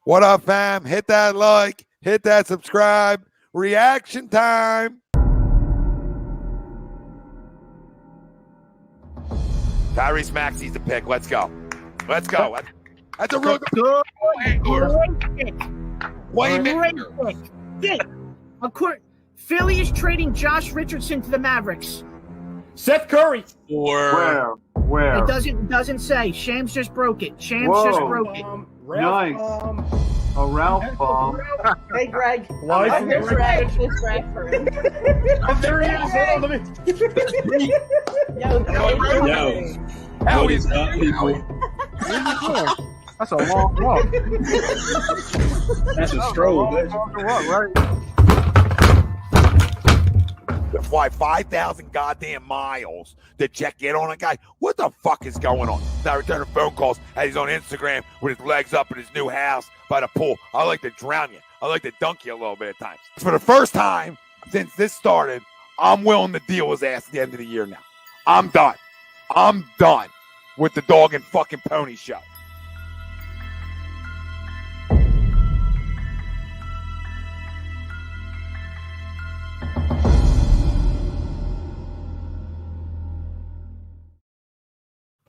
What up, fam? Hit that like, hit that subscribe. Reaction time. Tyrese Maxey's the pick. Let's go. Let's go. That's a real good pick. Philly is trading Josh Richardson to the Mavericks. Seth Curry. Where? It doesn't say. Shams just broke it. Just broke it. Nice. A Ralph bomb. Hey, Greg. Here's Greg for him. There he is. Hold on to me. Yo. What is up, people? That's a long walk. That's a stroll, bitch. Right? to fly 5,000 goddamn miles to check in on a guy. What the fuck is going on? Now returning phone calls as he's on Instagram with his legs up in his new house by the pool. I like to drown you. I like to dunk you a little bit at times. For the first time since this started, I'm willing to deal his ass at the end of the year now. I'm done. I'm done with the dog and fucking pony show.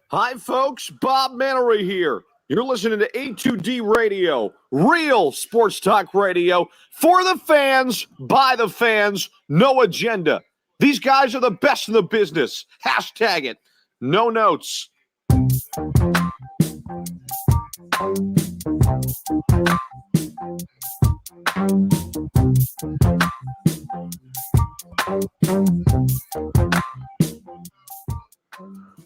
Hi, folks. Bob Mannery here. You're listening to A2D Radio, real sports talk radio for the fans, by the fans, no agenda. These guys are the best in the business. Hashtag it. No notes.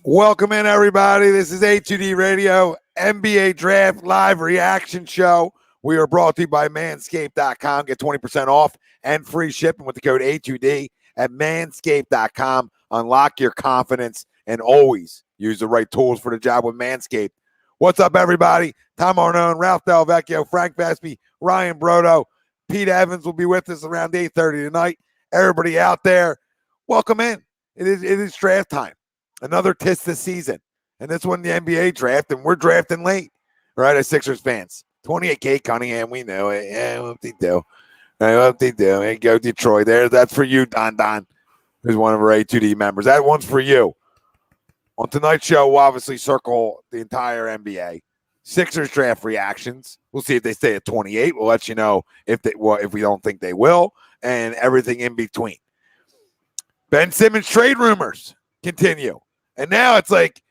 Welcome in, everybody. This is A2D Radio, NBA Draft Live Reaction Show. We are brought to you by Manscaped.com. Get 20% off and free shipping with the code A2D at Manscaped.com. Unlock your confidence and always use the right tools for the job with Manscaped. What's up, everybody? Tom Arnone, Ralph Del Vecchio, Frank Bassey, Ryan Brodo, Pete Evans will be with us around 8:30 tonight. Everybody out there, welcome in. It is draft time. Another tis this season. And this one, the NBA draft, and we're drafting late, right, as Sixers fans. 28K Cunningham, we know it. Yeah, what they do. What they do. There you go, Detroit. That's for you, Don, who's one of our A2D members. That one's for you. On tonight's show, we'll obviously circle the entire NBA. Sixers draft reactions. We'll see if they stay at 28. We'll let you know if we don't think they will, and everything in between. Ben Simmons trade rumors continue. And now it's like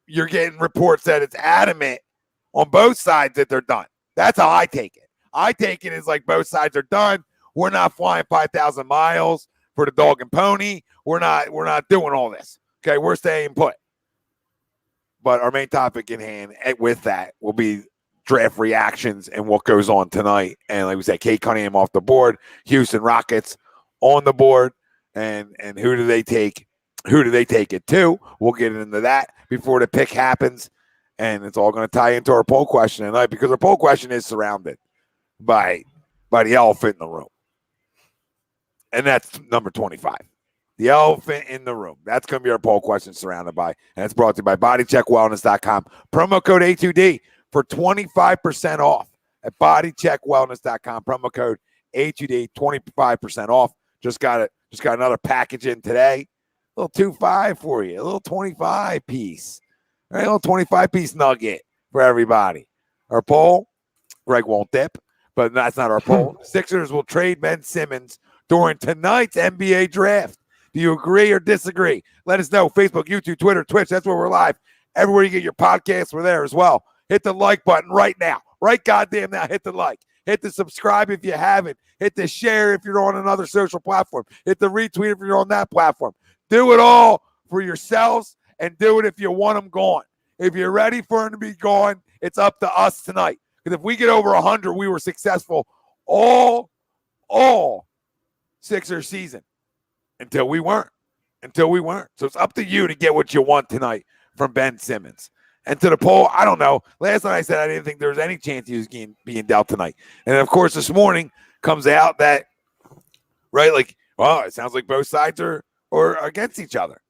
you're getting reports that it's adamant on both sides that they're done. That's how I take it. I take it as like both sides are done. We're not flying 5,000 miles for the dog and pony. We're not doing all this. Okay, we're staying put. But our main topic in hand with that will be draft reactions and what goes on tonight. And like we said, Kate Cunningham off the board, Houston Rockets on the board, and who do they take? Who do they take it to? We'll get into that before the pick happens. And it's all going to tie into our poll question tonight because our poll question is surrounded by the elephant in the room. And that's number 25. The elephant in the room. That's going to be our poll question surrounded by. And it's brought to you by bodycheckwellness.com. Promo code A2D for 25% off at bodycheckwellness.com. Promo code A2D, 25% off. Just got another package in today. A little 2.5 for you, a little 25 piece, all right, a little 25 piece nugget for everybody. Our poll, Greg won't dip, but that's not our poll. Sixers will trade Ben Simmons during tonight's NBA draft. Do you agree or disagree? Let us know. Facebook, YouTube, Twitter, Twitch. That's where we're live. Everywhere you get your podcasts, we're there as well. Hit the like button right now. Right goddamn now. Hit the like. Hit the subscribe if you haven't. Hit the share if you're on another social platform. Hit the retweet if you're on that platform. Do it all for yourselves and do it if you want them gone. If you're ready for them to be gone, it's up to us tonight. Because if we get over 100, we were successful all Sixers season until we weren't. So it's up to you to get what you want tonight from Ben Simmons. And to the poll, I don't know. Last night I said I didn't think there was any chance he was being dealt tonight. And, of course, this morning comes out that, right, like, well, it sounds like both sides are against each other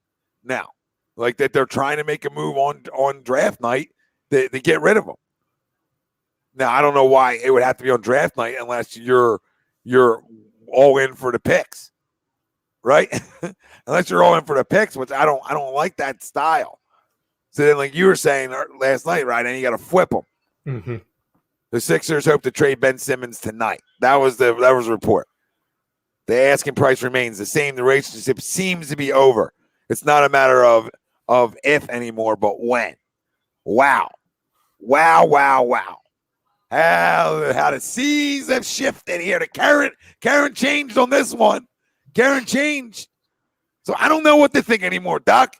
now, like that they're trying to make a move on draft night to get rid of him. Now, I don't know why it would have to be on draft night unless you're all in for the picks, right? Unless you're all in for the picks, which I don't like that style. So then, like you were saying last night, right? And you got to flip them. Mm-hmm. The Sixers hope to trade Ben Simmons tonight. That was the report. The asking price remains the same. The relationship seems to be over. It's not a matter of if anymore, but when. Wow. How the seas have shifted here. Karen changed on this one. Karen changed. So I don't know what to think anymore. Doc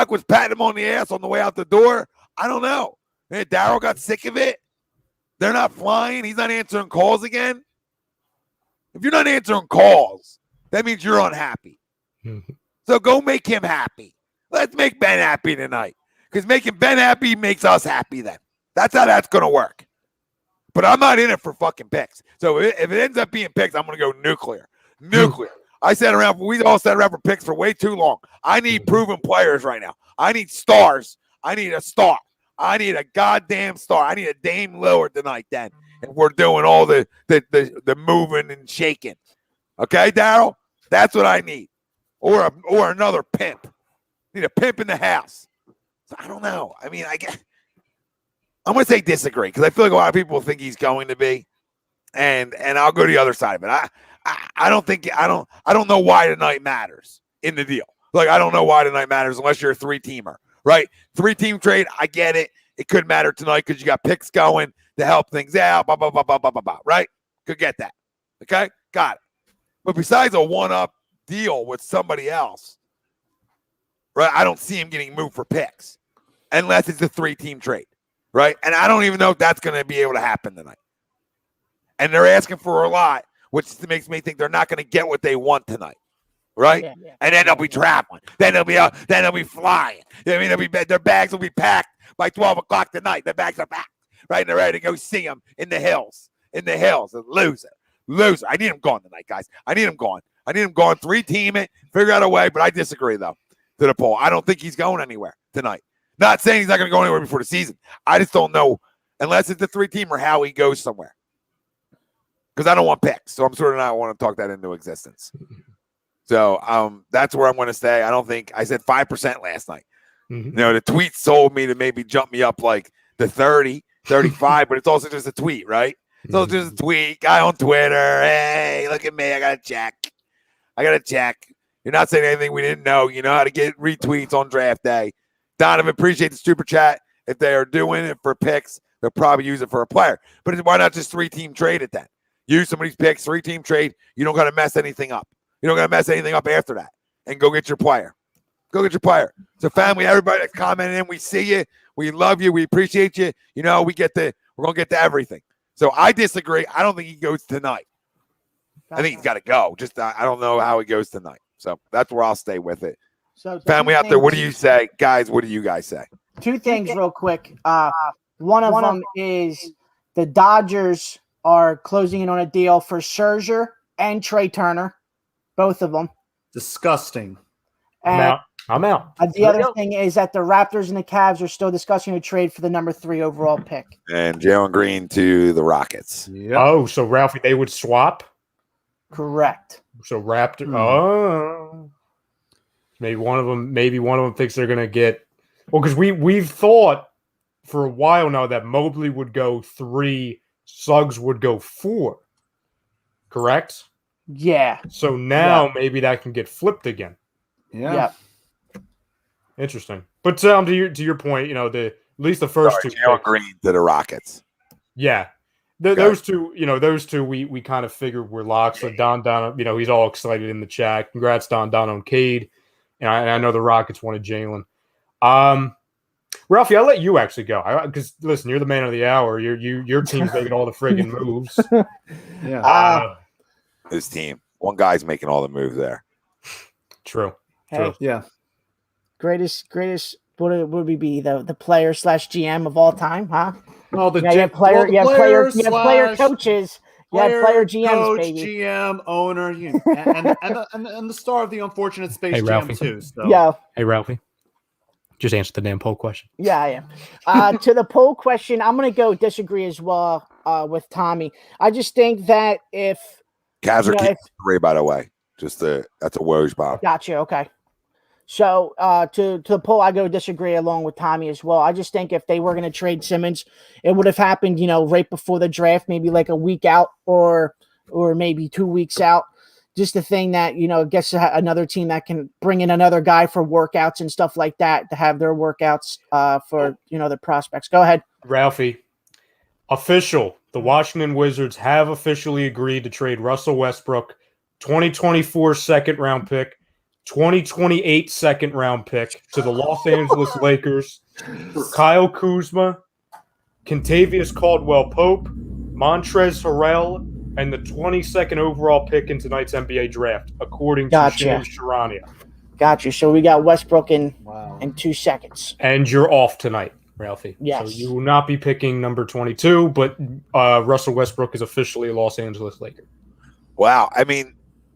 was patting him on the ass on the way out the door. I don't know. Man, Daryl got sick of it. They're not flying. He's not answering calls again. If you're not answering calls, that means you're unhappy. Mm-hmm. So go make him happy. Let's make Ben happy tonight. Because making Ben happy makes us happy then. That's how that's going to work. But I'm not in it for fucking picks. So if it ends up being picks, I'm going to go nuclear. Nuclear. We all sat around for picks for way too long. I need proven players right now. I need stars. I need a star. I need a goddamn star. I need a Dame Lillard tonight then. And we're doing all the moving and shaking. Okay, Daryl? That's what I need. Or another pimp. Need a pimp in the house. So I don't know. I mean, I'm going to say disagree because I feel like a lot of people think he's going to be. And I'll go to the other side of it. I don't know why tonight matters in the deal. Like, I don't know why tonight matters unless you're a 3-teamer, right? 3-team trade, I get it. It could matter tonight because you got picks going to help things out, blah, blah, blah, blah, blah, blah, blah, right? Could get that. Okay? Got it. But besides a one-up deal with somebody else, right, I don't see him getting moved for picks unless it's a 3-team trade, right? And I don't even know if that's going to be able to happen tonight. And they're asking for a lot, which makes me think they're not going to get what they want tonight, right? Yeah. And then they'll be traveling. Then they'll be flying. You know what I mean? Their bags will be packed by 12 o'clock tonight. Their bags are packed, right? And they're ready to go see them in the hills. Loser. I need him gone tonight, guys. I need him gone. 3-team it. Figure out a way, but I disagree, though, to the poll. I don't think he's going anywhere tonight. Not saying he's not going to go anywhere before the season. I just don't know, unless it's a 3-teamer, how he goes somewhere. Because I don't want picks, so I'm sort of not want to talk that into existence. So that's where I'm going to stay. I said 5% last night. Mm-hmm. You know, the tweet sold me to maybe jump me up like the 30, 35, but it's also just a tweet, right? It's also just a tweet. Guy on Twitter, hey, look at me. I got to check. You're not saying anything we didn't know. You know how to get retweets on draft day. Donovan, appreciate the super chat. If they are doing it for picks, they'll probably use it for a player. But why not just 3-team trade it then? Use somebody's picks, 3-team trade. You don't got to mess anything up. You don't got to mess anything up after that. And go get your player. So family, everybody that's commenting in, we see you. We love you. We appreciate you. You know, we're going to get to everything. So I disagree. I don't think he goes tonight. I think he's got to go. Just I don't know how he goes tonight. So that's where I'll stay with it. So family out there, what do you say? Guys, what do you guys say? 2 things real quick. One of them is the Dodgers are closing in on a deal for Scherzer and Trey Turner, both of them. Disgusting. And I'm out. The other thing is that the Raptors and the Cavs are still discussing a trade for the number 3 overall pick. And Jalen Green to the Rockets. Yep. Oh, so Ralphie, they would swap? Correct. So Raptor. Oh, maybe one of them thinks they're going to get. Well, because we've thought for a while now that Mobley would go 3. Suggs would go 4, correct? Yeah. So now maybe that can get flipped again. Yeah. Interesting. But to your point, you know, at least the first 2 Jalen Green to the Rockets. Yeah. Those two, we kind of figured were locks. So Don, you know, he's all excited in the chat. Congrats, Don on Cade. And I know the Rockets wanted Jalen. Ralphie, I'll let you actually go. Because listen, you're the man of the hour. Your team's making all the friggin' moves. Yeah. His team. One guy's making all the moves there. True. Yeah. Greatest. What would we be the player / GM of all time? Huh? Oh, player coaches. Player GMs, coach, baby. GM, owner, and the star of the unfortunate Space Jam too. So. Yeah. Hey, Ralphie. Just answer the damn poll question. Yeah, I am. To the poll question, I'm going to go disagree as well. with Tommy. I just think that if Cavs are you know, keeping 3, by the way. That's a Woj bomb. Gotcha. Okay. So to the poll, I go disagree along with Tommy as well. I just think if they were going to trade Simmons, it would have happened, right before the draft, maybe like a week out or maybe 2 weeks out. Just the thing that, gets another team that can bring in another guy for workouts and stuff like that to have their workouts for, the prospects. Go ahead. Ralphie, official. The Washington Wizards have officially agreed to trade Russell Westbrook, 2024 second-round pick, 2028 second-round pick to the Los Angeles Lakers for Kyle Kuzma, Kentavious Caldwell-Pope, Montrezl Harrell, and the 22nd overall pick in tonight's NBA draft, according to Shane Charania. Gotcha. So we got Westbrook in 2 seconds. And you're off tonight, Ralphie. Yes. So you will not be picking number 22, but Russell Westbrook is officially a Los Angeles Laker. Wow. I mean,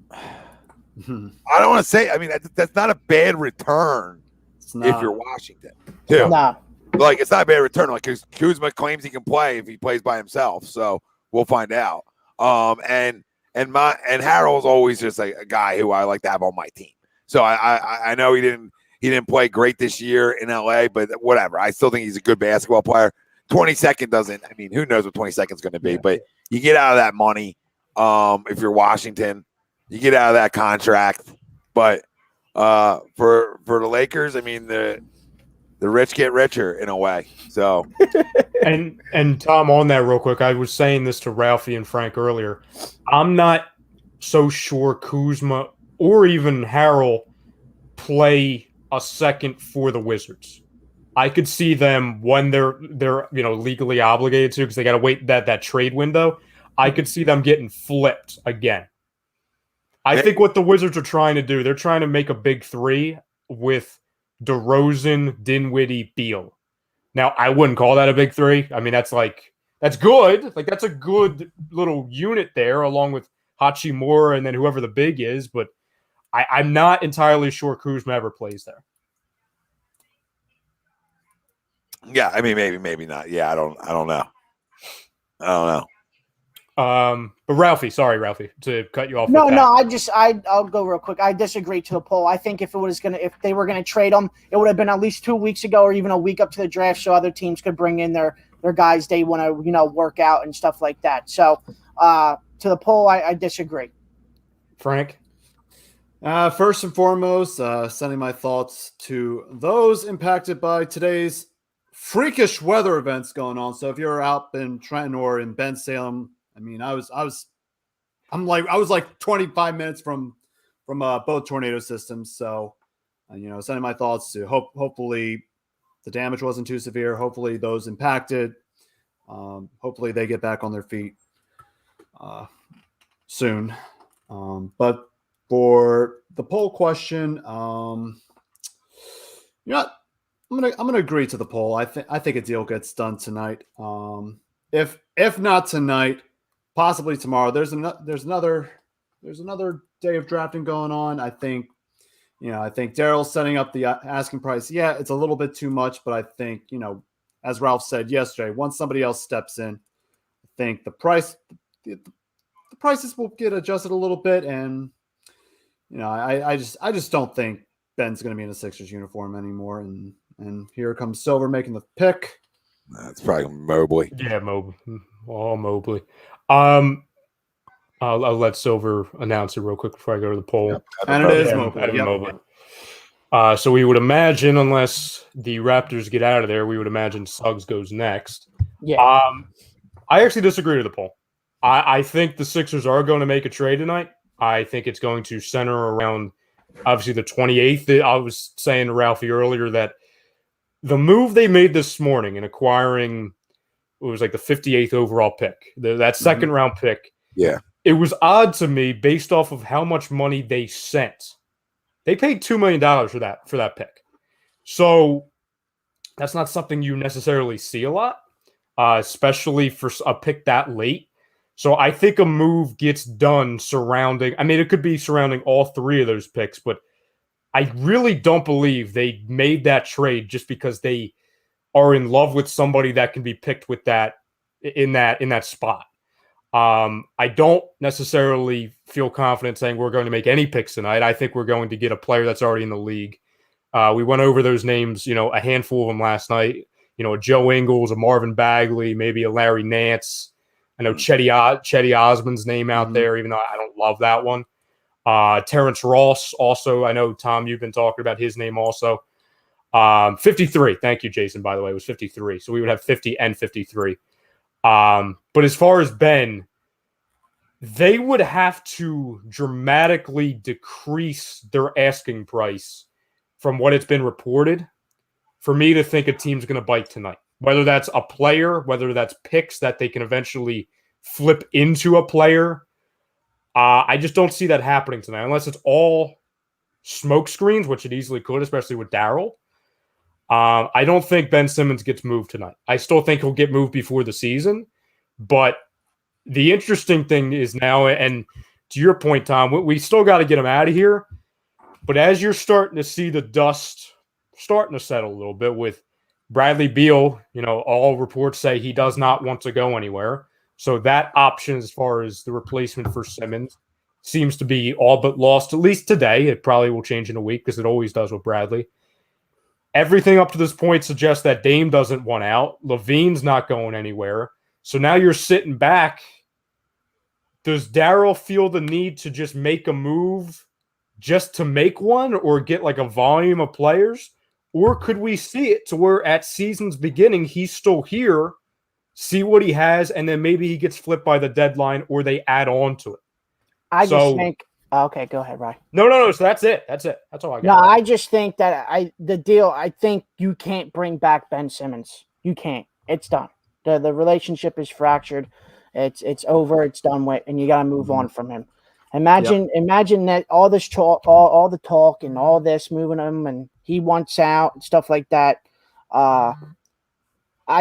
I don't want to say. I mean, that's not a bad return if you're Washington, too. Nah. Like, it's not a bad return. Like, Kuzma claims he can play if he plays by himself. So we'll find out. And Harrell's always just a guy who I like to have on my team. So I know he didn't play great this year in LA, but whatever. I still think he's a good basketball player. 22nd doesn't. I mean, who knows what 22nd is going to be? Yeah. But you get out of that money if you're Washington. You get out of that contract, but for the Lakers, I mean the rich get richer in a way. So, and Tom, on that real quick, I was saying this to Ralphie and Frank earlier. I'm not so sure Kuzma or even Harrell play a second for the Wizards. I could see them when they're legally obligated to because they got to wait that trade window. I could see them getting flipped again. I think what the Wizards are trying to do, they're trying to make a big three with DeRozan, Dinwiddie, Beal. Now, I wouldn't call that a big three. I mean, that's good. Like, that's a good little unit there, along with Hachimura and then whoever the big is. But I'm not entirely sure Kuzma ever plays there. Yeah, I mean, maybe not. Yeah, I don't know. But Ralphie, sorry, to cut you off. No, I'll go real quick. I disagree to the poll. I think if they were gonna trade them, it would have been at least 2 weeks ago or even a week up to the draft, so other teams could bring in their guys they want to work out and stuff like that. So to the poll, I disagree. Frank. First and foremost, sending my thoughts to those impacted by today's freakish weather events going on. So if you're out in Trenton or in Bensalem, I mean, I was like 25 minutes from both tornado systems. So, sending my thoughts to hopefully the damage wasn't too severe. Hopefully those impacted, hopefully they get back on their feet soon. But for the poll question, I'm gonna agree to the poll. I think a deal gets done tonight. If not tonight, possibly tomorrow. There's another day of drafting going on. I think Daryl's setting up the asking price. Yeah, it's a little bit too much, but I think, as Ralph said yesterday, once somebody else steps in, I think the prices will get adjusted a little bit. And, I just don't think Ben's going to be in a Sixers uniform anymore. And here comes Silver making the pick. That's probably Mobley. Yeah, Mobley. All Mobley. I'll let Silver announce it real quick before I go to the poll. Yep. And it is Mobley. Mobley. So we would imagine, unless the Raptors get out of there, we would imagine Suggs goes next. Yeah. I actually disagree with the poll. I think the Sixers are going to make a trade tonight. I think it's going to center around, obviously, the 28th. I was saying to Ralphie earlier that the move they made this morning in acquiring, it was like the 58th overall pick, that second round pick. Yeah. It was odd to me based off of how much money they sent. They paid $2 million for that pick. So that's not something you necessarily see a lot, especially for a pick that late. So I think a move gets done surrounding, it could be surrounding all three of those picks, but I really don't believe they made that trade just because they are in love with somebody that can be picked with that in that spot. I don't necessarily feel confident saying we're going to make any picks tonight. I think we're going to get a player that's already in the league. We went over those names, a handful of them last night. A Joe Ingles, a Marvin Bagley, maybe a Larry Nance. I know Chetty Osman's name out there, even though I don't love that one. Terrence Ross also. I know, Tom, you've been talking about his name also. 53. Thank you, Jason, by the way. It was 53. So we would have 50 and 53. But as far as Ben, they would have to dramatically decrease their asking price from what it's been reported for me to think a team's going to bite tonight. Whether that's a player, whether that's picks that they can eventually flip into a player. I just don't see that happening tonight unless it's all smoke screens, which it easily could, especially with Daryl. I don't think Ben Simmons gets moved tonight. I still think he'll get moved before the season. But the interesting thing is now, and to your point, Tom, we still got to get him out of here. But as you're starting to see the dust starting to settle a little bit with Bradley Beal, all reports say he does not want to go anywhere. So that option as far as the replacement for Simmons seems to be all but lost, at least today. It probably will change in a week because it always does with Bradley. Everything up to this point suggests that Dame doesn't want out. Levine's not going anywhere. So now you're sitting back. Does Daryl feel the need to just make a move just to make one or get like a volume of players? Or could we see it to where at season's beginning, he's still here, see what he has, and then maybe he gets flipped by the deadline or they add on to it? I just think – okay, go ahead, Ryan. No. So that's it. That's all I got. No, I just think that I think you can't bring back Ben Simmons. You can't. It's done. The relationship is fractured. It's over. It's done with, and you got to move on from him. Imagine that all this talk, all the talk, and all this moving him, and he wants out and stuff like that. I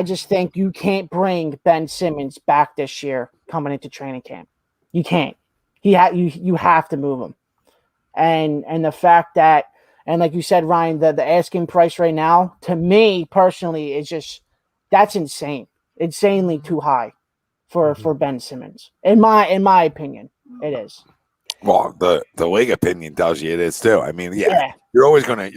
just think you can't bring Ben Simmons back this year coming into training camp. You can't. You have to move him, and the fact that, and like you said, Ryan, the asking price right now to me personally is just that's insanely too high for Ben Simmons in my opinion. It is. Well, the league opinion tells you it is too. I mean, yeah. You're always gonna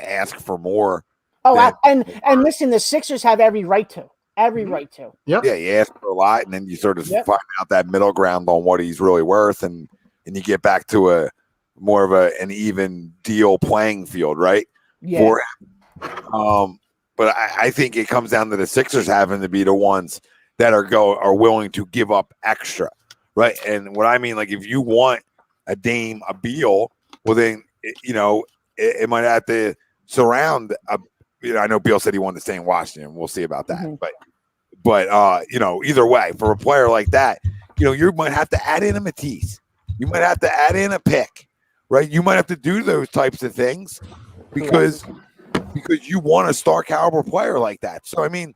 ask for more. Oh, and listen, the Sixers have every right to. Right to. Yep. Yeah, you ask for a lot, and then you sort of find out that middle ground on what he's really worth, and you get back to a more of an even deal playing field, right? Yeah. For him. But I think it comes down to the Sixers having to be the ones that are willing to give up extra, right? And what I mean, like if you want a Dame, a Beal, well then it might have to surround I know Beal said he wanted to stay in Washington. We'll see about that. But either way, for a player like that, you might have to add in a Matisse. You might have to add in a pick, right? You might have to do those types of things because you want a star caliber player like that. So I mean,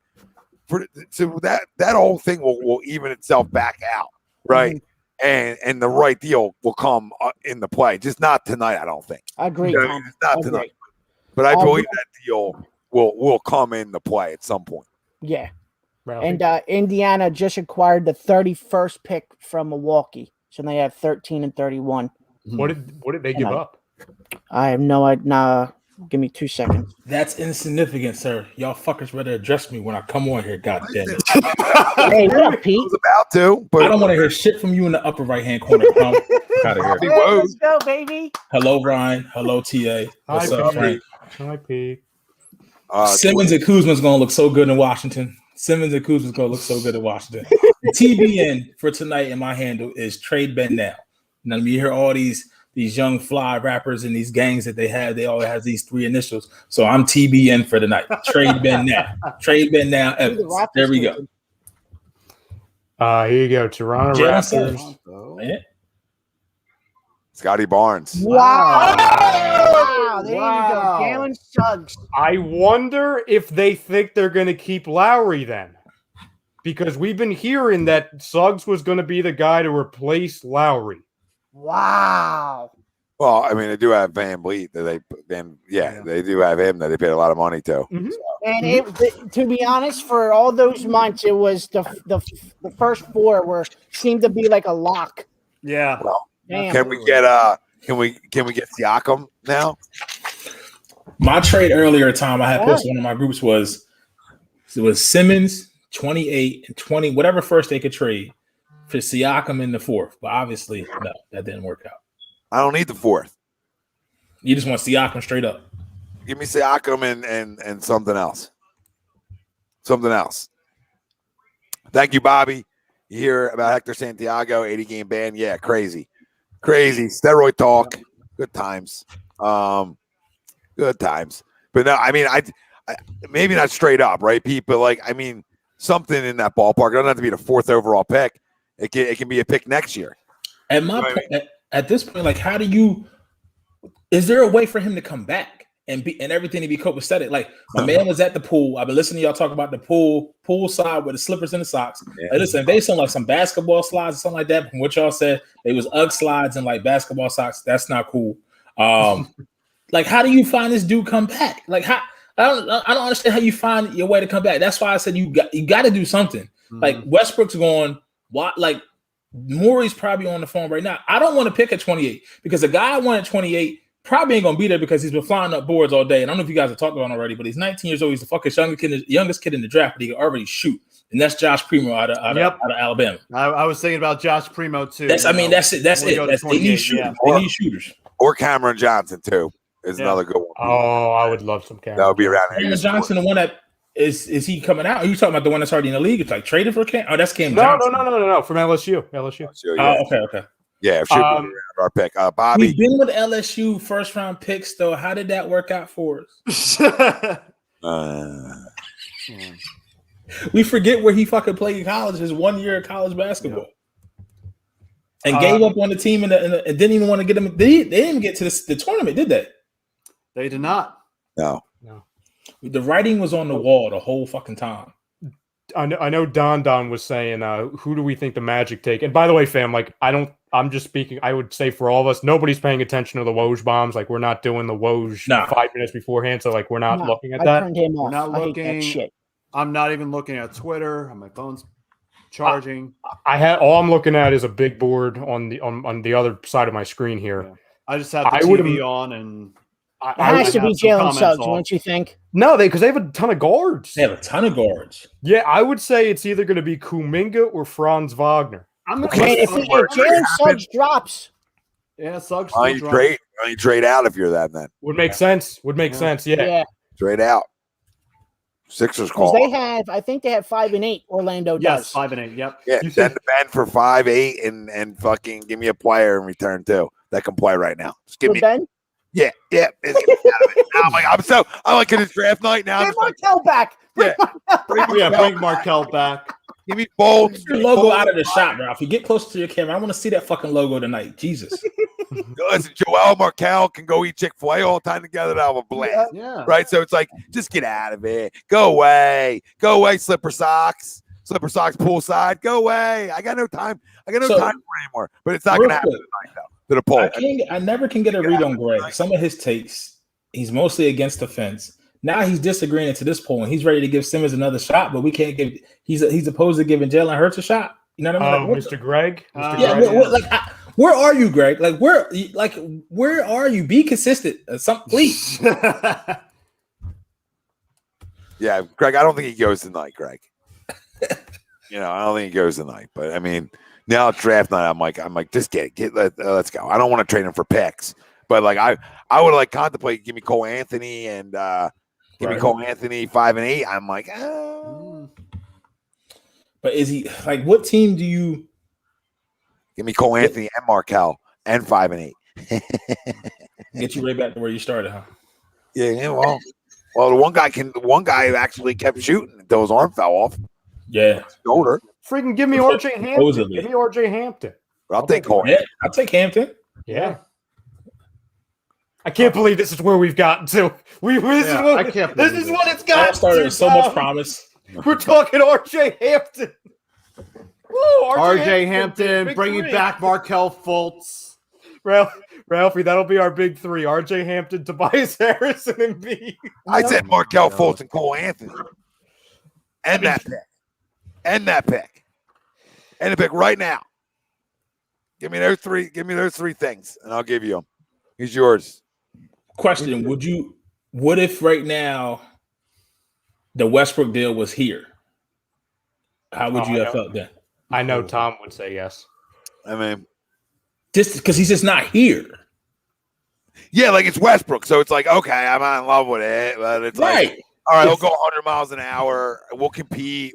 so that whole thing will even itself back out, right? And the right deal will come into play. Just not tonight, I don't think. I agree, Tom. Not tonight. But I believe that deal will come into play at some point. Yeah. And Indiana just acquired the 31st pick from Milwaukee. So they have 13 and 31. What did they give up? I have no idea. Nah, give me 2 seconds. That's insignificant, sir. Y'all fuckers better address me when I come on here, goddammit. Hey, what up, Pete? I was about to, but I don't want to hear shit from you in the upper right-hand corner. Come out of here. Let's go, baby. Hello, Ryan. Hello, TA. What's up, Frank? Hi, Pete. Simmons and Kuzma's going to look so good in Washington. The TBN for tonight in my handle is Trade Ben Now. Now, you hear all these young fly rappers and these gangs that they have. They all have these 3 initials. So I'm TBN for tonight. Trade Ben Now. Trade Ben Now. Evans. There we go. Here you go. Toronto Raptors. Yeah. Scotty Barnes. Wow. There you go. Jalen Suggs. I wonder if they think they're going to keep Lowry then. Because we've been hearing that Suggs was going to be the guy to replace Lowry. Wow. Well, I mean, they do have Van Vliet. They do have him that they paid a lot of money to. Mhm. And to be honest, for all those months, it was the first four seemed to be like a lock. Yeah. Well, Damn. can we get Siakam now? My trade earlier, Tom, I had posted one of my groups was Simmons 28 and 20, whatever first they could trade for Siakam in the fourth. But obviously, no, that didn't work out. I don't need the fourth. You just want Siakam straight up. Give me Siakam and something else. Something else. Thank you, Bobby. You hear about Hector Santiago, 80-game ban? Yeah, crazy. Steroid talk. Good times. Good times. But no, I mean, I maybe not straight up, right, Pete? But like, I mean, something in that ballpark. It doesn't have to be the fourth overall pick. It can be a pick next year. At my point, at this point, like, how do you? Is there a way for him to come back and everything to be copacetic? Like, my man was at the pool. I've been listening to y'all talk about the pool side with the slippers and the socks. Yeah. Like, listen, if they sound like some basketball slides or something like that, from what y'all said, they was UGG slides and like basketball socks. That's not cool. Like, how do you find this dude come back? Like, how? I don't understand how you find your way to come back. That's why I said you got to do something. Mm-hmm. Like, Westbrook's going. What? Like, Morey's probably on the phone right now. I don't want to pick at 28 because the guy I want at 28 probably ain't gonna be there because he's been flying up boards all day. And I don't know if you guys have talked about him already, but he's 19 years old. He's the youngest kid in the draft, but he can already shoot. And that's Josh Primo out of Alabama. I was thinking about Josh Primo too. That's it. They need shooters. They need shooters. Or Cameron Johnson too is another good one. Oh, I would love some Cameron. That would be around. Cameron Johnson, the one that is he coming out? Are you talking about the one that's already in the league? It's like traded for Cam? Oh, that's Cam Johnson. No. From LSU. Yeah. Oh, okay. Yeah, should be around our pick. Bobby. We've been with LSU first round picks though. How did that work out for us? We forget where he fucking played in college. His 1 year of college basketball, and gave up on the team and didn't even want to get him. They didn't get to the tournament, did they? They did not. No. The writing was on the wall the whole fucking time. I know Don was saying, who do we think the Magic take? And by the way, fam, like, I'm just speaking, I would say for all of us, nobody's paying attention to the Woj bombs. Like, we're not doing the Woj 5 minutes beforehand. So, like, we're not looking at that. Turned him off. We're not looking. Shit. I'm not even looking at Twitter. My phone's charging. All I'm looking at is a big board on the other side of my screen here. Yeah. I just have the TV on and it has to be Jalen Suggs, don't you think? No, because they have a ton of guards. They have a ton of guards. Yeah, I would say it's either going to be Kuminga or Franz Wagner. If Jalen Suggs drops, Suggs. Why you trade out if you're that then? Would make sense. Yeah. Trade out. Sixers call. I think they have 5 and 8. Orlando does. Yes, 5 and 8. Yep. Yeah, send the Ben for 5, 8, and fucking give me a player in return too that can play right now. Just give me Ben. Yeah. Now I'm like in his draft night now. Bring Markel back. Bring Markel back. Give me bold. Get your logo out of the shot, bro. If you get close to your camera, I want to see that fucking logo tonight. Jesus. Listen, Joel Markel can go eat Chick-fil-A all the time together. That'll have a blast. Yeah. Right. So it's like, just get out of it. Go away. Slipper socks poolside. Go away. I got no time. Time for anymore. But it's not going to happen tonight, though. To the poll. I never can get a read on Greg. Some of his takes, he's mostly against the fence. Now he's disagreeing to this point. He's ready to give Simmons another shot, but we can't give. He's opposed to giving Jalen Hurts a shot. You know what I mean? Mr. Greg. Where are you, Greg? Where are you? Be consistent. Please. Yeah, Greg. I don't think he goes tonight, Greg. I don't think he goes tonight. But I mean, now it's draft night. I'm like, just let's go. I don't want to trade him for picks, but like I would like contemplate give me Cole Anthony and give me Cole Anthony 5 and 8. I'm like, But is he like? What team do you give me? Cole Anthony and Markel and 5 and 8. Get you right back to where you started, huh? Yeah. Well, the one guy actually kept shooting until his arm fell off. Yeah, shoulder. Freaking give me RJ Hampton. Give me RJ Hampton. I'll take Cole. Yeah, I'll take Hampton. Yeah. I can't believe this is where we've gotten to. This is what it's got. Started with so much promise. We're talking RJ Hampton. Woo, RJ Hampton, bringing back Markel Fultz. Ralphie, that'll be our big three: RJ Hampton, Tobias Harris, and Embiid. I said Markelle Fultz and Cole Anthony. And that pick. And that pick. And the pick right now. Give me those three things, and I'll give you them. He's yours. Question: what if right now the Westbrook deal was here? How would you have felt then? I know Tom would say yes. I mean, just because he's just not here. Yeah, like it's Westbrook, so it's like, okay, I'm not in love with it, but it's like, all right, he'll go 100 miles an hour. We'll compete.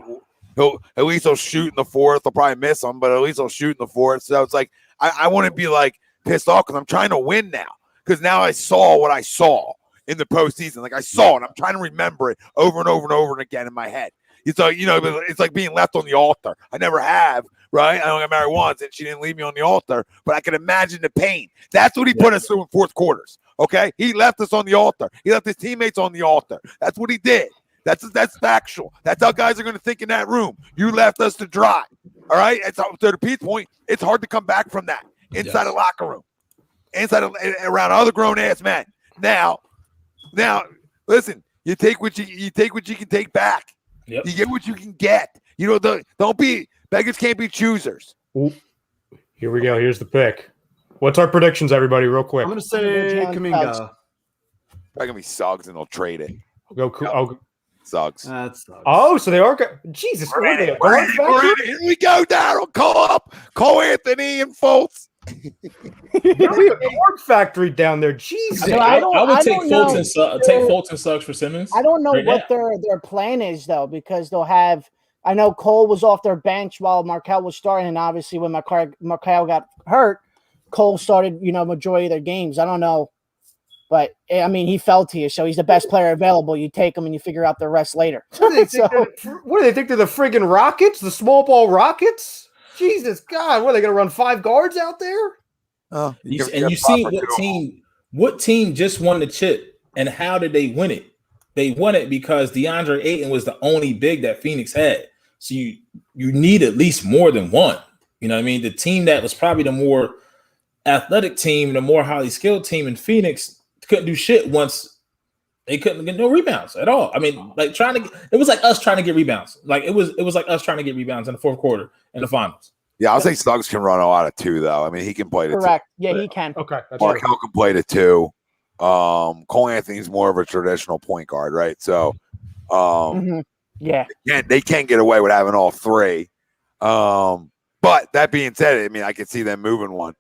At least he'll shoot in the fourth. He'll probably miss him, but at least he'll shoot in the fourth. So it's like, I wouldn't be like pissed off because I'm trying to win now. Because now I saw what I saw in the postseason. Like I saw it. I'm trying to remember it over and over and over again in my head. It's like, it's like being left on the altar. I never have, right? I only got married once and she didn't leave me on the altar, but I can imagine the pain. That's what he put us through in fourth quarters. Okay. He left us on the altar. He left his teammates on the altar. That's what he did. That's factual. That's how guys are going to think in that room. You left us to dry. All right. And so to Pete's point, it's hard to come back from that inside the locker room, around other grown ass men. Now, listen. You take what you can take back. Yep. You get what you can get. Beggars can't be choosers. Ooh. Here we go. Here's the pick. What's our predictions, everybody, real quick? I'm going to say Kuminga. Probably going to be Suggs, and they'll trade it. Suggs. That's Suggs. Oh, so they are Jesus. Here we go, Daryl. Call Anthony and Fultz. The Guard factory down there. Jesus. I would take Fultz and Suggs for Simmons. I don't know what their plan is, though, because they'll have – I know Cole was off their bench while Markelle was starting, and obviously when Markelle got hurt, Cole started, majority of their games. I don't know. But, I mean, he fell to you, so he's the best player available. You take him and you figure out the rest later. What do they think they're the friggin' Rockets? The small ball Rockets? Jesus God, what are they going to run 5 guards out there? You see what team just won the chip, and how did they win it? They won it because DeAndre Ayton was the only big that Phoenix had. So you need at least more than one. You know what I mean? The team that was probably the more athletic team, the more highly skilled team in Phoenix couldn't do shit once they couldn't get no rebounds at all. I mean, like it was like us trying to get rebounds. Like it was like us trying to get rebounds in the fourth quarter in the finals. Yeah, I'll say Suggs can run a lot of 2, though. I mean, he can play the 2. Correct. Yeah, he can. Okay. Markelle can play the 2. Cole Anthony's more of a traditional point guard, right? So, yeah, they can't get away with having all 3. But that being said, I mean, I could see them moving one.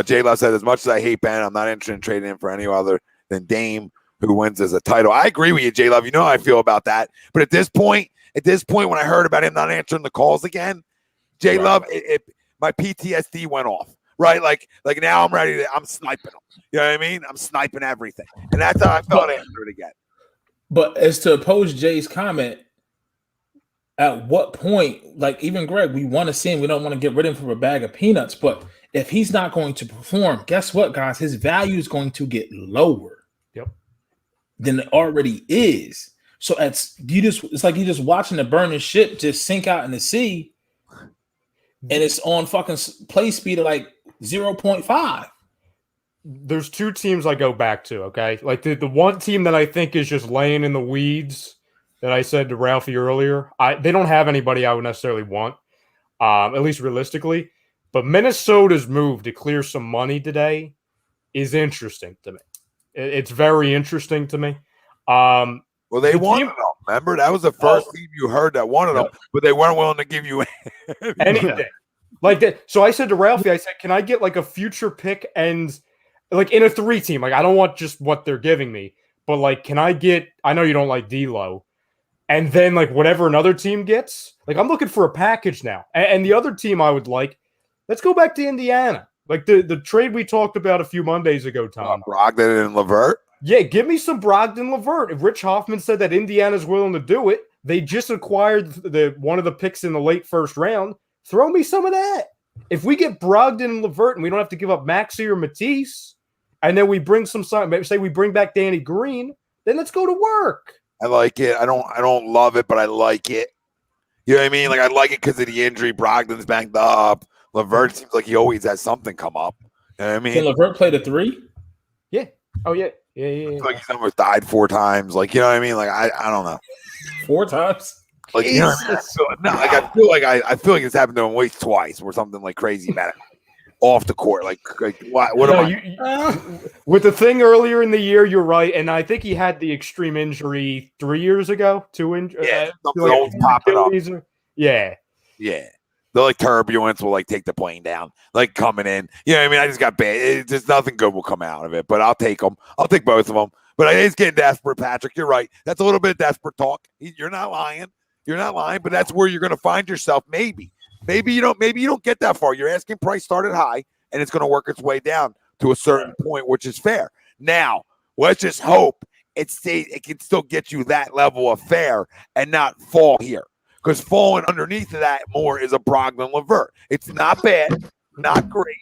J Love said, as much as I hate Ben, I'm not interested in trading him for any other than Dame, who wins as a title. I agree with you, J Love. You know how I feel about that. But at this point, when I heard about him not answering the calls again, J Love, my PTSD went off. Right? Like now I'm sniping him. You know what I mean? I'm sniping everything. And that's how I felt after it again. But as to oppose Jay's comment, at what point, like even Greg, we want to see him. We don't want to get rid of him for a bag of peanuts. But if he's not going to perform, guess what, guys? His value is going to get lower than it already is. So it's like you're just watching the burning ship just sink out in the sea, and it's on fucking play speed of like 0.5. There's 2 teams I go back to, okay? Like the one team that I think is just laying in the weeds that I said to Ralphie earlier, they don't have anybody I would necessarily want, at least realistically. But Minnesota's move to clear some money today is interesting to me. It's very interesting to me. Well, they wanted them. Remember, that was the first team you heard that wanted them, but they weren't willing to give you anything. Like that. So I said to Ralphie, I said, can I get like a future pick and like in a 3 team? Like I don't want just what they're giving me, but like, can I get? I know you don't like D'Lo, and then like whatever another team gets. Like I'm looking for a package now, and the other team I would like. Let's go back to Indiana. Like the trade we talked about a few Mondays ago, Tom. Brogdon and LeVert? Yeah, give me some Brogdon LeVert. If Rich Hoffman said that Indiana's willing to do it, they just acquired one of the picks in the late first round. Throw me some of that. If we get Brogdon and LeVert and we don't have to give up Maxey or Matisse, and then we bring say we bring back Danny Green, then let's go to work. I like it. I don't love it, but I like it. You know what I mean? Like I like it because of the injury. Brogdon's banged up. LeVert seems like he always has something come up. You know what I mean? Can LeVert play the 3? Yeah. Oh yeah. Yeah. I feel like he's almost died 4 times. Like, you know what I mean? Like, I don't know. 4 times? Like, you know what I mean? I feel like it's happened to him at least twice or something like crazy about it. Off the court. Like what am I? With the thing earlier in the year, you're right. And I think he had the extreme injury 3 years ago. 2 injuries. Something always popping up. Yeah. Yeah. The like turbulence will like take the plane down, like coming in. You know what I mean? I just got bad. It's just nothing good will come out of it, but I'll take them. I'll take both of them. But I think it's getting desperate, Patrick. You're right. That's a little bit of desperate talk. You're not lying. You're not lying, but that's where you're going to find yourself. Maybe you don't get that far. Your asking price started high, and it's going to work its way down to a certain point, which is fair. Now, let's just hope it can still get you that level of fair and not fall here. Because falling underneath of that more is a Brogdon LeVert. It's not bad, not great.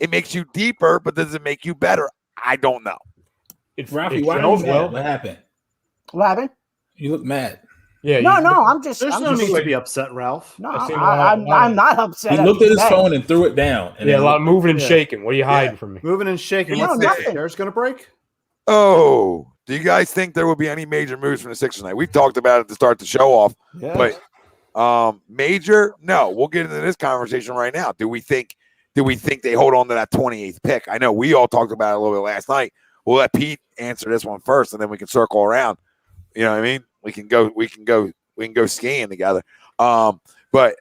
It makes you deeper, but does it make you better? I don't know. Ralphie, why are you mad? What happened? What happened? You look mad. Yeah. No, I'm just. There's no need to be upset, Ralph. No, I'm not upset. He looked at his phone and threw it down. And a lot of moving and shaking. What are you hiding from me? Moving and shaking. What's next? Chair's going to break? Oh, do you guys think there will be any major moves from the Sixers tonight? We've talked about it to start the show off, but major? No, we'll get into this conversation right now. Do we think they hold on to that 28th pick? I know we all talked about it a little bit last night. We'll let Pete answer this one first, and then we can circle around. You know what I mean? We can go skiing together. But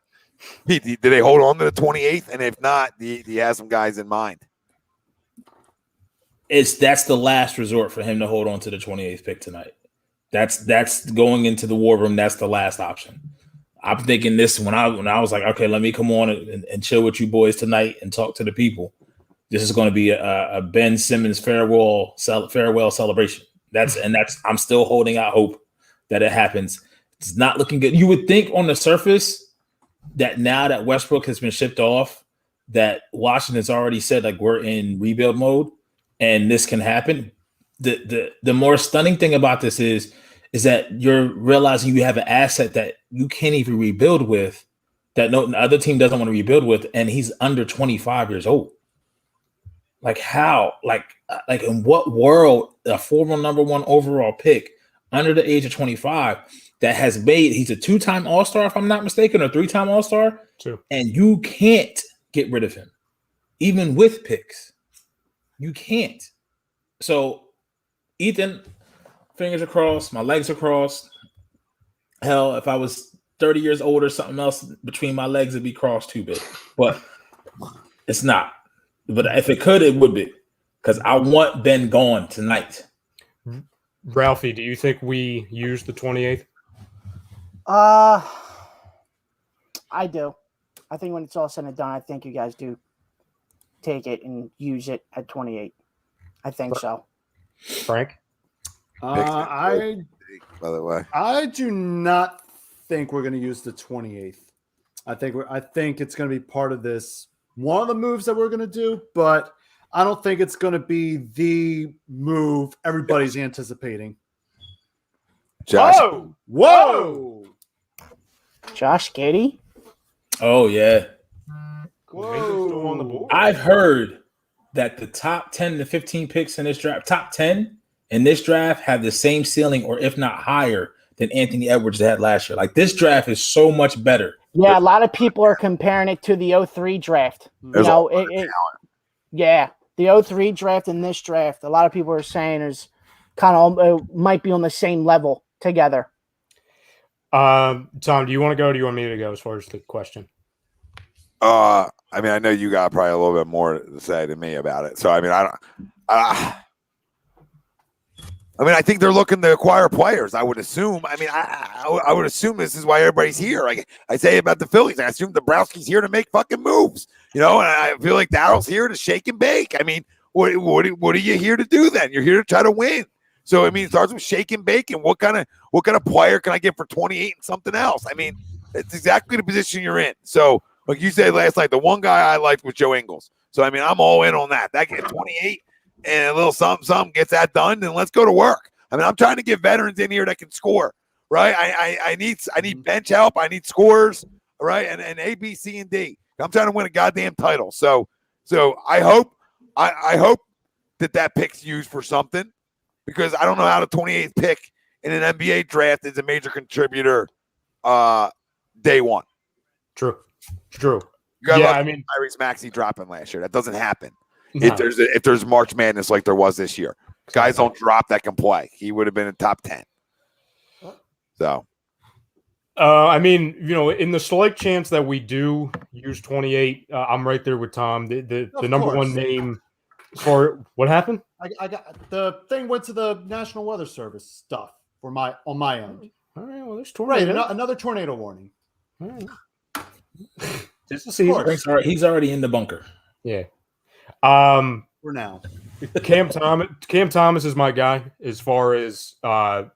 Pete, do they hold on to the 28th? And if not, do you have some guys in mind? That's the last resort for him to hold on to the 28th pick tonight. That's going into the war room. That's the last option. I'm thinking this when I was like, okay, let me come on and chill with you boys tonight and talk to the people. This is going to be a Ben Simmons farewell celebration. I'm still holding out hope that it happens. It's not looking good. You would think on the surface that now that Westbrook has been shipped off, that Washington's already said like we're in rebuild mode and this can happen. The more stunning thing about this is that you're realizing you have an asset that you can't even rebuild with, that no other team doesn't want to rebuild with, and he's under 25 years old. Like how? Like in what world a former number 1 overall pick under the age of 25 that has made, he's a 2-time All-Star, if I'm not mistaken, or 3-time All-Star, and you can't get rid of him, even with picks. You can't. So, Ethan, fingers are crossed, my legs are crossed. Hell, if I was 30 years older, something else between my legs would be crossed too big. But it's not. But if it could, it would be. Because I want Ben gone tonight. Ralphie, do you think we use the 28th? I do. I think when it's all said and done, I think you guys do take it and use it at 28. I think so. Frank? By the way, I do not think we're going to use the 28th. I think it's going to be part of this. One of the moves that we're going to do, but I don't think it's going to be the move everybody's anticipating. Josh. Whoa! Josh Giddey? Oh, yeah. Whoa. On the board. I've heard that the top 10 to 15 picks in this draft, top 10 in this draft, have the same ceiling or if not higher than Anthony Edwards had last year. Like this draft is so much better. Yeah, a lot of people are comparing it to the 03 draft. There's yeah, the 03 draft and this draft, a lot of people are saying is kind of might be on the same level together. Tom, do you want to go or do you want me to go as far as the question? I mean, I know you got probably a little bit more to say to me about it. So, I mean, I think they're looking to acquire players. I would assume. I mean, I would assume this is why everybody's here. Like I say about the Phillies, I assume Dombrowski's here to make fucking moves. You know, and I feel like Daryl's here to shake and bake. I mean, what are you here to do then? You're here to try to win. So I mean, it starts with shake and bake. And what kind of player can I get for 28 and something else? I mean, it's exactly the position you're in. So, like you said last night, the one guy I liked was Joe Ingles. So I mean, I'm all in on that. That gets 28. And a little something gets that done, then let's go to work. I mean, I'm trying to get veterans in here that can score, right? I need bench help. I need scorers, right? And A, B, C, and D. I'm trying to win a goddamn title. So I hope I hope that pick's used for something, because I don't know how the 28th pick in an NBA draft is a major contributor day one. True. You got Yeah, I mean, Tyrese Maxey dropping last year. That doesn't happen. no. If there's March Madness like there was this year. Guys don't drop that can play. He would have been in top 10. So I mean, in the slight chance that we do use 28, I'm right there with Tom. The number one name for what happened? I got the thing went to the National Weather Service stuff on my end. All right, well, there's tornado. Right, another tornado warning. All right. Just a season. He's already in the bunker. Yeah. For now. Cam Thomas is my guy as far as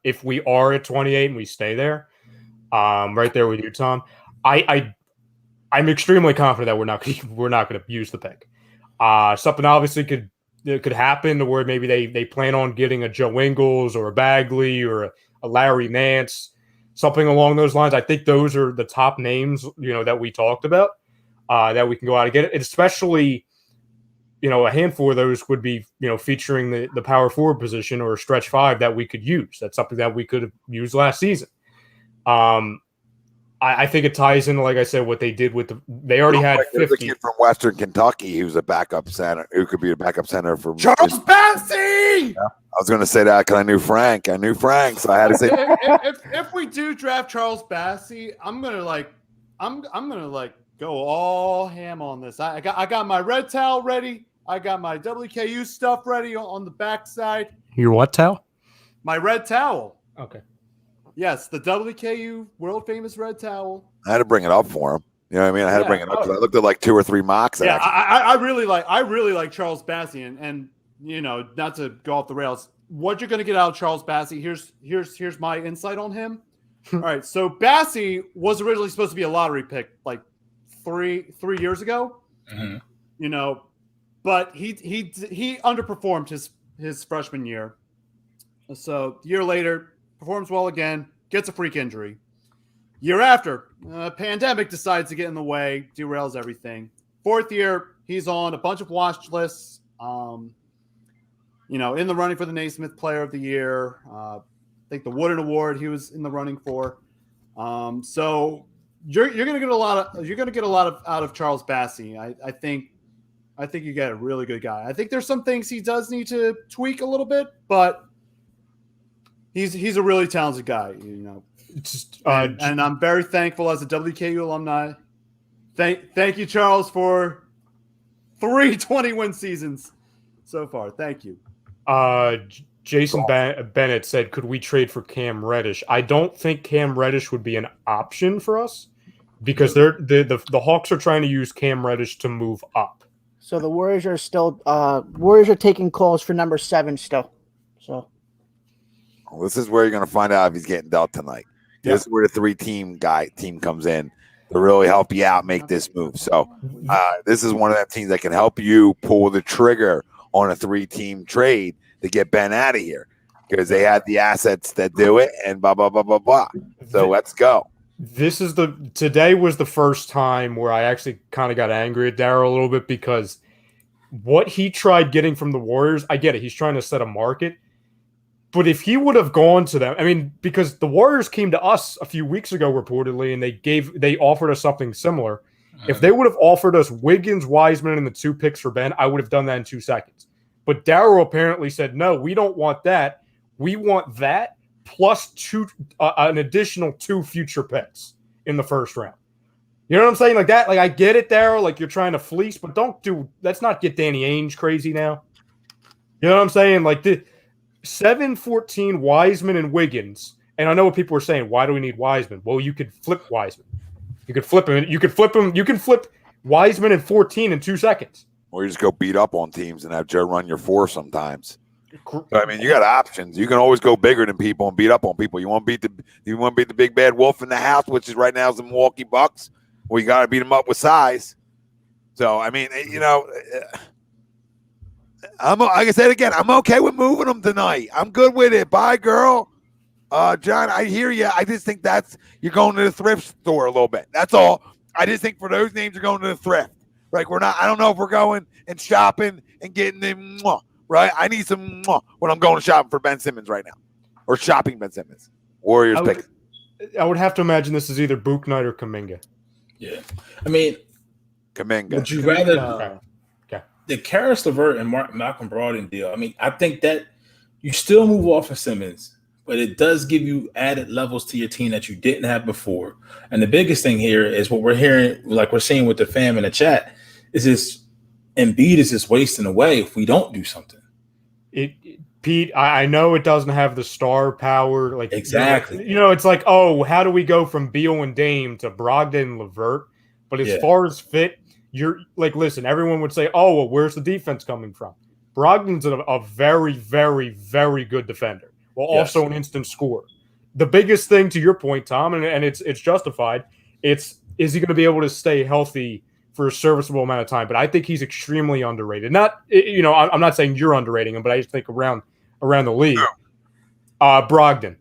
if we are at 28 and we stay there. Right there with you, Tom. I'm extremely confident that we're not going to use the pick. Something obviously could happen to where maybe they plan on getting a Joe Ingles or a Bagley or a Larry Nance, something along those lines. I think those are the top names that we talked about that we can go out and get it, and especially a handful of those would be featuring the power forward position or a stretch five that we could use. That's something that we could have used last season. I think it ties into, like I said, what they did with they already had 50. There's a kid from Western Kentucky who's a backup center, who could be a backup center for Charles Bassey. Yeah. I was going to say that because I knew Frank, so I had to say. if we do draft Charles Bassey, I'm gonna go all ham on this. I got my red towel ready. I got my WKU stuff ready on the backside. Your what towel? My red towel. Okay. Yes, the WKU world famous red towel. I had to bring it up for him. You know what I mean? I had to bring it up because I looked at like 2 or 3 mocks. Yeah, I really like Charles Bassey, and not to go off the rails. What you're going to get out of Charles Bassey? Here's my insight on him. All right, so Bassey was originally supposed to be a lottery pick like three years ago. Mm-hmm. But he underperformed his freshman year. So the year later, performs well again, gets a freak injury. Year after, pandemic decides to get in the way, derails everything. 4th year, he's on a bunch of watch lists. In the running for the Naismith Player of the Year. I think the Wooden Award he was in the running for. So you're going to get a lot out of Charles Bassey. I think you get a really good guy. I think there's some things he does need to tweak a little bit, but he's a really talented guy, and I'm very thankful as a WKU alumni. Thank you, Charles, for 3 20-win seasons so far. Thank you. Jason Bennett said, could we trade for Cam Reddish? I don't think Cam Reddish would be an option for us because the Hawks are trying to use Cam Reddish to move up. So the Warriors are still Warriors are taking calls for number 7 still. So well, this is where you're going to find out if he's getting dealt tonight. Yep. This is where the 3-team team comes in to really help you out, make this move. So this is one of them teams that can help you pull the trigger on a 3-team trade to get Ben out of here because they had the assets that do it and blah, blah, blah, blah, blah. So let's go. Today was the first time where I actually kind of got angry at Daryl a little bit because what he tried getting from the Warriors, I get it. He's trying to set a market. But if he would have gone to them, I mean, because the Warriors came to us a few weeks ago reportedly, and they offered us something similar. If they would have offered us Wiggins, Wiseman, and the 2 picks for Ben, I would have done that in 2 seconds. But Daryl apparently said, no, we don't want that. We want that plus an additional 2 future picks in the first round. You know what I'm saying? Like that. Like I get it, Daryl. Like you're trying to fleece, but let's not get Danny Ainge crazy now. You know what I'm saying? Like 7-14 Wiseman and Wiggins. And I know what people were saying. Why do we need Wiseman? Well, you could flip Wiseman. You could flip him. You could flip him. You can flip Wiseman and 14 in 2 seconds. Or you just go beat up on teams and have Joe run your 4 sometimes. I mean, you got options. You can always go bigger than people and beat up on people. You want to beat the big bad wolf in the house, which is right now is the Milwaukee Bucks. Well, you got to beat them up with size. So I mean, like I said again, I'm okay with moving them tonight. I'm good with it. Bye, girl. John, I hear you. I just think you're going to the thrift store a little bit. That's all. I just think for those names, you're going to the thrift. Like I don't know if we're going and shopping and getting them, right? I need some when I'm going shopping for Ben Simmons right now, or shopping Ben Simmons. Warriors pick. I would have to imagine this is either Book Knight or Kuminga. Yeah, I mean, Kuminga. Would you rather Okay. the Karis LeVert and Malcolm Brogdon deal? I mean, I think that you still move off of Simmons, but it does give you added levels to your team that you didn't have before. And the biggest thing here is what we're hearing, like we're seeing with the fam in the chat, is this Embiid is just wasting away if we don't do something. Pete, I know it doesn't have the star power. Like exactly. It's like, oh, how do we go from Beal and Dame to Brogdon and LeVert? But as far as fit, you're like, listen, everyone would say, oh, well, where's the defense coming from? Brogdon's a very, very, very good defender. Well, also an instant scorer. The biggest thing, to your point, Tom, and it's justified, is he going to be able to stay healthy for a serviceable amount of time? But I think he's extremely underrated. I'm not saying you're underrating him, but I just think around the league. Brogdon.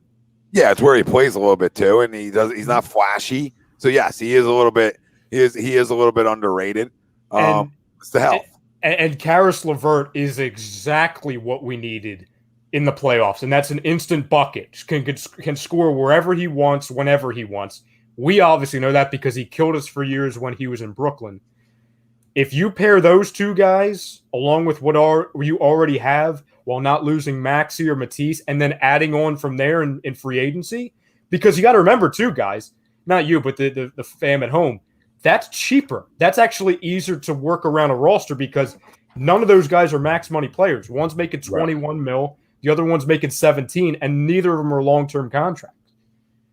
Yeah, it's where he plays a little bit too, and he's not flashy. So yes, he is a little bit underrated. It's the health. And Karis LeVert is exactly what we needed in the playoffs, and that's an instant bucket. Can score wherever he wants, whenever he wants. We obviously know that because he killed us for years when he was in Brooklyn. If you pair those two guys along with what you already have while not losing Maxey or Matisse and then adding on from there in free agency, because you got to remember too, guys, not you, but the fam at home, that's cheaper. That's actually easier to work around a roster because none of those guys are max money players. One's making 21 mil, the other one's making 17, and neither of them are long-term contracts.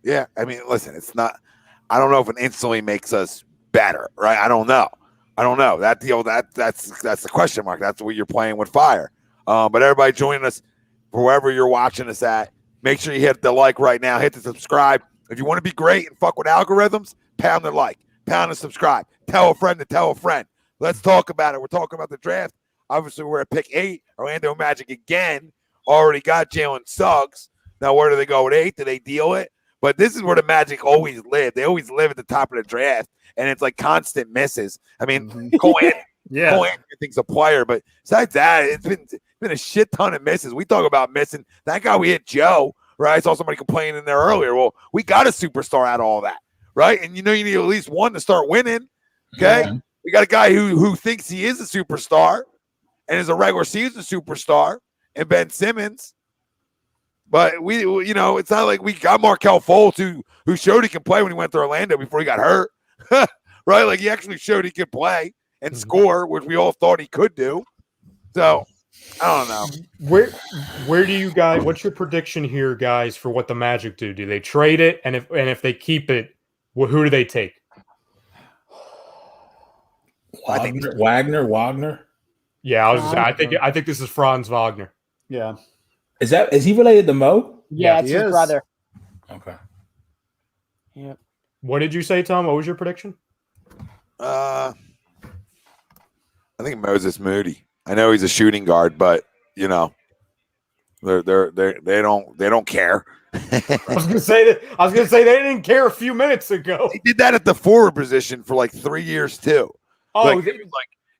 Yeah, I mean, listen, it's not – I don't know if it instantly makes us better, right? I don't know. That deal, that's the question mark. That's what you're playing with fire. But everybody joining us, wherever you're watching us at, make sure you hit the like right now. Hit the subscribe. If you want to be great and fuck with algorithms, pound the like, pound the subscribe. Tell a friend to tell a friend. Let's talk about it. We're talking about the draft. Obviously, we're at pick 8. Orlando Magic again already got Jalen Suggs. Now, where do they go with 8? Do they deal it? But this is where the Magic always live. They always live at the top of the draft, and it's like constant misses. I mean, Cole Anthony thinks a player, but besides that, it's been a shit ton of misses. We talk about missing. That guy we hit Joe, right? I saw somebody complaining there earlier. Well, we got a superstar out of all that, right? And you need at least one to start winning, okay? Yeah. We got a guy who thinks he is a superstar and is a regular season superstar, and Ben Simmons. But it's not like we got Markelle Fultz who showed he can play when he went to Orlando before he got hurt, right? Like he actually showed he could play and score, which we all thought he could do. So I don't know. Where do you guys? What's your prediction here, guys, for what the Magic do? Do they trade it, and if they keep it, who do they take? Wagner. Yeah, I think this is Franz Wagner. Yeah. Is he related to Mo? Yeah, it's his brother. Okay. Yep. What did you say, Tom? What was your prediction? I think Moses Moody. I know he's a shooting guard, but they don't care. I was gonna say they didn't care a few minutes ago. They did that at the forward position for like 3 years too. Oh,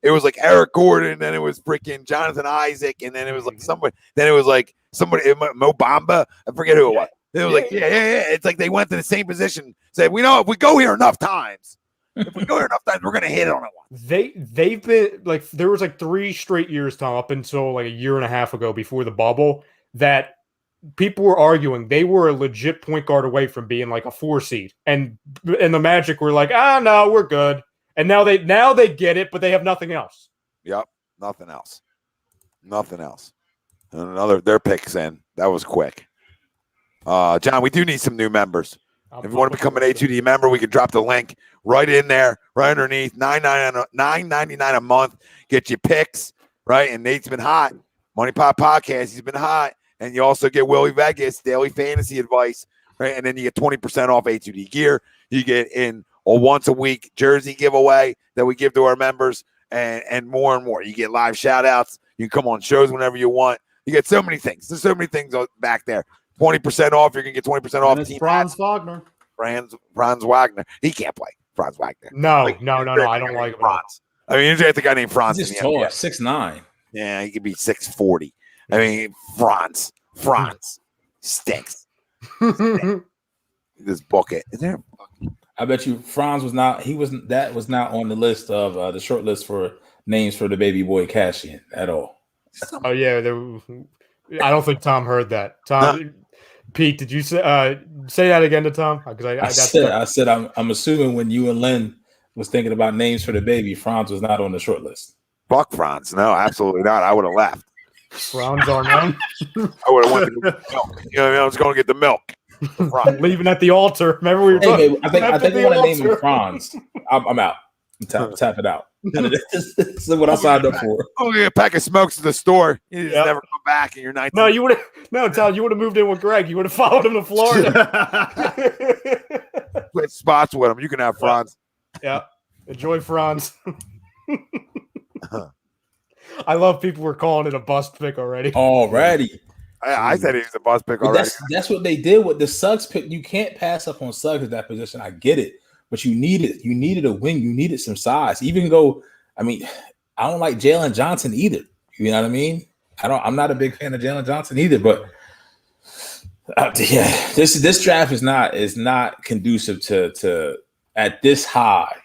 it was like Eric Gordon, then it was freaking Jonathan Isaac, and then it was like somebody. Then it was like somebody Mo Bamba. I forget who it was. It was like yeah. It's like they went to the same position. Said we know if we go here enough times, we're gonna hit on it. They've been like there was like 3 straight years, Tom, up until like a year and a half ago before the bubble that people were arguing they were a legit point guard away from being like a 4 seed, and the Magic were like, no, we're good. And now they get it, but they have nothing else. Yep, nothing else. And their picks in. That was quick. John, we do need some new members. If you want to become an A2D member, we can drop the link right in there, right underneath. $9.99 a month. Get your picks, right? And Nate's been hot. Money Pop Podcast, he's been hot. And you also get Willie Vegas, daily fantasy advice, right? And then you get 20% off A2D gear. You get in a once a week jersey giveaway that we give to our members and more and more. You get live shout outs. You can come on shows whenever you want. You get so many things. There's so many things back there. 20% off. You're going to get 20% off. It's Franz Wagner. Franz Wagner. He can't play. Franz Wagner. No. I don't like Franz. I mean, usually I think I named Franz. He's in just the tall, NBA. 6'9". Yeah, he could be 6'40". I mean, Franz stinks. This bucket. Is there? I bet you Franz was not. That was not on the list of the short list for names for the baby boy Cassian at all. Oh yeah, I don't think Tom heard that. Tom, Pete, did you say that again to Tom? Because I said I'm assuming when you and Lynn was thinking about names for the baby, Franz was not on the short list. Fuck Franz. No, absolutely not. I would have left. Franz are known. I would have went to get milk. You know what I mean? I was going to get the milk. Leaving at the altar. Remember we were talking. I think we want to name him Franz. I'm out. Tap it out. This is what I signed up for. Oh, get a pack of smokes to the store. You just never come back, and you're 19. No, you would have. No, Tal, you would have moved in with Greg. You would have followed him to Florida. Split spots with him. You can have Franz. Yeah, enjoy Franz. I love people were calling it a bust pick already. I said he was a bust pick already. That's what they did with the Suggs pick. You can't pass up on Suggs at that position. I get it, but you needed a wing. You needed some size. Even go. I mean, I don't like Jalen Johnson either. You know what I mean? I'm not a big fan of Jalen Johnson either. But this draft is not conducive to at this high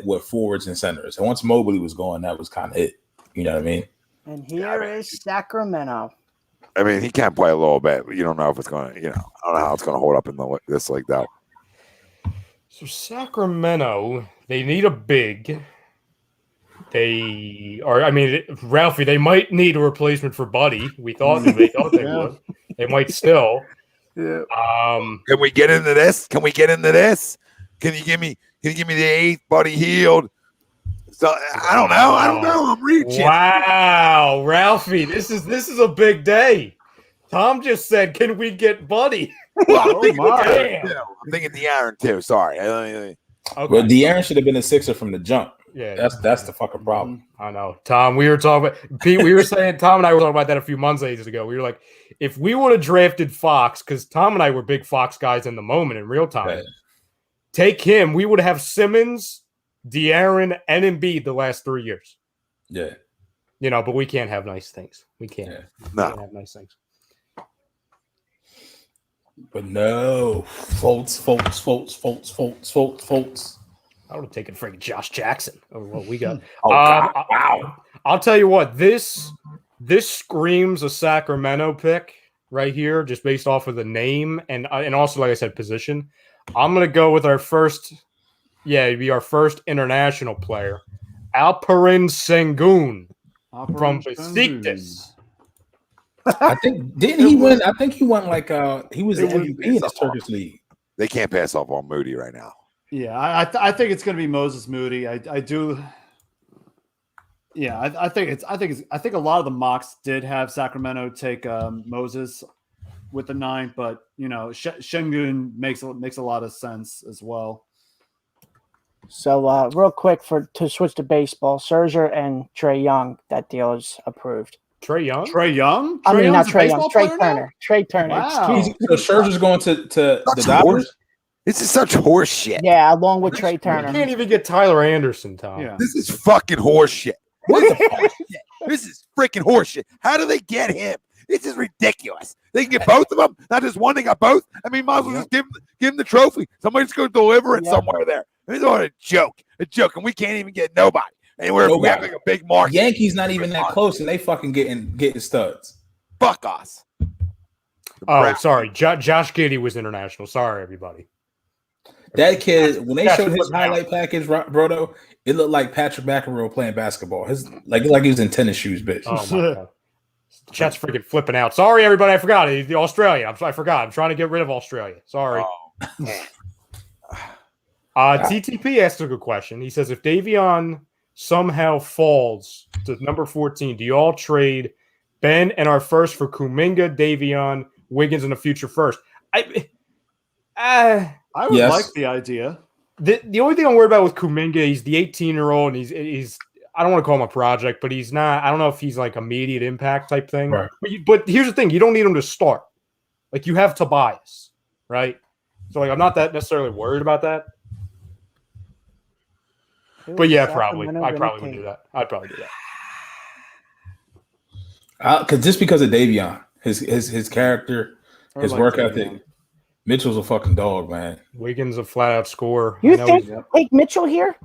with forwards and centers. And once Mobley was going, that was kind of it. You know what I mean? And here is Sacramento. I mean, he can play a little bit. You don't know if it's going to, I don't know how it's going to hold up in this like that. So Sacramento, they need a big. Ralphie, they might need a replacement for Buddy. They thought they would. They might still. Yeah. Can we get into this? Can you give me the 8th, Buddy Hield? So I don't know. I'm reaching. Wow, Ralphie, this is a big day. Tom just said, "Can we get Buddy?" Well, I'm thinking De'Aaron too. Sorry. Okay. Well, De'Aaron should have been a Sixer from the jump. Yeah, that's the fucking problem. I know, Tom. We were talking about Pete. We were saying Tom and I were talking about that a few months ago. We were like, if we would have drafted Fox, because Tom and I were big Fox guys in the moment in real time. Right. Take him. We would have Simmons, De'Aaron, and Embiid the last 3 years. Yeah. But we can't have nice things. We can't. Yeah. We can't have nice things. But no. Foltz. I would have taken freaking Josh Jackson over what we got. Wow. I'll tell you what, this screams a Sacramento pick right here, just based off of the name and also, like I said, position. I'm going to go with our first international player, Alperen Sengun from Besiktas. I think he won he was the MVP in the Turkish league. They can't pass off on Moody right now. Yeah, I think it's going to be Moses Moody. I do. Yeah, I think a lot of the mocks did have Sacramento take Moses with the 9, but Sengun makes a lot of sense as well. So real quick to switch to baseball, Scherzer and Trey Young, that deal is approved. Trey Young? Trey Young? I mean, not Trey Young. Trey Turner. Trey Turner. Wow. So Scherzer's going to the Dodgers? This is such horse shit. Yeah, along with Trey Turner. You can't even get Tyler Anderson, Tom. Yeah. This is fucking horse shit. What the fuck? This is freaking horse shit. How do they get him? This is ridiculous. They can get both of them, not just one. They got both. I mean, might as well just give him the trophy. Somebody's going to deliver it somewhere there. It's all a joke, and we can't even get nobody. Anywhere we have like a big market. Yankees not even that close, and they fucking getting studs. Fuck us. Oh, sorry, Josh Giddey was international. Sorry, everybody. That kid, when they showed his highlight package, Brodo, it looked like Patrick McEnroe playing basketball. Like he was in tennis shoes, bitch. Oh my god. Chat's freaking flipping out. Sorry, everybody. I forgot. The Australia. I forgot. I'm trying to get rid of Australia. Sorry. TTP asked a good question. He says, if Davion somehow falls to number 14, do you all trade Ben and our first for Kuminga, Davion, Wiggins, and a future first? I would like the idea. The only thing I'm worried about with Kuminga, he's the 18-year-old, and he's I don't want to call him a project, but he's not. I don't know if he's like immediate impact type thing. Right. But here's the thing: you don't need him to start. Like you have Tobias, right? So like I'm not that necessarily worried about that. But yeah, probably. I probably would do that. I'd probably do that. Just because of Davion, his character, his work ethic. Mitchell's a fucking dog, man. Wiggins a flat out scorer. You think take Mitchell here?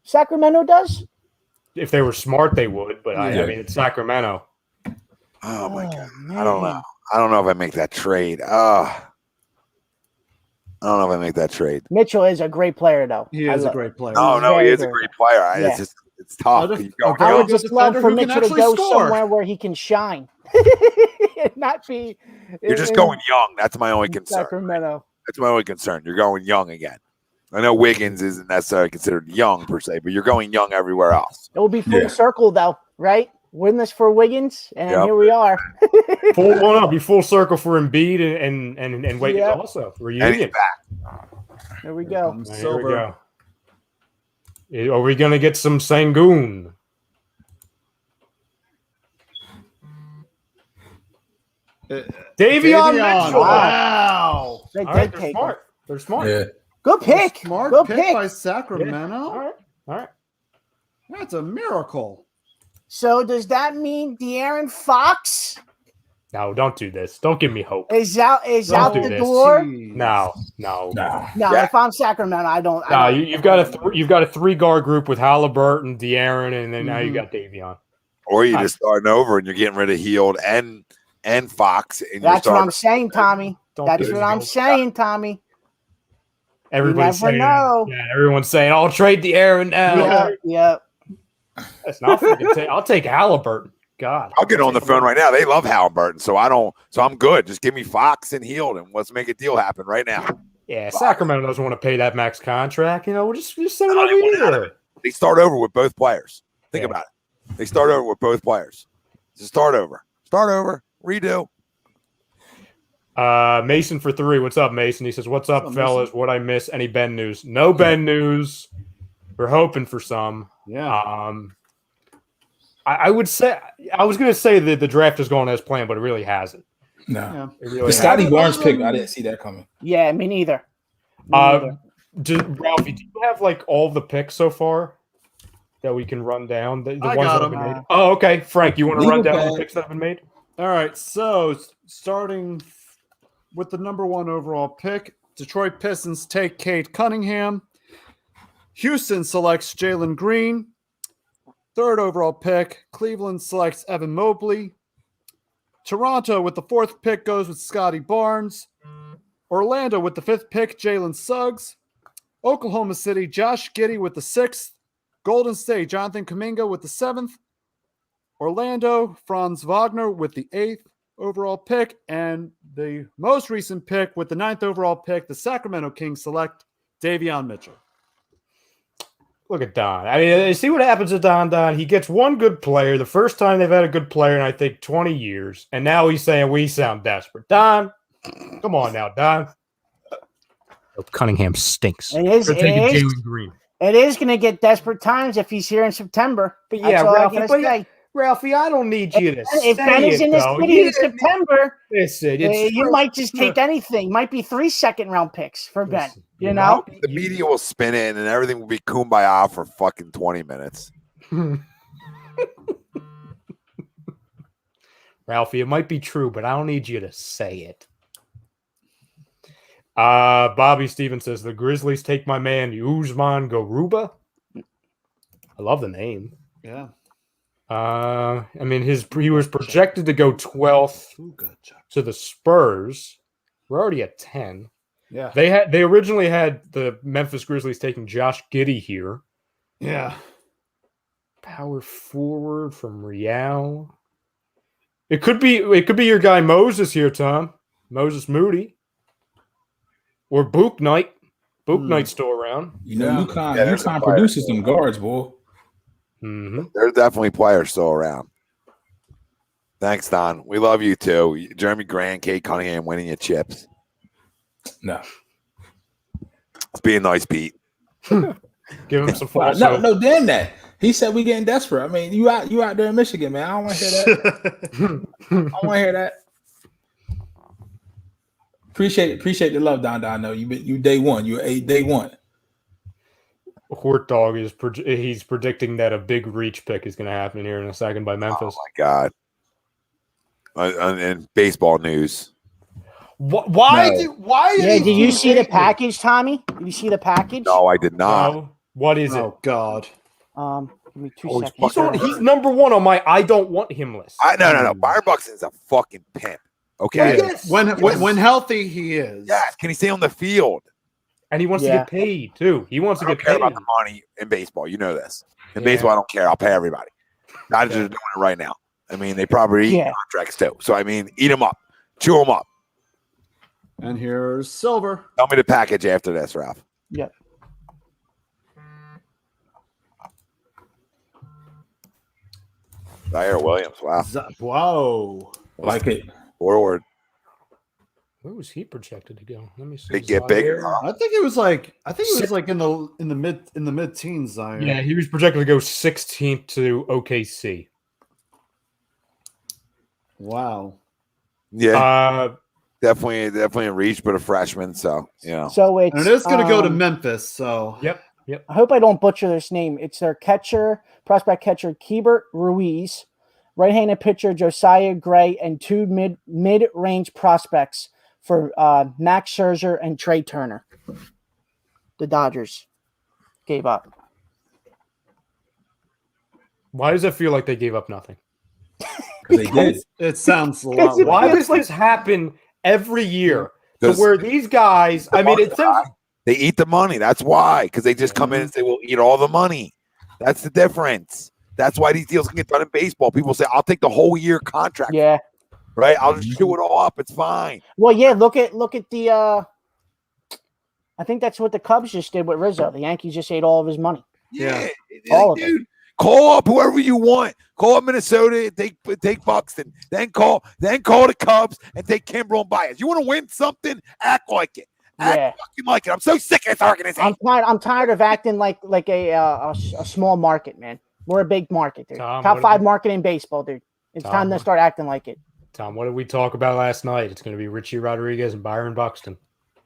Sacramento does? If they were smart, they would. But I mean, it's Sacramento. Oh my God. Man. I don't know. I don't know if I make that trade. I don't know if I make that trade. Mitchell is a great player, though. He is a great player. No, he is a great player. It's tough. I would just love for Mitchell to go somewhere where he can shine. Not be. You're just going young. That's my only concern. Sacramento. That's my only concern. You're going young again. I know Wiggins isn't necessarily considered young per se, but you're going young everywhere else. It will be full circle, though, right? Win this for Wiggins, and here we are. Be full circle for Embiid and Wiggins also. Reunion. There we go. Here we go. Are we going to get some Sangoon? Davion Mitchell. Wow. They're smart. They're smart. Yeah. Good pick. Smart Good pick by Sacramento. Yeah. All right. That's a miracle. So does that mean De'Aaron Fox? No, don't do this. Don't give me hope. Is out the door? No. If I'm Sacramento, I don't. You've got a 3-guard group with Halliburton, De'Aaron, and then now you got Davion. Or you're just starting over and you're getting rid of Hield and Fox. And that's what I'm saying, Tommy. That's what I'm saying, Tommy. Everybody's saying, everyone's saying, "I'll trade De'Aaron now." Yeah. That's not freaking. I'll take Halliburton. God, I'll get on the phone right now. They love Halliburton, so I'm good. Just give me Fox and Hield, and let's make a deal happen right now. Yeah, Sacramento doesn't want to pay that max contract. We'll just send it over here. They start over with both players. Think about it. They start over with both players. Just start over, redo. Mason for 3. What's up, Mason? He says, "What's up, fellas? What I miss? Any Ben news? No Ben news. We're hoping for some. Yeah. I would say I was going to say that the draft is going as planned, but it really hasn't. No, it really the Scotty Barnes pick, I didn't see that coming. Yeah, me neither. Ralphie, do you have like all the picks so far that we can run down? The ones that have been made. Oh, okay, Frank, you want to run down the picks that have been made? All right, so starting with the number 1 overall pick, Detroit Pistons take Cade Cunningham. Houston selects Jalen Green. 3rd overall pick, Cleveland selects Evan Mobley. Toronto with the 4th pick goes with Scotty Barnes. Orlando with the 5th pick, Jalen Suggs. Oklahoma City, Josh Giddey with the 6th. Golden State, Jonathan Kuminga with the 7th. Orlando, Franz Wagner with the 8th overall pick. And the most recent pick with the 9th overall pick, the Sacramento Kings select Davion Mitchell. Look at Don. I mean, see what happens to Don. He gets one good player. The first time they've had a good player in, I think, 20 years. And now he's saying we sound desperate. Don, come on now, Don. Cunningham stinks. It is going to get desperate times if he's here in September. But yeah, Ralphie, I don't need you to say if Ben is in this city in September, you might just take anything. Might be 3 second-round picks for Ben. You know? The media will spin it, and everything will be kumbaya for fucking 20 minutes. Ralphie, it might be true, but I don't need you to say it. Bobby Stevens says, the Grizzlies take my man, Usman Garuba. I love the name. Yeah. I mean, he was projected to go 12th to the Spurs. We're already at 10. Yeah. They originally had the Memphis Grizzlies taking Josh Giddey here. Yeah. Power forward from Real. It could be your guy Moses here, Tom. Moses Moody. Or Book Knight. Book Knight's still around. You know, UConn produces some guards, boy. Mm-hmm. There's definitely players still around. Thanks, Don. We love you too. Jeremy Grant, Cade Cunningham winning your chips. No. It's being nice, Pete. Give him some false No, damn that. He said we getting desperate. I mean, you out there in Michigan, man. I don't want to hear that. I don't want to hear that. Appreciate the love, Don. No, you day one. You're day one. Hort Dog is he's predicting that a big reach pick is going to happen here in a second by Memphis. Oh my God! In baseball news, Why? Yeah, did you see the package, Tommy? Did you see the package? no, I did not. No. What is it? Oh God! Give me 2 Oh, seconds. He's number one on my I don't want him list. No. Byron Buxton's a fucking pimp. Okay. Yes. When healthy, he is. Yes. Can he stay on the field? And he wants to get paid too. He wants to I don't get care paid. about the money in baseball. You know this. In baseball, I don't care. I'll pay everybody. Dodgers are doing it right now. I mean, they probably eat contracts too. So I mean, eat them up, chew them up. And here's Silver. Tell me the package after this, Ralph. Yep. Zaire Williams. Wow. Whoa. Like it. Forward. Where was he projected to go? Let me see. They get bigger. I think it was like in the mid teens. Yeah, he was projected to go 16th to OKC. Wow. Yeah. Definitely a reach, but a freshman. So So and it is going to go to Memphis. So Yep. I hope I don't butcher this name. It's their prospect catcher, Keibert Ruiz, right-handed pitcher Josiah Gray, and 2 mid-range prospects for Max Scherzer and Trey Turner. The Dodgers gave up. Why does it feel like they gave up nothing? They did. It sounds a lot. Why does this happen every year? To Because where these guys, I mean, it sounds. they eat the money. That's why. Because they just come in and say, "We'll eat all the money." That's the difference. That's why these deals can get done in baseball. People say, "I'll take the whole year contract." Yeah. Right. I'll just chew it all up. It's fine. Well, yeah. Look at the. I think that's what the Cubs just did with Rizzo. The Yankees just ate all of his money. Yeah. All of it. Dude, call up whoever you want. Call up Minnesota. Take Buxton. Then call the Cubs and take Kimbrel and Baez. You want to win something? Act like it. Act fucking like it. I'm so sick of this organization. I'm tired of acting like a small market, man. We're a big market, dude. Tom, Top 5 market in baseball, dude. It's Tom, time to start acting like it. Tom, what did we talk about last night? It's going to be Richie Rodriguez and Byron Buxton.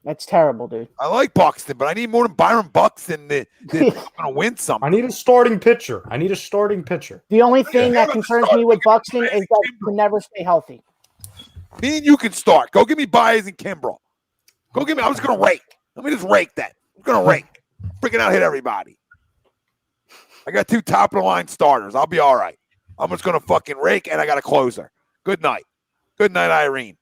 That's terrible, dude. I like Buxton, but I need more than Byron Buxton to going to win something. I need a starting pitcher. The only thing that concerns me with Buxton is that he can never stay healthy. Me and you can start. Go give me Baez and Kimbrel. Go give me. I was going to rake. Let me just rake that. I'm going to rake. Freaking out, hit everybody. I got 2 top-of-the-line starters. I'll be all right. I'm just going to fucking rake, and I got a closer. Good night. Good night, Irene.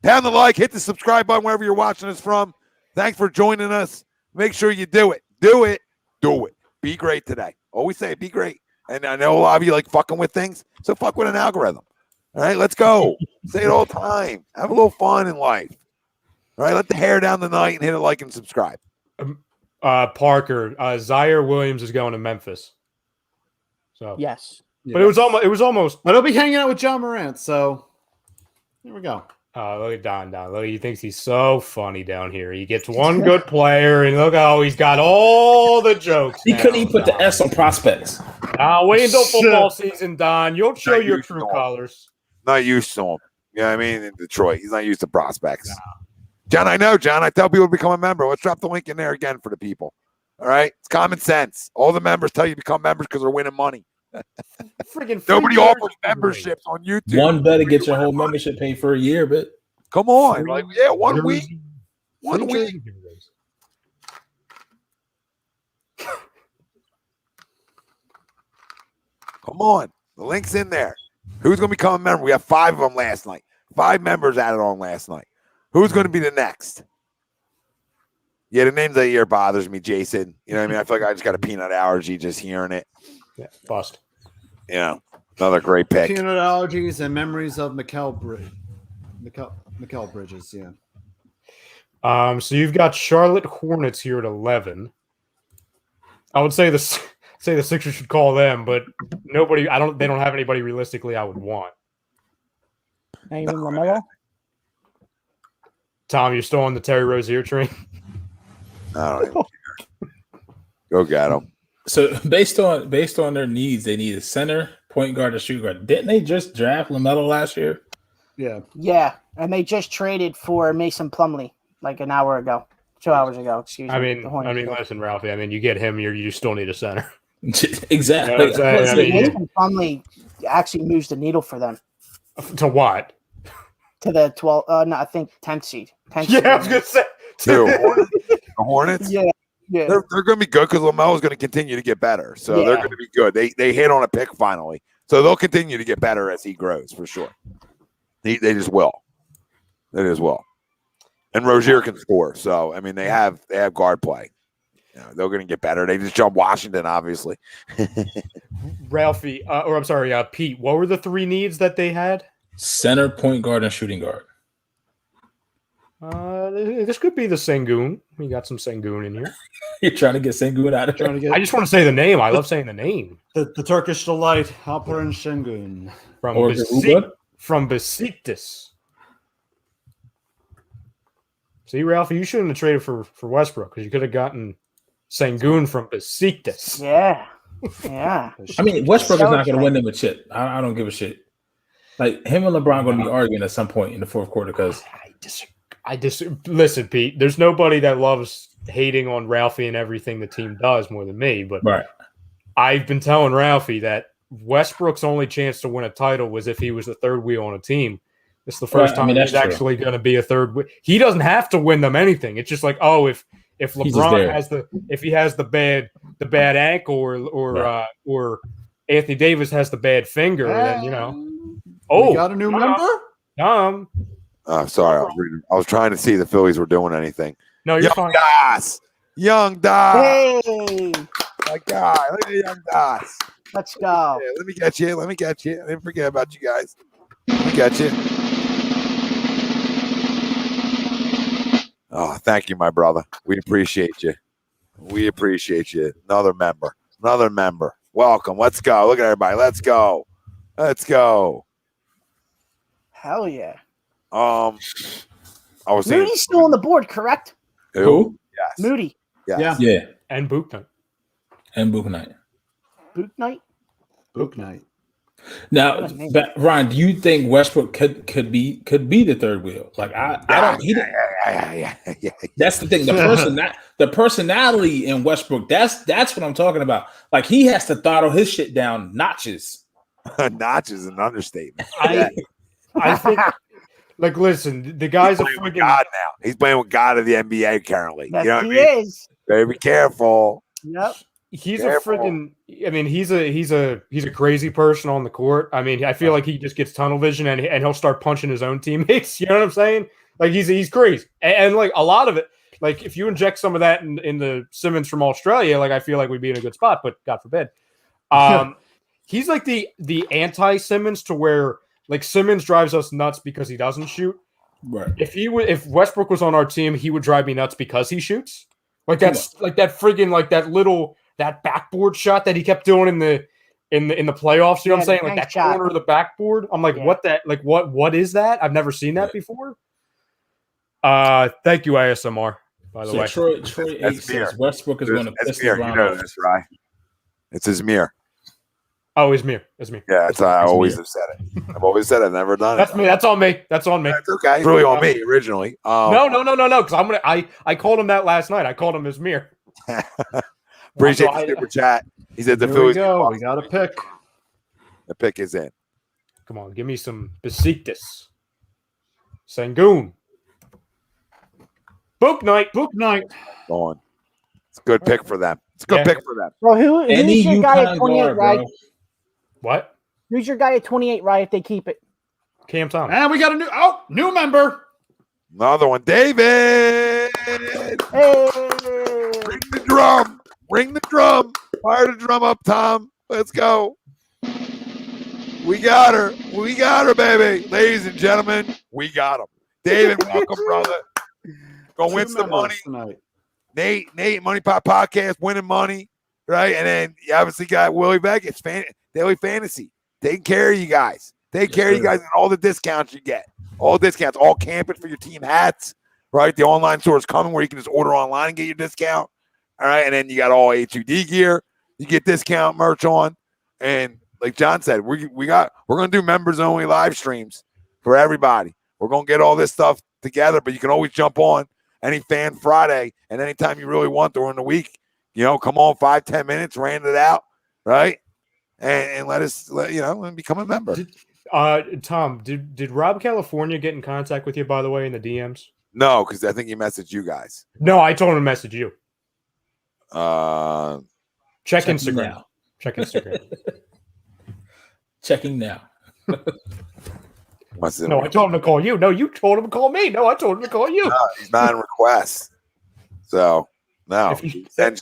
Pound the like. Hit the subscribe button wherever you're watching us from. Thanks for joining us. Make sure you do it. Do it. Do it. Be great today. Always say it. Be great. And I know a lot of you like fucking with things, so fuck with an algorithm. All right, let's go. Say it all the time. Have a little fun in life. All right, let the hair down the night and hit a like and subscribe. Parker, Zaire Williams is going to Memphis. So yes, but it was almost. But he'll be hanging out with John Morant. So here we go. Look at Don. Look, he thinks he's so funny down here. He gets one good player, and look how he's got all the jokes. He couldn't even put the S on prospects. Wait until football season, Don. You'll show your true colors. Not used to him. Yeah, I mean, in Detroit, he's not used to prospects. No. John, I know, John. I tell people to become a member. Let's drop the link in there again for the people. All right? It's common sense. All the members tell you to become members because they're winning money. Nobody offers memberships on YouTube. One better get your whole membership paid for a year, but come on. Like, yeah, 1 week. 1 week. Come on. The link's in there. Who's going to become a member? We have 5 of them last night. 5 members added on last night. Who's going to be the next? Yeah, the name of the year bothers me, Jason. You know what I mean? I feel like I just got a peanut allergy just hearing it. Yeah, bust. You know, another great pick. Peanut allergies and memories of Mikal Bridges, yeah. So you've got Charlotte Hornets here at 11. I would say the Sixers should call them, but nobody. They don't have anybody realistically I would want. Not even LaMelo? Tom, you're still on the Terry Rozier train? I don't even care. Go get him. So based on their needs, they need a center, point guard, and shoot guard. Didn't they just draft LaMelo last year? Yeah. Yeah, and they just traded for Mason Plumlee like an hour ago. 2 hours ago. Excuse me. I mean, The Hornets did. listen, Ralphie. I mean, you get him, you still need a center. Exactly. You know what I'm saying? Listen, I mean, Winston Plumlee actually moves the needle for them to what? to the 12. No, I think 10th seed. 10th seed. Yeah, I was gonna say. Two. The Hornets. Yeah. Yeah. They're going to be good because LaMelo is going to continue to get better. So Yeah. they're going to be good. They hit on a pick finally, so they'll continue to get better as he grows for sure. They just will. They just will. And Rozier can score. So I mean, they have guard play. You know, they're going to get better. They just jumped Washington, obviously. Ralphie, or I'm sorry, Pete. What were the 3 needs that they had? Center, point guard, and shooting guard. This could be the Sengun. We got some Sengun in here. You're trying to get Sengun out of Trying to here. get I just want to say the name. I love saying the name. the Turkish delight, Alperen Şengün. From Or Garuba? from Besiktas. See, Ralphie, you shouldn't have traded for Westbrook because you could have gotten Sengun from Besiktas. Yeah. Yeah. I mean, Westbrook is So not going to win strange. them a chip. I don't give a shit. Like him and LeBron going to be arguing at some point in the fourth quarter because Listen, Pete. There's nobody that loves hating on Ralphie and everything the team does more than me. But right. I've been telling Ralphie that Westbrook's only chance to win a title was if he was the third wheel on a team. It's the first time that's he's true. actually going to be a third wheel. He doesn't have to win them anything. It's just like, oh, if just LeBron there. if he has the bad ankle or Anthony Davis has the bad finger, then We Oh, got a new member? Oh, sorry. I was trying to see the Phillies were doing anything. No, you're fine. Young Das. Hey, My guy. Look at Young Das. let's go. Yeah, let me get you. I didn't forget about you guys. Let me get you. Oh, thank you, my brother. We appreciate you. Another member. Welcome. Let's go. Look at everybody. Let's go. Hell yeah. I was saying Moody's still on the board, correct? Who? Yes. Moody. Yes. Yeah. And Book And Book Knight. Boot night. Book night. Now, What a name. Ryan, do you think Westbrook could be the third wheel? Like I don't. He didn't. Yeah. That's the thing. The personality in Westbrook. That's what I'm talking about. Like he has to throttle his shit down notches. Notch is an understatement. I think, like, listen, the guy's a He's playing with freaking. God now. He's playing with God of the NBA currently. Yes, you know what he I mean? is. Better be careful. Yep. He's Careful. a freaking. I mean, he's a crazy person on the court. I mean, I feel like he just gets tunnel vision and he'll start punching his own teammates. You know what I'm saying? Like he's crazy, and like a lot of it. Like if you inject some of that in the Simmons from Australia, like I feel like we'd be in a good spot. But God forbid, he's like the anti Simmons to where like Simmons drives us nuts because he doesn't shoot. Right. If Westbrook was on our team, he would drive me nuts because he shoots. Like that's like that friggin' like that backboard shot that he kept doing in the playoffs. You know what I'm saying? Like that shot. corner of the backboard. I'm like, what is that? I've never seen that before. Thank you, ASMR, by the way. Troy 8 That's says Mir. Westbrook is going to piss Mir. You LeBron know off. this, right? It's Izmir. Oh, it's me. Yeah, I always Mir. have said it. I've always said it. I've never done That's it. me. That's on me. That's on me. That's okay. It's really on me originally. No. Because I called him that last night. I called him Izmir. Appreciate So the super chat. He said the Here we Phillies. go. We got a pick. The pick is in. Come on, give me some Besiktas. Sengun. Book night. Go on. It's a good pick for them. It's a good pick for them. Well, who's Any your guy at UConn 28, guard, right? bro. What? Who's your guy at 28, right? If they keep it. Cam Thomas. And we got a new member. Another one. David. Hey. Ring the drum. Ring the drum. Fire the drum up, Tom. Let's go. We got her, baby. Ladies and gentlemen, we got him. David, welcome, brother. Go win some money. Tonight. Nate, Money Pop Podcast, winning money, right? And then you obviously got Willie Vegas, Daily Fantasy, taking care of you guys. Take care of you guys and all the discounts you get. All discounts, all camping for your team hats, right? The online store is coming where you can just order online and get your discount. All right. And then you got all A2D gear. You get discount merch on. And like John said, we're going to do members only live streams for everybody. We're going to get all this stuff together, but you can always jump on any fan Friday, and anytime you really want during the week, come on 5-10 minutes, rant it out, right? And let us, and become a member. Tom, did Rob California get in contact with you, by the way, in the DMs? No, because I think he messaged you guys. No, I told him to message you. Check Checking Instagram. now. Check Instagram. Checking now. No, I told him to call you. No, you told him to call me. No, I told him to call you. No, he's not in request. So, no.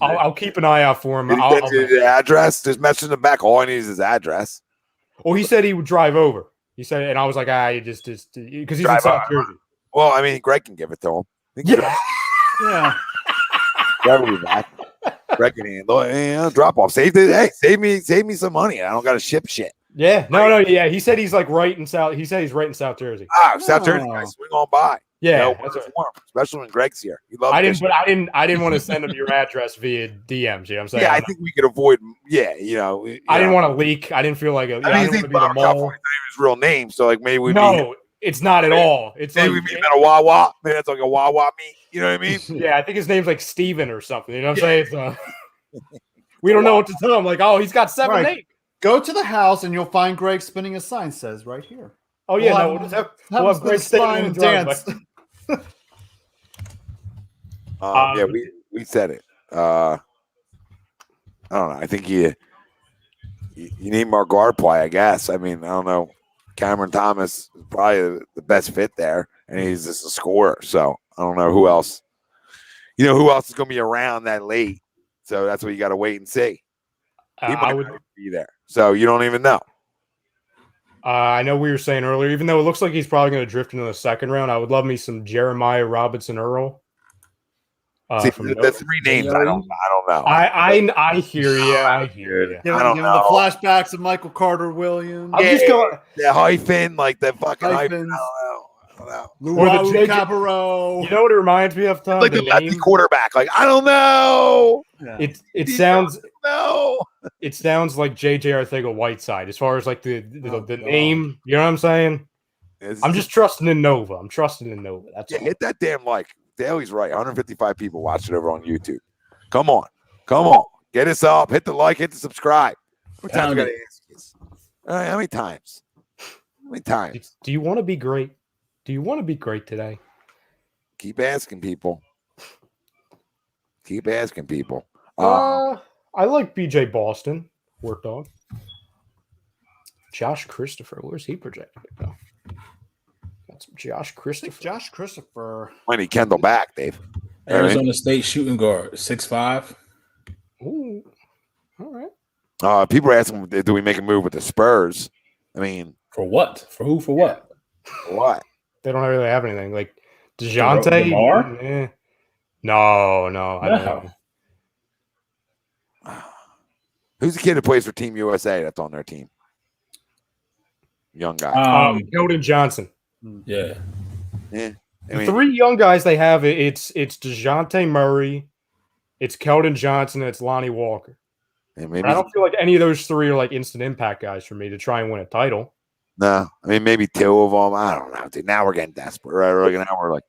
I'll keep an eye out for him. I'll the address. Just message him back. All I need is his address. Well, he said he would drive over. He said, and I was like, you just because he's in South Jersey. Well, I mean, Greg can give it to him. Yeah. Greg will be back. Greg can handle drop off. Save me some money. I don't got to ship shit. Yeah. No. Yeah. He said he's like right in South. He said he's right in South Jersey. South Jersey. Guys, swing on by. Yeah, that's warm, especially when Greg's here. I didn't want to send him your address via DMs. You know what I'm saying? Yeah, I think we could avoid. Yeah, I didn't want to leak. I didn't feel like I didn't want to be the mole. His real name, so like maybe we. No, it's not at all. It's maybe like, we meet at a Wawa. Maybe that's like a Wawa meet. You know what I mean? Yeah, I think his name's like Steven or something. You know what I'm saying? We don't know what to tell him. Like, oh, he's got 7 names. Go to the house and you'll find Greg spinning a sign says right here. Oh yeah, we'll have Greg standing and dance. Yeah, we said it. I don't know. I think you need more guard play, I guess. I mean, I don't know. Cameron Thomas is probably the best fit there, and he's just a scorer. So I don't know who else. Who else is going to be around that late? So that's what you got to wait and see. He might not be there. So you don't even know. I know we were saying earlier, even though it looks like he's probably going to drift into the second round, I would love me some Jeremiah Robinson Earl. The 3 names, I don't know. I hear you. I hear you. Give him the flashbacks of Michael Carter Williams. I'm just going the hyphen, like the fucking hyphen. I don't know. Luau Cabarro. You know what it reminds me of, Tom? Like the quarterback. Like, I don't know. Yeah. It sounds like JJ Arcega-Whiteside as far as like the name. You know what I'm saying? I'm just trusting in Nova. That's hit that damn like. Daly's right. 155 people watching over on YouTube. Come on. Get us up. Hit the like. Hit the subscribe. What time got to ask this? How many times? Do you want to be great? Do you want to be great today? Keep asking people. I like BJ Boston. Work dog. Josh Christopher. Where's he projected to go? Josh Christopher. I need Kendall back, Dave. Arizona State shooting guard, 6'5". Ooh. All right. People are asking, do we make a move with the Spurs? I mean, for what? For who? For what? What? They don't really have anything. Like DeJounte? No, I don't know. Who's the kid that plays for Team USA that's on their team? Young guy. Keldon Johnson. Yeah. I mean, 3 young guys they have. It's DeJounte Murray, it's Keldon Johnson, and it's Lonnie Walker. And maybe I don't feel like any of those 3 are like instant impact guys for me to try and win a title. No, I mean maybe 2 of them. I don't know, dude. Now we're getting desperate, right? Now we're like,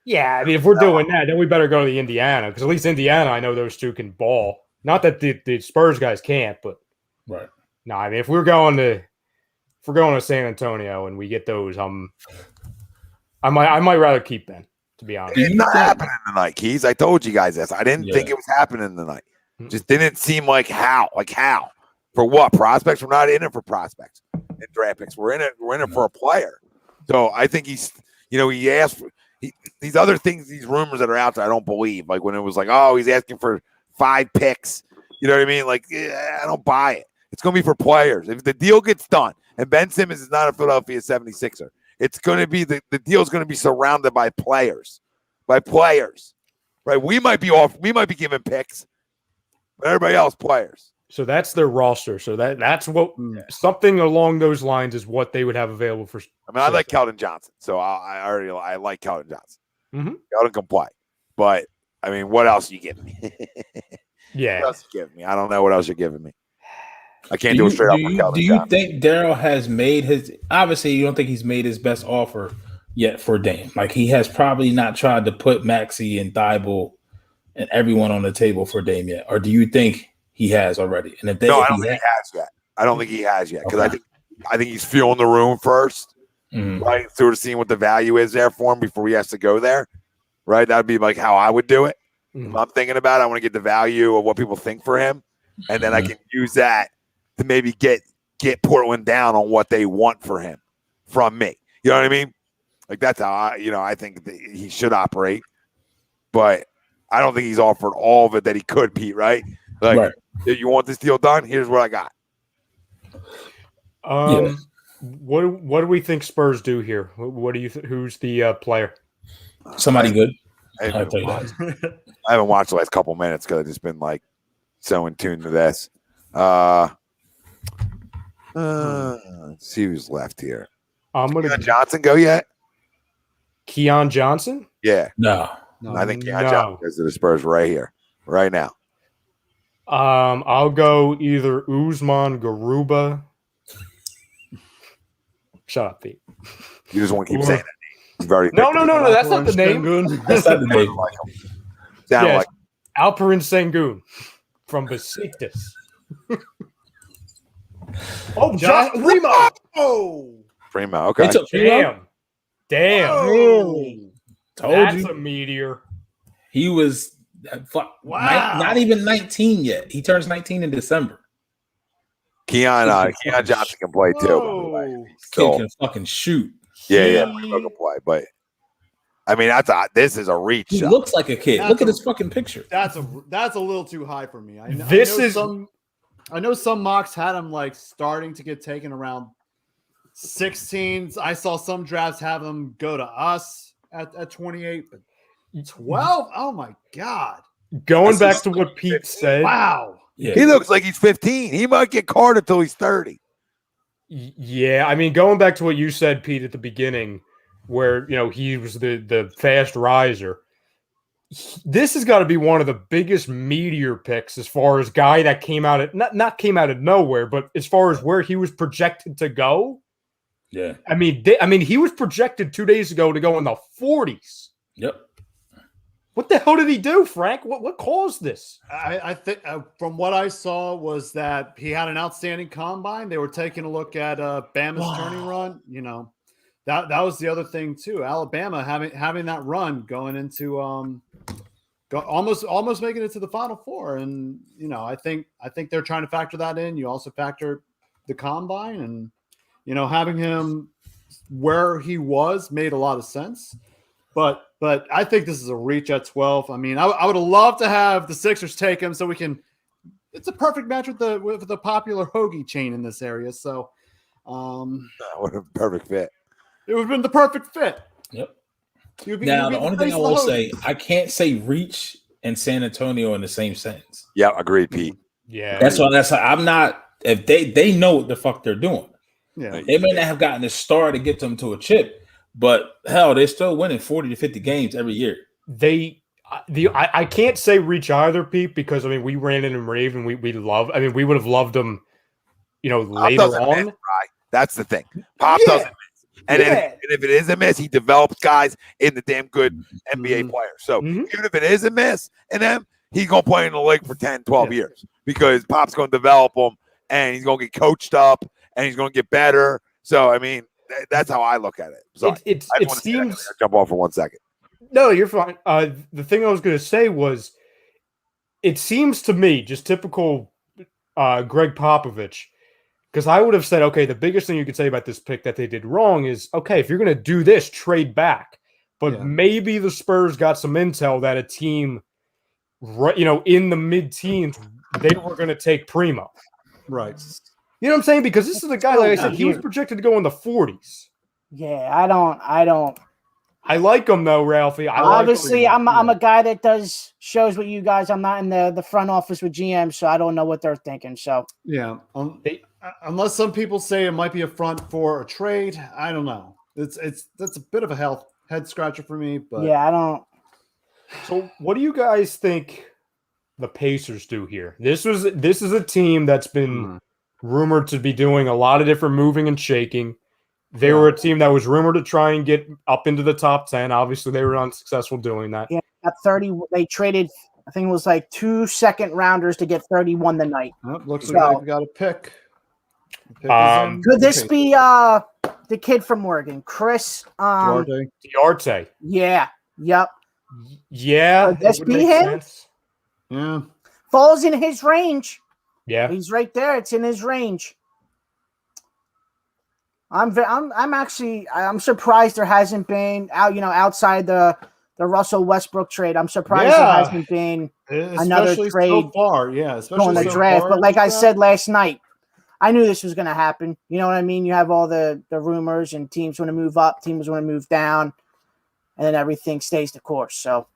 yeah. I mean, if we're doing that, then we better go to the Indiana because at least Indiana, I know those 2 can ball. Not that the Spurs guys can't, but right. No, I mean if we're going to San Antonio and we get those, I might rather keep Ben, to be honest. It's not happening tonight, Keys. I told you guys this. I didn't think it was happening tonight. Just didn't seem like how. For what? Prospects? We're not in it for prospects and draft picks. We're in it for a player. So I think he asked for these other things, these rumors that are out there, I don't believe. Like when it was like, oh, he's asking for 5 picks. You know what I mean? Like, I don't buy it. It's going to be for players. If the deal gets done, and Ben Simmons is not a Philadelphia 76er, it's going to be the deal is going to be surrounded by players. Right? We might be giving picks, but everybody else players. So that's their roster. So that's what something along those lines is what they would have available for. I mean, I like Keldon Johnson, so I like Keldon Johnson. Mm-hmm. Keldon can play, but I mean, what else are you giving me? Yeah, what else are you giving me? I don't know what else you're giving me. I can't do it straight up. Do you think Daryl has made his? Obviously, you don't think he's made his best offer yet for Dame. Like he has probably not tried to put Maxey and Thibault and everyone on the table for Dame yet. Or do you think he has already? And if they, No, if I don't think he has yet. I don't think he has yet because Okay. I think he's feeling the room first, right? Sort of seeing what the value is there for him before he has to go there, right? That'd be like how I would do it. If I'm thinking about it, I want to get the value of what people think for him, and then I can use that to maybe get Portland down on what they want for him from me. You know what I mean? Like that's how I think that he should operate, but I don't think he's offered all of it that he could, Pete. Right? Like, if you want this deal done, here's what I got. What do we think Spurs do here? What do you? Who's the player? Somebody good. I'll tell you that. I haven't watched the last couple minutes because I've just been like so in tune to this. Let's see who's left here. Keon Johnson go yet? Keon Johnson? Yeah. No. I think Keon Johnson goes to the Spurs right here, right now. I'll go either Usman Garuba. Shut up, Pete. You just want to keep saying that name. You've already No. That's not the name. That's not the name. Sound like Alperen Sengun from Besiktas. Josh Primo. Oh, Primo. Okay. Damn. Really? That's a meteor. He was not even 19 yet. He turns 19 in December. Keon Johnson can play too. Kid can fucking shoot. Yeah, Primo can play, but I mean this is a reach. He looks like a kid. Look at his fucking picture. That's a little too high for me. I know some mocks had him like starting to get taken around 16s. I saw some drafts have him go to us at 28, but 12. Oh my god! Going back to what Pete said. Wow. Yeah. He looks like he's 15. He might get carded until he's 30. Yeah, I mean, going back to what you said, Pete, at the beginning, where he was the fast riser. This has got to be one of the biggest meteor picks as far as guy that came out at not came out of nowhere, but as far as where he was projected to go. Yeah, I mean, he was projected 2 days ago to go in the 40s. Yep. What the hell did he do, Frank? What caused this? I think from what I saw was that he had an outstanding combine. They were taking a look at Bama's turning run. That was the other thing too. Alabama having that run going into almost making it to the Final Four, and I think they're trying to factor that in. You also factor the combine, and having him where he was made a lot of sense. But I think this is a reach at 12. I mean, I would have loved to have the Sixers take him so we can. It's a perfect match with the popular hoagie chain in this area. So, what a perfect fit. It would have been the perfect fit. Yep. Now, the only thing I will say, I can't say reach and San Antonio in the same sentence. Yeah, agreed, Pete. Yeah, that's why. I'm not. If they know what the fuck they're doing. Yeah, they may not have gotten a star to get them to a chip, but hell, they're still winning 40 to 50 games every year. I can't say reach either, Pete, because I mean we ran in and raved and we love. I mean we would have loved them, later on. Miss, right? That's the thing. Pop doesn't miss. And if it is a miss, he develops guys in the damn good NBA players. So even if it is a miss in them, he's going to play in the league for 10, 12 years because Pop's going to develop them and he's going to get coached up and he's going to get better. So, I mean, that's how I look at it. Sorry. It seems – jump off for 1 second. No, you're fine. The thing I was going to say was it seems to me, just typical Greg Popovich, because I would have said, okay, the biggest thing you could say about this pick that they did wrong is, okay, if you're going to do this, trade back. But maybe the Spurs got some intel that a team, in the mid-teens, they were going to take Primo. Right. You know what I'm saying? Because this is a guy, like I said, he was projected to go in the 40s. Yeah, I don't. I like him, though, Ralphie. Obviously, I'm a guy that shows what you guys. I'm not in the front office with GM, so I don't know what they're thinking. So yeah, unless some people say it might be a front for a trade, I don't know. That's a bit of a head scratcher for me. But yeah, I don't. So, what do you guys think the Pacers do here? This is a team that's been rumored to be doing a lot of different moving and shaking. They were a team that was rumored to try and get up into the top 10. Obviously, they were unsuccessful doing that. Yeah, at 30, they traded, I think it was like 2 second-rounders to get 31 the night. Looks like we got a pick. Could this be the kid from Oregon, Chris Duarte? Yeah. Yep. Yeah. Could this be him? Sense. Yeah. Falls in his range. Yeah. He's right there. It's in his range. I'm surprised there hasn't been outside the Russell Westbrook trade. I'm surprised there hasn't been another trade so far. Yeah, especially on the draft. But like I said last night, I knew this was going to happen. You know what I mean? You have all the rumors and teams want to move up, teams want to move down, and then everything stays the course. So,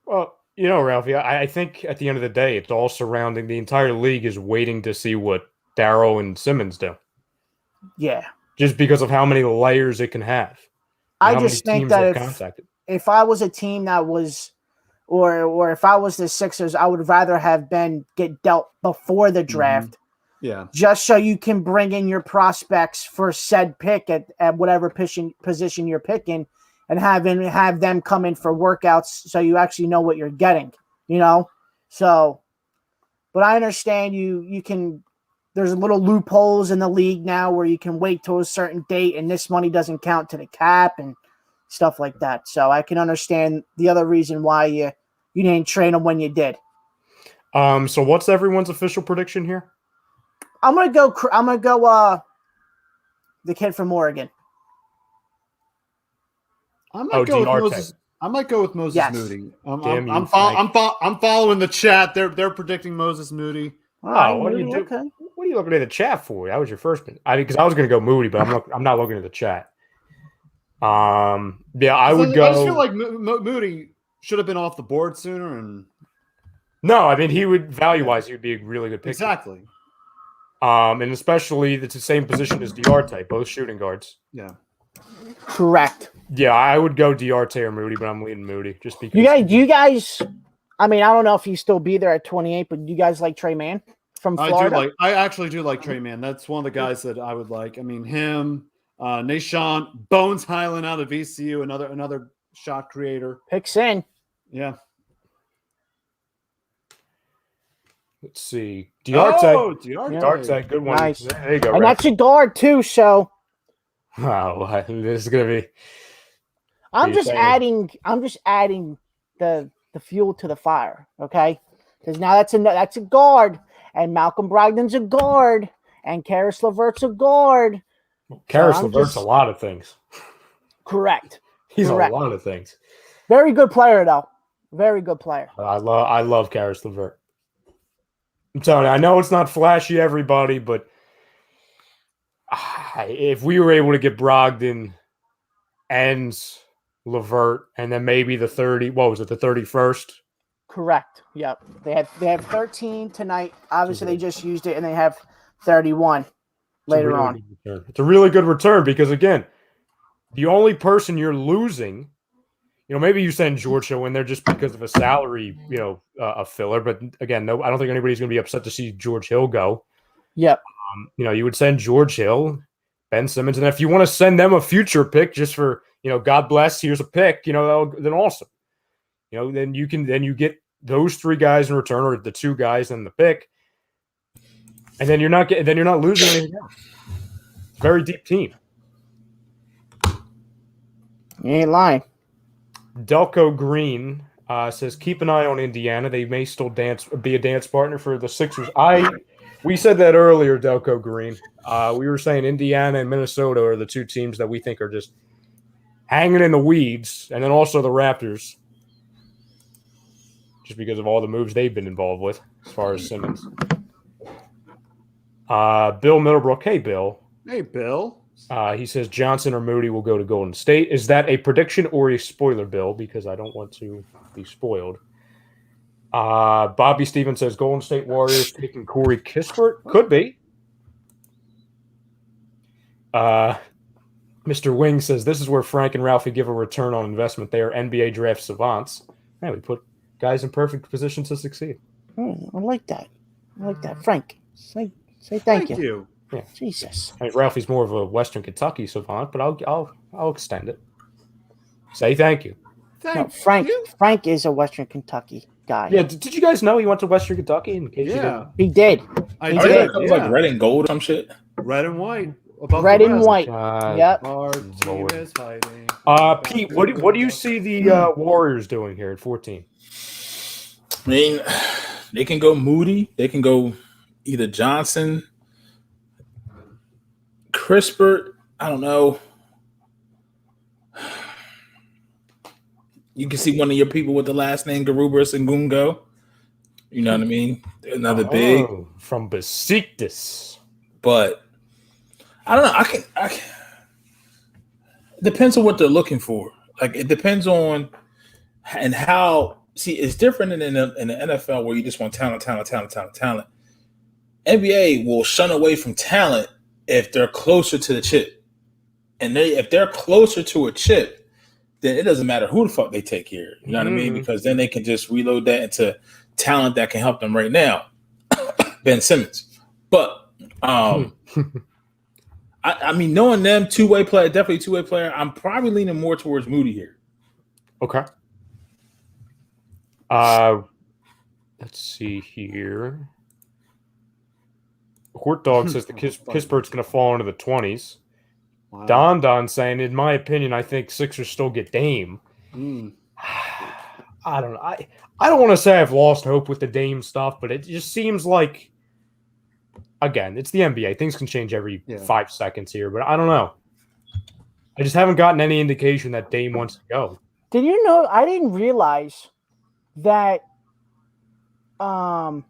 well, Ralphie, I think at the end of the day, it's all surrounding the entire league is waiting to see what Daryl and Simmons do. Yeah. Just because of how many layers it can have. I just think that if I was a team that was, or if I was the Sixers, I would rather have get dealt before the draft. Yeah. Just so you can bring in your prospects for said pick at whatever position you're picking, and have them come in for workouts so you actually know what you're getting. So, but I understand you can. There's little loopholes in the league now where you can wait till a certain date and this money doesn't count to the cap and stuff like that. So I can understand the other reason why you didn't trade them when you did. So what's everyone's official prediction here? I'm gonna go the kid from Oregon. I might go with Moses Yes. Moody. I'm following the chat. They're predicting Moses Moody. What are you doing? Okay. What are you looking at the chat for? That was your first one. Because I was going to go Moody, but I'm not looking at the chat. Yeah, I would go. I just feel like Moody should have been off the board sooner. And no, I mean he would value-wise, he would be a really good pick. Exactly. And especially it's the same position as Duarte, both shooting guards. Yeah. Correct. Yeah, I would go Duarte or Moody, but I'm leaning Moody just because. You guys. I mean, I don't know if he'll still be there at 28, but do you guys like Trey Mann from Florida? I actually do like Trey Mann. That's one of the guys that I would like. I mean, him, Nahshon, Bones Highland out of VCU, another shot creator. Picks in. Yeah. Let's see. Duarte. Oh, Duarte. Good one. Nice. There you go. And that's a guard too, so. Wow, this is going to be. I'm just adding the fuel to the fire, okay? Because now that's a guard, and Malcolm Brogdon's a guard, and Karis LeVert's a guard. Karis LeVert's a lot of things. Correct. He's a lot of things. Very good player, though. Very good player. I love Karis LeVert. I'm telling you, I know it's not flashy, everybody, but if we were able to get Brogdon and LeVert, and then maybe the 31st? Correct. Yep. They have 13 tonight. Obviously, they just used it, and they have 31 later on. It's a really good return because, again, the only person you're losing, maybe you send George Hill in there just because of a salary, a filler. But again, no, I don't think anybody's going to be upset to see George Hill go. Yep. You would send George Hill, Ben Simmons, and if you want to send them a future pick just for, God bless, here's a pick, then awesome. Then you get those 3 guys in return, or the 2 guys and the pick, and then you're not losing anything else. Very deep team. You ain't lying. Delco Green says keep an eye on Indiana. They may still be a dance partner for the Sixers. We said that earlier, Delco Green. We were saying Indiana and Minnesota are the 2 teams that we think are just hanging in the weeds, and then also the Raptors, just because of all the moves they've been involved with as far as Simmons. Bill Middlebrook. Hey, Bill. Hey, Bill. He says Johnson or Moody will go to Golden State. Is that a prediction or a spoiler, Bill? Because I don't want to be spoiled. Bobby Stevens says Golden State Warriors taking Corey Kispert. Could be. Mr. Wing says this is where Frank and Ralphie give a return on investment. They are NBA draft savants. Yeah, we put guys in perfect positions to succeed. I like that. Frank, say thank you. Yeah. Jesus. I mean, Ralphie's more of a Western Kentucky savant, but I'll extend it. Say thank you. No, Frank is a Western Kentucky guy. Yeah, did you guys know he went to Western Kentucky? In case you didn't. He did. I He did. did. It was like red and gold or some shit. Red and white. Above Red the and rest. white. Yep. Our team Lord. is fighting. Pete, what do you see the Warriors doing here at 14? I mean, they can go Moody. They can go either Johnson, Crispert. I don't know. You can see one of your people with the last name Garubas and Gungo. You know what I mean? Another big from Besiktas. But I don't know. I can. It depends on what they're looking for. Like it depends on and how. See, it's different in the NFL where you just want talent. NBA will shun away from talent if they're closer to the chip, and if they're closer to a chip, then it doesn't matter who the fuck they take here. You know what I mean? Because then they can just reload that into talent that can help them right now. Ben Simmons, but I mean, knowing them, two-way player, definitely two-way player. I'm probably leaning more towards Moody here. Okay. Let's see here. Hort Dog says the Kispert's going to fall into the 20s. Wow. Don saying, in my opinion, I think Sixers still get Dame. I don't know. I don't want to say I've lost hope with the Dame stuff, but it just seems like, again, it's the NBA. Things can change every 5 seconds here, but I don't know. I just haven't gotten any indication that Dame wants to go. Did you know? I didn't realize that. How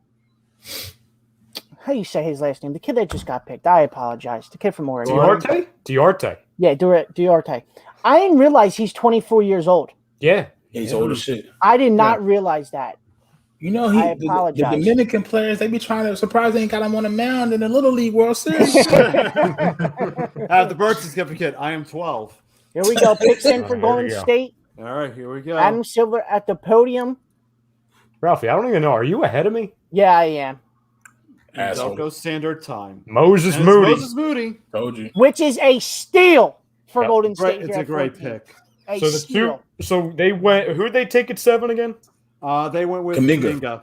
do you say his last name? The kid that just got picked. I apologize. The kid from Oregon. Diarte. Yeah, Diarte. I didn't realize he's 24 years old. Yeah. He's old as shit. I did not realize that. You know, I apologize. The Dominican players, they be trying to surprise they ain't got him on a mound in the Little League World Series. The birth certificate. I am 12. Here we go. Picks in for Golden State. All right, here we go. Adam Silver at the podium. Ralphie, I don't even know. Are you ahead of me? Yeah, I am. Delco Standard Time. Moses Moody. Told you. Which is a steal for Golden State. It's a great pick. So they went. Who did they take at 7 again? They went with Kaminga,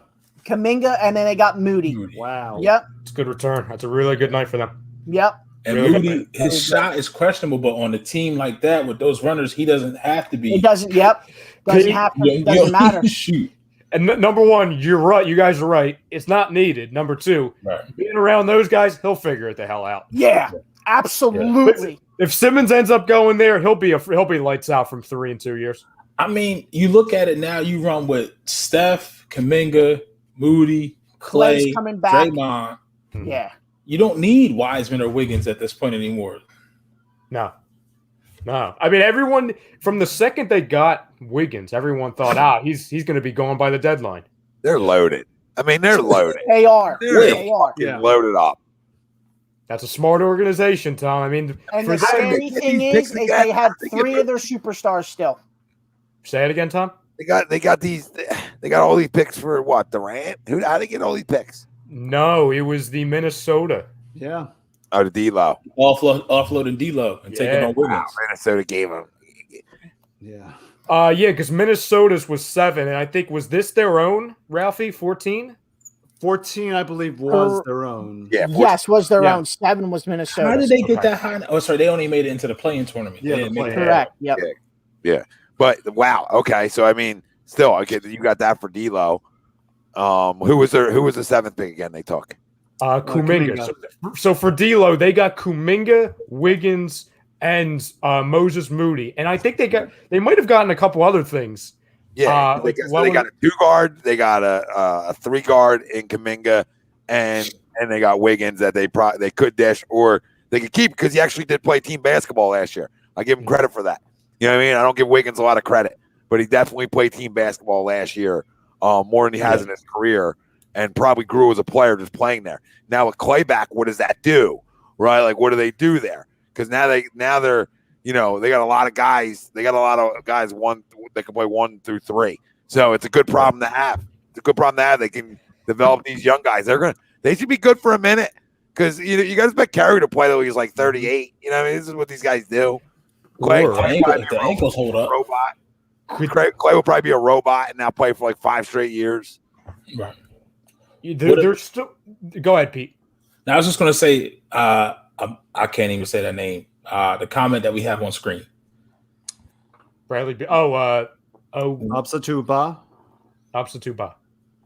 and then they got Moody. Wow. Yep. It's a good return. That's a really good night for them. Yep. And Moody, his shot is questionable, but on a team like that with those runners, he doesn't have to be. It doesn't. Yep. Doesn't have to. Doesn't matter. Shoot. And number one, you're right. You guys are right. It's not needed. Number two, being around those guys, he'll figure it the hell out. Yeah, absolutely. Yeah. If Simmons ends up going there, he'll be lights out from 3 in 2 years. I mean, you look at it now. You run with Steph, Kuminga, Moody, Clay, coming back. Draymond. Yeah. You don't need Wiseman or Wiggins at this point anymore. No. I mean, everyone from the second they got Wiggins, everyone thought, he's going to be going by the deadline. They're loaded. I mean, they're loaded. They are. They are loaded up. That's a smart organization, Tom. I mean, and the scary thing is they have 3 of their superstars still. Say it again, Tom. They got all these picks for what? Durant? How they get all these picks? No, it was the Minnesota. Yeah. Oh, the D-Lo. Offloading D-Lo and taking on Wiggins. Wow, Minnesota gave him. Yeah. Because Minnesota's was 7, and I think, was this their own, Ralphie, 14? 14, I believe, was their own. Yeah. 14. Yes, was their own. 7 was Minnesota. How did they get that high? Oh, sorry, they only made it into the play-in tournament. Yeah, correct. Yep. Yeah. But, wow, okay, so, I mean, still, okay, you got that for D-Lo. Who was the 7th pick again they took? Kuminga. So for D'Lo, they got Kuminga, Wiggins, and Moses Moody, and I think they might have gotten a couple other things. Yeah, they got a 2-guard, they got a 3-guard in Kuminga, and they got Wiggins that they could dash or they could keep because he actually did play team basketball last year. I give him credit for that. You know what I mean? I don't give Wiggins a lot of credit, but he definitely played team basketball last year more than he has in his career. And probably grew as a player just playing there. Now with Clay back, what does that do? Right? Like, what do they do there? Because now they're they got a lot of guys. They got a lot of guys that can play 1 through 3. So it's a good problem to have. It's a good problem to have. They can develop these young guys. They should be good for a minute Because you got to expect Curry to play till he's like 38. You know, what I mean, this is what these guys do. Clay The ankles hold up. Robot. Clay will probably be a robot and now play for like 5 straight years. Right. They're still. Go ahead, Pete. Now, I was just going to say, I can't even say that name. The comment that we have on screen. Bradley. Absatuba.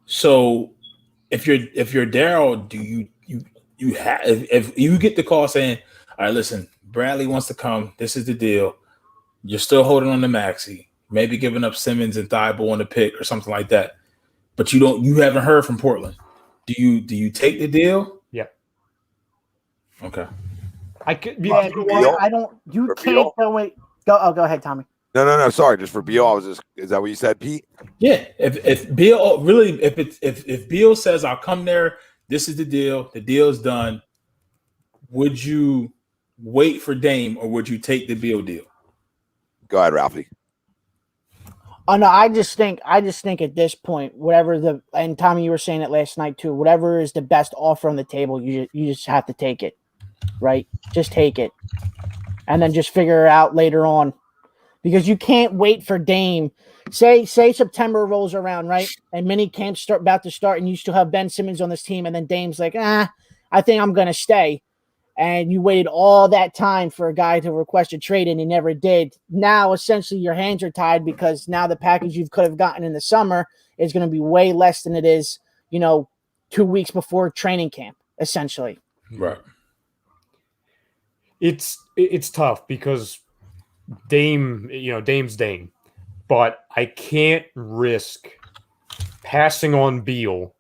So, if you're Daryl, do you have if you get the call saying, "All right, listen, Bradley wants to come. This is the deal. You're still holding on to Maxey, maybe giving up Simmons and Thibault on the pick or something like that, but you haven't heard from Portland. Do you take the deal?" Yeah. Okay. I don't. You can't go wait. Go ahead, Tommy. No. Sorry, just for Beal. Is that what you said, Pete? Yeah. If Beal really, if Beal says, "I'll come there. This is the deal. The deal's done." Would you wait for Dame or would you take the Beal deal? Go ahead, Ralphie. Oh no, I just think at this point, whatever and Tommy, you were saying it last night too. Whatever is the best offer on the table, you just have to take it, right? Just take it, and then just figure it out later on, because you can't wait for Dame. Say September rolls around, right, and mini camps about to start, and you still have Ben Simmons on this team, and then Dame's like, I think I'm gonna stay. And you waited all that time for a guy to request a trade, and he never did. Now, essentially, your hands are tied because now the package you could have gotten in the summer is going to be way less than it is, 2 weeks before training camp, essentially. Right. It's tough because Dame's Dame, but I can't risk passing on Beal,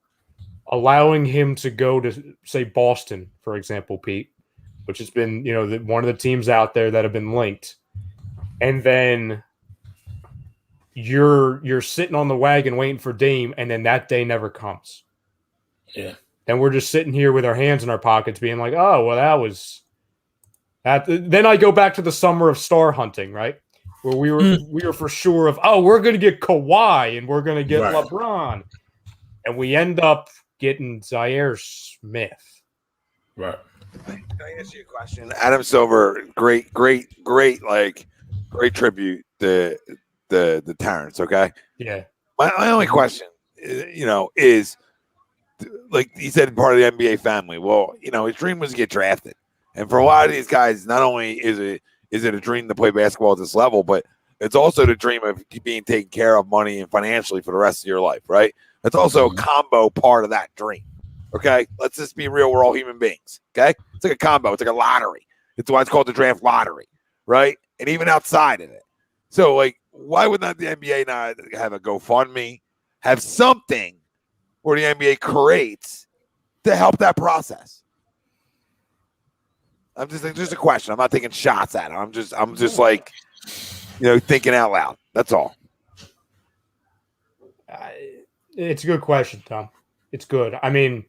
allowing him to go to, say, Boston, for example, Pete, which has been, one of the teams out there that have been linked. And then you're sitting on the wagon waiting for Dame, and then that day never comes. Yeah. And we're just sitting here with our hands in our pockets being like, oh, well, that was that. Then I go back to the summer of star hunting, right? Where we were for sure of, we're going to get Kawhi and we're going to get LeBron. And we end up getting Zaire Smith. Right. Can I ask you a question? Adam Silver, great tribute to the Terrence. Okay. Yeah. My only question, is like he said, part of the NBA family. Well, his dream was to get drafted, and for a lot of these guys, not only is it a dream to play basketball at this level, but it's also the dream of being taken care of money and financially for the rest of your life. Right. That's also a combo part of that dream. Okay, let's just be real. We're all human beings. Okay, it's like a combo. It's like a lottery. It's why it's called the draft lottery, right? And even outside of it. So, why would not the NBA not have a GoFundMe, have something where the NBA creates to help that process? I'm just a question. I'm not taking shots at him. I'm just thinking out loud. That's all. It's a good question, Tom. It's good. I mean,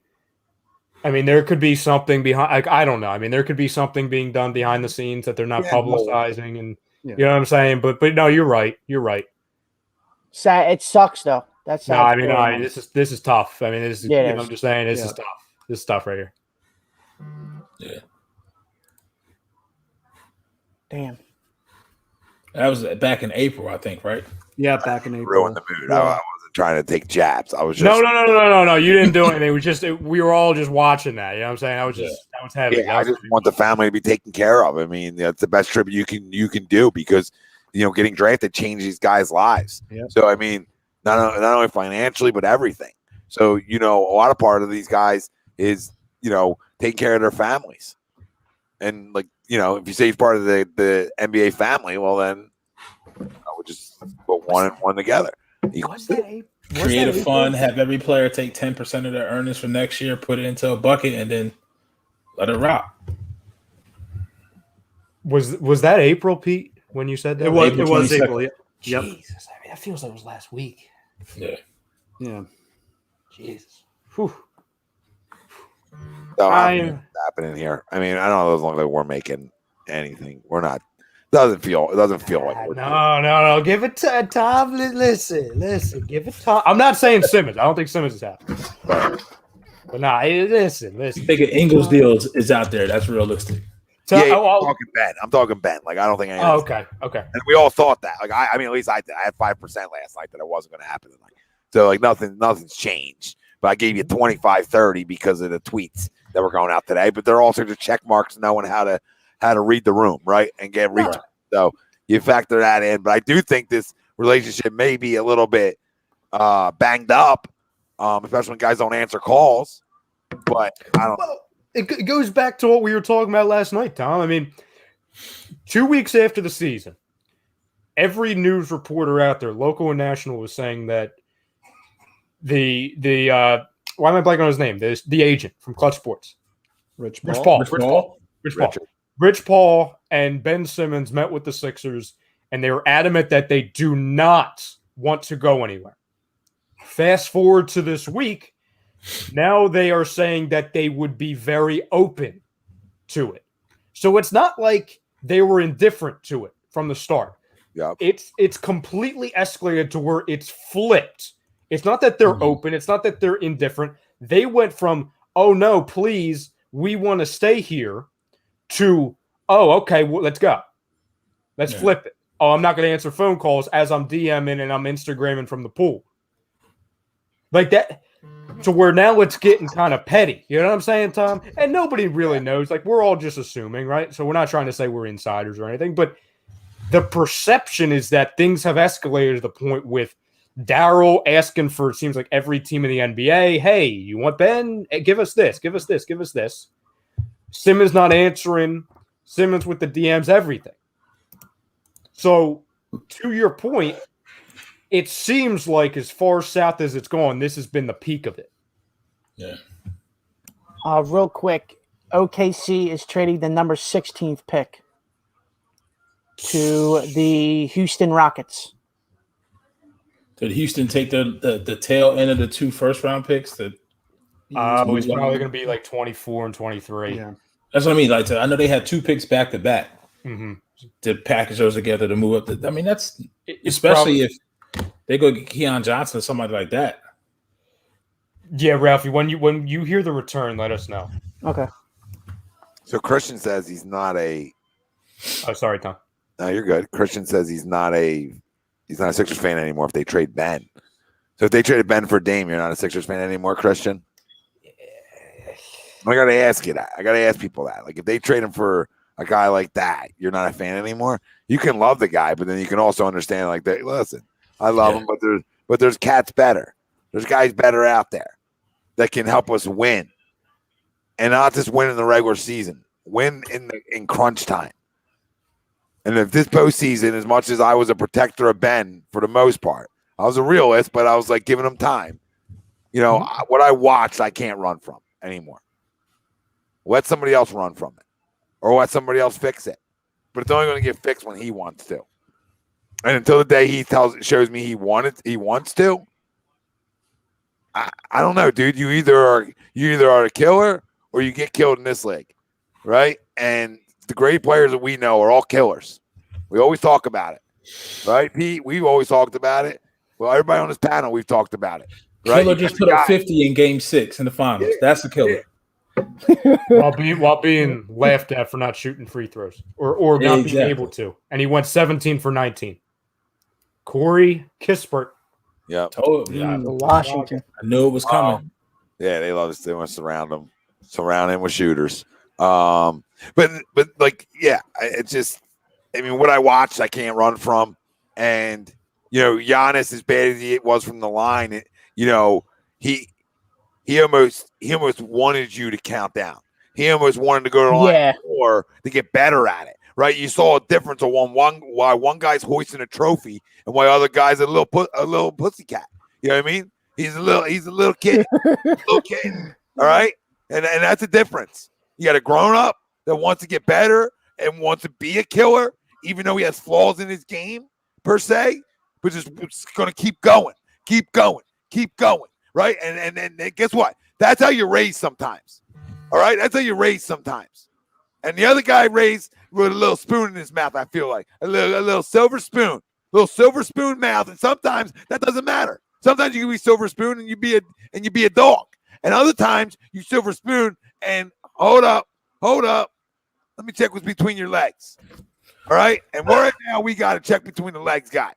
there could be something behind. I don't know. I mean, there could be something being done behind the scenes that they're not publicizing, and you know what I'm saying. But no, you're right. You're right. Sad. It sucks though. That's no. I mean, this is tough. I mean, this is. I'm just saying, this is tough. This is tough right here. Yeah. Damn. That was back in April, I think, right? Yeah, back in April. Ruined the mood. I wasn't trying to take jabs. I was just no. You didn't do anything. We were all just watching that. You know what I'm saying? That was heavy. Yeah, I just want the family to be taken care of. I mean, that's the best tribute you can do because getting drafted changed these guys' lives. Yep. So I mean, not only financially but everything. So a lot of part of these guys is taking care of their families, and if you say he's part of the NBA family, well then I would just put one and one together. Create a fund, have every player take 10% of their earnings for next year, put it into a bucket, and then let it rock. Was that April, Pete, when you said that? It was April. Yep. Jesus, I mean, that feels like it was last week. Yeah. Jesus. Whew. So happening here. I mean, I don't know as long as we're making anything. We're not. Doesn't feel like we're no. Give it to Tom. Listen. Give it time. I'm not saying Simmons. I don't think Simmons is happening. But nah, listen. I think an Ingles deal is out there. That's realistic. So, I'm talking Ben. I'm talking Ben. Like, I don't think anything. okay. And we all thought that. Like, I mean, at least I did. I had 5% last night that it wasn't going to happen tonight. So, like, nothing's changed. But I gave you 25-30 because of the tweets that were going out today. But they're also just check marks knowing how to read the room, right? And get reach. Right. So you factor that in. But I do think this relationship may be a little bit banged up, especially when guys don't answer calls. But I don't. Well, it goes back to what we were talking about last night, Tom. I mean, 2 weeks after the season, every news reporter out there, local and national, was saying that the why am I blanking on his name? The agent from Klutch Sports, Rich Paul and Ben Simmons met with the Sixers, and they were adamant that they do not want to go anywhere. Fast forward to this week, now they are saying that they would be very open to it. So it's not like they were indifferent to it from the start. Yeah, it's completely escalated to where it's flipped. It's not that they're open. It's not that they're indifferent. They went from, oh, no, please, we want to stay here, to, oh, okay, well, let's go. Let's flip it. Oh, I'm not going to answer phone calls as I'm DMing and I'm Instagramming from the pool. Like that, to where now it's getting kind of petty. You know what I'm saying, Tom? And nobody really knows. Like, we're all just assuming, right? So we're not trying to say we're insiders or anything, but the perception is that things have escalated to the point with Daryl asking for, it seems like every team in the NBA, hey, you want Ben? Hey, give us this, give us this, give us this. Simmons not answering, Simmons with the DMs, everything. So, to your point, it seems like as far south as it's gone, this has been the peak of it. Yeah. Real quick, OKC is trading the number 16th pick to the Houston Rockets. Did Houston take the tail end of the 2 first-round picks? It's probably going to be like 24 and 23. Yeah. That's what I mean. Like, I know they had 2 picks back-to-back to package those together to move up. I mean, that's especially if they go get Keon Johnson or somebody like that. Yeah, Ralphie, when you hear the return, let us know. Okay. So Christian says he's not a. Oh, sorry, Tom. No, you're good. Christian says he's not a Sixers fan anymore if they trade Ben. So if they traded Ben for Dame, you're not a Sixers fan anymore, Christian? I got to ask you that. I got to ask people that. Like, if they trade him for a guy like that, you're not a fan anymore? You can love the guy, but then you can also understand, like, that. Listen, I love him, but there's cats better. There's guys better out there that can help us win. And not just win in the regular season. Win in crunch time. And if this postseason, as much as I was a protector of Ben for the most part, I was a realist, but I was like giving him time. You know, what I watched, I can't run from anymore. Let somebody else run from it, or let somebody else fix it. But it's only going to get fixed when he wants to. And until the day he shows me he wants to. I don't know, dude. You either are a killer or you get killed in this league, right? And the great players that we know are all killers. We always talk about it, right, Pete? We've always talked about it. Well, everybody on this panel, we've talked about it. Right? Killer just put up 50 in Game 6 in the finals. Yeah. That's the killer. while being laughed at for not shooting free throws or not being able to, and he went 17 for 19. Corey Kispert. Yeah. Washington. I knew it was coming. Yeah, they love us. They want to surround him with shooters. But like, yeah, it's just, I mean, what I watched, I can't run from. And, you know, Giannis, as bad as he was from the line, you know, he almost wanted you to count down. He almost wanted to go to the line more to get better at it. Right? You saw a difference of why one guy's hoisting a trophy and why other guys are a little pussycat. You know what I mean? He's a little kid. Little kid. All right? And that's a difference. You got a grown up that wants to get better and wants to be a killer, even though he has flaws in his game, per se, but just going to keep going. Right? And guess what? That's how you raise sometimes. All right? That's how you raise sometimes. And the other guy raised with a little spoon in his mouth, I feel like. A little silver spoon. Little silver spoon mouth. And sometimes that doesn't matter. Sometimes you can be silver spoon and you be a dog. And other times you silver spoon and hold up. Let me check what's between your legs. All right. And right now we got to check between the legs guy.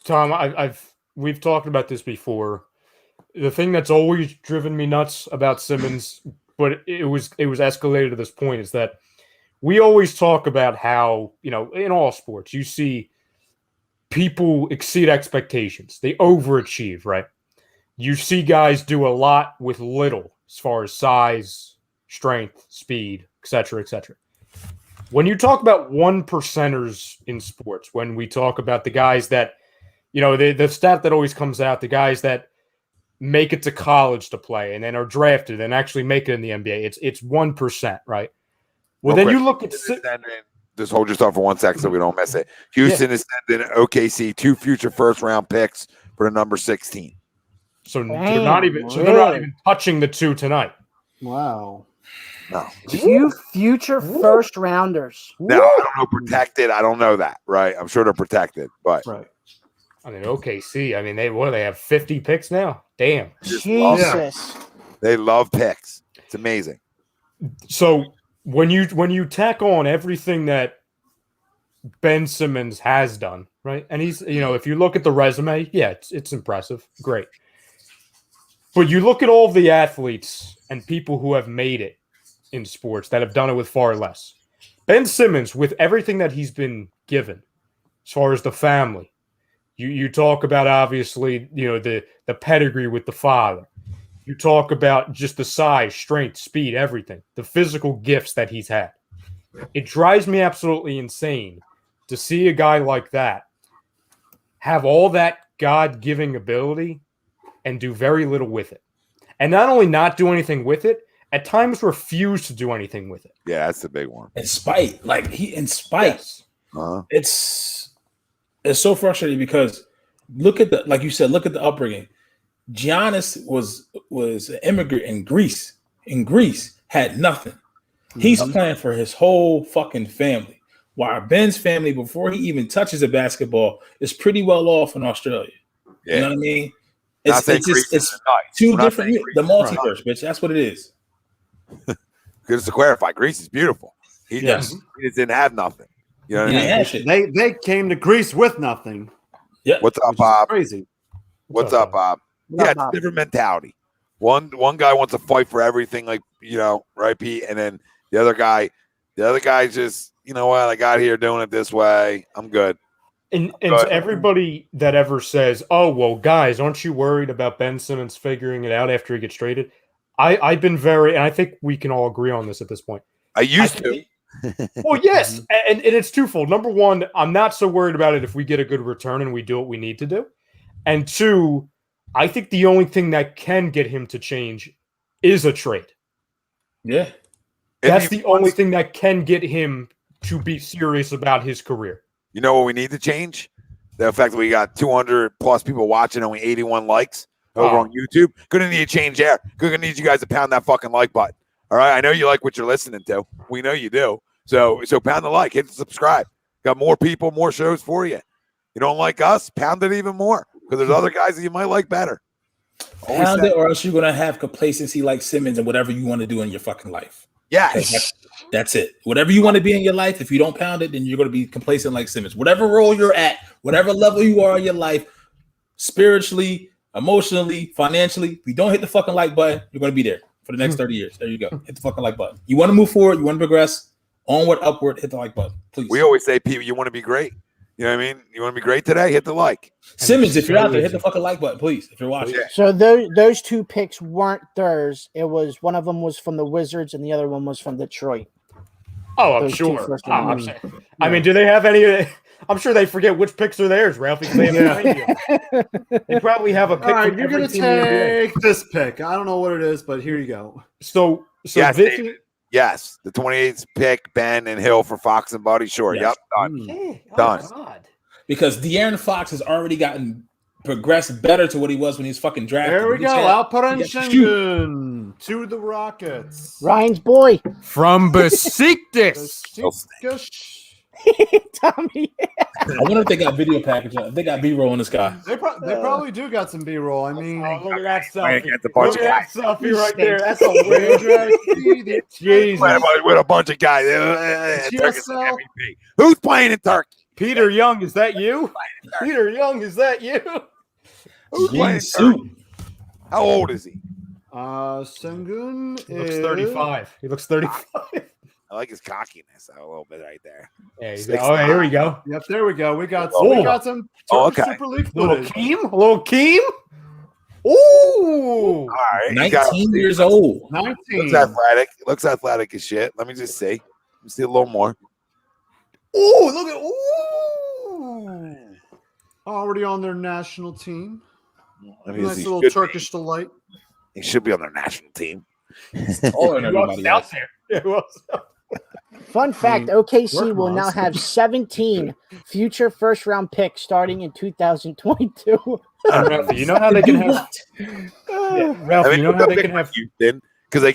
Tom, we've talked about this before. The thing that's always driven me nuts about Simmons, but it was escalated to this point, is that we always talk about how, in all sports, you see people exceed expectations. They overachieve, right? You see guys do a lot with little as far as size, strength, speed, etc., etc. When you talk about 1%ers in sports, when we talk about the guys that, the stat that always comes out, the guys that make it to college to play and then are drafted and actually make it in the NBA, it's 1%, right? Well, then you look at just hold yourself for 1 second so we don't miss it. Houston is sending OKC 2 future first-round picks for the number 16. So they're not even touching the 2 tonight. Wow. No. 2 future first rounders. Now, I don't know protected. I don't know that, right? I'm sure they're protected, but right. I mean, OKC. I mean, they have 50 picks now? Damn. Jesus. They love picks. It's amazing. So when you tack on everything that Ben Simmons has done, right? And he's, if you look at the resume, yeah, it's impressive. Great. But you look at all the athletes and people who have made it in sports that have done it with far less. Ben Simmons, with everything that he's been given, as far as the family, you talk about, obviously, the pedigree with the father. You talk about just the size, strength, speed, everything, the physical gifts that he's had. It drives me absolutely insane to see a guy like that have all that God-giving ability and do very little with it. And not only not do anything with it, at times refuse to do anything with it. Yeah, that's the big one. In spite. Yes. Uh-huh. It's so frustrating because look at the upbringing. Giannis was an immigrant in Greece. In Greece, had nothing. He's playing for his whole fucking family. While Ben's family, before he even touches a basketball, is pretty well off in Australia. Yeah. You know what I mean? It's two different. The multiverse, bitch. That's what it is. Just to clarify, Greece is beautiful. He just didn't have nothing. You know what I mean? They came to Greece with nothing. Yeah. What's up, Bob? Crazy. What's up, Bob? Yeah, it's a different mentality. One guy wants to fight for everything, like, right, Pete? And then the other guy just, you know what? I got here doing it this way. I'm good. And to everybody that ever says, "Oh, well, guys, aren't you worried about Ben Simmons figuring it out after he gets traded?" I've been and I think we can all agree on this at this point. I used to. Well, yes, and it's twofold. Number one, I'm not so worried about it if we get a good return and we do what we need to do. And two, I think the only thing that can get him to change is a trade. Yeah. That's the only thing that can get him to be serious about his career. You know what we need to change? The fact that we got 200 plus people watching, only 81 likes over on YouTube. Gonna need a change there. Gonna need you guys to pound that fucking like button. All right. I know you like what you're listening to. We know you do. So pound the like, hit the subscribe. Got more people, more shows for you. You don't like us? Pound it even more because there's other guys that you might like better. Pound it, or else you're gonna have complacency like Simmons and whatever you want to do in your fucking life. Yes. That's it. Whatever you want to be in your life, if you don't pound it, then you're going to be complacent like Simmons. Whatever role you're at, whatever level you are in your life, spiritually, emotionally, financially, if you don't hit the fucking like button, you're going to be there for the next 30 years. There you go. Hit the fucking like button. You want to move forward, you want to progress, onward, upward, hit the like button, please. We always say, people, you want to be great. You know what I mean? You want to be great today? Hit the like. Simmons, if you're out there, hit the fucking like button, please, if you're watching. Yeah. So those 2 picks weren't theirs. It was one of them was from the Wizards and the other one was from Detroit. Oh, I'm Those sure. I mean, do they have any? I'm sure they forget which picks are theirs, Ralphie. They probably have a pick. All right, you're going to take this pick. I don't know what it is, but here you go. So yes, this is, yes, the 28th pick, Ben and Hill for Fox and Buddy. Sure. Yes. Yep. Done. okay. Done. God. Because De'Aaron Fox has already progressed better to what he was when he was fucking drafted. There we go. Alperen Şengün to the Rockets. Ryan's boy. From Besiktas. Tommy. I wonder if they got video package. If they got B-roll on this guy. They probably do got some B-roll. I mean, look at that Playing selfie. against a bunch Look of at that guys. selfie right there. That's a weird. Jesus. With a bunch of guys. Turkey's an GSL. MVP. Who's playing in Turkey? Peter Young, is that you? Peter Young, is that you? Who's playing in Jeez, Turkey? suit. How old is he? Sengun He looks is 35. He looks 35. I like his cockiness a little bit right there. Yeah, he's, 6'9". oh, here we go. Yep, there we go. We got some Oh, Turkish okay. Super League Little footage. Keem? A little Keem? Ooh. All right. he's got- 19 years old. 19. Looks athletic. Looks athletic as shit. Let me just see. Let me see a little more. Ooh, look at ooh. Already on their national team. Let me Nice see. little Should Turkish delight. He should be on their national team. Taller than Who else everybody is out else. there? Yeah, who else? Fun fact: mean, OKC will now work-wise. have 17 future first-round picks starting in 2022. Ralphie, you know how they can have. Yeah, Ralphie, you know how they can have. Houston because they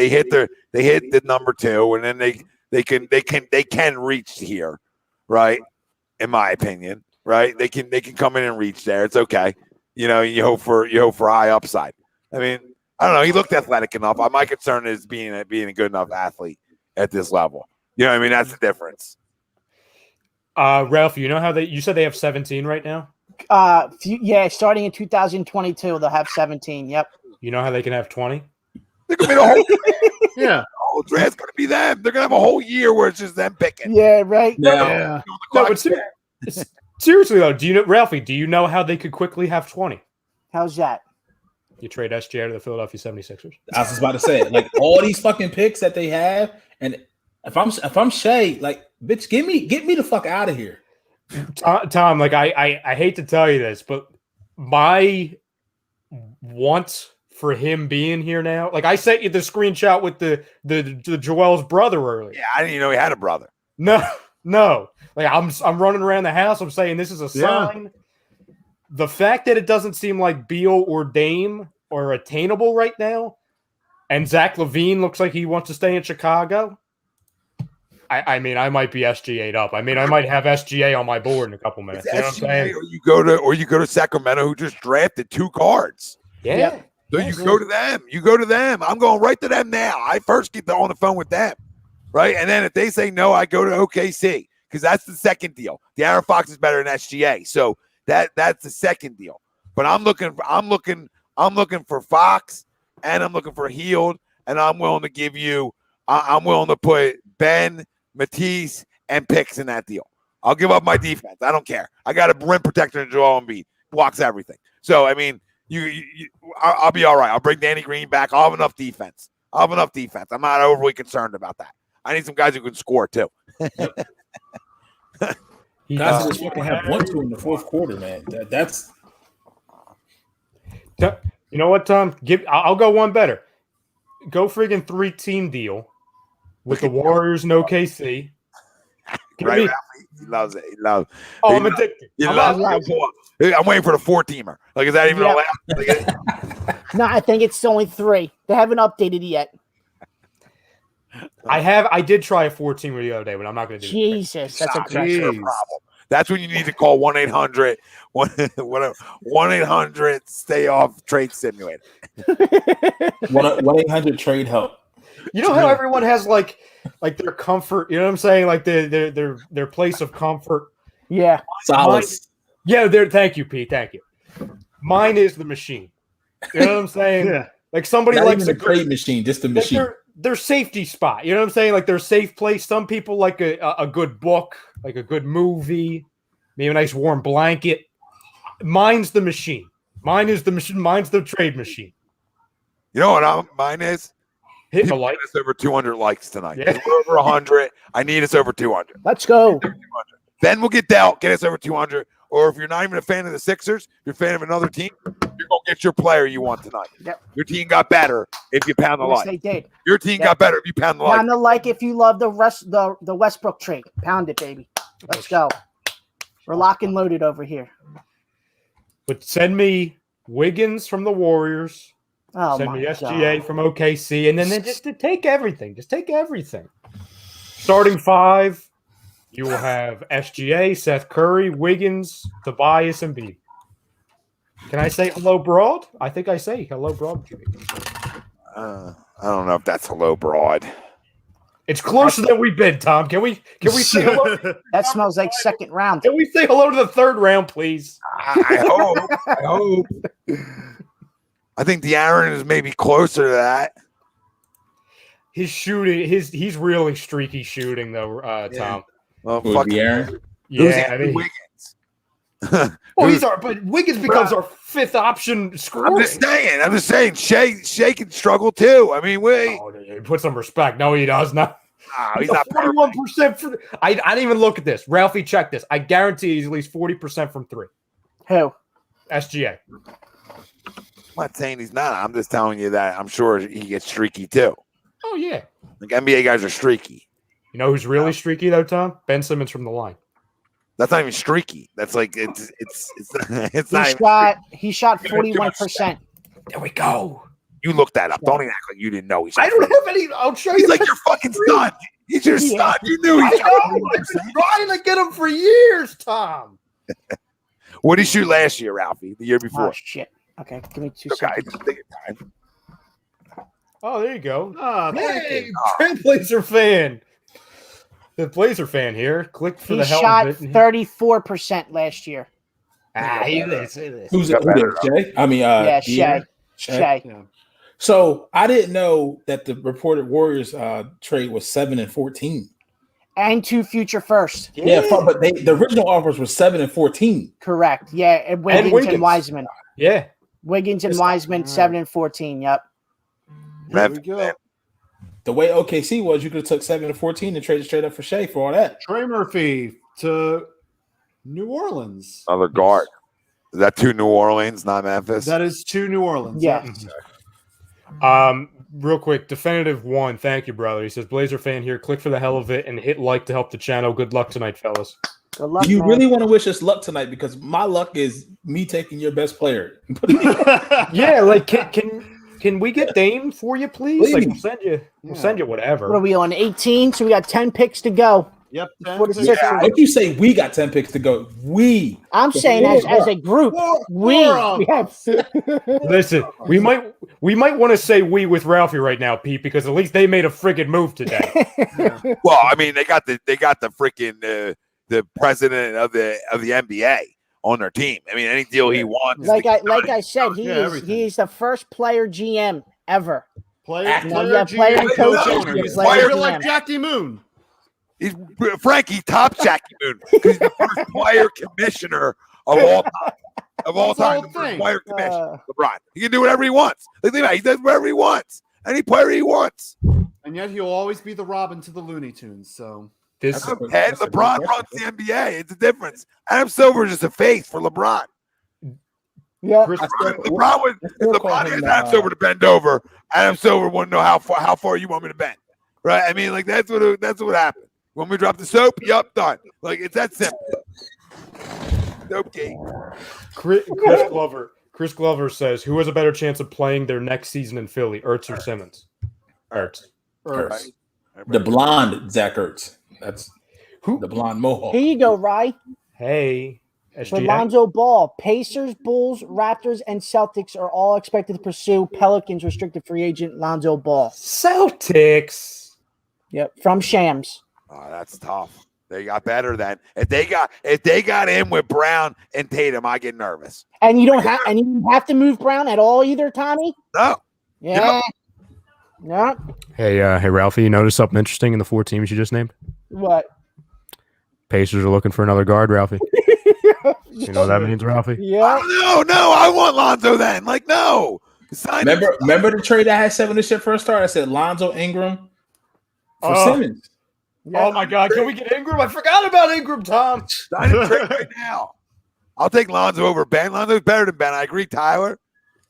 hit the number 2 and then they can reach here, right? In my opinion, right? They can come in and reach there. It's okay. You know, you hope for high upside. I mean, I don't know. He looked athletic enough. My concern is being a good enough athlete at this level. You know what I mean? That's the difference. Ralph, you know how you said they have 17 right now? Yeah, starting in 2022, they'll have 17. Yep. You know how they can have 20? They're gonna be the whole Yeah. whole draft's gonna be them. They're gonna have a whole year where it's just them picking. Yeah, right. Now, Yeah. No, but seriously though, Ralphie, do you know how they could quickly have 20? How's that? You trade SGA to the Philadelphia 76ers. I was just about to say it. Like all these fucking picks that they have, and if I'm Shea, like, bitch, get me the fuck out of here. Tom, like I hate to tell you this, but my want for him being here now, like I sent you the screenshot with the Joel's brother earlier. Yeah, I didn't even know he had a brother. No. Like I'm running around the house. I'm saying this is a sign. The fact that it doesn't seem like Beal or Dame are attainable right now, and Zach LaVine looks like he wants to stay in Chicago. I mean, I might be SGA'd up. I mean, I might have SGA on my board in a couple minutes. You know what I'm saying? Or you go to Sacramento, who just drafted 2 guards. Yeah. So you go to them. You go to them. I'm going right to them now. I first get on the phone with them, right? And then if they say no, I go to OKC because that's the second deal. De'Aaron Fox is better than SGA, so that's the second deal. But I'm looking for Fox, and I'm looking for Hield, and I'm willing to give you. I'm willing to put Ben, Matisse, and picks in that deal. I'll give up my defense. I don't care. I got a rim protector in Joel Embiid. Blocks everything. So I mean. I'll be all right. I'll bring Danny Green back. I'll have enough defense. I'm not overly concerned about that. I need some guys who can score too. Guys just fucking have 1-2 in the fourth quarter, man. That's You know what, Tom? I'll go one better. Go friggin' 3-team deal with the Warriors and OKC. Right? He loves it. He loves. Oh, I'm addicted. I'm waiting for the 4-teamer. Like, is that even allowed? No, I think it's only 3. They haven't updated it yet. I did try a 4-teamer the other day, but I'm not going to do it. Jesus, that's a problem. That's when you need to call 1-800 1-800 stay off trade simulator. 1-800 trade help. You know how everyone has like their comfort, you know what I'm saying? Like their place of comfort. Yeah. Solace. Thank you, Pete. Thank you. Mine is the machine. You know what I'm saying? Yeah. Like somebody Not likes even a trade machine, just a machine. Their safety spot. You know what I'm saying? Like their safe place. Some people like a good book, like a good movie, maybe a nice warm blanket. Mine's the machine. Mine is the machine. Mine's the trade machine. You know what mine is? Hitting a like. It's over 200 likes tonight. Yeah. We're over 100. I need us over 200. Let's go. Then we'll get dealt. Get us over 200. Or if you're not even a fan of the Sixers, you're a fan of another team, you're going to get your player you want tonight. Yep. Your team got better if you pound the Yes, like. they did. Your team got better if you pound the like. Pound the like if you love the Westbrook trade. Pound it, baby. Let's go. We're lock and loaded over here. But send me Wiggins from the Warriors. Oh, Send my me SGA God. from OKC, and then just to take everything. Just take everything. Starting 5, You will have SGA, Seth Curry, Wiggins, Tobias, and Embiid. Can I say hello, Broad? I think I say hello, Broad. I don't know if that's hello, Broad. It's closer than we've been, Tom. Can we say hello? That smells like second round. Can we say hello to the third round, please? I hope. I think De'Aaron is maybe closer to that. His shooting, he's really streaky shooting though, Tom. Well, Who's fuck De'Aaron? Yeah, I mean, Wiggins. but Wiggins becomes our fifth option scoring. I'm just saying. Shea can struggle too. I mean, Put some respect. No, he does not. He's not 41% for. I didn't even look at this. Ralphie, check this. I guarantee he's at least 40% from three. Who? SGA. I'm not saying he's not. I'm just telling you that I'm sure he gets streaky too. Oh yeah. Like NBA guys are streaky. You know who's really streaky though, Tom? Ben Simmons from the line. That's not even streaky. That's like it's He shot 41%. There we go. You looked that up. Don't even act like you didn't know. I don't have any. I'll show you. He's like your fucking son. He's your son. You knew he shot. I've been trying to get him for years, Tom. What did he shoot last year, Ralphie? The year before? Oh shit. Okay, give me 2 Okay, seconds. just take your time. Oh, there you go. Thank you. Trailblazer fan. The Blazer fan here. Click for He the hell shot of it. 34% last year. Who's that? Jay? I mean, Yeah, De'Aaron? Shea. Yeah. So I didn't know that the reported Warriors trade was 7 and 14. And 2 future first. Yeah, but the original offers were 7 and 14. Correct. Yeah, and Wiggins and Wiseman. Yeah. Wiggins and Wiseman, 7 and 14. Yep. There we go. The way OKC was, you could have took 7 and 14 and traded straight up for Shea for all that. Trey Murphy to New Orleans. Another guard. Is that to New Orleans, not Memphis? That is to New Orleans. Yeah. Real quick, Definitive One. Thank you, brother. He says, Blazer fan here. Click for the hell of it and hit like to help the channel. Good luck tonight, fellas. Good luck, Do you man. really want to wish us luck tonight? Because my luck is me taking your best player. Yeah, like can we get Dame for you, please? Like we'll send you whatever. What are we on 18? So we got 10 picks to go. Yep. For the Sixers. Don't you say we got 10 picks to go? I'm saying as a group. We have. Listen, we might want to say we with Ralphie right now, Pete, because at least they made a friggin' move today. Well, I mean, they got the freaking the president of the NBA on their team. I mean, any deal he wants. Like I said, he's the first player GM ever. Player and coach. He's Player like GM. Jackie Moon. He's Frankie top Jackie Moon. He's the first player commissioner of all time. Of all time, the first player commissioner. LeBron. He can do whatever he wants. Think about it, he does whatever he wants. Any player he wants. And yet he'll always be the Robin to the Looney Tunes. So LeBron runs the NBA. It's a difference. Adam Silver is just a face for LeBron. Yeah. LeBron has Adam Silver to bend over. Adam Silver wouldn't know how far you want me to bend. Right? I mean, like that's what happened. When we drop the soap, yup, done. Like it's that simple. Soap game. Chris Glover says, who has a better chance of playing their next season in Philly, Ertz or Simmons? Ertz. The blonde Zach Ertz. That's the blonde mohawk. Here you go, Rye. Hey. For Lonzo Ball, Pacers, Bulls, Raptors, and Celtics are all expected to pursue Pelicans restricted free agent Lonzo Ball. Celtics. Yep, from Shams. Oh, that's tough. They got better then. If they got in with Brown and Tatum, I get nervous. And you have to move Brown at all either, Tommy? No. Yeah. No. Hey, Ralphie, you notice something interesting in the 4 teams you just named? What? Pacers are looking for another guard, Ralphie. You know what that means, Ralphie? Yeah. No, I want Lonzo then. Like, no. Remember the trade I had 7 this year first start? I said Lonzo Ingram for Simmons. Yeah. Oh my God! Can we get Ingram? I forgot about Ingram, Tom. Sign a trade right now. I'll take Lonzo over Ben. Lonzo's better than Ben. I agree, Tyler.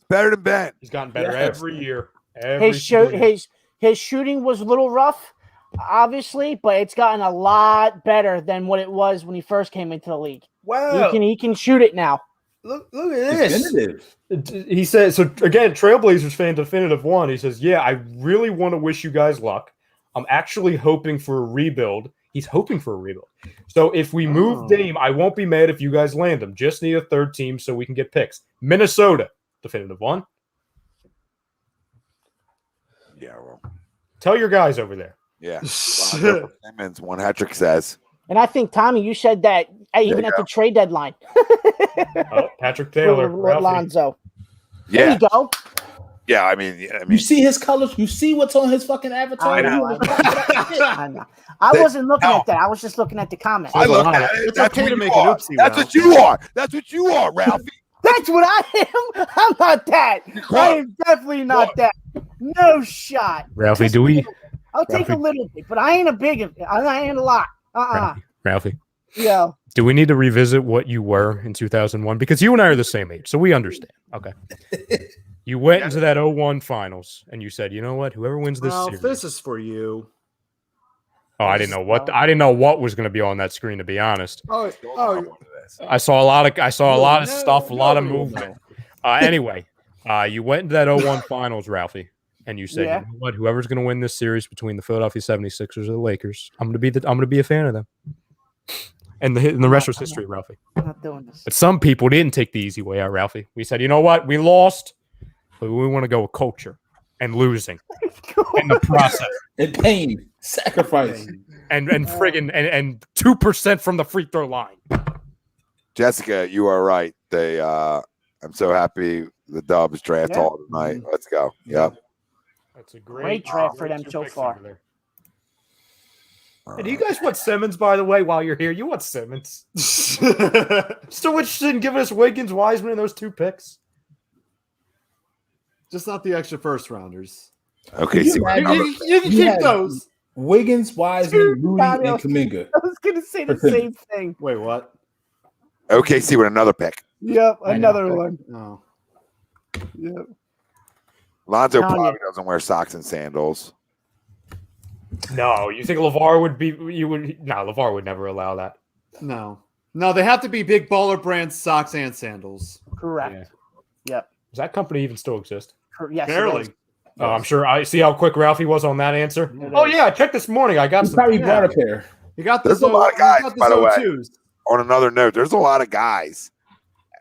Better than Ben. He's gotten better every year. His shooting was a little rough, obviously, but it's gotten a lot better than what it was when he first came into the league. Wow. He can shoot it now. Look at this. He says, so again, Trailblazers fan Definitive One. He says, yeah, I really want to wish you guys luck. I'm actually hoping for a rebuild. He's hoping for a rebuild. So if we move Dame, I won't be mad if you guys land him. Just need a third team so we can get picks. Minnesota, definitive one. Yeah, well. Tell your guys over there. Yeah. Simmons, one hat-trick says. And I think, Tommy, you said that even at the trade deadline. Patrick Taylor. Lonzo. Yeah. There you go. Yeah, I mean, You see his colors. You see what's on his fucking avatar. I know. I wasn't looking at that. I was just looking at the comments. I look at it. It's That's okay what to you make are. an oopsie. That's what you are. That's what you are, Ralphie. That's what I am. I'm not that. I am definitely not that. No shot. Ralphie, do we? I'll take a little bit, but I ain't a big. I ain't a lot. Ralphie. Yeah. Do we need to revisit what you were in 2001? Because you and I are the same age, so we understand. Okay. You went into that 01 finals, and you said, you know what? Whoever wins this series. This is for you. Oh, I didn't know what was going to be on that screen, to be honest. Oh, I saw a lot of stuff, a lot of movement. Anyway, you went into that 01 finals, Ralphie, and you said, you know what? Whoever's going to win this series between the Philadelphia 76ers or the Lakers, I'm going to be a fan of them. And the rest was history, Ralphie. I'm not doing this. But some people didn't take the easy way out, Ralphie. We said, you know what? We lost, but we want to go with culture and losing in the process. And pain, sacrifice. And friggin' and 2% from the free throw line. Jessica, you are right. I'm so happy the Dubs draft all tonight. Let's go. Yep. That's a Great draft for them so far. And do you guys want Simmons, by the way, while you're here? You want Simmons. Still interested in giving us Wiggins, Wiseman, and those 2 picks? Just not the extra first rounders. Okay, You can keep those. Wiggins, Wiseman, Rudy, and Kuminga. I was going to say the same thing. Wait, what? OKC with another pick. Yep, another one. Oh. Yep. Lonzo probably doesn't wear socks and sandals. No, you think LeVar would be? LeVar would never allow that. No, they have to be big baller brand socks and sandals. Correct. Yeah. Yep. Does that company even still exist? Yes, barely. Oh, I'm sure. I see how quick Ralphie was on that answer. Oh yeah, I checked this morning. I got some. Probably brought a pair. You got There's a lot of guys, by the way. On another note, there's a lot of guys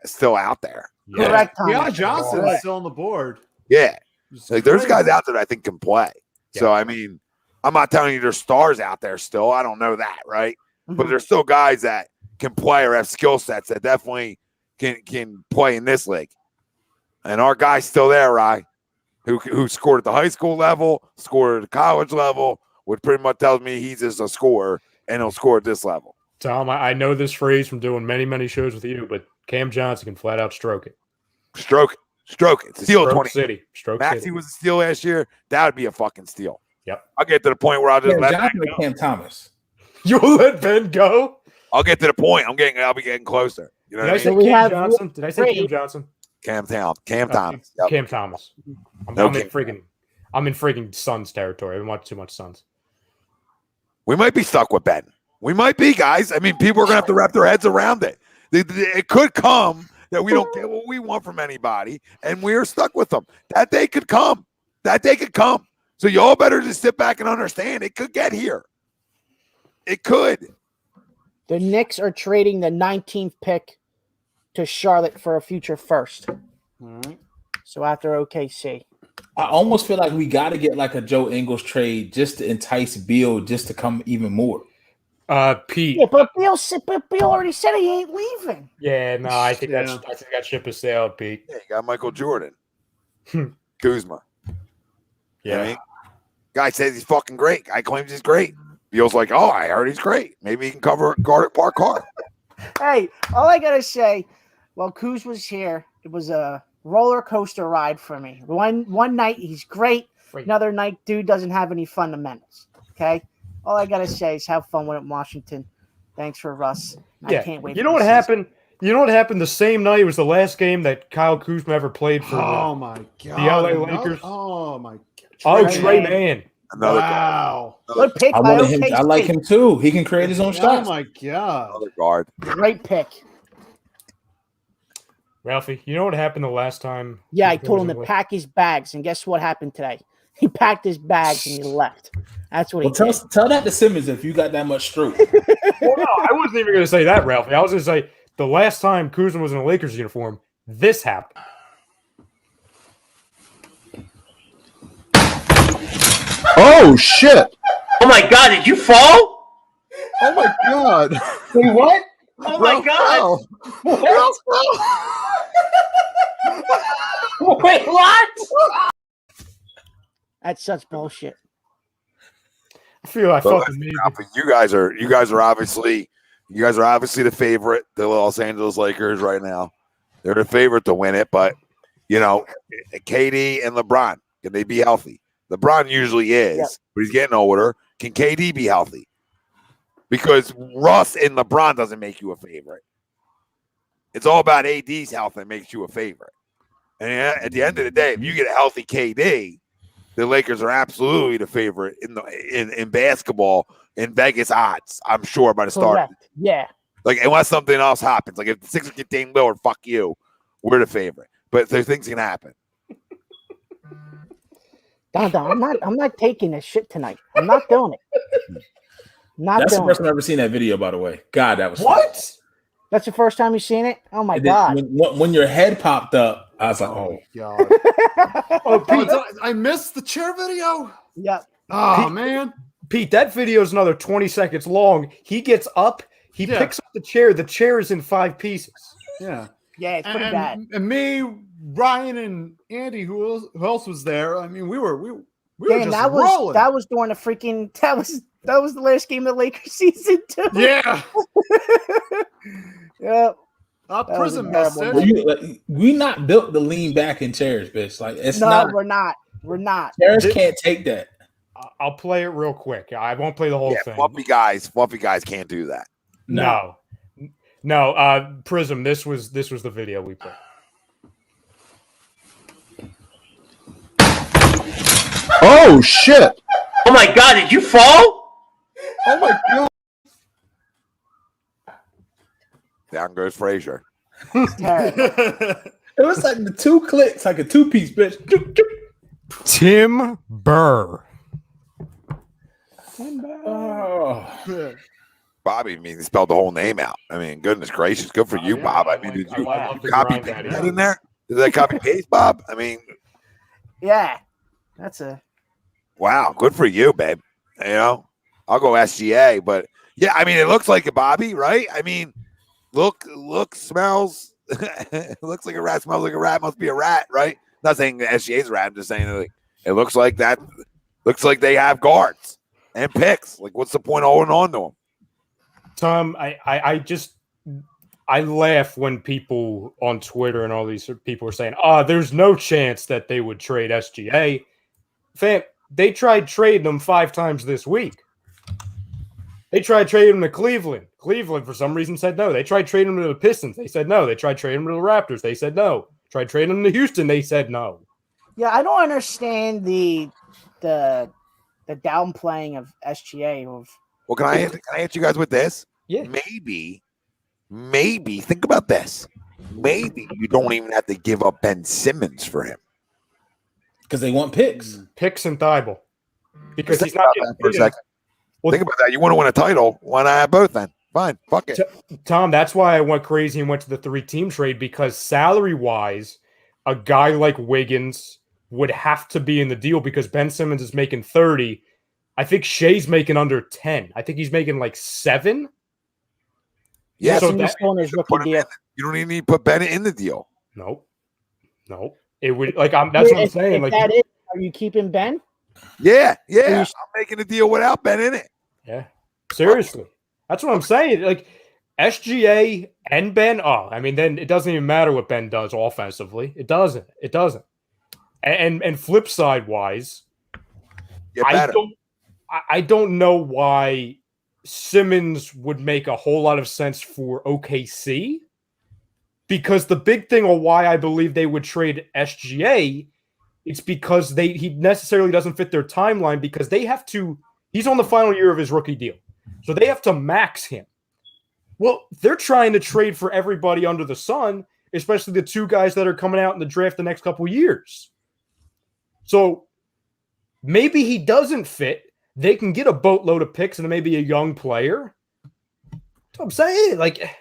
still out there. Yeah. Correct. Yeah, Johnson is still on the board. Yeah, like there's guys out there that I think can play. Yeah. So I mean, I'm not telling you there's stars out there still. I don't know that, right? But there's still guys that can play or have skill sets that definitely can play in this league. And our guy's still there, right? Who scored at the high school level, scored at the college level, which pretty much tells me he's just a scorer and he'll score at this level. Tom, I know this phrase from doing many, many shows with you, but Cam Johnson can flat out stroke it. Stroke it. Steal Stroke 20. City. Stroke Maxey City. was a steal last year. That would be a fucking steal. Yep. I'll get to the point where I'll just let Johnson Ben or go. Cam Thomas. You'll let Ben go? I'll get to the point. I'll be getting closer. You know Did I what I say mean? we Cam have Johnson? Did I say Cam Johnson? Cam Thomas. Yep. Cam Thomas. I'm in freaking Suns territory. I've been watching too much Suns. We might be stuck with Ben. We might be, guys. I mean, people are going to have to wrap their heads around it. It could come that we don't get what we want from anybody, and we're stuck with them. That day could come. So y'all better just sit back and understand it could get here. It could. The Knicks are trading the 19th pick to Charlotte for a future first. All right. So after OKC. I almost feel like we got to get like a Joe Ingles trade just to entice Beal just to come even more. Pete. Yeah, but Beal already said he ain't leaving. Yeah, no, I think that ship has sailed, Pete. Yeah, you got Michael Jordan. Kuzma. Yeah. You know what I mean? Guy says he's fucking great. Guy claims he's great. Beal's like, oh, I heard he's great. Maybe he can guard at Park Hard. Hey, all I got to say, while Kuz was here, it was a roller coaster ride for me. One night, he's great. Another night, dude doesn't have any fundamentals. Okay? All I got to say is have fun with it in Washington. Thanks for Russ. I can't wait. You know what happened? You know what happened the same night? It was the last game that Kyle Kuzma ever played for my God. the LA Lakers. Oh, my God. Trey Mann. Wow. Good pick. I like him too. He can create his own shots. Oh, my God. Another guard. Great pick. Ralphie, you know what happened the last time? Yeah, I told him to pack his bags, and guess what happened today? He packed his bags and he left. That's what he Well, did. tell that to Simmons if you got that much stroke. Well, no, I wasn't even going to say that, Ralphie. I was going to say the last time Kuzma was in a Lakers uniform, this happened. Oh shit! Oh my God! Did you fall? Oh my god! Wait, what? Oh my God! Wait, what? That's such bullshit. I felt the need. You guys are obviously the favorite, the Los Angeles Lakers right now. They're the favorite to win it, but KD and LeBron, can they be healthy? LeBron usually is, but he's getting older. Can KD be healthy? Because Russ and LeBron doesn't make you a favorite. It's all about AD's health that makes you a favorite. And at the end of the day, if you get a healthy KD, the Lakers are absolutely the favorite in basketball in Vegas odds. I'm sure by the start. Correct. Yeah. Like unless something else happens, like if the Sixers get Dame Lillard, fuck you, we're the favorite. But there's things can happen. Don, I'm not taking this shit tonight. I'm not doing it. That's the first time I've ever seen that video, by the way. God, that was what? Funny. That's the first time you've seen it? Oh my And then God. when your head popped up, I was like, oh god. Oh, Pete, I missed the chair video. Yep. Oh Pete, man. Pete, that video is another 20 seconds long. He gets up, he picks up the chair. The chair is in 5 pieces. Yeah. Yeah, it's pretty bad. And me, Ryan, and Andy, who else was there? I mean, we were Damn, just rolling. that was during the freaking that was the last game of the Lakers season too. Yeah. Yep. Prison we not built to lean back in chairs, bitch. Like we're not. We're not. Chairs can't take that. I'll play it real quick. I won't play the whole thing. Fluffy guys can't do that. No. Prism. This was the video we played. Oh shit! Oh my God! Did you fall? Oh my god! Down goes Frazier. It was like the 2 clicks, like a 2-piece, bitch. Tim Burr. Oh. Bobby, he spelled the whole name out. I mean, goodness gracious, good for you, Bob. I mean, did you copy paste that in there? Did that copy paste, Bob? I mean, yeah, that's a wow, good for you, babe. I'll go SGA, but yeah, I mean, it looks like a Bobby, right? I mean, look, smells, looks like a rat, smells like a rat, must be a rat, right? Not saying the SGA's a rat. I'm just saying it looks like that. Looks like they have guards and picks. Like, what's the point of holding on to them? Tom, I laugh when people on Twitter and all these people are saying, there's no chance that they would trade SGA. Fam, they tried trading them 5 times this week. They tried trading him to Cleveland. Cleveland, for some reason, said no. They tried trading him to the Pistons. They said no. They tried trading him to the Raptors. They said no. Tried trading him to Houston. They said no. Yeah, I don't understand the downplaying of SGA. Well, can I answer you guys with this? Yeah. Maybe think about this. Maybe you don't even have to give up Ben Simmons for him because they want picks and Thibault. Because he's not getting for a second. Well, think about that. You want to win a title? Why not have both then? Fine, fuck it. Tom, that's why I went crazy and went to the 3-team trade, because salary-wise, a guy like Wiggins would have to be in the deal because Ben Simmons is making 30. I think Shea's making under 10. I think he's making like 7. Yeah, so he's still in his rookie deal. You don't even need to put Ben in the deal. Nope. It would that's what I'm saying. If like, that is, are you keeping Ben? Yeah. I'm making a deal without Ben in it. Yeah, seriously, that's what I'm saying. Like SGA and Ben. I mean, then it doesn't even matter what Ben does offensively. It doesn't. And flip side wise, I don't know why Simmons would make a whole lot of sense for OKC, because the big thing on why I believe they would trade SGA, it's because he necessarily doesn't fit their timeline, because they have to. He's on the final year of his rookie deal, so they have to max him. Well, they're trying to trade for everybody under the sun, especially the 2 guys that are coming out in the draft the next couple of years. So maybe he doesn't fit. they can get a boatload of picks and maybe a young player. That's what I'm saying. Like,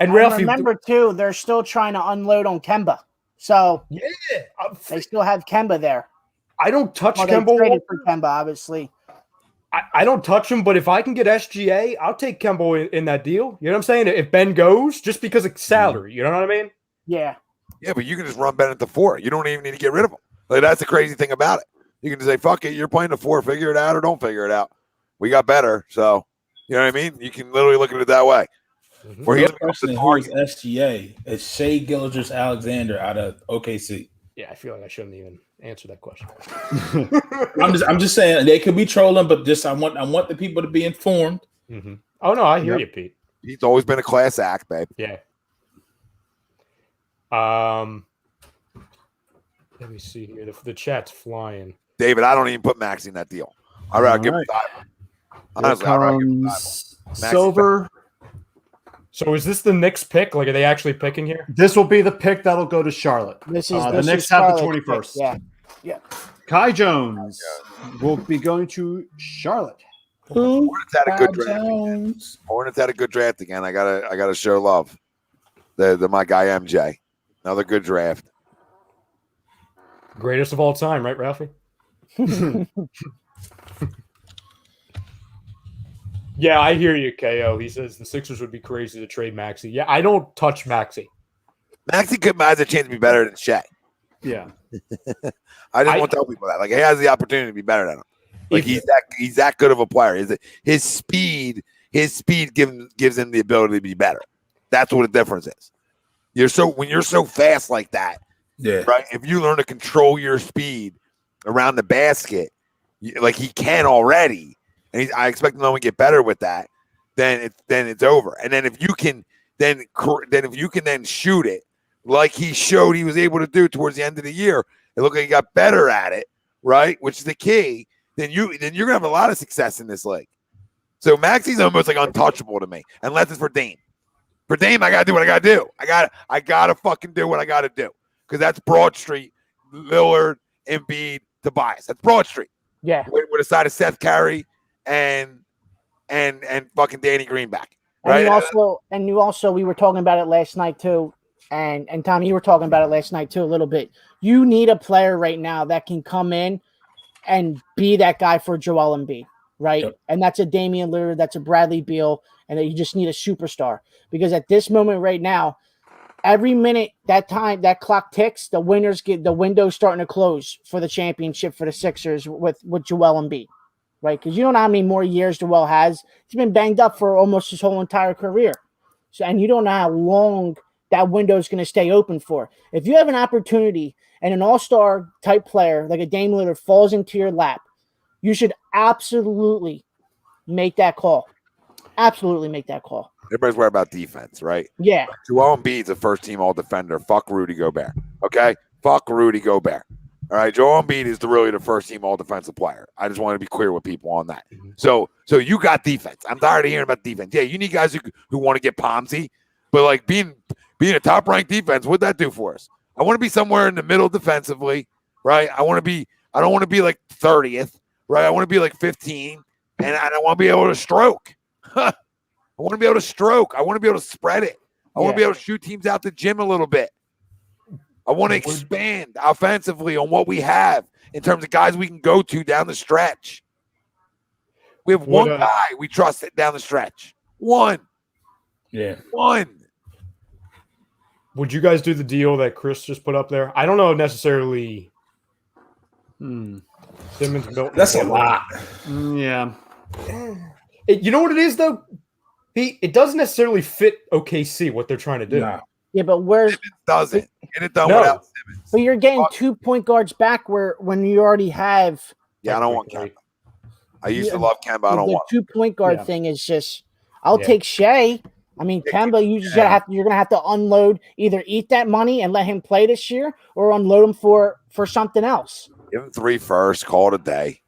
and Ralphie, remember too, they're still trying to unload on Kemba. So yeah, they still have Kemba there. I don't touch Well, they Kemba. traded for Kemba, obviously. I don't touch him, but if I can get SGA, I'll take Kemba in that deal. You know what I'm saying? If Ben goes, just because of salary, you know what I mean? Yeah. Yeah, but you can just run Ben at the 4. You don't even need to get rid of him. Like, that's the crazy thing about it. You can just say, fuck it, you're playing the 4, figure it out or don't figure it out. We got better, so you know what I mean? You can literally look at it that way. Who is SGA? It's Shea Gilgeous-Alexander out of OKC. Yeah, I feel like I shouldn't even answer that question. I'm just saying they could be trolling, but just I want the people to be informed. Mm-hmm. Oh no, I hear you, Pete. He's always been a class act, babe. Yeah. Let me see here. The chat's flying. David, I don't even put Max in that deal. I'd rather give him Diver. Honestly, I'd rather give him Diver. Silver. So is this the Knicks pick? Like, are they actually picking here? This will be the pick that'll go to Charlotte. This is the Knicks have the 21st. Yeah. Yeah. Kai Jones will be going to Charlotte. Hornets had a good draft. Hornets had a good draft again. I gotta show love. The my guy MJ. Another good draft. Greatest of all time, right, Ralphie? Yeah, I hear you, KO. He says the Sixers would be crazy to trade Maxey. Yeah, I don't touch Maxey. Maxey has a chance to be better than Shea. Yeah. I just want to tell people that. Like, he has the opportunity to be better than him. Like, he's that good of a player. His speed gives him the ability to be better. That's what the difference is. When you're so fast like that, yeah, right? If you learn to control your speed around the basket, like he can already, and I expect him to only get better with that, then it's over. And then if you can then shoot it like he showed he was able to do towards the end of the year, it looked like he got better at it, right? Which is the key. Then you're gonna have a lot of success in this league. So Maxey's almost like untouchable to me, unless it's for Dame. For Dame, I gotta do what I gotta do. I gotta fucking do what I gotta do. Because that's Broad Street, Lillard, Embiid, Tobias. That's Broad Street. Yeah. With a side of Seth Curry and fucking Danny Greenback. Right. And you also we were talking about it last night too. And Tommy, you were talking about it last night too a little bit. You need a player right now that can come in and be that guy for Joel Embiid, right? Yep. And that's a Damian Lillard, that's a Bradley Beal, and you just need a superstar. Because at this moment right now, every minute that clock ticks, the window's starting to close for the championship for the Sixers with Joel Embiid, right? Because you don't know how many more years Joel has. He's been banged up for almost his whole entire career. So, and you don't know how long that window is going to stay open for. If you have an opportunity and an all-star type player like a Dame Lillard falls into your lap, you should absolutely make that call. Absolutely make that call. Everybody's worried about defense, right? Yeah. Joel Embiid's a first-team all-defender. Fuck Rudy Gobert. Okay? Fuck Rudy Gobert. All right? Joel Embiid is really the first-team all-defensive player. I just want to be clear with people on that. So you got defense. I'm tired of hearing about defense. Yeah, you need guys who want to get palmsy, but like being a top-ranked defense, what'd that do for us? I want to be somewhere in the middle defensively, right? I don't want to be like 30th, right? I want to be like 15, and I want to be able to stroke. I want to be able to stroke. I want to be able to spread it. I want to be able to shoot teams out the gym a little bit. I want to expand offensively on what we have in terms of guys we can go to down the stretch. We have one guy we trust it down the stretch. One. Yeah. One. Would you guys do the deal that Chris just put up there? I don't know necessarily. Simmons built. That's a lot. Yeah. You know what it is, though? It doesn't necessarily fit OKC, what they're trying to do. Nah. Yeah, but where Simmons doesn't. Get it done without Simmons. But you're getting 2 point guards back when you already have. Yeah, I don't want Kemba. I used to love Kemba. I don't want the 2 point guard thing is just. I'll take Shea. I mean, Kemba, you're gonna have to unload, either eat that money and let him play this year, or unload him for something else. Give him 3 first. Call it a day.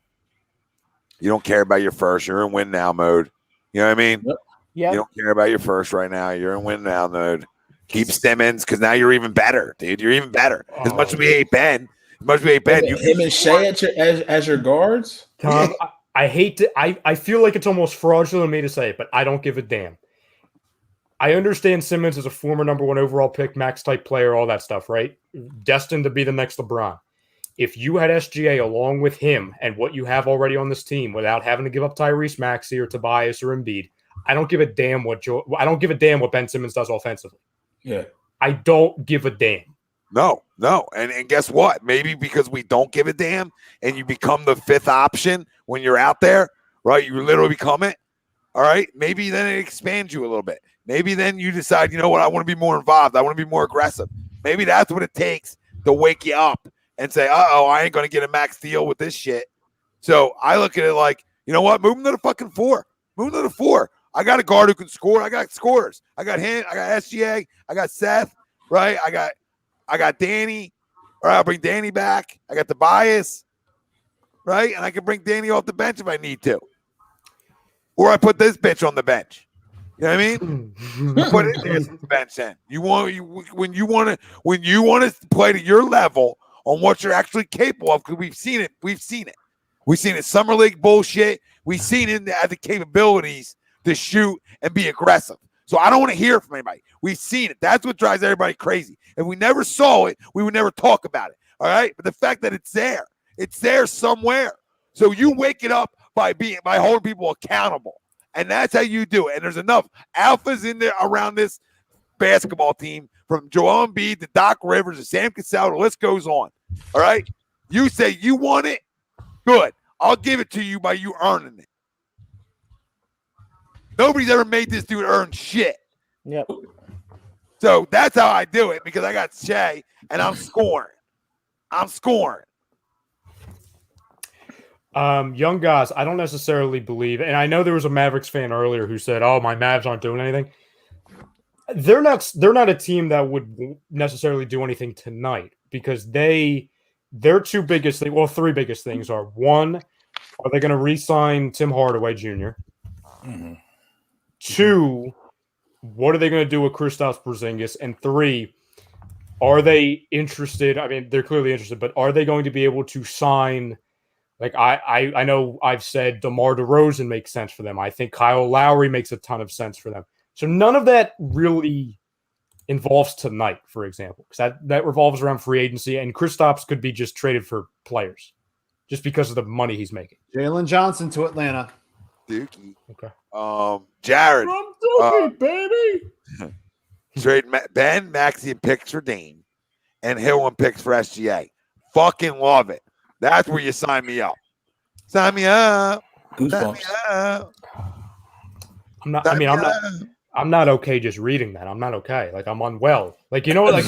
You don't care about your first. You're in win now mode. You know what I mean? Yeah. You don't care about your first right now. You're in win now mode. Keep Simmons because now you're even better, dude. You're even better. As much as we hate Ben, him and Shea as your guards. Tom, I feel like it's almost fraudulent of me to say it, but I don't give a damn. I understand Simmons is a former number 1 overall pick, max type player, all that stuff, right? Destined to be the next LeBron. If you had SGA along with him and what you have already on this team without having to give up Tyrese Maxey or Tobias or Embiid, I don't give a damn what Ben Simmons does offensively. Yeah. I don't give a damn. No. And guess what? Maybe because we don't give a damn and you become the 5th option when you're out there, right? You literally become it. All right. Maybe then it expands you a little bit. Maybe then you decide, you know what? I want to be more involved. I want to be more aggressive. Maybe that's what it takes to wake you up and say, I ain't going to get a max deal with this shit. So I look at it like, you know what? Move him to the fucking 4. Move him to the 4. I got a guard who can score. I got scorers. I got him. I got SGA. I got Seth, right? I got Danny. All right, I'll bring Danny back. I got the bias, right? And I can bring Danny off the bench if I need to. Or I put this bitch on the bench. You know what I mean? Put it there on the bench then. When you want to play to your level on what you're actually capable of, because we've seen it. We've seen it summer league bullshit. We've seen it have the capabilities to shoot and be aggressive. So I don't want to hear it from anybody. We've seen it. That's what drives everybody crazy. If we never saw it, we would never talk about it. All right. But the fact that it's there somewhere. So you wake it up by holding people accountable. And that's how you do it. And there's enough alphas in there around this basketball team, from Joel Embiid to Doc Rivers to Sam Cassell. The list goes on. All right. You say you want it. Good. I'll give it to you by you earning it. Nobody's ever made this dude earn shit. Yep. So that's how I do it, because I got Shea and I'm scoring. Young guys, I don't necessarily believe, and I know there was a Mavericks fan earlier who said, "Oh, my Mavs aren't doing anything." They're not a team that would necessarily do anything tonight, because their three biggest things are: one, are they going to re-sign Tim Hardaway Jr.? Mm-hmm. 2, what are they going to do with Kristaps Porzingis? And 3, are they interested? I mean, they're clearly interested, but are they going to be able to sign? Like I know I've said DeMar DeRozan makes sense for them. I think Kyle Lowry makes a ton of sense for them. So none of that really involves tonight, for example, because that revolves around free agency, and Kristaps could be just traded for players just because of the money he's making. Jalen Johnson to Atlanta. Dookie. Okay. Jared. From Dookie, baby. Trade Ben, Maxey, and picks for Dame, and Hill and picks for SGA. Fucking love it. That's where you sign me up. Sign me up. Goosebumps. Sign me up. I'm not okay just reading that. I'm not okay. Like, I'm unwell. Like, you know what? Like,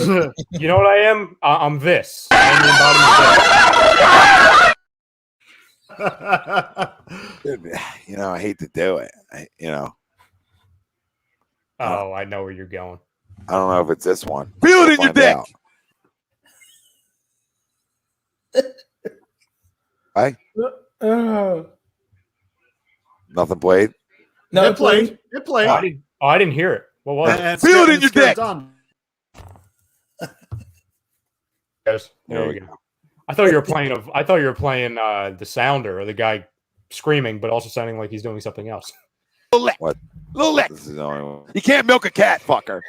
you know what I am? I'm this. I'm the embodiment. You know, I hate to do it. Oh, I know where you're going. I don't know if it's this one. Feel it in your dick. Right? Nothing played. No, it played. It played. I didn't hear it. What was it? Feel it in your dick. Yes. There we go. I thought you were playing the sounder, or the guy screaming, but also sounding like he's doing something else. What? Little lick. This is the only one. You can't milk a cat, fucker.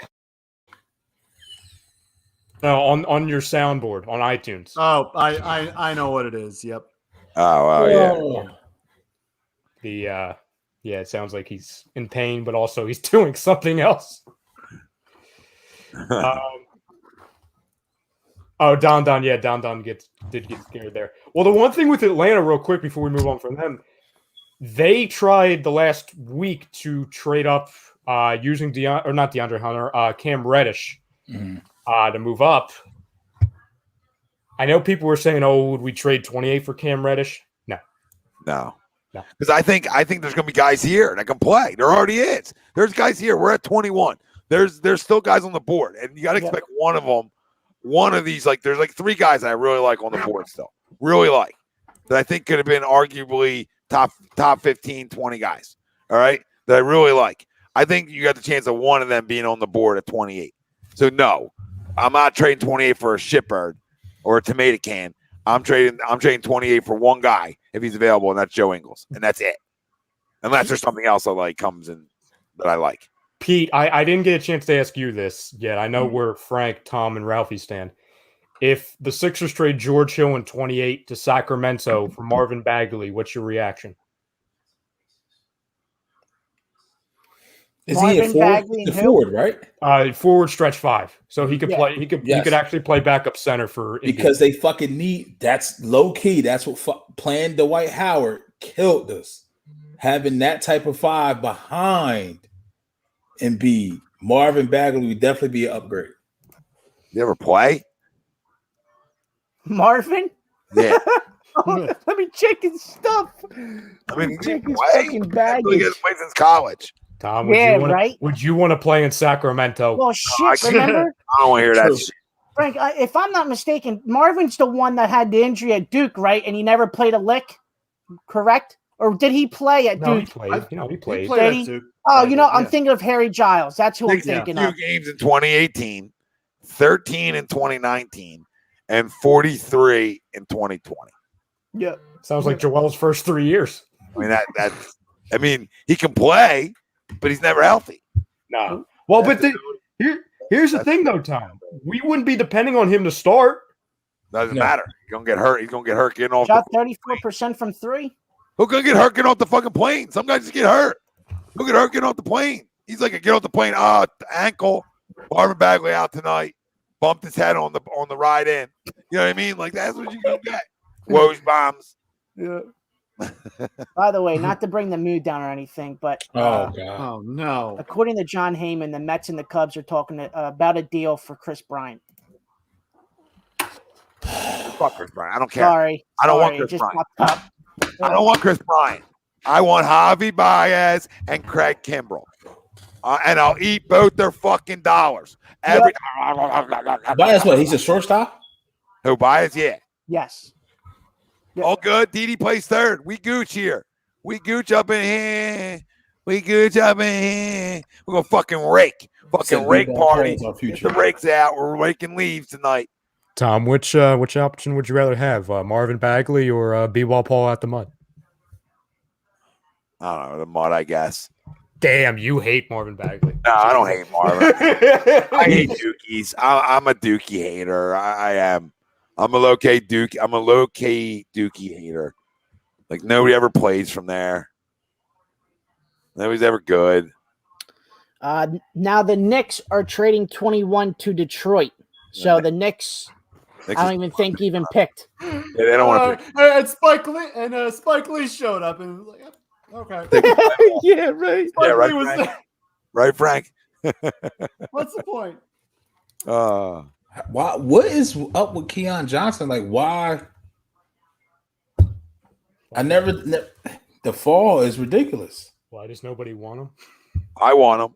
No, on your soundboard on iTunes. Oh, I know what it is. Yep. Oh, yeah. It sounds like he's in pain, but also he's doing something else. Don did get scared there. Well, the one thing with Atlanta, real quick, before we move on from them, they tried the last week to trade up using DeAndre Hunter, Cam Reddish, to move up. I know people were saying, "Oh, would we trade 28 for Cam Reddish?" No. Because I think there's going to be guys here that can play. There already is. There's guys here. We're at 21. There's still guys on the board, and you got to expect one of them. One of these, there's 3 guys that I really like on the board still. Really like. That I think could have been arguably top 15, 20 guys. All right? That I really like. I think you got the chance of one of them being on the board at 28. So, no. I'm not trading 28 for a shitbird or a tomato can. I'm trading 28 for one guy, if he's available, and that's Joe Ingles, and that's it. Unless there's something else I like comes in that I like. Pete, I didn't get a chance to ask you this yet. I know where Frank, Tom, and Ralphie stand. If the Sixers trade George Hill in 28 to Sacramento for Marvin Bagley, what's your reaction? Is he a forward? The forward, right? Forward stretch 5, so he could play. He could actually play backup center for because they fucking need. That's low key. That's what playing Dwight Howard killed us. Having that type of 5 behind Embiid, Marvin Bagley would definitely be an upgrade. You ever play? Marvin? Yeah. Let me check his stuff. I mean, check his play. fucking baggage. He hasn't played since college. Tom, would you want to play in Sacramento? Well, shit, remember? I don't want to hear that shit. Frank, if I'm not mistaken, Marvin's the one that had the injury at Duke, right? And he never played a lick, correct? Or did he play at Duke? He played. He played. He played at Duke. Oh, I'm thinking of Harry Giles. That's who I'm thinking of. 2 games in 2018, 13 in 2019, and 43 in 2020. Yeah. Sounds like Joel's first 3 years. I mean, that's. I mean, he can play, but he's never healthy. No. Well, but here's the thing, though, Tom. We wouldn't be depending on him to start. Doesn't matter. He's gonna get hurt. He's gonna get hurt getting off. Shot 34% from 3. Who's gonna get hurt getting off the fucking plane? Some guys just get hurt. Who get hurt getting off the plane? He's like, get off the plane. Ankle. Marvin Bagley out tonight. Bumped his head on the ride in. You know what I mean? Like that's what you're gonna get. Woj bombs. Yeah. By the way, not to bring the mood down or anything, but oh no! According to John Heyman, the Mets and the Cubs are talking about a deal for Chris Bryant. Fuck Chris Bryant. I don't care. Sorry, I don't want Chris Bryant. I don't want Chris Bryant. I want Javi Baez and Craig Kimbrell, and I'll eat both their fucking dollars. Baez, what? He's a shortstop. Who Baez? Yeah. Yes. All good. Didi plays third. We gooch here. We gooch up in here. We gooch up in here. We're going to fucking rake. Fucking rake party. Get the rakes out. We're raking leaves tonight. Tom, which option would you rather have? Marvin Bagley or B-Ball Paul at the mud? I don't know. The mud, I guess. Damn, you hate Marvin Bagley. No, I don't hate Marvin. I hate Dookies. I'm a Dookie hater. I am. I'm a low-key Dookie hater. Like, nobody ever plays from there. Nobody's ever good. Now the Knicks are trading 21 to Detroit. So the Knicks I don't even think even picked. Yeah, they don't want to. And Spike Lee showed up and was like, okay. Yeah, right. Yeah, right, was Frank. Right, Frank. What's the point? Why? What is up with Keon Johnson? Like, why? The fall is ridiculous. Why does nobody want him? I want him.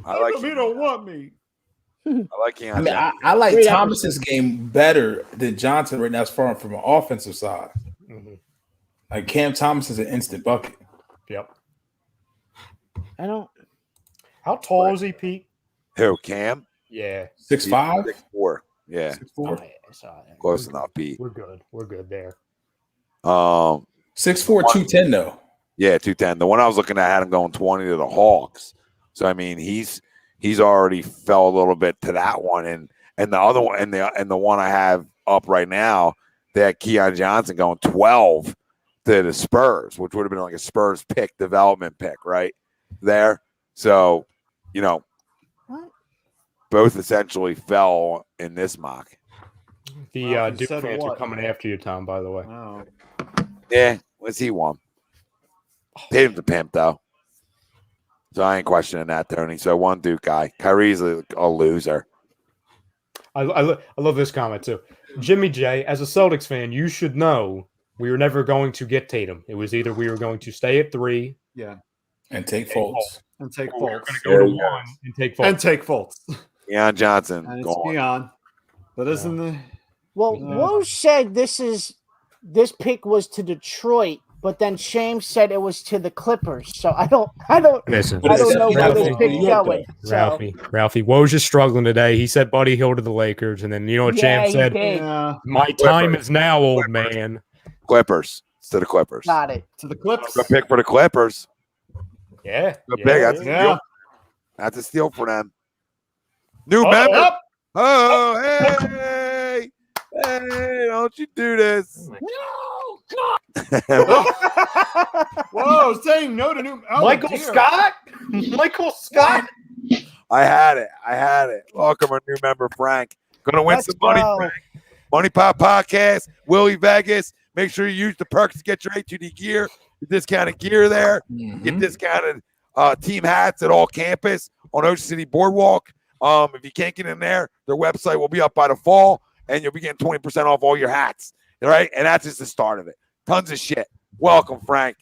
I like. You don't want me. I like Keon. I mean, I like Thomas's game better than Johnson right now, as far from an offensive side. Mm-hmm. Like Cam Thomas is an instant bucket. Yep. I don't. How tall is he, Pete? Who, Cam? Yeah. 6'5"? 6'4". Yeah. 6'4". Oh, yeah, close enough, Pete. We're good. We're good there. 6'4", 210 though. Yeah, 210. The one I was looking at had him going 20 to the Hawks. So I mean, he's already fell a little bit to that one, and the other one, and the one I have up right now, they had Keon Johnson going 12 to the Spurs, which would have been like a Spurs pick, development pick, right there. So, you know, both essentially fell in this mock. The Duke fans are coming after you, Tom, by the way. Oh. Yeah, let's see one. Tatum's a pimp, though. So I ain't questioning that, Tony. So one Duke guy. Kyrie's a loser. I love this comment, too. Jimmy J, as a Celtics fan, you should know we were never going to get Tatum. It was either we were going to stay at 3. Yeah. And take Fultz. And take Or we were Fultz. going to go to 1 and take Fultz. And take Fultz. Keon Johnson. And it's gone. Keon. But isn't the... Well, Woj said this pick was to Detroit, but then Shame said it was to the Clippers. So I don't Listen, know where this pick's going. Ralphie, Woj is struggling today. He said Buddy Hield to the Lakers, and then you know what Sham said? Did. My time is now, old man. Clippers. It's to the Clippers. Got it. To the Clips. Good pick for the Clippers. Yeah. Good yeah, pick. That's a yeah. steal. That's a steal for them. New Oh, member. up. Oh, hey. Hey, don't you do this. Whoa, saying no to new. Oh, Michael dear. Scott? Michael Scott? I had it. Welcome our new member, Frank. Gonna win Let's some money, go. Frank. Money Pop Podcast, Willie Vegas. Make sure you use the perks to get your A2D gear. Get discounted gear there. Get discounted team hats at all campus on Ocean City Boardwalk. If you can't get in there, their website will be up by the fall, and you'll be getting 20% off all your hats. All right, and that's just the start of it. Tons of shit. Welcome, Frank.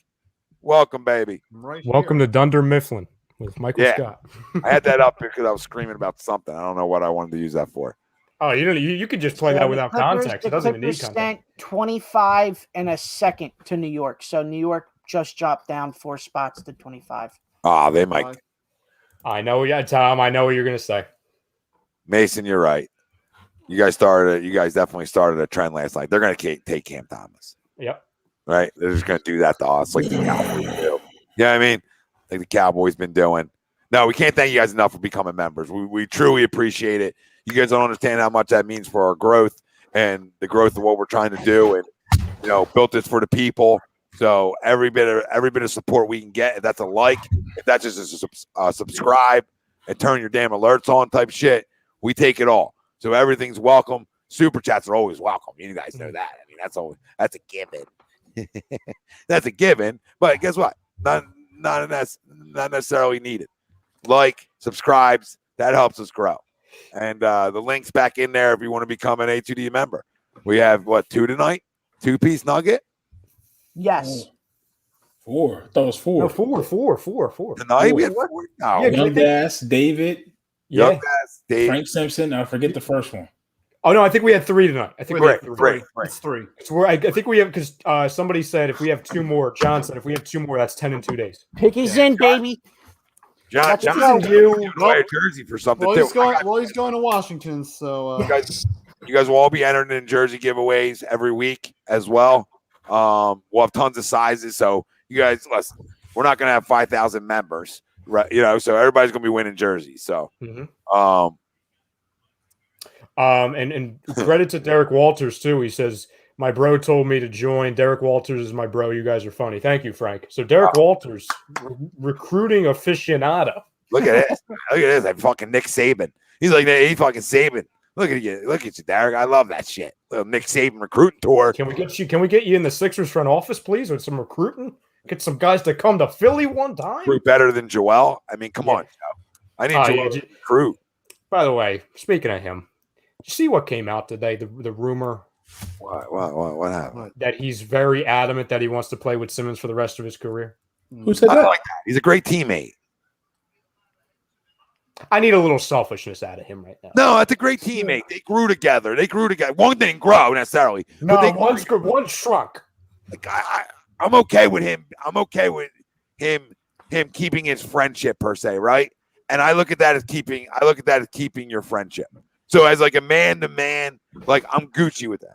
Welcome, baby. Right Welcome to Dunder Mifflin with Michael Yeah. Scott. I had that up because I was screaming about something. I don't know what I wanted to use that for. Oh, you could just play So that the without Clippers- context. the It doesn't even need Clippers context. sent 25 and a second to New York. So New York just dropped down 4 spots to 25. They might. I know, yeah, Tom. I know what you're gonna say. Mason, you're right. You guys definitely started a trend last night. They're going to take Cam Thomas. Yep. Right? They're just going to do that to us like the Cowboys do. You know what I mean? Like the Cowboys been doing. No, we can't thank you guys enough for becoming members. We truly appreciate it. You guys don't understand how much that means for our growth and the growth of what we're trying to do. And, built this for the people. So every bit of support we can get, if that's a like, if that's just a subscribe and turn your damn alerts on type shit, we take it all. So everything's welcome. Super chats are always welcome. You guys know that. I mean, that's a given. That's a given. But guess what? Not necessarily needed. Like, subscribes, that helps us grow. And the link's back in there if you want to become an A2D member. We have 2 tonight? 2-piece nugget? Yes. 4. I thought it was 4. No, four. Tonight we have 4? No. Yeah, Young Bass, David, Young Yeah. Bass, Dave. Frank Simpson. I forget the first one. Oh no, I think we had 3 tonight. I think we had Three. It's 3. I think we have because somebody said if we have 2 more, John said if we have 2 more, that's 10 in 2 days. Pickies in, baby. John, Let's John, go. you wear a jersey for something Well, too. he's going to Washington, so You guys will all be entered in jersey giveaways every week as well. We'll have tons of sizes, so you guys listen. We're not going to have 5,000 members, right? So everybody's going to be winning jerseys. So, and credit to Derek Walters too. He says my bro told me to join. Derek Walters is my bro. You guys are funny. Thank you, Frank. So Derek Walters, recruiting aficionado. look at this. Look at this. That fucking Nick Saban. He's like, he fucking Saban. Look at you, Derek. I love that shit. Little Nick Saban recruiting tour. Can we get you in the Sixers front office, please, with some recruiting? Get some guys to come to Philly one time. Recruit better than Joel. I mean, come on, Joe. I need Joel to recruit. By the way, speaking of him, did you see what came out today? The rumor. What happened? That he's very adamant that he wants to play with Simmons for the rest of his career. Who said I that? like that. He's a great teammate. I need a little selfishness out of him right now. No, that's a great teammate. They grew together. One didn't grow necessarily. No, but they one shrunk. Like I'm okay with him. I'm okay with him keeping his friendship per se, right? And I look at that as keeping your friendship. So as like a man to man, like I'm Gucci with that.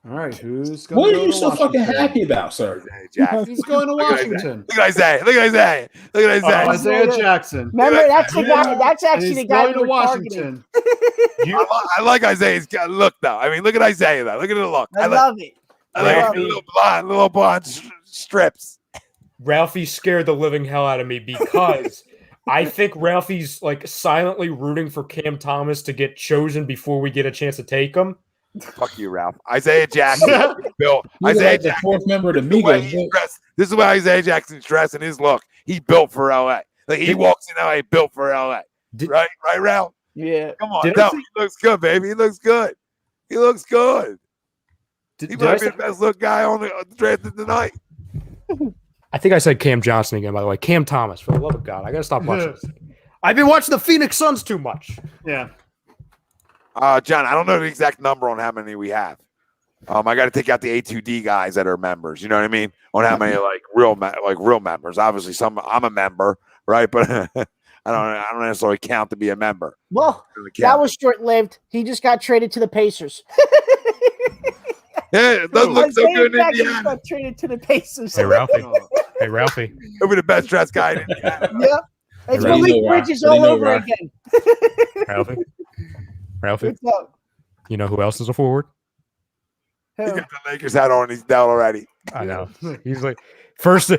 all right, who's going What to are go you to so fucking Washington? happy about, sir? Jackson. He's going to Washington. Look at Isaiah. Look at Isaiah. Look at Isaiah. Isaiah Jackson. Remember, that's the guy. That's And actually he's the guy going we to were Washington. targeting. I like Isaiah's look though. I mean, look at Isaiah though. Look at the look. I love it. I like love little blonde strips. Ralphie scared the living hell out of me because I think Ralphie's like silently rooting for Cam Thomas to get chosen before we get a chance to take him. Fuck you, Ralph. Isaiah Jackson built. He's Isaiah like the Jackson. fourth member of the This is why Migos. he's dressed. This is why Isaiah Jackson's dressed and his look. He built for LA. Like he walks in LA built for LA. Right, Ralph? Yeah. Come on, tell me he looks good, baby. He looks good. He looks good. He might be the best look guy on the draft tonight. I think I said Cam Johnson again, by the way. Cam Thomas, for the love of God. I got to stop watching this. I've been watching the Phoenix Suns too much. Yeah. John, I don't know the exact number on how many we have. I got to take out the A2D guys that are members. You know what I mean? On how many real members. Obviously, I'm a member, right? But I don't necessarily count to be a member. Well, that was short lived. He just got traded to the Pacers. Yeah, it doesn't look so Isaiah good in Jackson Indiana. got traded to the Pacers. Hey, Ralphie. Hey, Ralphie. He'll be the best dressed guy in Indiana. Yep. It's Right. Malik You know why. Bridges But you all know over why. again. Ralphie. Ralphie. What's up? You know who else is a forward? He's Who? got the Lakers hat on. He's down already. I know. He's like, first,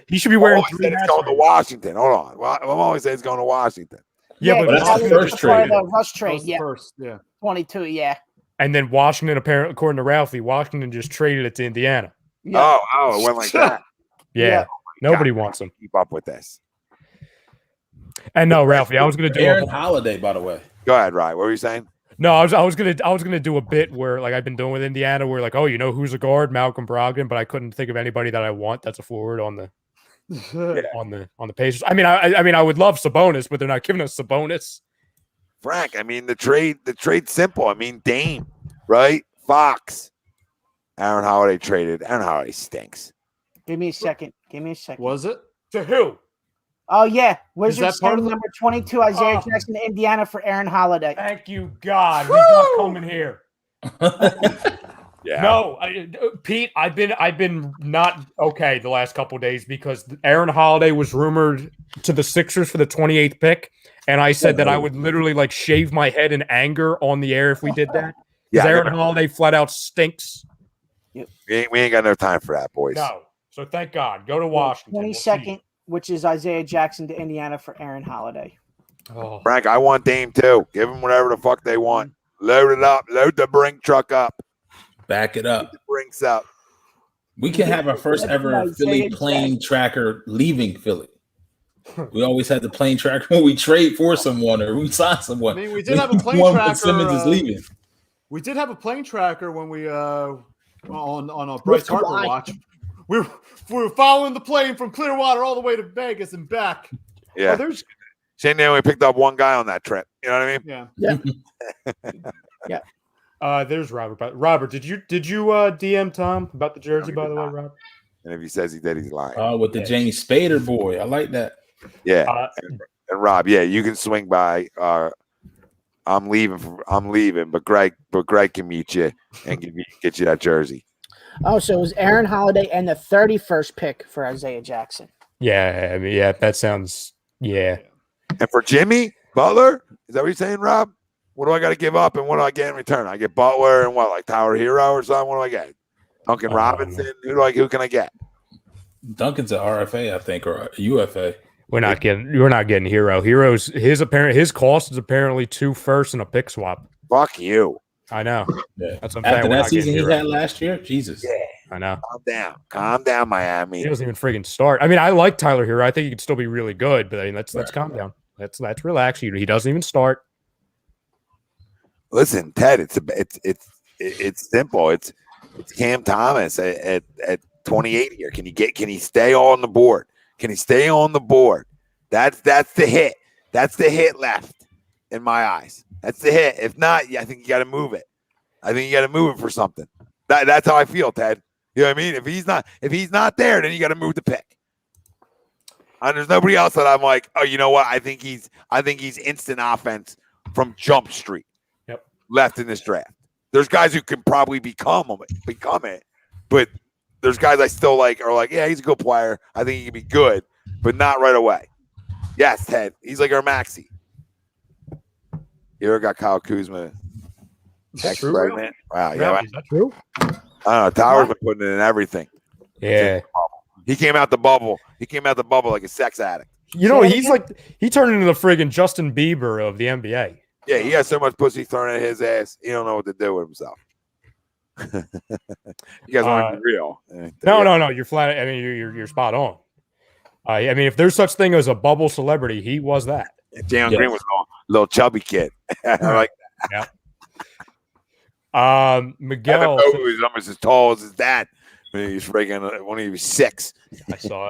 he should be wearing Always 3 said it's hats. going to Washington. Hold on. Well, I'm always saying it's going to Washington. Yeah, but Well, that's the that was first part of trade. the Rush That trade. was the Yeah, first. Yeah. 22. Yeah. And then Washington, apparently, according to Ralphie, Washington just traded it to Indiana. Yeah. Oh, it went like that. Yeah. Yeah. Nobody God, wants him. Keep up with this. And no, Ralphie, I was going to do Aaron Holiday, by the way. Go ahead, Ryan. What were you saying? No, I was gonna do a bit where like I've been doing with Indiana, where like, oh, you know who's a guard, Malcolm Brogdon, but I couldn't think of anybody that I want that's a forward on the on the Pacers. I mean, I would love Sabonis, but they're not giving us Sabonis. Frank, I mean, the trade's simple. I mean, Dame, right? Fox. Aaron Holiday traded. Aaron Holiday stinks. Give me a second. Was it? To who? Oh yeah, Is Wizards that part send of the- number 22 Isaiah Oh. Jackson to Indiana for Aaron Holiday. Thank you, God. He's not coming here. Yeah. No, Pete, I've been not okay the last couple of days because Aaron Holiday was rumored to the Sixers for the 28th pick, and I said that I would literally like shave my head in anger on the air if we did that. Because Yeah, Aaron Holiday flat out stinks. we ain't got no time for that, boys. No, so thank God. Go to Washington. We'll see. 22nd, which is Isaiah Jackson to Indiana for Aaron Holiday. Oh. Frank, I want Dame too. Give them whatever the fuck they want. Load it up. Load the brink truck up. Back it up. The brinks up. We can have our first ever Isaiah Philly Jackson. plane tracker leaving Philly. We always had the plane tracker when we trade for someone or we sign someone. I mean, we did have a plane One when tracker. Simmons is leaving. We did have a plane tracker when we on a Bryce Harper Kawhi. watch. We were following the plane from Clearwater all the way to Vegas and back. Yeah. Oh, there's Shane, they only picked up one guy on that trip. You know what I mean? Yeah. there's Robert. Robert, did you DM Tom about the jersey, by the way, Robert? And if he says he did, he's lying. Oh, with the James Spader boy. I like that. Yeah. Uh, And Rob, yeah, you can swing by. I'm leaving, but Greg can meet you and get you that jersey. Oh, so it was Aaron Holiday and the 31st pick for Isaiah Jackson. yeah, I mean, yeah, that sounds And for Jimmy Butler, is that what you're saying, Rob? What do I got to give up, and what do I get in return? I get Butler and what, like Tower Hero or something? What do I get? Duncan Robinson? Who can I get? Duncan's an RFA, I think, or a UFA. we're not getting Hero. Hero's his cost is apparently 2 firsts and a pick swap. Fuck you. I know. Yeah. That's what I'm After saying. We're that not getting season he Hero. had last year, Jesus. Yeah. I know. Calm down, Miami. He doesn't even friggin' start. I mean, I like Tyler Hero. I think he could still be really good, but I mean, let's calm down. Let's relax. He doesn't even start. Listen, Ted, it's simple. It's Cam Thomas at 28 here. Can he stay on the board? Can he stay on the board? That's the hit. That's the hit left in my eyes. That's the hit. If not, I think you got to move it. I think you got to move it for something. That's how I feel, Ted. You know what I mean? If he's not there, then you got to move the pick. And there's nobody else that I'm like, oh, you know what? I think he's instant offense from Jump Street. Yep. Left in this draft. There's guys who can probably become it, but there's guys I still like are like, yeah, he's a good player. I think he can be good, but not right away. Yes, Ted. He's like our Maxey. You ever got Kyle Kuzma? That's true. Pregnant? Wow. Yeah. Is that true? I don't know. Towers been putting it in everything. Yeah. He came out the bubble. Like a sex addict. You know, he turned into the friggin' Justin Bieber of the NBA. Yeah, he has so much pussy thrown at his ass. He don't know what to do with himself. You guys want to be real? No. You're flat. I mean, you're spot on. I mean, if there's such thing as a bubble celebrity, he was that. Jalen Green was a little chubby kid. I like Yeah. that. Miguel. Evan Mobley was almost as tall as his dad when he was when he was 6. I saw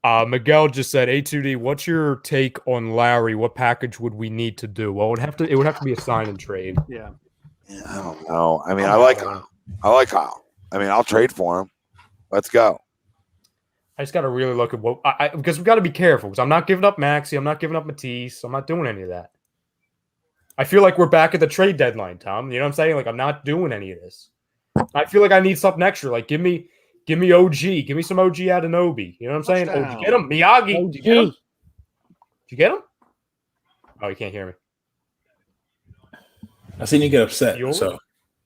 that. Miguel just said, "A2D, what's your take on Lowry? What package would we need to do?" Well, it would have to be a sign and trade. Yeah. I don't know. I mean, I like Kyle. I mean, I'll trade for him. Let's go. I just got to really look at what because we've got to be careful because I'm not giving up Maxey, I'm not giving up Matisse, I'm not doing any of that. I feel like we're back at the trade deadline, Tom. You know what I'm saying? Like I'm not doing any of this. I feel like I need something extra. Like give me OG. Give me some OG Adenobi. You know what I'm saying? Oh, did you get him? Miyagi. OG. Did you get him? Did you get him? Oh, you can't hear me. I seen you get upset. So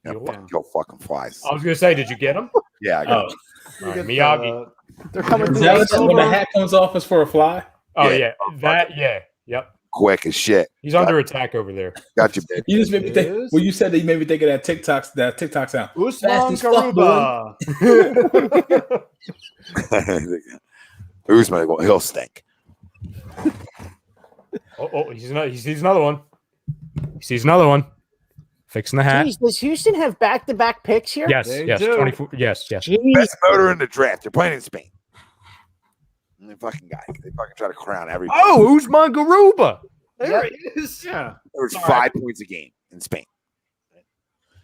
Yeah, go fucking flies. I was gonna say, did you get him? Yeah, I got him. All right, Miyagi. They're coming Is through. that when the hat comes off is for a fly? Oh yeah, yep. quick as shit. He's under attack over there. Got you, baby. You just made me think. Well, you said that you made me think of that TikTok sound. Usman Fast as fuck, boy. Garuba. Usman, he'll stink. He sees another one. He sees another one. Fixing the hat. Jeez, does Houston have back-to-back picks here? Yes, They yes, do. 24. Yes. Jeez. Best motor in the draft. They're playing in Spain. And they fucking try to crown everybody. Oh, Usman Garuba. There it is. Yeah. There was 5 points a game in Spain.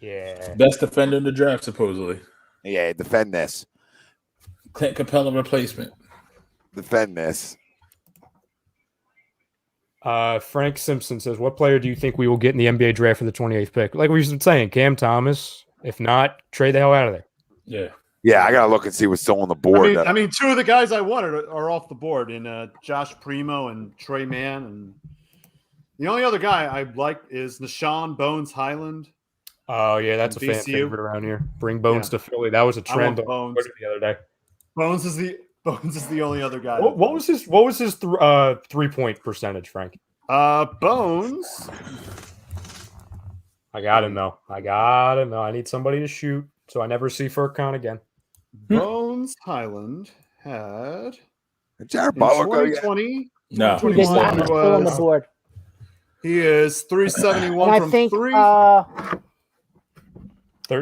Yeah. Best defender in the draft, supposedly. Yeah, defend this. Clint Capella replacement. Defend this. Frank Simpson says, what player do you think we will get in the NBA draft for the 28th pick? Like we've been saying, Cam Thomas. If not, trade the hell out of there. Yeah. Yeah, I got to look and see what's still on the board. I mean, 2 of the guys I wanted are off the board in Josh Primo and Trey Mann. And the only other guy I like is Nashawn Bones Highland. Oh, yeah, that's a fan VCU. favorite around here. Bring Bones to Philly. That was a trend on Bones. Twitter the other day. Bones is the only other guy. What was his 3-point percentage, Frank? Bones. I got him though. I need somebody to shoot, so I never see Furkan again. Bones Highland had Jared Butler go yet? 2020. No. He did not. He's still on the board. He is 371 And I from think 3.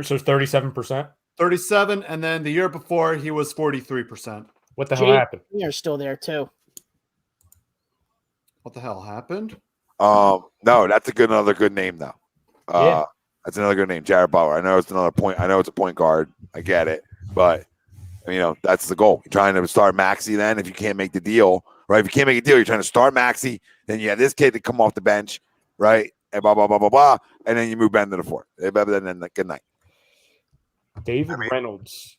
So 37%. 37, and then the year before he was 43%. What the hell happened? You're still there too. What the hell happened? No, that's another good name though. Yeah. That's another good name, Jared Butler. I know it's another point. I know it's a point guard. I get it, but that's the goal. You're trying to start Maxey. Then, if you can't make the deal, right? If you can't make a deal, you're trying to start Maxey. Then you have this kid to come off the bench, right? And blah blah blah blah blah, and then you move Ben to the 4th. And then good night. David Reynolds,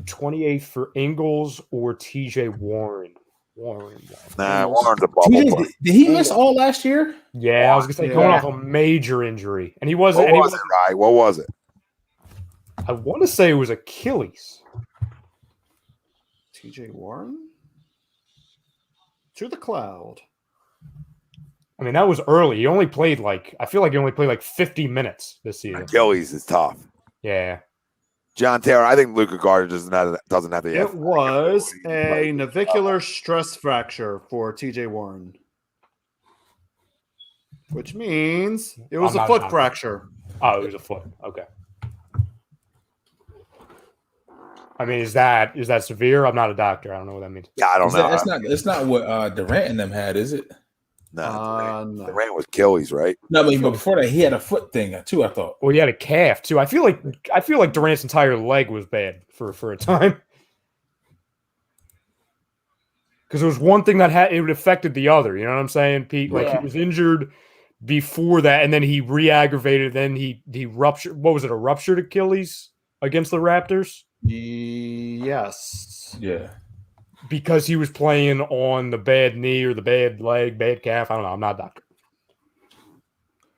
28th for Ingles or TJ Warren. Warren's a bubble. Did he miss all last year? Yeah, I was gonna say coming off a major injury, and he wasn't. What was it, right? What was it? I want to say it was Achilles. TJ Warren to the cloud. I mean, that was early. He only played I feel like he only played 50 minutes this season. Achilles is tough. Yeah. John Taylor, I think Luka Garza doesn't have the. It was a navicular stress fracture for TJ Warren, which means it was a foot fracture. Oh, it was a foot. Okay. I mean, is that severe? I'm not a doctor. I don't know what that means. Yeah, I don't know. It's not what Durant and them had, is it? No, Durant was Achilles, right? No, but before that, he had a foot thing too. I thought. Well, he had a calf too. I feel like Durant's entire leg was bad for a time. Because it was one thing that it affected the other. You know what I'm saying, Pete? Like he was injured before that, and then he re-aggravated. Then he ruptured. What was it? A ruptured Achilles against the Raptors? Yes. Yeah. Because he was playing on the bad knee or the bad leg, bad calf. I don't know. I'm not a doctor.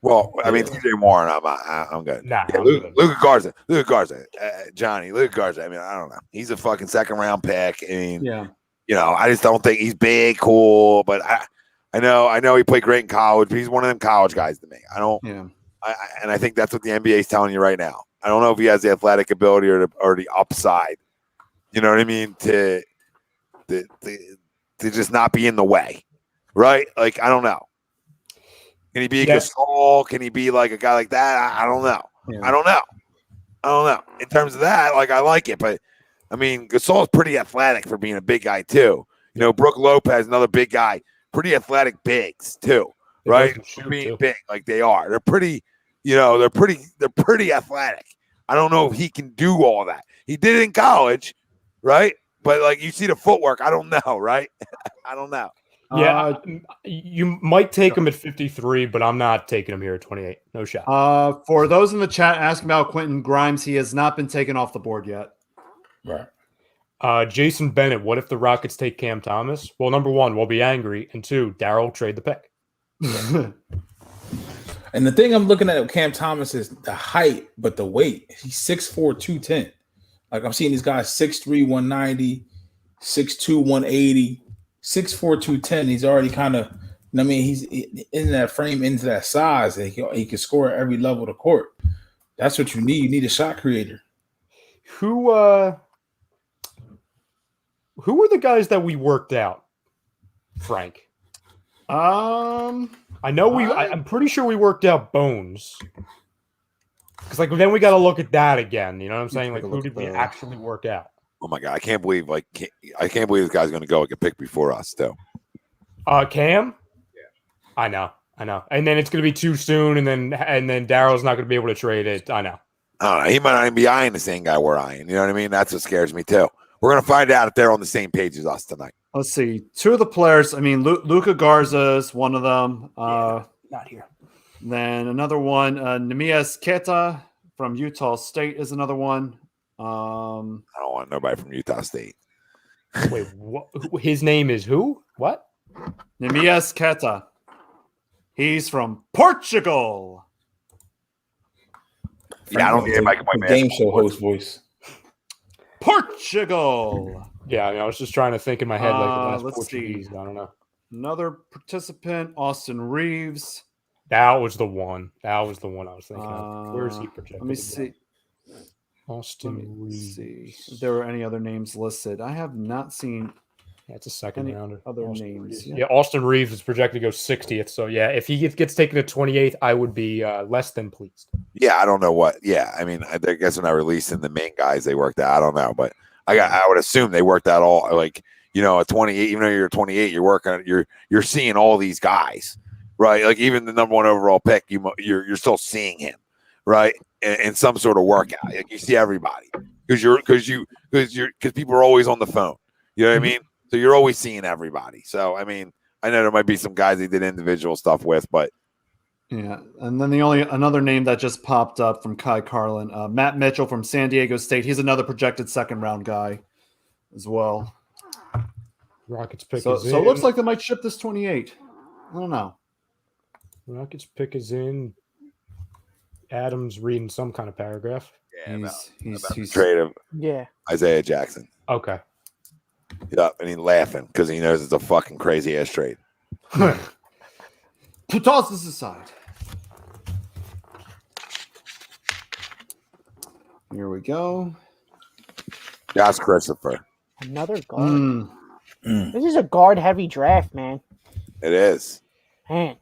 Well, I mean, TJ Warren, I'm good. Nah, yeah, Luka Garza, Johnny, Luka Garza. I mean, I don't know. He's a fucking 2nd round pick. I mean, I just don't think he's big, cool. But I know he played great in college. But he's one of them college guys to me. I don't. Yeah. And I think that's what the NBA is telling you right now. I don't know if he has the athletic ability or the upside. You know what I mean? To just not be in the way, right? Like, I don't know. Can he be a Gasol? Can he be like a guy like that? I don't know. Yeah. I don't know. In terms of that, I like it, but I mean, Gasol's pretty athletic for being a big guy too. Brook Lopez, another big guy, pretty athletic bigs too, right? Being big like they are, they're pretty. They're pretty athletic. I don't know if he can do all that. He did it in college, right? But you see the footwork. I don't know, right? I don't know. Yeah, you might take him at 53, but I'm not taking him here at 28. No shot. For those in the chat asking about Quentin Grimes, he has not been taken off the board yet. Right. Jason Bennett, what if the Rockets take Cam Thomas? Well, number one, we'll be angry. And two, Daryl trade the pick. And the thing I'm looking at with Cam Thomas is the height, but the weight. He's 6'4", 210. Like I'm seeing these guys 6'3", 190, 6'2", 180, 6'4", 210. He's already kind of, I mean, he's in that frame, into that size. And he can score at every level of the court. That's what you need. You need a shot creator. Who were the guys that we worked out, Frank? I know I'm pretty sure we worked out Bones. Because like then we got to look at that again. You know what I'm saying? Like who did we actually work out? Oh my god, I can't believe I can't believe this guy's going to go get picked before us though. Cam? Yeah. I know. And then it's going to be too soon, and then Daryl's not going to be able to trade it. I know. He might not even be eyeing the same guy we're eyeing. You know what I mean? That's what scares me too. We're going to find out if they're on the same page as us tonight. Let's see. Two of the players. I mean, Luka Garza is one of them. Not here. Then another one, Nemias Queta from Utah State is another one. I don't want nobody from Utah State. Wait, what? His name is who? What? Nemias Queta. He's from Portugal. Yeah, I don't think anybody can play game show host voice. Portugal. Yeah, I mean, I was just trying to think in my head like the last let's Portuguese. see. I don't know. Another participant, Austin Reeves. That was the one. I was thinking of. Where is he projected? Let me see. Austin Reeves. See if there were any other names listed. I have not seen. That's a second rounder. Other Austin names. Reeves. Yeah, Austin Reeves is projected to go 60th. So yeah, if he gets taken to 28th, I would be less than pleased. Yeah, I don't know what. Yeah, I mean, I guess when I released in the main guys, they worked out. I don't know, but I would assume they worked out all like at 28. Even though you're 28, you're working. You're seeing all these guys, right? Like even the number one overall pick, you're still seeing him, right? In some sort of workout, like you see everybody because people are always on the phone. You know what I mean? So you're always seeing everybody. So I mean, I know there might be some guys they did individual stuff with, but. Yeah, and then another name that just popped up from Kai Carlin, Matt Mitchell from San Diego State. He's another projected second round guy as well. Rockets pick so is in. So it looks like they might ship this 28. I don't know. Rockets pick is in. Adams reading some kind of paragraph. Yeah, he's trade of Isaiah Jackson. Okay. Yeah, and he's laughing because he knows it's a fucking crazy ass trade. To toss this aside. Here we go. Josh Christopher. Another guard. This is a guard-heavy draft, man. It is. Man.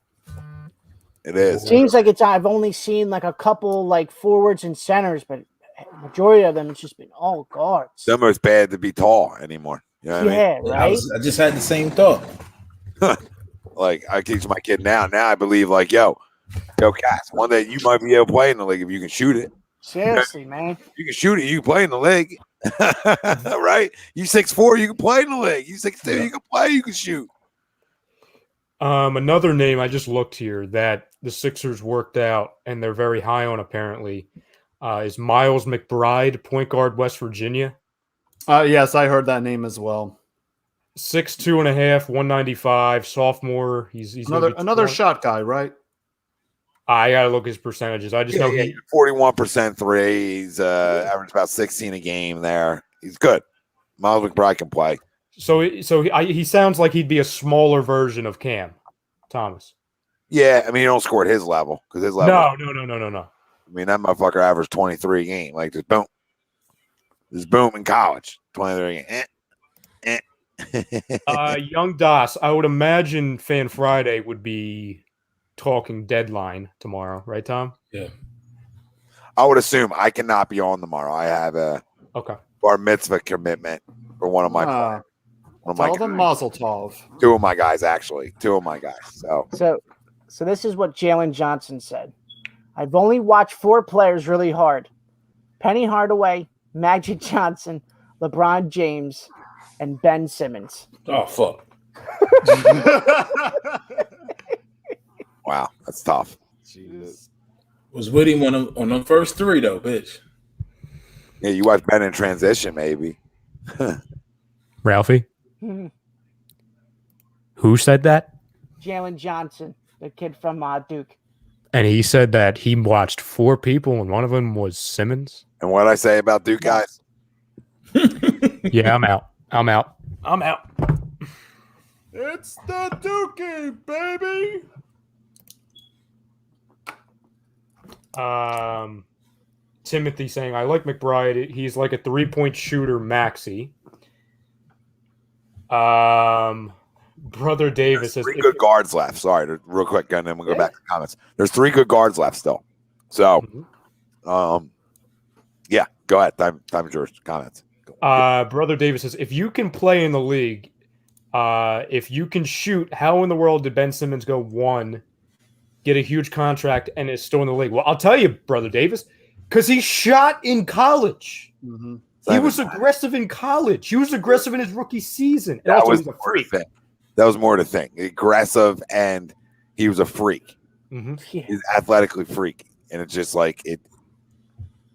It is. Seems like I've only seen like a couple like forwards and centers, but majority of them it's just been all guards. It's almost bad to be tall anymore. You know what I mean? Right. I just had the same thought. Like I teach my kid now. Now I believe like, yo, Cass, one day you might be able to play in the league if you can shoot it. Seriously, man. You can shoot it, you can play in the league. Right? You 6'4", you can play in the league. You 6'2", you can play, you can shoot. Another name I just looked here that the Sixers worked out and they're very high on apparently is Miles McBride, point guard, West Virginia. Yes, I heard that name as well. 6'2.5", 195, sophomore. He's another shot guy, right? I gotta look his percentages. I just know he 41% three. He's averaged about 16 a game there. He's good. Miles McBride can play. So he sounds like he'd be a smaller version of Cam Thomas. Yeah, I mean he don't score at his level because his level. No. I mean that motherfucker averaged 23 a game. Like just boom in college. 23 a game. Young Das, I would imagine Fan Friday would be talking deadline tomorrow, right, Tom? Yeah. I would assume I cannot be on tomorrow. I have a bar mitzvah commitment for one of my tell them Mazel Tov. Two of my guys, actually. Two of my guys. So this is what Jalen Johnson said. I've only watched 4 players really hard. Penny Hardaway, Magic Johnson, LeBron James, and Ben Simmons. Oh, fuck. Wow, that's tough. Jesus. Was with him on the first three though, bitch. Yeah, you watch Ben in transition, maybe. Ralphie, Mhm. who said that? Jalen Johnson, the kid from Duke. And he said that he watched 4 people, and one of them was Simmons. And what I say about Duke guys? Yeah, I'm out. I'm out. I'm out. It's the Dookie, baby. Timothy saying, I like McBride. He's like a 3-point shooter, Maxey. Brother Davis says, 3 good guards left. Sorry, real quick, and then we'll go back to the comments. There's 3 good guards left still. So, yeah, go ahead. Time's yours. Comments. Brother Davis says, if you can play in the league, if you can shoot, how in the world did Ben Simmons go 1, get a huge contract, and is still in the league? Well, I'll tell you, Brother Davis, because he shot in college. Mm-hmm. He was aggressive in college. He was aggressive in his rookie season. And That also, was he's a more freak. the thing. That was more the thing. Aggressive, and he was a freak. Mm-hmm. He's athletically freaky, and it's just like it.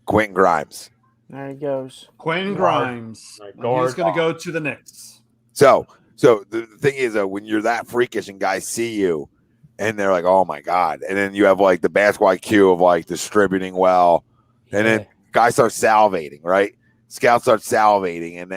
Quentin Grimes. There he goes. Quentin Grimes. Right, And guard. he's going to go to the Knicks. So the thing is, when you're that freakish and guys see you, and they're like, "Oh my god!" and then you have like the basketball IQ of like distributing well, and then guys start salivating, right? Scouts start salivating, and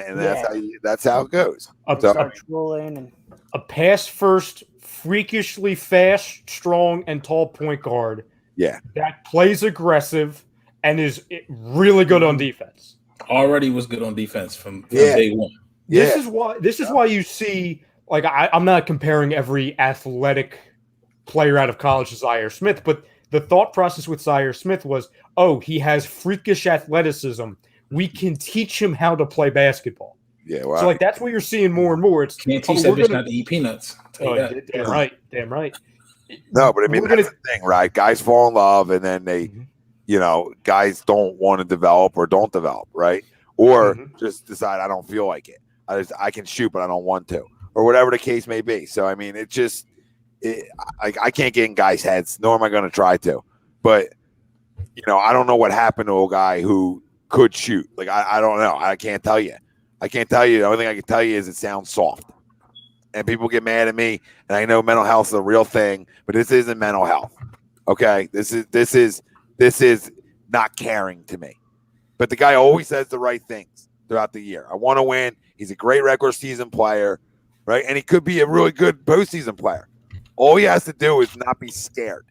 that's how it goes. Start trolling and A pass first, freakishly fast, strong, and tall point guard. Yeah. That plays aggressive and is really good on defense. Already was good on defense from day one. This is why you see, like, I'm not comparing every athletic player out of college to Zaire Smith, but the thought process with Zaire Smith was, oh, he has freakish athleticism. We can teach him how to play basketball. Yeah, wow. So like that's what you're seeing more and more. It's Can't teach that bitch not to eat peanuts. Damn right, damn right. No, but I mean that's the thing, right? Guys fall in love, and then they, guys don't want to develop or don't develop, right? Or just decide I don't feel like it. I can shoot, but I don't want to, or whatever the case may be. So I mean, I can't get in guys' heads, nor am I going to try to. But I don't know what happened to a guy who could shoot. Like I don't know. I can't tell you. The only thing I can tell you is it sounds soft. And people get mad at me. And I know mental health is a real thing, but this isn't mental health. Okay. This is not caring to me. But the guy always says the right things throughout the year. I want to win. He's a great regular season player, right? And he could be a really good postseason player. All he has to do is not be scared.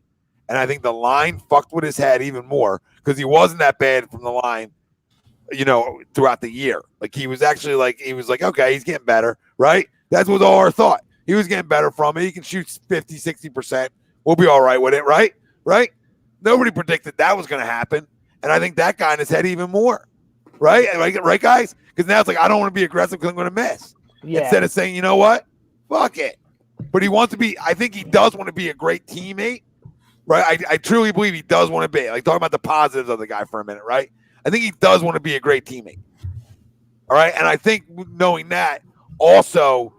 And I think the line fucked with his head even more because he wasn't that bad from the line, throughout the year. Like he was actually like, okay, he's getting better, right? That's what all our thought. He was getting better from it. He can shoot 50, 60%. We'll be all right with it, right? Right? Nobody predicted that was going to happen. And I think that got in his head even more, right? Right, guys? Because now it's like, I don't want to be aggressive because I'm going to miss. Yeah. Instead of saying, you know what? Fuck it. But he wants to be, I think he does want to be a great teammate, right? I truly believe he does want to be. Like, talking about the positives of the guy for a minute, right? I think he does want to be a great teammate. All right. And I think knowing that also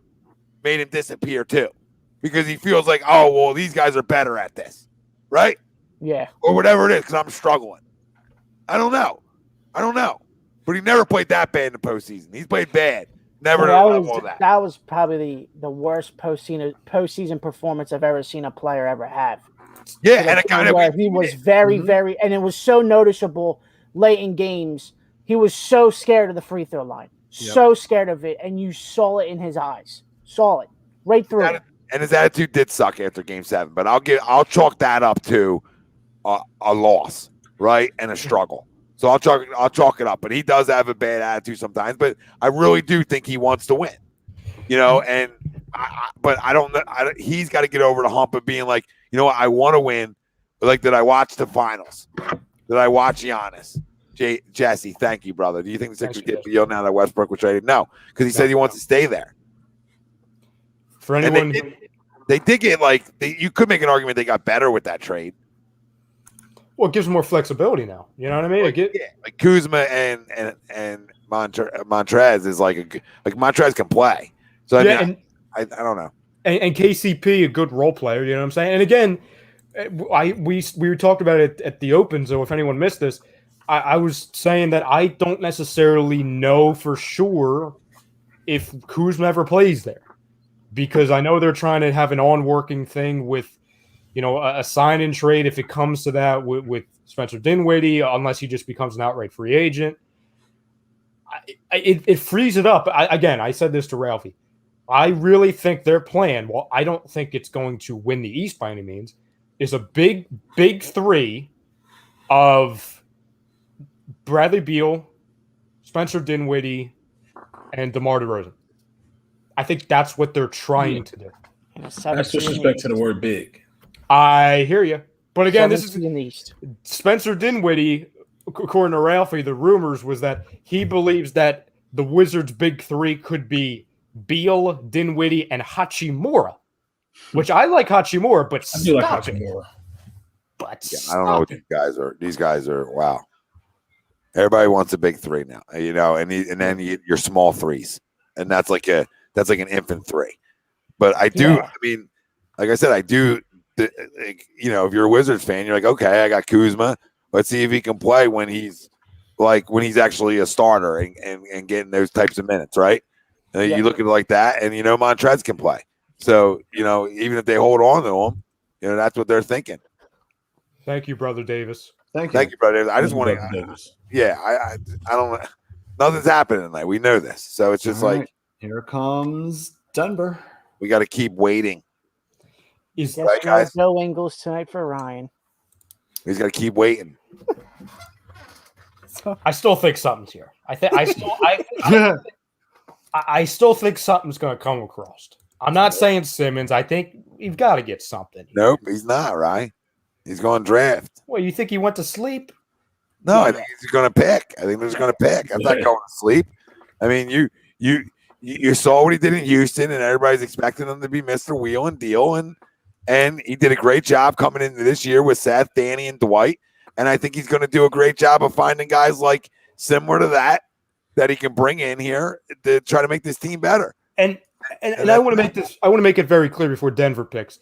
made him disappear too, because he feels like, oh, well, these guys are better at this. Right. Yeah. Or whatever it is. Cause I'm struggling. I don't know. But he never played that bad in the postseason. He's played bad. Never. That was probably the worst postseason performance I've ever seen a player ever have. Yeah. And it kind of, he was very, very, and it was so noticeable late in games. He was so scared of the free throw line, so scared of it, and you saw it in his eyes. Saw it right through it. And his attitude did suck after Game 7, but I'll chalk that up to a loss, right, and a struggle. So I'll chalk it up. But he does have a bad attitude sometimes. But I really do think he wants to win, And but I don't know. He's got to get over the hump of being like, I want to win. But like, did I watch the finals? Did I watch Giannis? Jesse, thank you, brother. Do you think the Sixers get deal now that Westbrook was traded? No, because he said he wants to stay there. For anyone, they did get you could make an argument they got better with that trade. Well, it gives them more flexibility now. You know what I mean? Like Kuzma and Montrez is like Montrez can play. So I don't know. and KCP a good role player. You know what I'm saying? And again, we talked about it at the Open. So if anyone missed this, I was saying that I don't necessarily know for sure if Kuzma ever plays there, because I know they're trying to have an on-working thing with, a sign-in trade if it comes to that with Spencer Dinwiddie, unless he just becomes an outright free agent. It frees it up. I said this to Ralphie. I really think their plan, well, I don't think it's going to win the East by any means, is a big three of Bradley Beal, Spencer Dinwiddie, and DeMar DeRozan. I think that's what they're trying to do. That's disrespect to the word big. I hear you. But again, this is in the East. Spencer Dinwiddie, according to Ralphie, the rumors was that he believes that the Wizards' big three could be Beal, Dinwiddie, and Hachimura, which I like Hachimura, but I do like Hachimura. But I don't know what these guys are. These guys are wow. Everybody wants a big three now, and then your small threes, and that's like an infant three. But I do. Yeah. I mean, like I said, I do. If you're a Wizards fan, you're like, okay, I got Kuzma. Let's see if he can play when he's actually a starter and getting those types of minutes, right? You look at it like that, and Montrez can play. So even if they hold on to him, that's what they're thinking. Thank you, Brother Davis. Thank you, Brother Davis. I just want to. I don't. Nothing's happening tonight. We know this, so it's just like here comes Denver. We got to keep waiting. Right, guys? No Ingles tonight for Ryan. He's got to keep waiting. I still think something's here. I still think something's going to come across. I'm not saying Simmons. I think you've got to get something. Nope, he's not, right? He's going to draft. Well, you think he went to sleep? No, I think he's going to pick. I think they're just going to pick. I'm not going to sleep. I mean, you saw what he did in Houston, and everybody's expecting him to be Mr. Wheel and Deal, and he did a great job coming into this year with Seth, Danny, and Dwight. And I think he's going to do a great job of finding guys like similar to that he can bring in here to try to make this team better. And I want to make this. I want to make it very clear before Denver picks.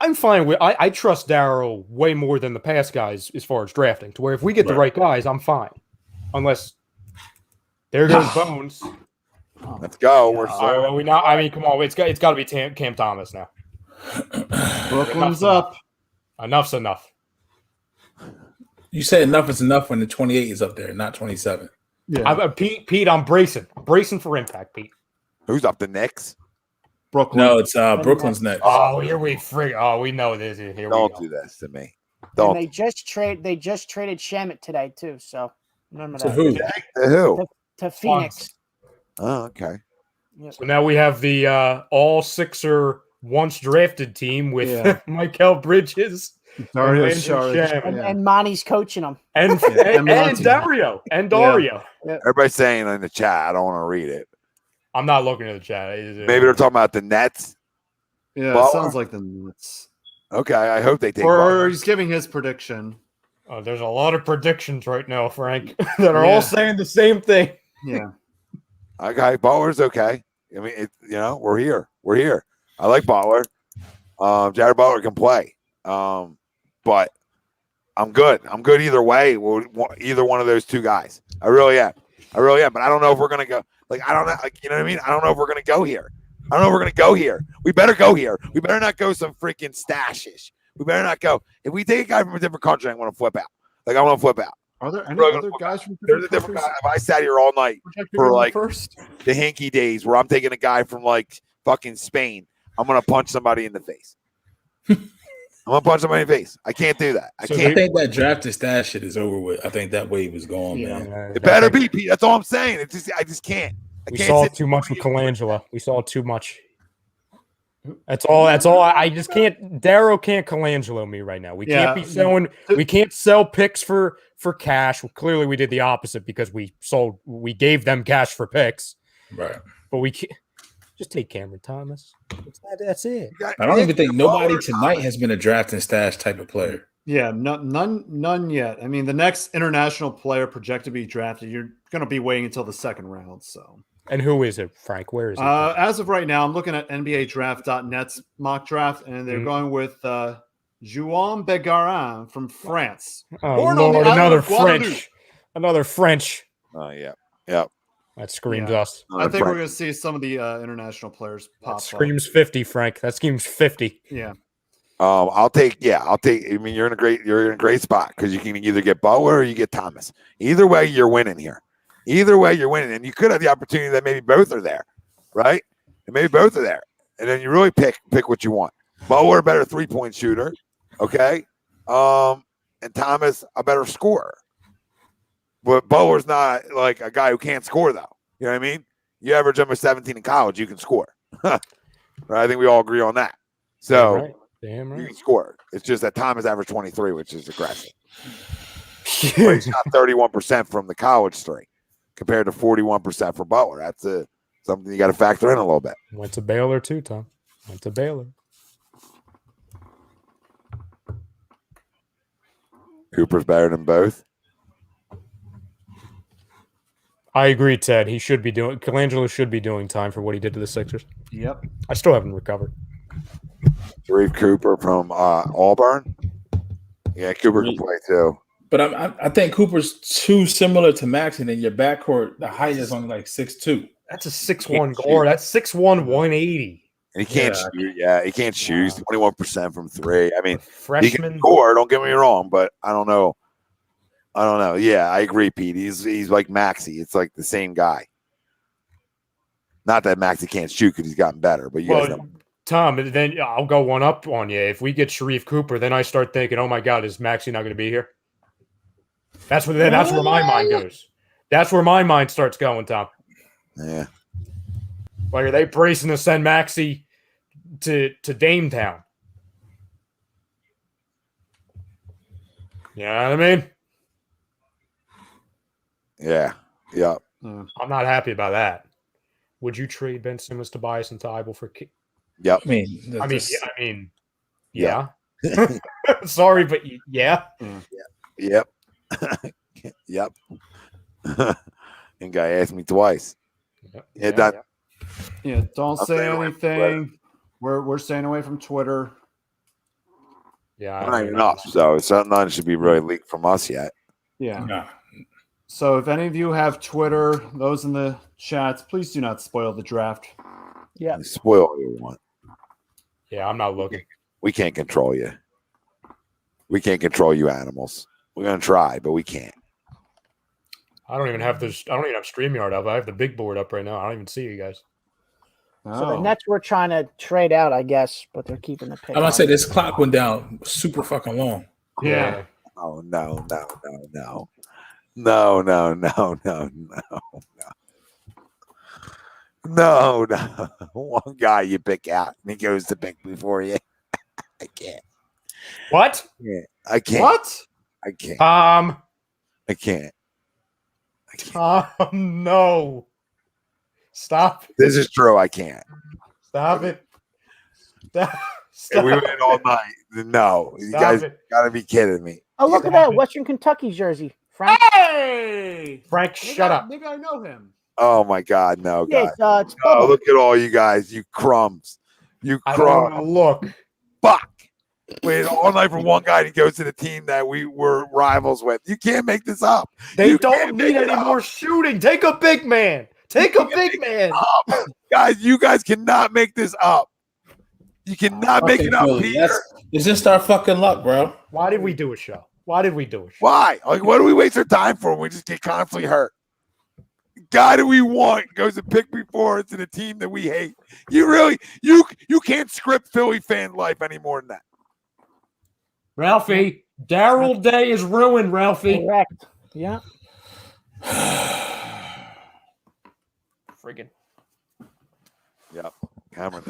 I'm fine with. I trust Daryl way more than the past guys as far as drafting. To where if we get the right guys, I'm fine. Unless there goes Bones. Let's go. Are we not? I mean, come on. It's got to be Cam Thomas now. Brooklyn's up. Enough's enough. You said enough is enough when the 28 is up there, not 27. Yeah. Pete, I'm bracing for impact, Pete. Who's up? The Knicks? Brooklyn. No, it's Brooklyn's next. Oh, here we we know this. Don't do this to me. Don't. And they just traded Shamet today too. So remember that. To who? To Phoenix. Oh, okay. So now we have the all Sixer once drafted team with Mikal Bridges, and Monty's coaching them, and Dario. Yeah. Everybody's saying in the chat. I don't want to read it. I'm not looking at the chat. Maybe they're talking about the Nets. Yeah, it sounds like the Nets. Okay, I hope they take. Or he's giving his prediction. Oh, there's a lot of predictions right now, Frank, that are all saying the same thing. Yeah. Okay, Butler's okay. I mean, we're here. We're here. I like Butler. Jared Butler can play. But I'm good. I'm good either way. Either one of those two guys. I really am. But I don't know if we're gonna go. Like, I don't know. Like, you know what I mean? I don't know if we're gonna go here. We better go here. We better not go some freaking stashish. We better not go. If we take a guy from a different country, I want to flip out. Like, I want to flip out. Are there any other guys from different guys? If I sat here all night for like the hinky days where I'm taking a guy from like fucking Spain, I'm gonna punch somebody in the face. I'm gonna punch somebody in the face. I can't do that. I can't. I think that draft to stash shit is over with. I think that wave is gone, man. It better be, Pete. That's all I'm saying. I just can't. We saw too much with Colangelo. We saw too much. That's all. I just can't. Daryl can't Colangelo me right now. We can't be selling. We can't sell picks for cash. Well, clearly, we did the opposite because we gave them cash for picks. Right. But we can't. Just take Cameron Thomas. That's it. I don't even think nobody tonight has been a draft and stash type of player. Yeah, none yet. I mean, the next international player projected to be drafted, you're going to be waiting until the second round. So And who is it, Frank? Where is it? As of right now, I'm looking at NBADraft.net's mock draft, and they're going with Juan Begarin from France. Oh, Born on the Lord, island another of Guadeloupe. French. Another French. Oh, yeah. Yep. That screams Yeah. us. I think we're going to see some of the international players pop That screams 50, Frank. That screams 50. Yeah. I'll take. I mean, you're in a great spot because you can either get Butler or you get Thomas. Either way, you're winning here. Either way, you're winning, and you could have the opportunity that maybe both are there, right? And maybe both are there, and then you really pick what you want. Butler, a better 3-point shooter, okay, and Thomas, a better scorer. But Butler's not like a guy who can't score, though. You know what I mean? You average him a 17 in college, you can score. Right? I think we all agree on that. So Damn right. you can score. It's just that Thomas averaged 23, which is aggressive. But he's got 31% from the college three compared to 41% for Butler. That's something you got to factor in a little bit. Went to Baylor too, Tom. Went to Baylor. Cooper's better than both. I agree, Ted. He should be doing. Colangelo should be doing time for what he did to the Sixers. Yep. I still haven't recovered. Sharif Cooper from Auburn. Yeah, Cooper can play too. But I think Cooper's too similar to Maxey. And in your backcourt, the height is only like 6'2". That's a 6'1" guard. That's 6'1", 180. And he can't shoot. Yeah, he can't shoot. He's 21% from three. I mean, Freshman. he can score. Don't get me wrong, but I don't know. Yeah, I agree, Pete. He's like Maxey. It's like the same guy. Not that Maxey can't shoot because he's gotten better, but you guys know. Tom, then I'll go one up on you. If we get Sharif Cooper, then I start thinking, oh my God, is Maxey not going to be here? That's where my mind goes. That's where my mind starts going, Tom. Yeah. Like, are they bracing to send Maxey to Dametown? You know what I mean? Yeah. Yeah. I'm not happy about that. Would you trade Ben Simmons, Tobias, and Tybal for? Yep. I mean, yeah. Sorry, but yeah. Yep. Yep. And guy asked me twice. Yeah. Don't say staying away from anything. We're staying away from Twitter. Yeah. Not even up, so none should be really leaked from us yet. Yeah. Nah. So if any of you have Twitter, those in the chats, please do not spoil the draft. Yeah. You spoil what you want. Yeah, I'm not looking. We can't control you. We can't control you animals. We're gonna try, but we can't. I don't even have StreamYard up. I have the big board up right now. I don't even see you guys. So the Nets were trying to trade out, I guess, but they're keeping the pick. I'm gonna say this clock went down super fucking long. Yeah. Oh no. No. One guy you pick out and he goes to pick before you. I can't. What? Yeah, I can't. What? I can't. I can't. No. Stop. This is true. I can't. Stop it. Stop. If we went all night. No, you guys gotta be kidding me. Oh, look at that Western Kentucky jersey, Frank. Hey, Frank, shut up. Maybe I know him. Oh my God, no, Yeah, guys. it's Oh, look at all you guys, you crumbs. You I don't crumbs. wanna look. Fuck. Wait all night for one guy to go to the team that we were rivals with. You can't make this up. They You don't can't need make it any more shooting. Take a big man. Guys, you guys cannot make this up. You cannot make it up, Peter. It's just our fucking luck, bro. Why did we do a show? Why? Like, what do we waste our time for? We just get constantly hurt. Guy that we want goes to pick before us in a team that we hate. You can't script Philly fan life any more than that. Ralphie, Daryl Day is ruined, Ralphie. Correct. Yeah. Friggin'. Yep. Cameron.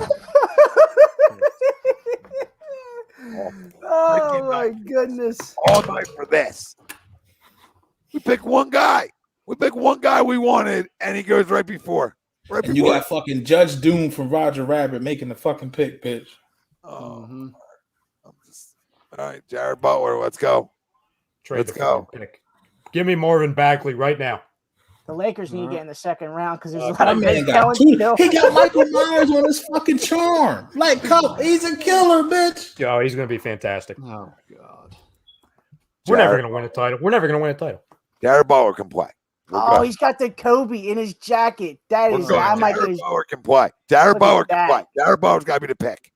Oh my goodness. All night for this. We pick one guy. We wanted, and he goes right before. And you got fucking Judge Doom from Roger Rabbit making the fucking pick, bitch. Oh. All right, Jared Butler, let's go. Trade Let's the go. pick. Give me Marvin Bagley right now. The Lakers need to get in the second round because there's a lot My of man guys got going two. still. He got Michael Myers on his fucking charm. Like, he's a killer, bitch. Oh, he's going to be fantastic. Oh God. We're never going to win a title. We're never going to win a title. Jared Butler can play. Oh, he's got the Kobe in his jacket. That is, I might get Jared his. Butler can play. Jared Look Butler at can play. that. Jared Butler's got to be the pick.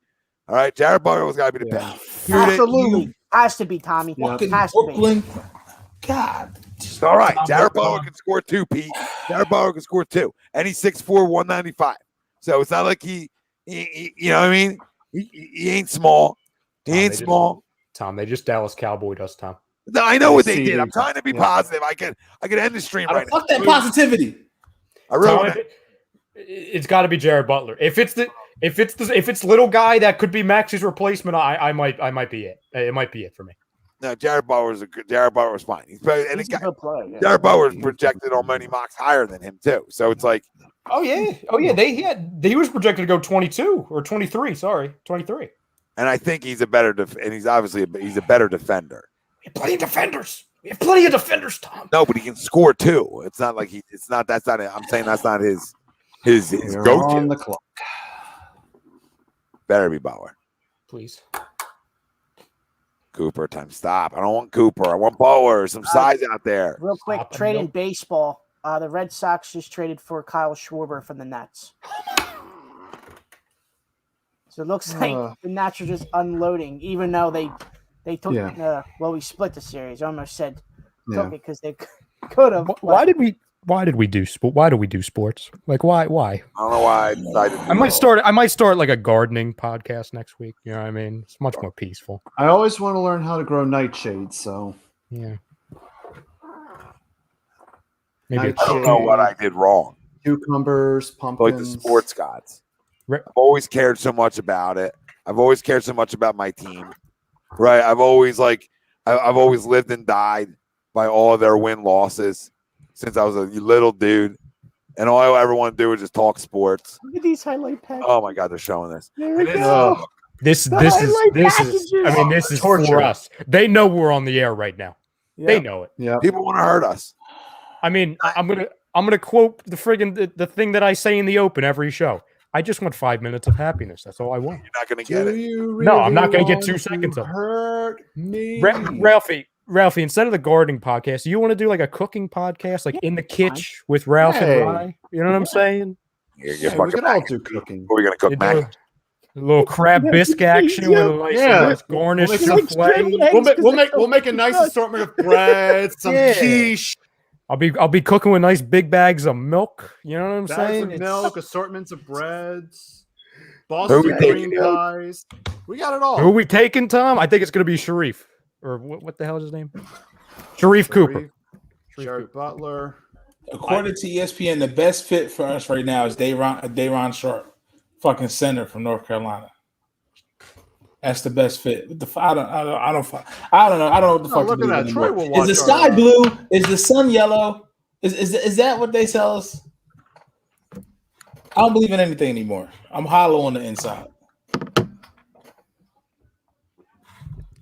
All right, Jared Butler's got to be the pick. Absolutely. Has to be, Tommy. Fucking Has to be. Brooklyn. God. It's all right. Jared Butler can score 2, Pete. Jared Butler can score 2. And he's 6'4", 195. So it's not like he you know what I mean? He ain't small. He ain't small. Tom, they just Dallas Cowboyed us, Tom. No, I know what they did. I'm trying to be positive. I can end the stream right now. Fuck that positivity. I wrote Tom, it's got to be Jared Butler. If it's little guy that could be Max's replacement, I might be it. It might be it for me. No, Jared Butler's fine. He's probably, and He's a good player. Yeah. Jared Butler's projected on many mocks higher than him too. So it's like, oh yeah. He was projected to go 22 or 23. Sorry, 23. and I think he's a better and he's obviously he's a better defender. We have plenty of defenders. We have plenty of defenders, Tom. No, but he can score too. It's not like it's not. That's not it. I'm saying that's not his You're go-to. on the clock. Better be Butler. Please. Cooper, time stop. I don't want Cooper. I want Butler. Some size out there. Real quick, Stop him, trade in nope. baseball. The Red Sox just traded for Kyle Schwarber from the Nets. So it looks like the Nats are just unloading, even though they took we split the series. I almost said took it because they could have. Why did we do sports? Like why? I don't know why I decided. I might start like a gardening podcast next week. You know what I mean? It's much more peaceful. I always want to learn how to grow nightshades, so Yeah. I don't know what I did wrong. Cucumbers, pumpkins. Like the sports gods. I've always cared so much about it. I've always cared so much about my team. Right. I've always lived and died by all of their win-losses since I was a little dude. And all I ever want to do is just talk sports. Look at these highlight packages. Oh my God, they're showing this. There we go. This is for us. They know we're on the air right now. Yeah. They know it. Yeah. People want to hurt us. I mean, I'm gonna quote the the thing that I say in the open every show. I just want 5 minutes of happiness. That's all I want. You're not going to get it. No, I'm not going to get 2 seconds of it. Hurt me. Ralphie, instead of the gardening podcast, you want to do like a cooking podcast, like in the kitchen with Ralph and Rye? You know what I'm saying? You're Hey, we can all do cooking. We're going to cook You mac. do a little crab bisque action with a nice garnish souffle. We'll make a nice assortment of bread, some quiche. I'll be cooking with nice big bags of milk. You know what I'm Bags saying? of milk, assortments of breads, Who Boston we cream taking? pies. We got it all. Who are we taking, Tom? I think it's going to be Sharif. Or what the hell is his name? Sharif Cooper. Jared Butler. According to ESPN, the best fit for us right now is Dayron Sharp, fucking center from North Carolina. That's the best fit. I don't know. I don't know what the fuck to look at believe that. Troy anymore. will watch Is the our- sky blue? Is the sun yellow? Is that what they tell us? I don't believe in anything anymore. I'm hollow on the inside.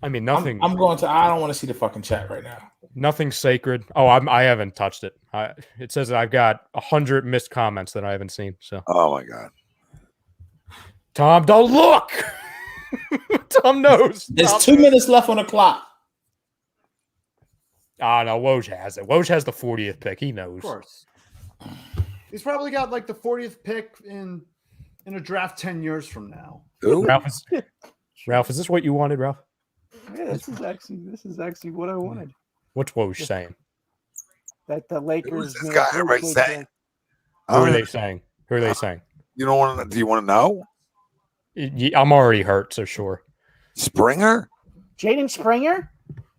I mean, nothing. I don't want to see the fucking chat right now. Nothing sacred. Oh, I haven't touched it. It says that I've got 100 missed comments that I haven't seen. So, oh my God, Tom, don't look. Tom knows. There's 2 minutes left on the clock. Ah, no, Woj has it. Woj has the 40th pick. He knows. Of course. He's probably got like the 40th pick in a draft 10 years from now. Who? Ralph, is this what you wanted, Ralph? Yeah, this is actually what I wanted. What's Woj saying? That the Lakers. Who's this guy? Everybody's saying. Who are they saying? Who are they saying? You don't want to? Do you want to know? I'm already hurt, so sure. Springer? Jaden Springer?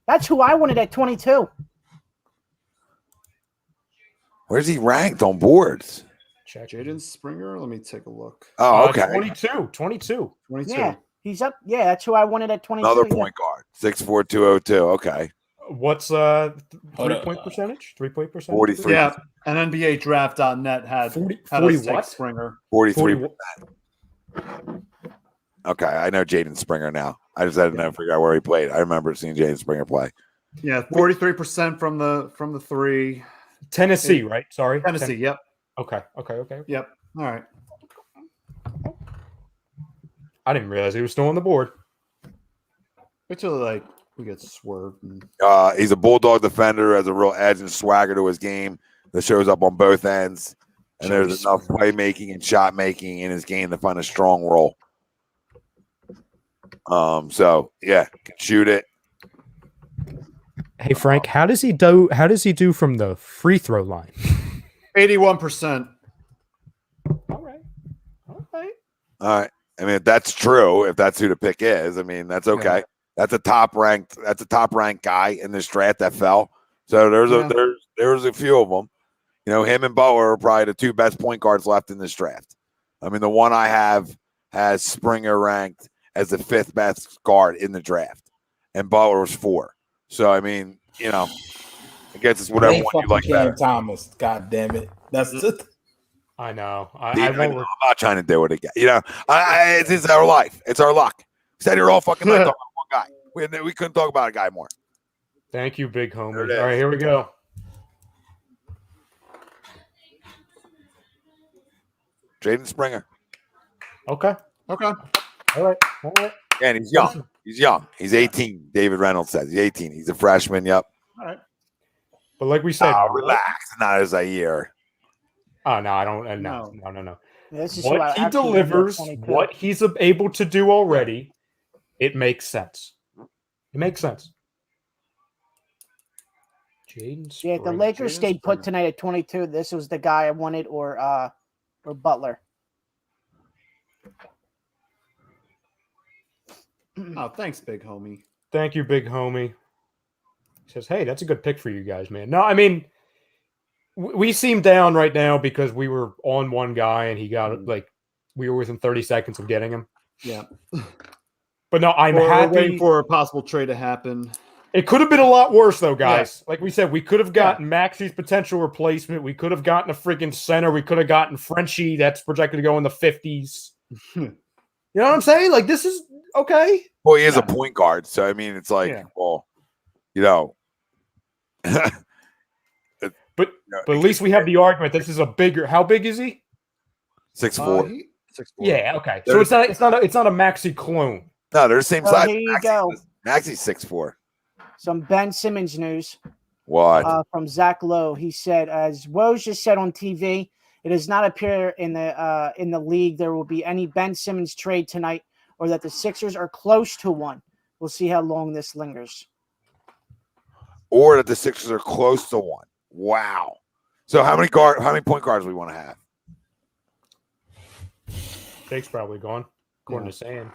That's who I wanted at 22. Where's he ranked on boards? Check. Jaden Springer. Let me take a look. Oh, okay. 22. Yeah, he's up. Yeah, that's who I wanted at 22. Another point guard. 6'4", 202. Okay. What's 3-point percentage? 3-point percentage? 43. Yeah, and NBADraft.net had 40 us take what? Springer. 43%. Okay, I know Jaden Springer now. I just had to figure out where he played. I remember seeing Jaden Springer play. Yeah, 43% from the three, Tennessee, right? Sorry. Tennessee. Yep. Okay. Yep. All right. I didn't realize he was still on the board. Wait till we get swerved. He's a bulldog defender, has a real edge and swagger to his game that shows up on both ends. And there's enough playmaking and shot making in his game to find a strong role. So yeah, can shoot it. Hey Frank, how does he do? How does he do from the free throw line? 81%. All right. All right. I mean, if that's true, if that's who the pick is, I mean, that's okay. Yeah. That's a top ranked guy in this draft that fell. So there's a few of them. You know, him and Butler are probably the two best point guards left in this draft. I mean, the one I have has Springer ranked as the 5th best guard in the draft, and Butler was 4. So I mean, you know, I guess it's whatever one you like better. Thomas, God damn it, that's it. I know. I'm not trying to do it again. You know, it's our life. It's our luck. Said you're all fucking night talking about one guy. We couldn't talk about a guy more. Thank you, big homie. All right, here we go. Jaden Springer. Okay. All right. And he's young. He's 18. David Reynolds says he's 18. He's a freshman. Yep. All right. But like we said, relax. Not as a year. Oh no, I don't. No. What he delivers, what he's able to do already, it makes sense. It makes sense. Yeah, the Lakers stayed put tonight at 22. This was the guy I wanted, or Butler. Oh, thanks, big homie. Thank you, big homie. He says, "Hey, that's a good pick for you guys, man." No, I mean, we seem down right now because we were on one guy and he got we were within 30 seconds of getting him. Yeah. But no, I'm happy waiting for a possible trade to happen. It could have been a lot worse, though, guys. Yeah. Like we said, we could have gotten Maxey's potential replacement. We could have gotten a freaking center. We could have gotten Frenchie that's projected to go in the 50s. You know what I'm saying? Like, this is okay. Well, he is a point guard. So, I mean, it's like, well, you know. But at least we have the argument. This is a bigger. How big is he? 6'4". 6'4". Yeah. Okay. So it's not a Maxey clone. No, they're the same size. Here you go. Maxey's 6'4". Some Ben Simmons news. What? From Zach Lowe. He said, as Woj just said on TV, it does not appear in the league there will be any Ben Simmons trade tonight, or that the Sixers are close to one. We'll see how long this lingers. Or that the Sixers are close to one. Wow. So how many point guards do we want to have? Jake's probably gone, according to Sam.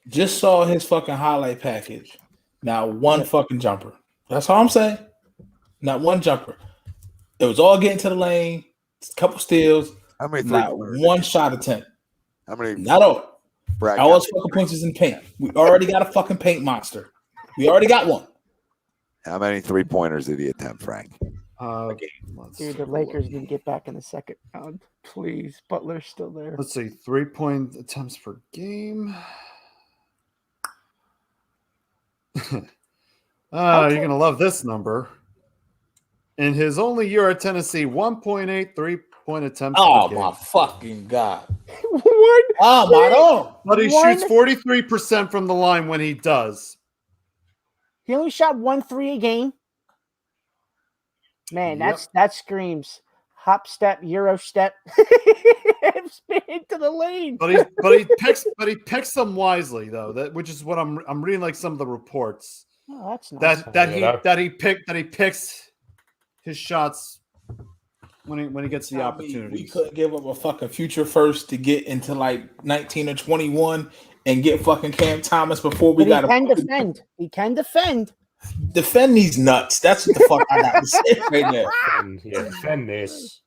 Just saw his fucking highlight package. Not one fucking jumper. That's all I'm saying. Not one jumper. It was all getting to the lane, a couple steals. How many? Not one shot attempt. How many? Not all. All those fucking punches in paint. We already got a fucking paint monster. We already got one. How many 3-pointers did he attempt, Frank? Dude, the Lakers need to get back in the second round. Please. Butler's still there. Let's see. 3-point attempts per game. You're going to love this number. In his only year at Tennessee, 1.8 3-point attempts per game. Oh, my fucking God. What? Oh, my God. But he shoots 43% from the line when he does. He only shot 1 3 a game. Man, that screams hop step, Euro step, and spin into the lane. But he picks them wisely though. Which is what I'm reading, like some of the reports. Oh, that's nice. That he picks his shots when he gets the opportunity. We couldn't give up a fucking future first to get into like 19 or 21 and get fucking Cam Thomas before we got. He can defend. He can defend. Defend these nuts. That's what the fuck I got to say right there. Defend this.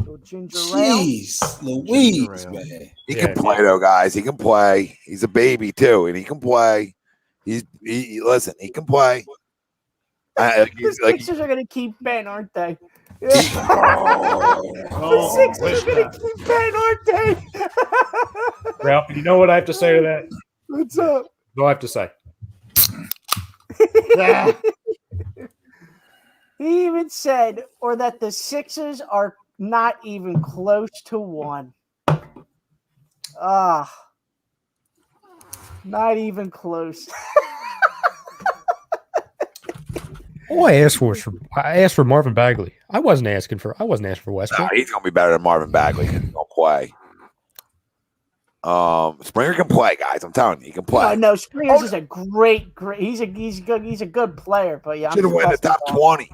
Jeez, Louise, man. He can play though, guys. He can play. He's a baby too, and he can play. Listen. He can play. The Sixers are going to keep Ben, aren't they? The Sixers are going to keep Ben, aren't they? Ralph, you know what I have to say to that? What's up? What do I have to say? He even said, or that the Sixers are not even close to 1. Not even close. All I asked for Marvin Bagley. I wasn't asking for Westbrook. He's gonna be better than Marvin Bagley. He's gonna play. Springer can play, guys. I'm telling you, he can play. No, Springers is a great. He's a good player. But yeah, should have went in the top 20.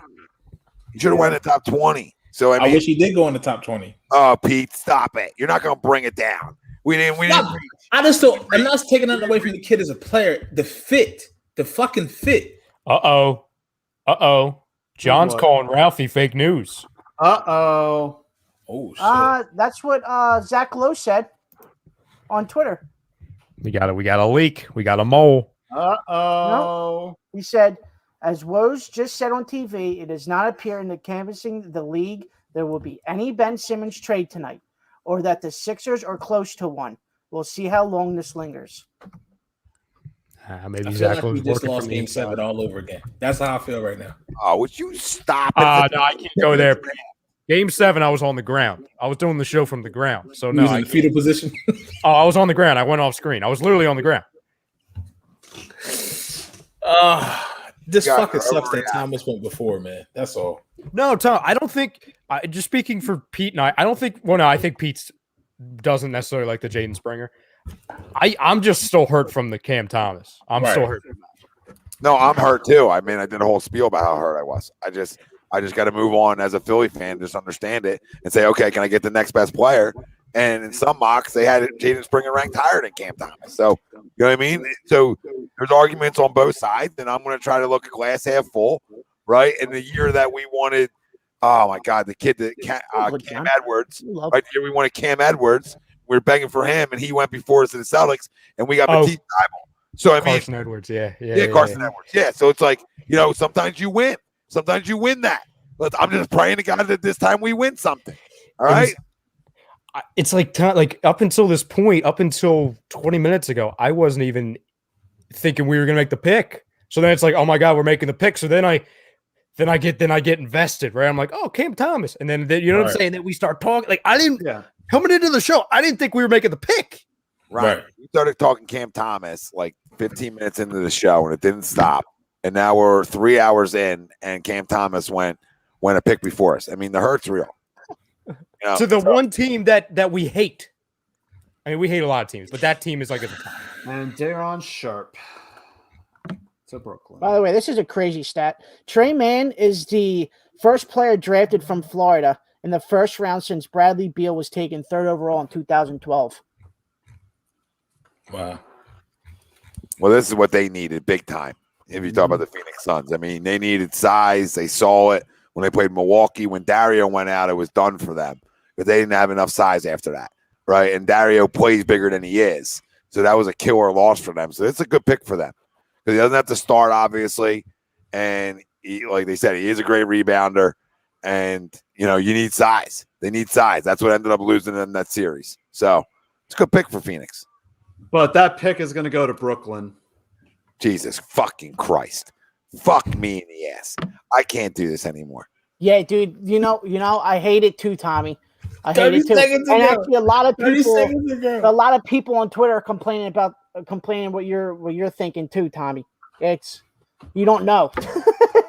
He should have went in the top 20. So I wish he did go in the top 20. Oh, Pete, stop it! You're not gonna bring it down. We didn't. I just don't. I'm not taking nothing away from the kid as a player. The fucking fit. Uh oh. John's calling Ralphie fake news. Oh shit. That's what Zach Lowe said on Twitter. We got a leak. We got a mole. No. He said, as Woj just said on TV, it does not appear in the canvassing the league there will be any Ben Simmons trade tonight, or that the Sixers are close to one. We'll see how long this lingers. Maybe I feel Zach like was we just working lost from Game inside. 7 all over again. That's how I feel right now. Oh, would you stop it? No, I can't go there. Game 7, I was on the ground. I was doing the show from the ground. So He no, was in the fetal position. I was on the ground. I went off screen. I was literally on the ground. This fucking sucks that Thomas went before, man. That's all. No, Tom, I don't think. Just speaking for Pete and I don't think. Well, no, I think Pete doesn't necessarily like the Jaden Springer. I'm just still hurt from the Cam Thomas. I'm still hurt. No, I'm hurt too. I mean, I did a whole spiel about how hurt I was. I just got to move on as a Philly fan, just understand it and say, okay, can I get the next best player? And in some mocks, they had Jaden Springer ranked higher than Cam Thomas. So, you know what I mean? So there's arguments on both sides, and I'm going to try to look at glass half full, right? In the year that we wanted, oh my God, the kid that Cam Edwards, right? The year we wanted Cam Edwards, we were begging for him, and he went before us to the Celtics, and we got Matisse Thybulle. So I mean, Carson Edwards, yeah, Carson Edwards, yeah. So it's like, you know, sometimes you win that. But I'm just praying to God that this time we win something. All right. It's like up until this point, up until 20 minutes ago, I wasn't even thinking we were going to make the pick. So then it's like, oh my God, we're making the pick. So then I get invested, right? I'm like, oh, Cam Thomas, and then you know what I'm saying. Then we start talking. Like coming into the show, I didn't think we were making the pick. Right. We started talking Cam Thomas like 15 minutes into the show, and it didn't stop. And now we're 3 hours in, and Cam Thomas went a pick before us. I mean, the hurt's real. You know, to the one team that we hate. I mean, we hate a lot of teams, but that team is like at the top. And Daron Sharp to Brooklyn. By the way, this is a crazy stat. Trey Mann is the first player drafted from Florida in the first round since Bradley Beal was taken 3rd overall in 2012. Wow. Well, this is what they needed big time. If you talk about the Phoenix Suns, I mean, they needed size. They saw it when they played Milwaukee. When Dario went out, it was done for them. But they didn't have enough size after that, right? And Dario plays bigger than he is. So that was a killer loss for them. So it's a good pick for them. Because he doesn't have to start, obviously. And he, like they said, he is a great rebounder. And, you know, you need size. They need size. That's what ended up losing in that series. So it's a good pick for Phoenix. But that pick is going to go to Brooklyn. Jesus fucking Christ. Fuck me in the ass. I can't do this anymore. Yeah, dude. You know, I hate it too, Tommy. I hate it too. And actually, a lot of people on Twitter are complaining what you're thinking too, Tommy. It's you don't know.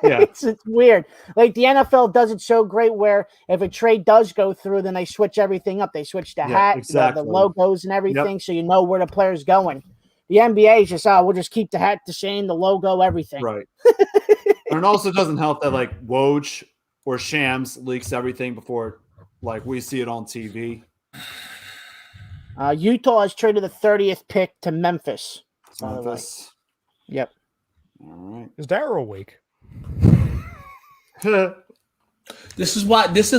Yeah. It's weird. Like the NFL does it so great where if a trade does go through, then they switch everything up. They switch the hat, exactly. the logos and everything, so you know where the player's going. The NBA is just, we'll just keep the hat the same, the logo, everything. Right. And it also doesn't help that like Woj or Shams leaks everything before like we see it on TV. Utah has traded the 30th pick to Memphis. Memphis. Yep. All right. Is Daryl awake? This is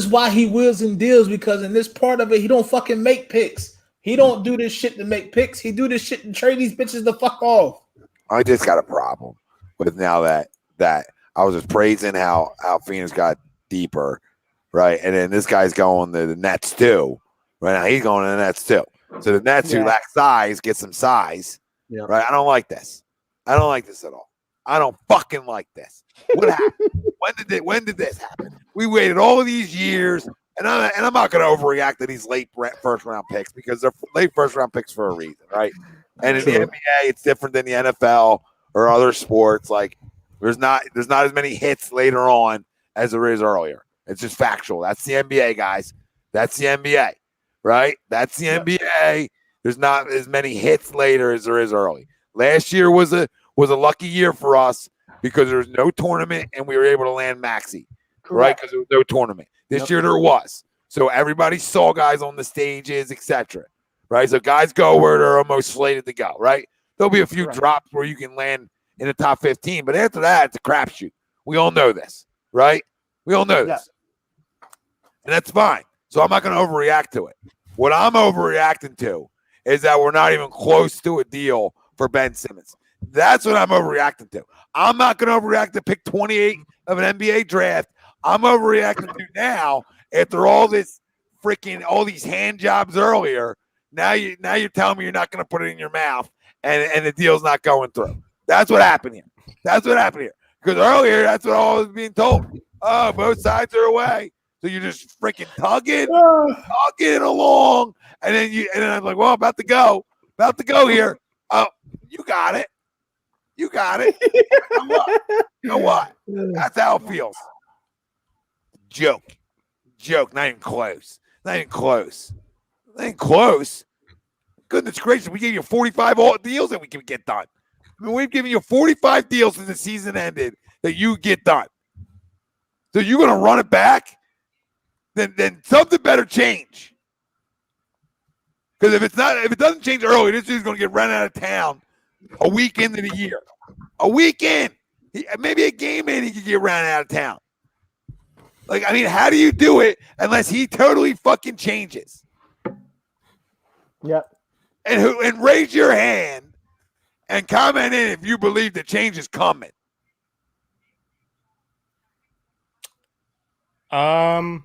why he wheels and deals, because in this part of it, he don't fucking make picks. He don't do this shit to make picks. He do this shit to trade these bitches the fuck off. I just got a problem with now that I was just praising how Phoenix got deeper, right? And then this guy's going to the Nets too. Right now he's going to the Nets too. So the Nets who lack size get some size. Yeah. Right. I don't like this. I don't like this at all. I don't fucking like this. What happened? When did this happen? We waited all of these years, and I'm not going to overreact to these late first round picks because they're late first round picks for a reason, right? And in the NBA, it's different than the NFL or other sports. Like there's not as many hits later on as there is earlier. It's just factual. That's the NBA, guys. That's the NBA, right? That's the NBA. There's not as many hits later as there is early. Last year was a lucky year for us because there was no tournament and we were able to land Maxey, right? Because there was no tournament. This year there was. So everybody saw guys on the stages, etc. Right? So guys go where they're almost slated to go, right? There'll be a few drops where you can land in the top 15, but after that, it's a crapshoot. We all know this, right? We all know this. And that's fine. So I'm not going to overreact to it. What I'm overreacting to is that we're not even close to a deal for Ben Simmons. That's what I'm overreacting to. I'm not going to overreact to pick 28 of an NBA draft. I'm overreacting to now after all these hand jobs earlier. Now you're telling me you're not going to put it in your mouth and the deal's not going through. That's what happened here. Because earlier, that's what all was being told. Oh, both sides are away. So you're just freaking tugging along. And then I'm like, well, about to go here. Oh, you got it. You know what? That's how it feels. Joke. Not even close. Goodness gracious, we gave you 45 all deals that we can get done. I mean, we've given you 45 deals since the season ended that you get done. So you're going to run it back? Then something better change. Because if it doesn't change early, this dude's going to get run out of town a week into the year. A weekend, maybe a game in, he could get ran out of town. Like, I mean, how do you do it unless he totally fucking changes? Yep. And raise your hand and comment in if you believe the change is coming. Well,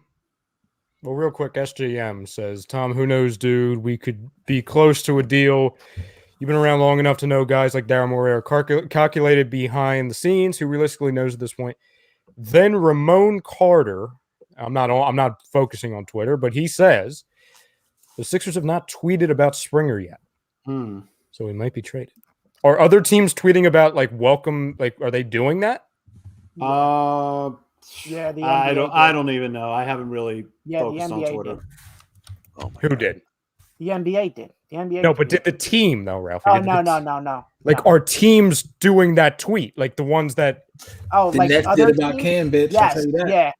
real quick, SJM says, Tom, who knows, dude? We could be close to a deal. You've been around long enough to know guys like Daryl Morey are calculated behind the scenes. Who realistically knows at this point? Then Ramon Carter, I'm not focusing on Twitter, but he says the Sixers have not tweeted about Springer yet. So he might be traded. Are other teams tweeting about welcome? Are they doing that? Yeah, the NBA I don't even know. I haven't really focused on Twitter. Who did? The NBA did. The NBA. No, but did the team though, Ralph? Oh no. Are teams doing that tweet? Like the ones that? Oh, the like Nets other did about teams? Cam, bitch. Yes. I'll tell you that. Yeah.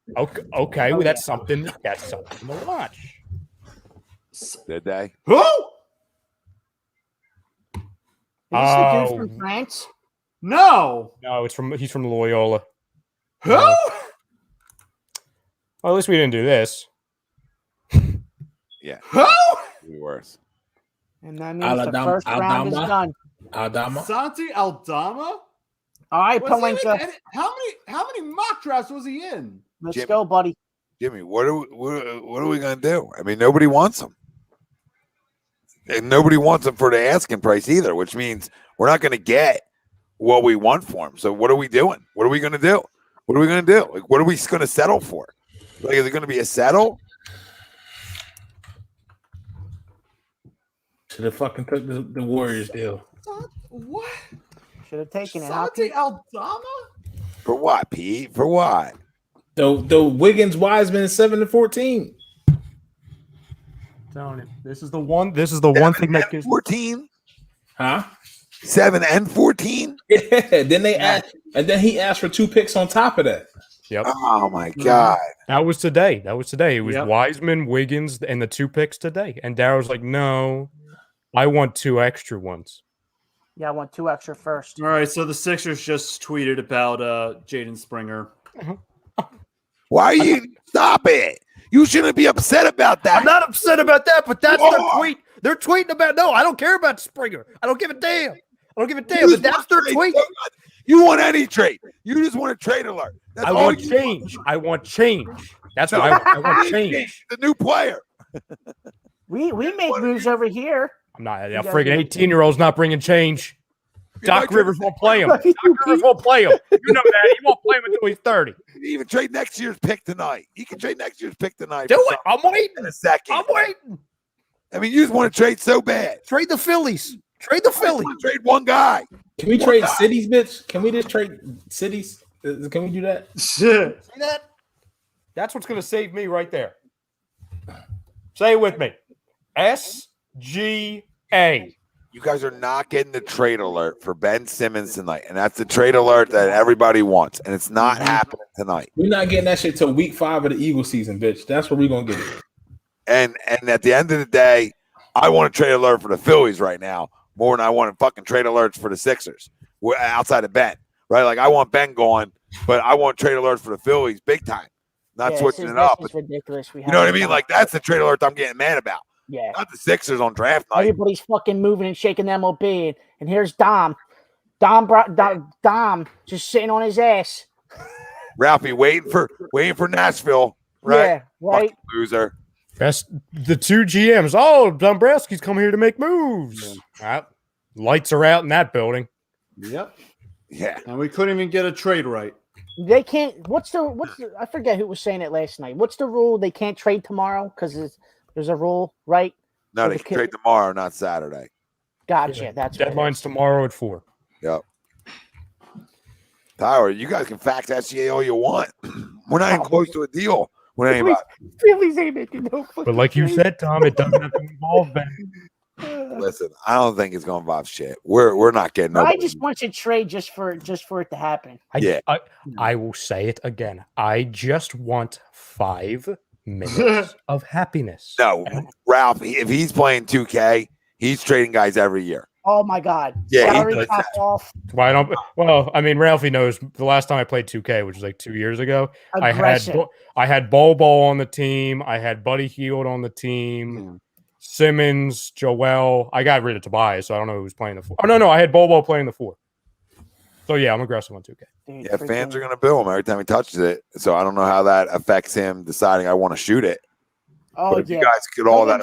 Okay. Well, that's something. That's something to watch. Did they? Who? Is this the dude from France? No. No, he's from Loyola. Who? Well, at least we didn't do this. Yeah. Who? Be worse. And that means the first round is done. Aldama. Santi Aldama? All right, Palenka. How many mock drafts was he in? Let's go, buddy. Jimmy, what are we gonna do? I mean, nobody wants him. And nobody wants him for the asking price either, which means we're not gonna get what we want for him. So what are we doing? What are we gonna do? What are we gonna settle for? Is it gonna be a settle? Should have fucking took the Warriors deal. What? Should have taken it. Santi Aldama? For what, Pete? For what? The Wiggins Wiseman is 7-14. Telling you, this is the one thing that gives 14. Huh? 7 and 14. Yeah. Then he asked for 2 picks on top of that. Yep. Oh my God. That was today. It was Wiseman, Wiggins, and the 2 picks today. And Daryl's like, no, I want 2 extra ones. Yeah, I want 2 extra first. All right, so the Sixers just tweeted about Jaden Springer. Why are you stop it? You shouldn't be upset about that. I'm not upset about that, but that's their tweet. They're tweeting about I don't care about Springer. I don't give a damn. But that's their tweet. You want any trade. You just want a trade alert. That's I want change. I want change. That's what I want change. The new player. We make moves over here. I'm not. A friggin' 18-year-old's not bringing change. Doc Rivers won't play him. Doc Rivers won't play him. You know that. He won't play him until he's 30. Even trade next year's pick tonight. You can trade next year's pick tonight. Do it. I'm waiting. In a second. I'm waiting. I mean, you just want to trade so bad. Trade the Phillies. Trade the Phillies. Trade one guy. Can we trade cities, bitch? Can we just trade cities? Can we do that? See that? That's what's going to save me right there. Say it with me. SGA. You guys are not getting the trade alert for Ben Simmons tonight, and that's the trade alert that everybody wants, and it's not happening tonight. We're not getting that shit till week 5 of the Eagle season, bitch. That's where we're gonna get it. And at the end of the day, I want a trade alert for the Phillies right now more than I want a fucking trade alerts for the Sixers. We're outside of Ben, right? Like I want Ben going, but I want trade alerts for the Phillies big time, not switching it up. It's ridiculous. You know what I mean? Like that's the trade alert I'm getting mad about. Yeah. Not the Sixers on draft night. Everybody's fucking moving and shaking the MLB, and here's Dom just sitting on his ass. Ralphie waiting for Nashville, right? Yeah, right. Fucking loser. That's the two GMs. Oh, Dombrowski's come here to make moves. Lights are out in that building. Yep. Yeah. And we couldn't even get a trade right. They can't. What's the? I forget who was saying it last night. What's the rule? They can't trade tomorrow because there's a rule, right? No, they can trade tomorrow, not Saturday. Gotcha. That's deadline's tomorrow at 4. Yep. Tyler, you guys can fax SGA all you want. We're not even close to a deal with anybody. Phillies ain't making no fucking. But like you said, Tom, it doesn't have to involve Ben. Listen, I don't think it's going to involve shit. We're not getting. I just want you to trade just for it to happen. I will say it again. I just want 5 minutes of happiness. No, Ralph, if he's playing 2K, he's trading guys every year. Oh my God! Yeah, why don't? Well, I mean, Ralphie knows. The last time I played 2K, which was like 2 years ago, Aggression. I had Bobo on the team. I had Buddy Hield on the team. Simmons, Joel. I got rid of Tobias, so I don't know who was playing the 4. Oh no, I had Bobo playing the 4. So yeah, I'm aggressive on 2K. Dude, yeah, fans are going to boo him every time he touches it. So I don't know how that affects him deciding I want to shoot it. Oh, but if you guys could all that.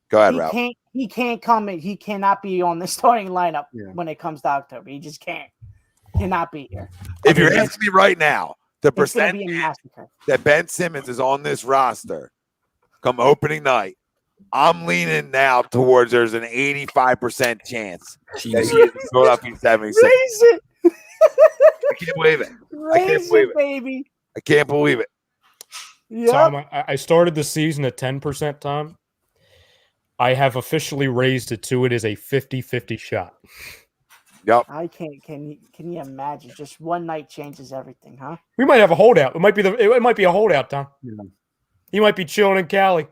Go ahead, Ralph. He can't come in. He cannot be on the starting lineup when it comes to October. He just can't. Cannot be here. If you're asking me right now, the percentage massacre that Ben Simmons is on this roster come opening night, I'm leaning now towards there's an 85% chance that he is in Philadelphia 76. Raise it. I can't believe it. Raise it, baby. I can't believe it. Yep. Tom, I started the season at 10%, Tom. I have officially raised it to it is a 50-50 shot. Yep. I can't. Can you imagine? Just one night changes everything, huh? We might have a holdout. It might be a holdout, Tom. Yeah. He might be chilling in Cali.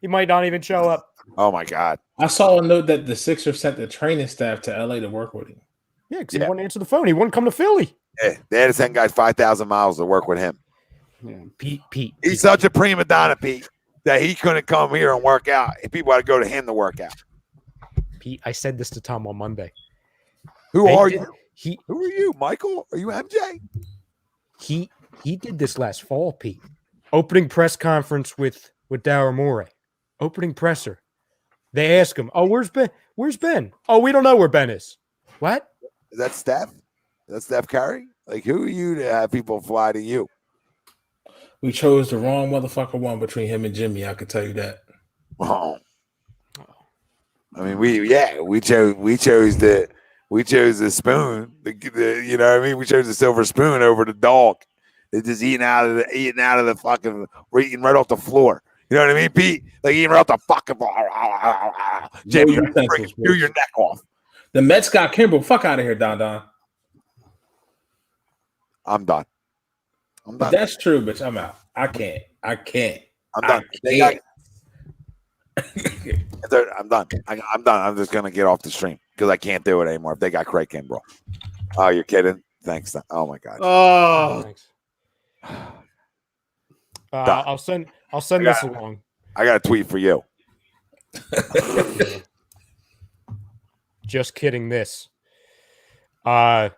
He might not even show up. Oh my God! I saw a note that the Sixers sent the training staff to LA to work with him. Yeah, because he wouldn't answer the phone. He wouldn't come to Philly. Yeah, they had to send guys 5,000 miles to work with him. Yeah. Pete. He's such a prima donna, Pete, that he couldn't come here and work out. And people had to go to him to work out. Pete, I said this to Tom on Monday. Who are you? Who are you, Michael? Are you MJ? He did this last fall, Pete. Opening press conference with Daryl Morey. Opening presser. They ask him, "Oh, where's Ben? Where's Ben? Oh, we don't know where Ben is." What? Is that Steph? Is that Steph Curry? Like, who are you to have people fly to you? We chose the wrong motherfucker one between him and Jimmy. I can tell you that. Oh. I mean, we chose the spoon. The you know what I mean? We chose the silver spoon over the dog. They're just eating out of the fucking, eating right off the floor. You know what I mean, Pete? Like eating right off the fucking Jimmy, you're your neck off. The Mets got Kimbrel. Fuck out of here, Don. I'm done. That's true, bitch. I'm out. I can't. I'm done. I'm done. I'm done. I'm just gonna get off the stream because I can't do it anymore. If they got Craig Kimbrel. Oh, you're kidding? Thanks. Oh my God. Oh. Thanks. I'll send this along. I got a tweet for you. Just kidding. This. So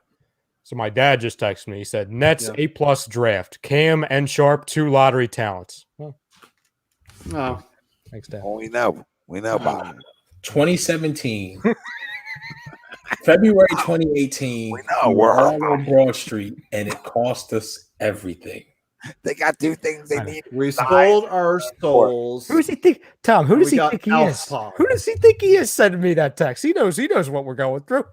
my dad just texted me. He said, "Nets A+ draft. Cam and Sharp, 2 lottery talents." Well, no, thanks, Dad. Oh, we know, Bob. 2017. February 2018. We know, we we're were all on Broad Street, and it cost us everything. They got two things they need. We sold our souls. Who does he think, Tom? Who And does we he got think he is? Alpha. Who does he think he is sending me that text? He knows what we're going through.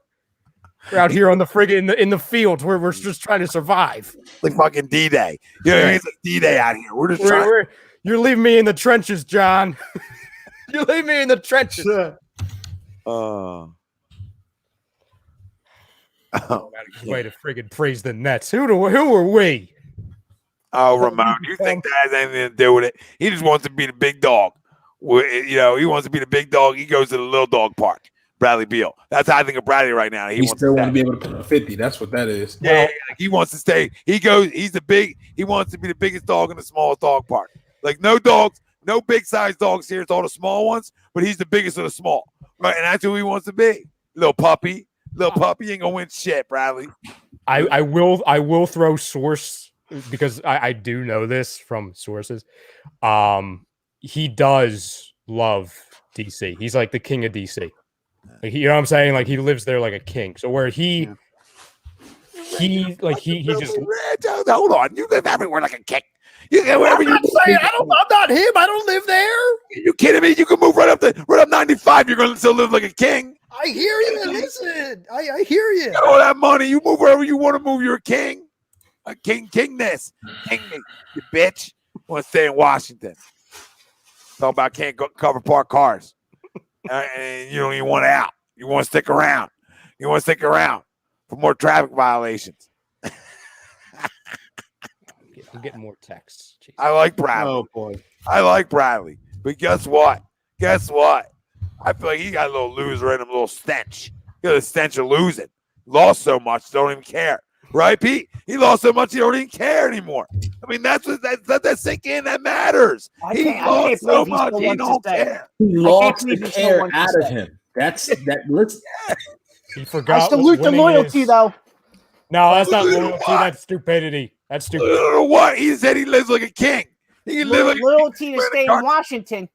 We're out here on the friggin' in the fields where we're just trying to survive. Like fucking D-Day. It's like D-Day out here. We're just trying. You're leaving me in the trenches, John. You leave me in the trenches. Way to friggin' praise the Nets. Who are we? Oh, Ramon, you think that has anything to do with it? He just wants to be the big dog. He wants to be the big dog. He goes to the little dog park. Bradley Beal. That's how I think of Bradley right now. He still want to be able to put 50. That's what that is. Yeah, he wants to stay. He wants to be the biggest dog in the smallest dog park. Like no dogs, no big size dogs here. It's all the small ones, but he's the biggest of the small. Right, and that's who he wants to be. Little puppy ain't gonna win shit, Bradley. I will throw source because I do know this from sources. He does love DC. He's like the king of DC. Like, you know what I'm saying? Like he lives there like a king. So where he just hold on. You live everywhere like a king. You go wherever I'm not him. I don't live there. Are you kidding me? You can move right up 95. You're gonna still live like a king. I hear you. Listen, I hear you. You got all that money. You move wherever you want to move. You're a king. A kingness. King me, you bitch. Want to stay in Washington. Talk about can't go cover park cars. And you don't even want out. You want to stick around. You want to stick around for more traffic violations. I'm getting more texts. Jeez. I like Bradley. Oh boy, I like Bradley. But guess what? I feel like he got a little loser in him, a little stench. He got a stench of losing. Lost so much, don't even care. Right, Pete? He lost so much, he don't even care anymore. I mean, let that sink in. That matters. He lost so much, he don't care. He lost the care out of him. That's that. Let's. He forgot. I salute the loyalty, though. No, that's not loyalty. That's stupidity. That's stupid. What? He said he lives like a king. He can live like loyalty to stay in Washington.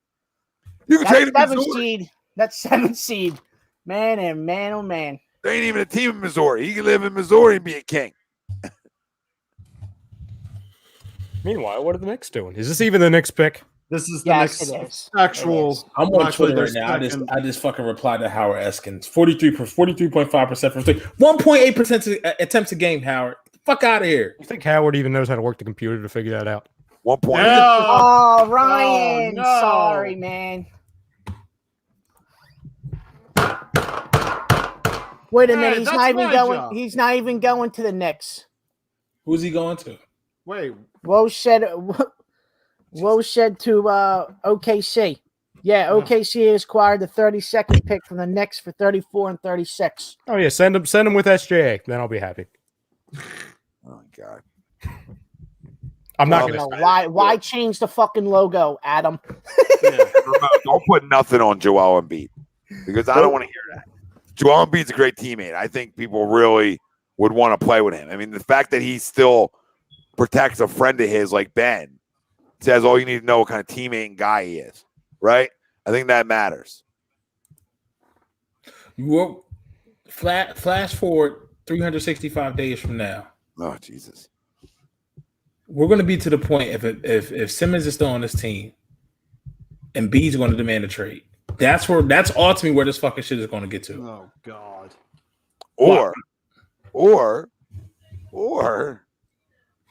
You can trade him seventh seed. That's 7th seed. Man, oh man. There ain't even a team in Missouri. He can live in Missouri and be a king. Meanwhile, what are the Knicks doing? Is this even the Knicks pick? This is the next actual. I'm on Twitter right now. I just fucking replied to Howard Eskins. 43.5% from 3. 1.8% attempts a game, Howard. Fuck out of here. You think Howard even knows how to work the computer to figure that out? 1 point. Oh, Ryan. No. Sorry, man. Wait a minute. He's not even going to the Knicks. Who's he going to? Wait. Woe said to OKC. Yeah, OKC acquired the 32nd pick from the Knicks for 34 and 36. Oh yeah, send him with SJA. Then I'll be happy. Oh my god. I'm not gonna. Why change the fucking logo, Adam? Don't put nothing on Joel Embiid because I don't want to hear that. Joel Embiid's a great teammate. I think people really would want to play with him. I mean, the fact that he still protects a friend of his like Ben says all you need to know what kind of teammate and guy he is, right? I think that matters. You flash forward 365 days from now. Oh Jesus! We're going to be to the point if Simmons is still on this team, and B's going to demand a trade. That's ultimately where this fucking shit is going to get to. Oh God. Or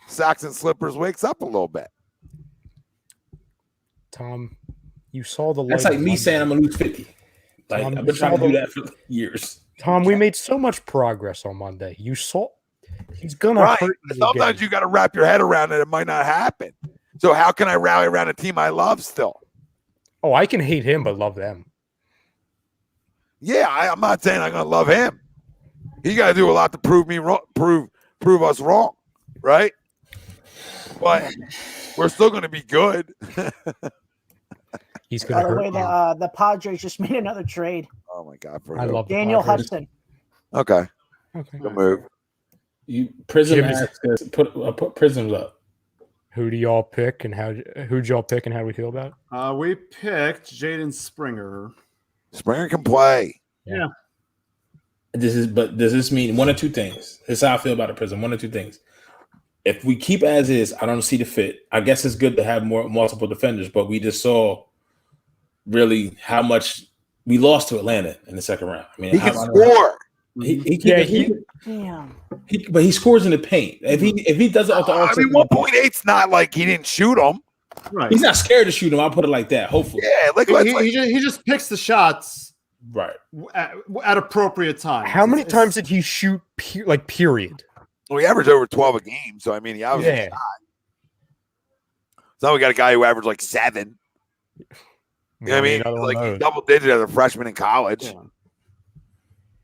Socks and Slippers wakes up a little bit. Tom, you saw the light. That's like me saying I'm going to lose 50. Like, Tom, I've been trying to do that for years. Tom, we made so much progress on Monday. You saw he's going to hurt you. Sometimes you got to wrap your head around it. It might not happen. So how can I rally around a team I love still? Oh, I can hate him, but love them. Yeah, I'm not saying I'm going to love him. He got to do a lot to prove me wrong, prove us wrong, right? But we're still going to be good. He's going to hurt you. The Padres just made another trade. Oh my God! I love Daniel Hudson. Okay. Good move. Prism has to put Prisms up. Who do y'all pick and who'd y'all pick and how do we feel about it? We picked Jaden Springer. Springer can play. Yeah. Does this mean one or two things? This is how I feel about the prison. One or two things. If we keep as is, I don't see the fit. I guess it's good to have multiple defenders, but we just saw really how much we lost to Atlanta in the second round. I mean, he can score. But he scores in the paint. If he does it, 1.8's not like he didn't shoot him. Right. He's not scared to shoot him. I'll put it like that. Hopefully, yeah. He just picks the shots right at appropriate times. How many times did he shoot? Period. Well, he averaged over 12 a game, so I mean, he obviously shot. So now we got a guy who averaged like 7. You know what I mean? Like he's double digit as a freshman in college,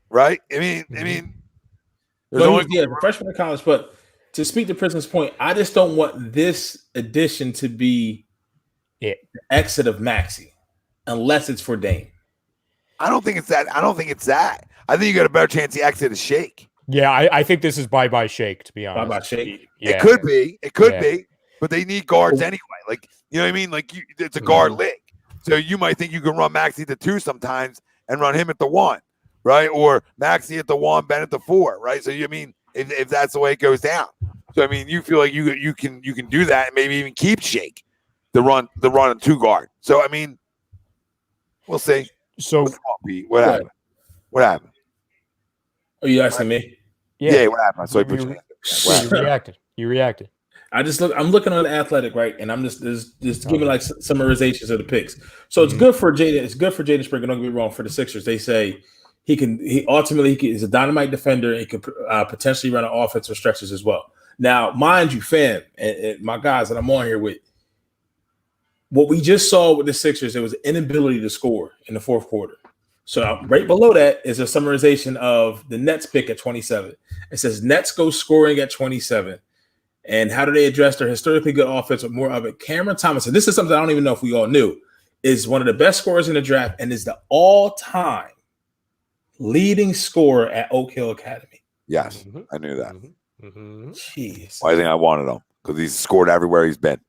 right? I mean, the freshman in college. But to speak to Prison's point, I just don't want this addition to be the exit of Maxey, unless it's for Dame. I don't think it's that. I think you got a better chance the exit is Shake. Yeah, I think this is bye Shake, to be honest. Bye Shake. Yeah. It could be, but they need guards anyway. Like, you know what I mean? Like, it's a guard league. So you might think you can run Maxey to 2 sometimes and run him at the 1, right? Or Maxey at the 1, Ben at the 4, right? So you mean if that's the way it goes down. So I mean, you feel like you can do that and maybe even keep Shake the run and 2 guard. So I mean, we'll see. So what happened? What happened? Are you asking me? Yeah, what happened? So You reacted. I'm looking on the Athletic, right? And I'm just giving like summarizations of the picks. So it's good for Jaden. It's good for Jaden Springer. Don't get me wrong. For the Sixers, they say he ultimately is a dynamite defender. He could potentially run an offense or stretches as well. Now, mind you, fam, and my guys that I'm on here with, what we just saw with the Sixers, there was an inability to score in the fourth quarter. So right below that is a summarization of the Nets pick at 27. It says Nets go scoring at 27. And how do they address their historically good offense with more of it? Cameron Thomas, and this is something I don't even know if we all knew, is one of the best scorers in the draft and is the all-time leading scorer at Oak Hill Academy. Yes, I knew that. Jeez. Well, I think I wanted him because he's scored everywhere he's been,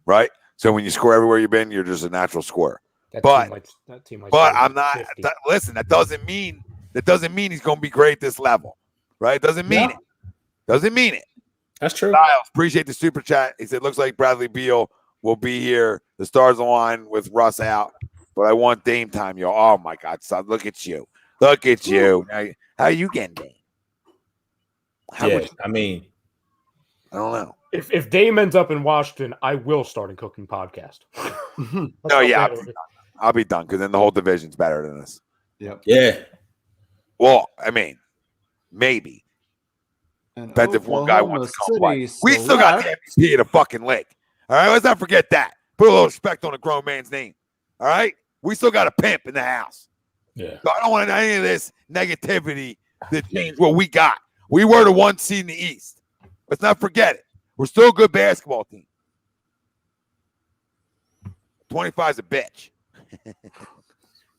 right? So when you score everywhere you've been, you're just a natural scorer. But I'm not. Listen, that doesn't mean he's going to be great at this level, right? Doesn't mean it. Doesn't mean it. That's true. Styles, appreciate the super chat. He said, "Looks like Bradley Beal will be here. The stars align with Russ out, but I want Dame time, yo." Oh my God, son, look at you. Look at you. Now, how are you getting Dame? I mean, I don't know. If Dame ends up in Washington, I will start a cooking podcast. No, yeah, I'll be done because then the whole division's better than this. Yep. Yeah. Well, I mean, maybe. Depends if one guy wants to come play. We still got the MVP in the fucking league. All right, let's not forget that. Put a little respect on a grown man's name. All right? We still got a pimp in the house. Yeah. So I don't want any of this negativity to change what we got. We were the 1 seed in the East. Let's not forget it. We're still a good basketball team. 25 is a bitch.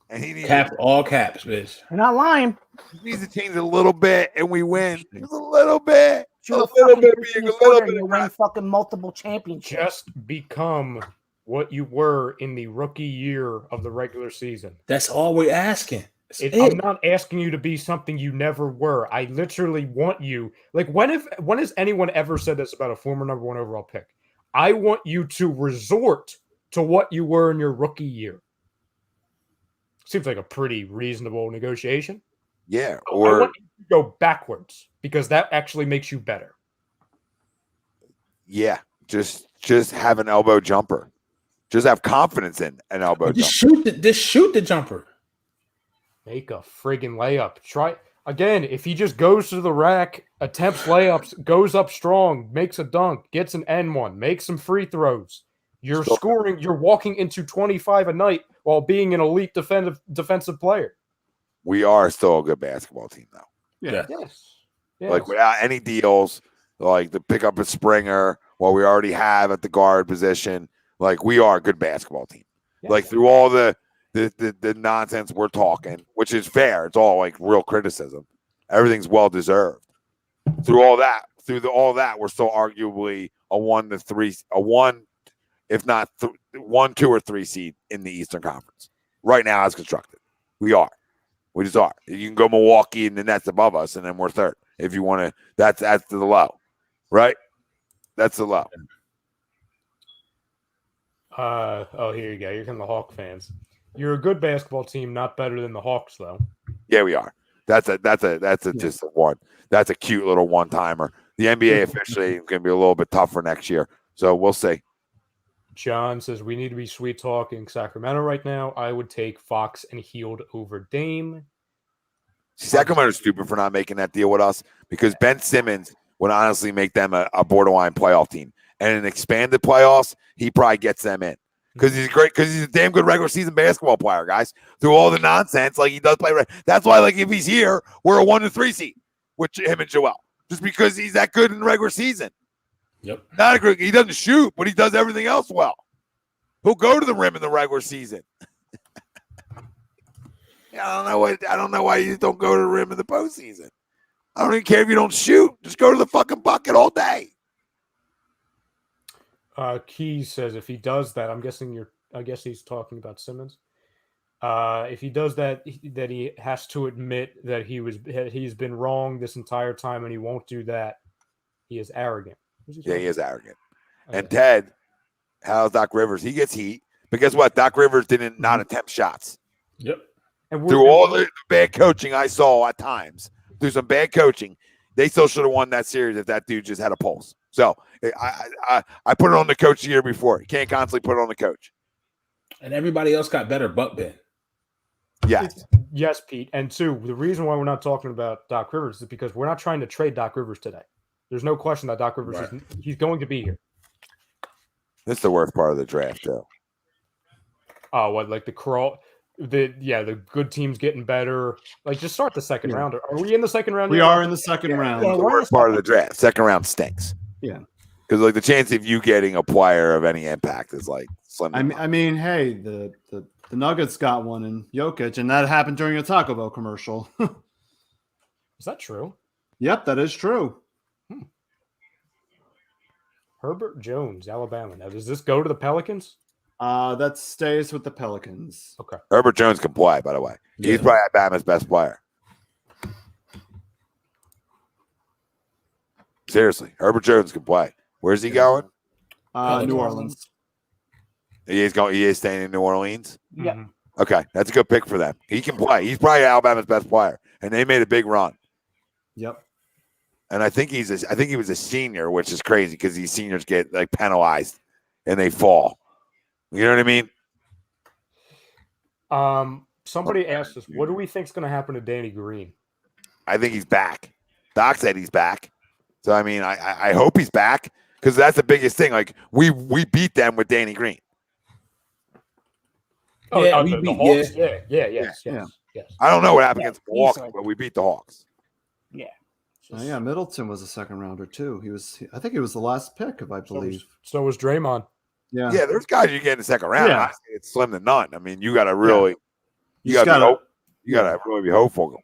And he needs all caps, bitch. You're not lying. He needs to change a little bit, and we win. Just a little bit. You're a little bit. Being a little bit. You win fucking multiple championships. Just become what you were in the rookie year of the regular season. That's all we're asking. I'm not asking you to be something you never were. I literally want you. Like, when has anyone ever said this about a former number 1 overall pick? I want you to resort to what you were in your rookie year. Seems like a pretty reasonable negotiation. Yeah, I want you to go backwards because that actually makes you better. Yeah, just have an elbow jumper. Just have confidence in an elbow jumper. Just shoot the jumper. Make a friggin' layup. Try again. If he just goes to the rack, attempts layups, goes up strong, makes a dunk, gets an N1, makes some free throws. You're scoring. You're walking into 25 a night while being an elite defensive player. We are still a good basketball team, though. Yeah. Yes. Like without any deals, like to pick up a Springer, what we already have at the guard position. Like we are a good basketball team. Yeah. Like through all the nonsense we're talking, which is fair. It's all like real criticism. Everything's well deserved. Through all that, we're still arguably a 1 to 3, a 1, if not 1, 2, or 3 seed in the Eastern Conference right now as constructed. We are. We just are. You can go Milwaukee and the Nets above us, and then we're third. If you want to, that's the low, right? That's the low. Here you go. You're from the Hawk fans. You're a good basketball team, not better than the Hawks, though. Yeah, we are. That's just a one. That's a cute little one timer. The NBA officially is going to be a little bit tougher next year, so we'll see. John says we need to be sweet talking Sacramento right now. I would take Fox and Hield over Dame. Sacramento's stupid for not making that deal with us because Ben Simmons would honestly make them a borderline playoff team. And in expanded playoffs, he probably gets them in because he's great. Because he's a damn good regular season basketball player, guys. Through all the nonsense, like he does play. That's why, like, if he's here, we're a 1-3 seed with him and Joel, just because he's that good in the regular season. Yep. Not a great. He doesn't shoot, but he does everything else well. He'll go to the rim in the regular season. I don't know why you don't go to the rim in the postseason. I don't even care if you don't shoot. Just go to the fucking bucket all day. Keys says if he does that, I guess he's talking about Simmons. If he does that, that he has to admit that he's been wrong this entire time, and he won't do that. He is arrogant. Yeah, he is arrogant. And Ted, how's Doc Rivers? He gets heat. But guess what? Doc Rivers didn't not attempt shots. Yep. And through all the bad coaching I saw at times, through some bad coaching, they still should have won that series if that dude just had a pulse. So I put it on the coach the year before. You can't constantly put it on the coach. And everybody else got better but Ben. Yes. Yes, Pete. And two, the reason why we're not talking about Doc Rivers is because we're not trying to trade Doc Rivers today. There's no question that Doc Rivers he's going to be here. This is the worst part of the draft, though. Oh, what, like the good teams getting better. Like, just start the second round. Are we in the second round? We are in the second round. The worst part of the draft. Second round stinks. Yeah. Because like the chance of you getting a player of any impact is like slim. I mean, hey, the Nuggets got one in Jokic, and that happened during a Taco Bell commercial. Is that true? Yep, that is true. Herbert Jones, Alabama. Now, does this go to the Pelicans? That stays with the Pelicans. Okay. Herbert Jones can play, by the way. Yeah. He's probably Alabama's best player. Seriously, Herbert Jones can play. Where's he going? New Orleans. He is staying in New Orleans. Yeah. Okay, that's a good pick for them. He can play. He's probably Alabama's best player, and they made a big run. Yep. And I think he was a senior, which is crazy because these seniors get like penalized and they fall. You know what I mean? Somebody asked us, what do we think is going to happen to Danny Green? I think he's back. Doc said he's back. So I mean, I hope he's back because that's the biggest thing. Like we beat them with Danny Green. The Hawks? Yes. I don't know what happened against Milwaukee, but we beat the Hawks. Yeah. Yeah, Middleton was a second rounder too. I think he was the last pick, if I believe. So was Draymond. Yeah. Yeah, there's guys you get in the second round. Yeah. I say it's slim to none. I mean, you got to really, You got gotta- to really be hopeful.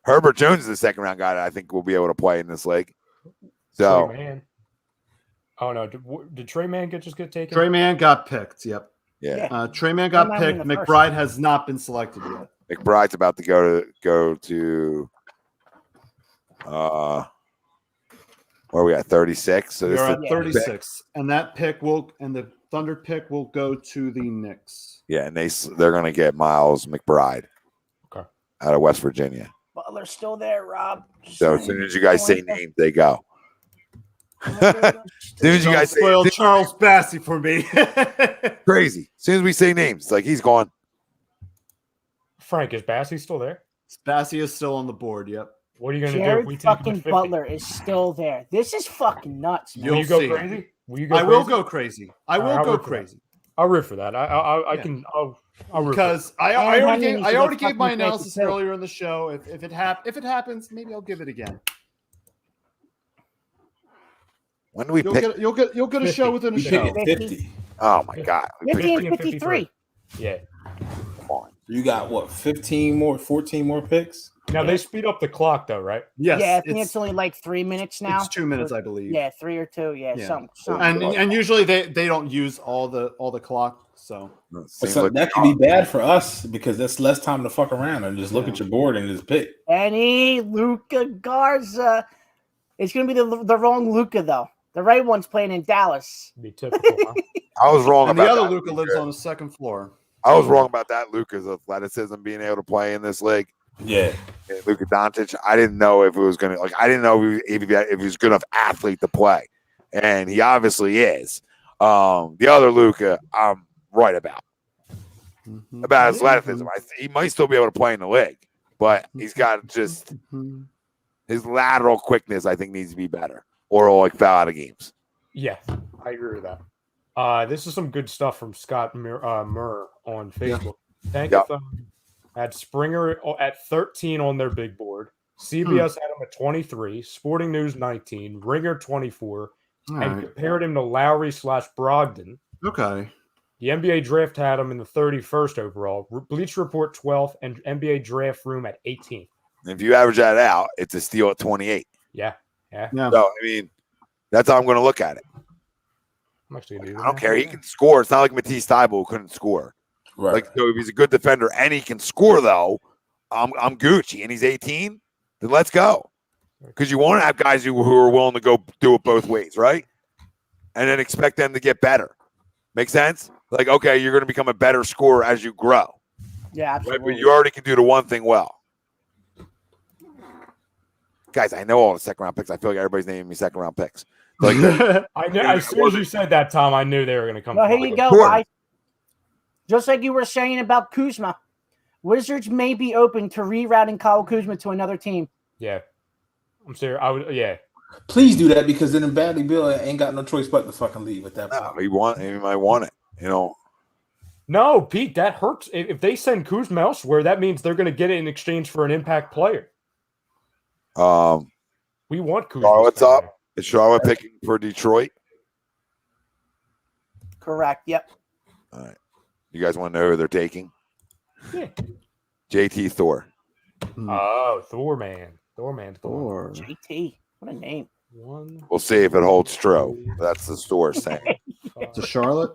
Herbert Jones is the second round guy that I think will be able to play in this league. So, Trey Mann. Oh no, did Trey Mann just get taken? Trey Mann got picked. Yep. yeah, Trey Mann got Trey Mann picked. in the first. McBride has not been selected yet. McBride's about to go to where are we at 36. So this They're is at the 36, and the Thunder pick will go to the Knicks. yeah, and they're going to get Miles McBride. Okay. Out of West Virginia. Butler's still there, Rob. So as soon as you guys say names, they go. As soon as you guys say Spoil Charles Bassey for me. crazy. As soon as we say names, it's like he's gone. Frank, is Bassey still there? Bassey is still on the board. Yep. What are you going to do? Jared We take him to fucking 50? Butler is still there. This is fucking nuts, man. Will you You'll go see. crazy? Will you go I crazy? will go crazy. I will I'll go root for that. crazy I'll root for that. I'll root for because I And already Henry gave, should already fucking gave my take the analysis pill. earlier in the show. If it happens, maybe I'll give it again. When do we You'll pick? get a 50. show within a You show. picked 50. Oh my God. 50 and 53. Yeah. Come on. You got what? 14 more picks? Now they speed up the clock though, right? Yes. Yeah, I think it's only like 3 minutes now. It's 2 minutes, I believe. Yeah, 3 or 2. Yeah, Yeah. something. And usually they don't use all the clock, so It But seems so like- that could be bad for us because that's less time to fuck around and just look at your board and just pick. Any Luca Garza. It's going to be the wrong Luca, though. The right one's playing in Dallas. Be typical. Huh? I was wrong and about the other that. Luca lives on the second floor. I was wrong about that. Luka's athleticism being able to play in this league. Yeah. Luka Doncic. I didn't know if it was going to I didn't know if he was a good enough athlete to play, and he obviously is. The other Luka, I'm right about athleticism. He might still be able to play in the league, but he's got just his lateral quickness. I think needs to be better, or he'll foul out of games. Yeah, I agree with that. This is some good stuff from Scott Murr on Facebook. Thank you. Had Springer at 13 on their big board. CBS had him at 23. Sporting News 19. Ringer 24. And compared him to Lowry/Brogdon. Okay. The NBA Draft had him in the 31st overall. Bleacher Report 12th, and NBA Draft Room at 18th. If you average that out, it's a steal at 28. Yeah. So I mean, that's how I'm going to look at it. I'm actually gonna do that. I don't care. He can score. It's not like Matisse Thybulle who couldn't score. Right. So if he's a good defender and he can score, though, I'm Gucci, and he's 18. Then let's go, because you want to have guys who are willing to go do it both ways, right? And then expect them to get better. Make sense? Like, okay, you're going to become a better scorer as you grow. Yeah, absolutely. Right? But you already can do the one thing well. Guys, I know all the second round picks. I feel like everybody's naming me second round picks. Like, I knew, as soon as you said that, Tom, I knew they were going to come. Well, here you go, guys. Just like you were saying about Kuzma, Wizards may be open to rerouting Kyle Kuzma to another team. Yeah, I'm serious. I would. Yeah, Please do that because then Bradley Beal ain't got no choice but to fucking leave at that point. No, he might want it. No, Pete, that hurts. If they send Kuzma elsewhere, that means they're going to get it in exchange for an impact player. We want Kuzma. Charlotte's up. Is Charlotte picking for Detroit? Correct. Yep. All right. You guys want to know who they're taking? Yeah. JT Thor. Oh, Thor. JT. What a name. We'll see if it holds true. That's the store saying. To Charlotte?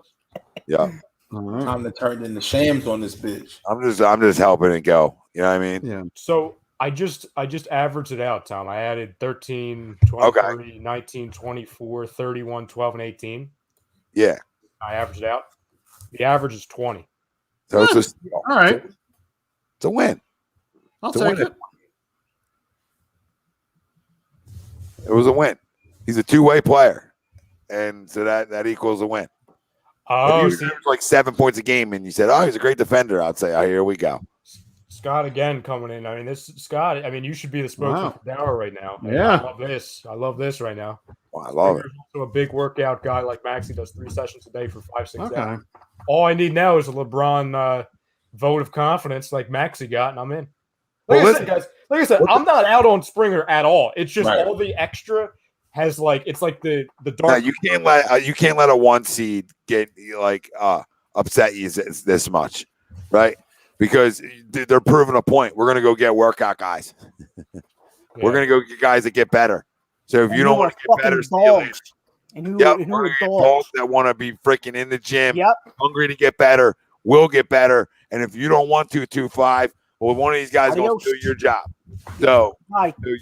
Yeah. Right. Time to turn into shams on this bitch. I'm just helping it go. You know what I mean? Yeah. So I just averaged it out, Tom. I added 13, 23, 19, 24, 31, 12, and 18. Yeah. I averaged it out. The average is 20. So it's a steal. All right. It's a win. I'll It's a take win. it. It was a win. He's a two-way player, and so that equals a win. Oh, if you average like 7 points a game, and you said, "Oh, he's a great defender," I'd say, "Oh, here we go." Scott again coming in. I mean, Scott. I mean, you should be the spokesman for Dower right now. Yeah. I love this right now. Well, I love it. Also a big workout guy like Maxey does 3 sessions a day for 5-6 Okay. hours. All I need now is a LeBron vote of confidence like Maxey got, and I'm in. Like I said, guys, I'm not out on Springer at all. It's just all the extra has it's like the dark. No, you can't let a 1 seed get upset you this much, right? Because they're proving a point. We're gonna go get workout guys. We're gonna go get guys that get better. So if you don't want to get better, steal it. And We're dogs that want to be freaking in the gym, Yep. hungry to get better, will get better. And if you don't want to 2-5, well, one of these guys will do your job. So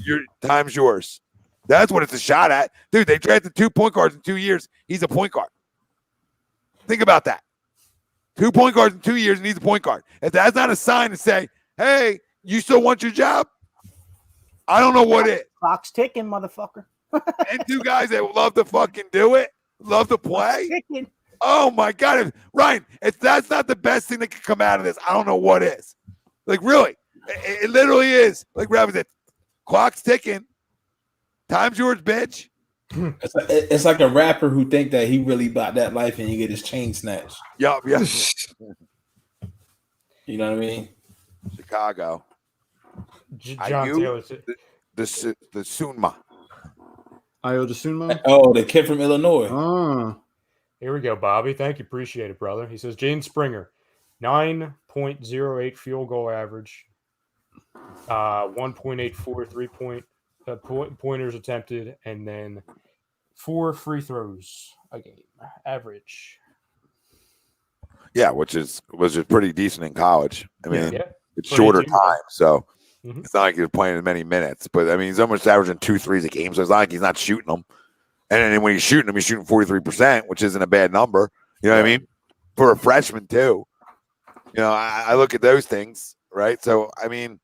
your time's yours. That's what it's a shot at. Dude, they drafted 2 point guards in 2 years. He's a point guard. Think about that. 2 point guards in 2 years, and he's a point guard. If that's not a sign to say, hey, you still want your job? I don't know what it is. Clock's ticking, motherfucker. And 2 guys that love to fucking do it, love to play. Ticking. Oh, my God. Ryan, if that's not the best thing that can come out of this, I don't know what is. Like, really. It literally is. Like Rabbit said, clock's ticking. Time's yours, bitch. It's like a rapper who think that he really bought that life and you get his chain snatched. Yup, yeah. You know what I mean? Chicago. John Taylor. The Sunma. Ayo Dosunmu? Oh, the kid from Illinois. Oh. Here we go, Bobby. Thank you. Appreciate it, brother. He says, Jaden Springer, 9.08 field goal average, 1.84 pointers attempted, and then 4 free throws a game average. Yeah, which is pretty decent in college. I mean, Yeah. it's For shorter 18, time, so Mhm. it's not like he's playing as many minutes. But I mean, he's almost averaging 2 threes a game, so it's not like he's not shooting them. And then when he's shooting them, he's shooting 43%, which isn't a bad number. You know what I mean? For a freshman too. You know, I look at those things, right? So I mean,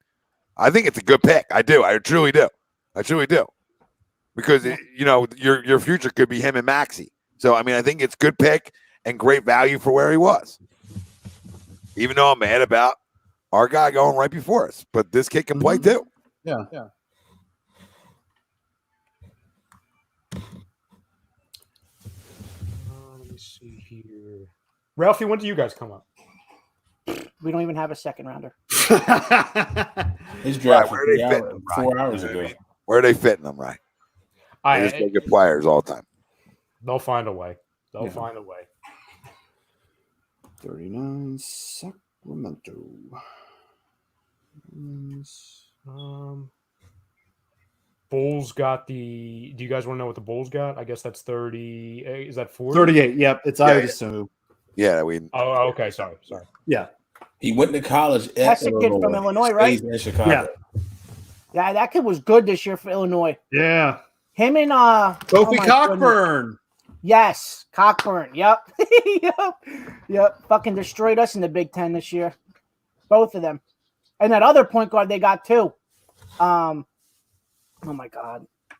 I think it's a good pick. I do. I truly do. Because you know your future could be him and Maxey. So I mean, I think it's good pick and great value for where he was. Even though I'm mad about our guy going right before us, but this kid can play too. Yeah. Let me see here. Ralphie, when do you guys come up? We don't even have a second rounder. His draft Where are they was fitting them, 4 hours ago. Where are they fitting them, right? They just make good players all the time. They'll find a way. They'll find a way. 39 Sacramento. Bulls got the. Do you guys want to know what the Bulls got? I guess that's 30. Is that 40? 38. Yep, it's Idaho. Yeah, we. Oh, okay. Sorry. Yeah, he went to college at That's the kid from Illinois, right? Stays in Chicago. Yeah, that kid was good this year for Illinois. Yeah. Him and Kofi my Cockburn. goodness. Yes, Cockburn. Yep. Yep. Fucking destroyed us in the Big Ten this year. Both of them. And that other point guard they got too. Oh my God. I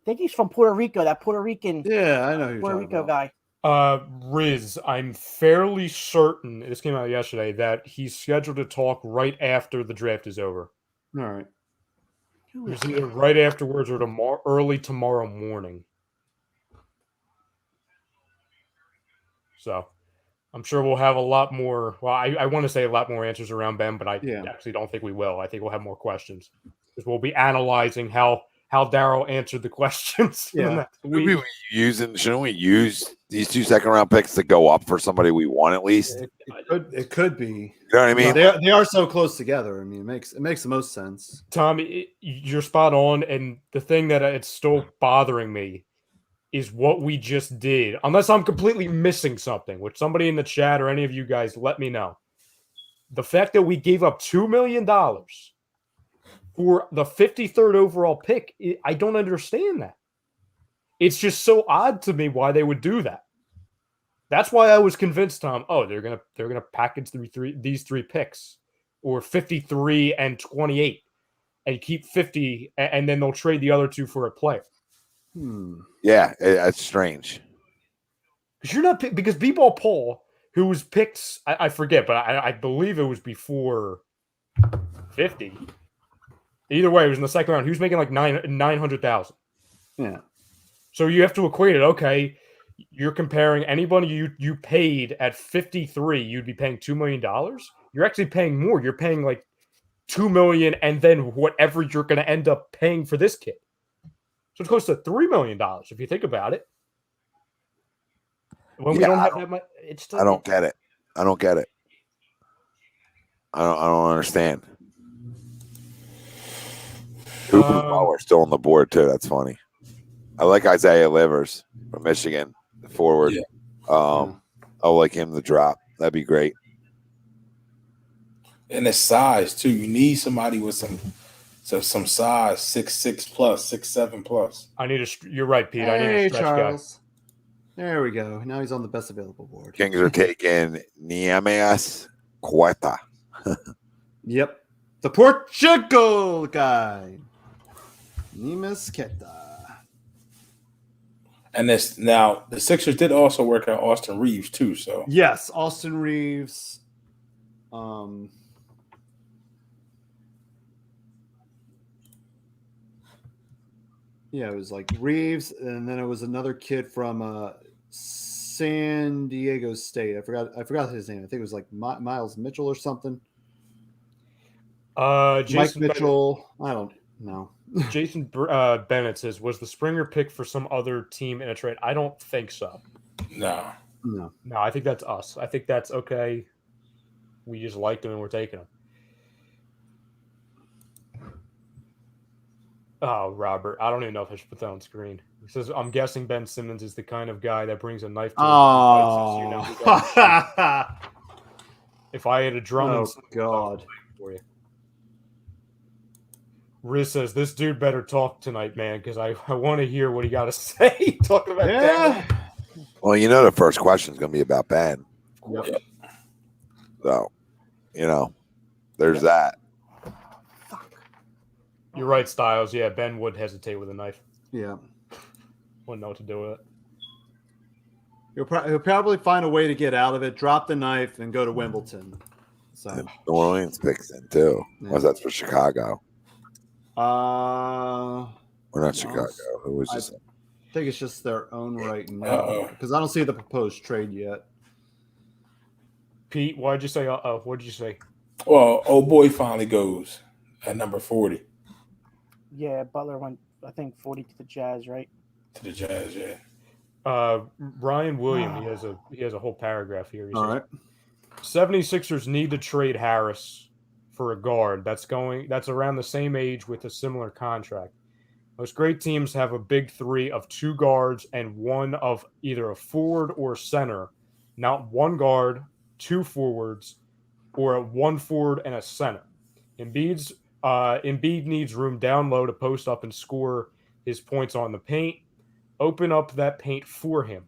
think he's from Puerto Rico, that Puerto Rican. Yeah, I know who you're Puerto talking Rico about. guy. Riz, I'm fairly certain this came out yesterday that he's scheduled to talk right after the draft is over. All right. It's either right afterwards or early tomorrow morning. So I'm sure we'll have a lot more. Well, I want to say a lot more answers around Ben, but I actually don't think we will. I think we'll have more questions because we'll be analyzing how Daryl answered the questions. Yeah. Shouldn't we use these 2 second-round picks to go up for somebody we want at least? It could be. You know what I mean? They are so close together. I mean, it makes the most sense. Tommy, you're spot on, and the thing that it's still bothering me is what we just did. Unless I'm completely missing something, which somebody in the chat or any of you guys let me know. The fact that we gave up $2 million for the 53rd overall pick, I don't understand that. It's just so odd to me why they would do that. That's why I was convinced, Tom. Oh, they're gonna package these three picks, or 53 and 28, and keep 50, and then they'll trade the other 2 for a player. Yeah, that's strange. Because B-Ball Paul, who was picked, I forget, but I believe it was before 50. Either way, it was in the second round. He was making like $900,000. Yeah. So you have to equate it. Okay, you're comparing anybody you paid at 53, you'd be paying $2 million. You're actually paying more. You're paying like $2 million, and then whatever you're going to end up paying for this kid. So it's close to $3 million if you think about it. When we don't have that much, it's still. I don't get it. I don't understand. Cooper Power still on the board too. That's funny. I like Isaiah Livers from Michigan, the forward. Yeah. I like him to drop. That'd be great. And the size too. You need somebody with some size, 6'6" plus, 6'7" plus. You're right, Pete. I need a stretch Charles. There we go. Now he's on the best available board. Kings are taking Niemes Cueta. Yep. The Portugal guy. Niemes Queta. And this now the Sixers did also work out Austin Reeves too. So yes, Austin Reeves. Yeah, it was like Reeves, and then it was another kid from San Diego State. I forgot his name. I think it was like Miles Mitchell or something. Mike Mitchell. I don't know. Jason Bennett says, was the Springer pick for some other team in a trade? I don't think so. No. I think that's us. I think that's okay. We just liked him and we're taking him. Oh, Robert, I don't even know if I should put that on screen. He says, I'm guessing Ben Simmons is the kind of guy that brings a knife to his fights. If I had a drum and God. for you. Riz says, this dude better talk tonight, man, because I want to hear what he got to say. Talking about that. Well, you know the first question is going to be about Ben. Yep. So, there's that. You're right, Styles. Yeah, Ben would hesitate with a knife. Yeah. Wouldn't know what to do with it. He'll probably find a way to get out of it, drop the knife, and go to Wimbledon. So New Orleans picks in, too. Yeah. Was that for Chicago? Or not Chicago. Who was this? I think it's just their own right now because I don't see the proposed trade yet. Pete, why'd you say? What did you say? Well, old boy finally goes at number 40 Yeah, Butler went, I think, 40 to the Jazz, right? to the Jazz. Yeah. Ryan Williams, he has a whole paragraph here. He All says, right. 76ers need to trade Harris for a guard that's around the same age with a similar contract. Most great teams have a big three of two guards and one of either a forward or center, not one guard, two forwards, or one forward and a center. Embiid needs room down low to post up and score his points on the paint. Open up that paint for him.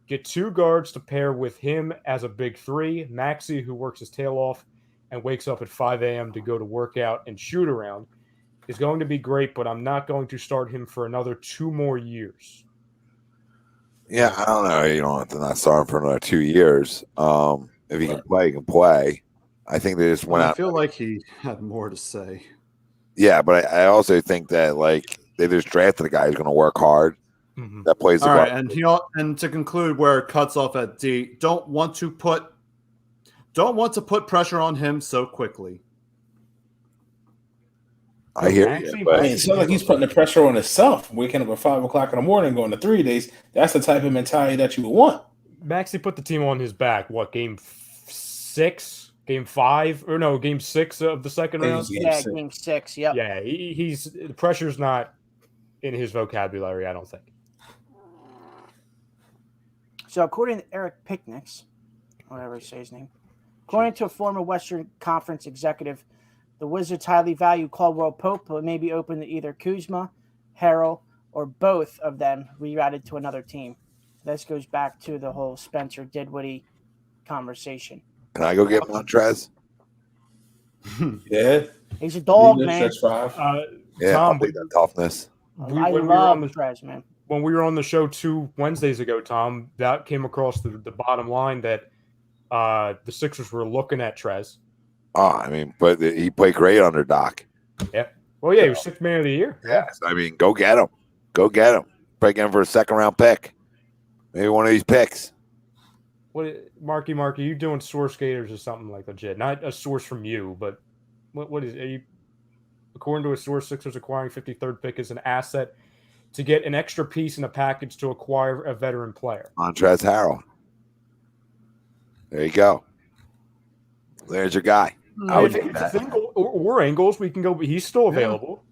Get two guards to pair with him as a big three. Maxey, who works his tail off and wakes up at 5 a.m. to go to work out and shoot around, is going to be great, but I'm not going to start him for another 2 more years. Yeah, I don't know. You don't have to not start him for another 2 years. If he can play, he can play. I think they just went out. I feel like he had more to say. Yeah, but I also think that they just drafted a guy who's going to work hard. Mm-hmm. That plays the All right, guard. and to conclude where it cuts off at D, don't want to put pressure on him so quickly. I hear you. But It sounds like he's putting the pressure on himself. Waking up at 5 o'clock in the morning, going to 3 days. That's the type of mentality that you would want. Maxey put the team on his back. What, game 6, game 5, or no, game 6 of the second round? Game 6. Yep. Yeah, he's the pressure's not in his vocabulary, I don't think. So according to Eric Picnics, whatever you say his name, according to a former Western Conference executive, the Wizards highly value Caldwell Pope, but may be open to either Kuzma, Harrell, or both of them rerouted to another team. This goes back to the whole Spencer Dinwiddie conversation. Can I go get Montrez? Yeah. He's a dog, man. Yeah, Tom, I'll take that toughness. I love Montrez, man. When we were on the show 2 Wednesdays ago, Tom, that came across the bottom line that the Sixers were looking at Trez. Oh, I mean, but he played great under Doc. Yeah. Well, yeah, he was 6th man of the year. Yeah. I mean, go get him. Go get him. Break him for a 2nd-round pick. Maybe one of these picks. What, Marky, you doing source gators or something like legit? Not a source from you, but what is? Are you, according to a source, Sixers acquiring 53rd pick is an asset to get an extra piece in a package to acquire a veteran player. Montrezl Harrell. There you go. There's your guy. I would take that. Or Ingles, we can go. He's still available.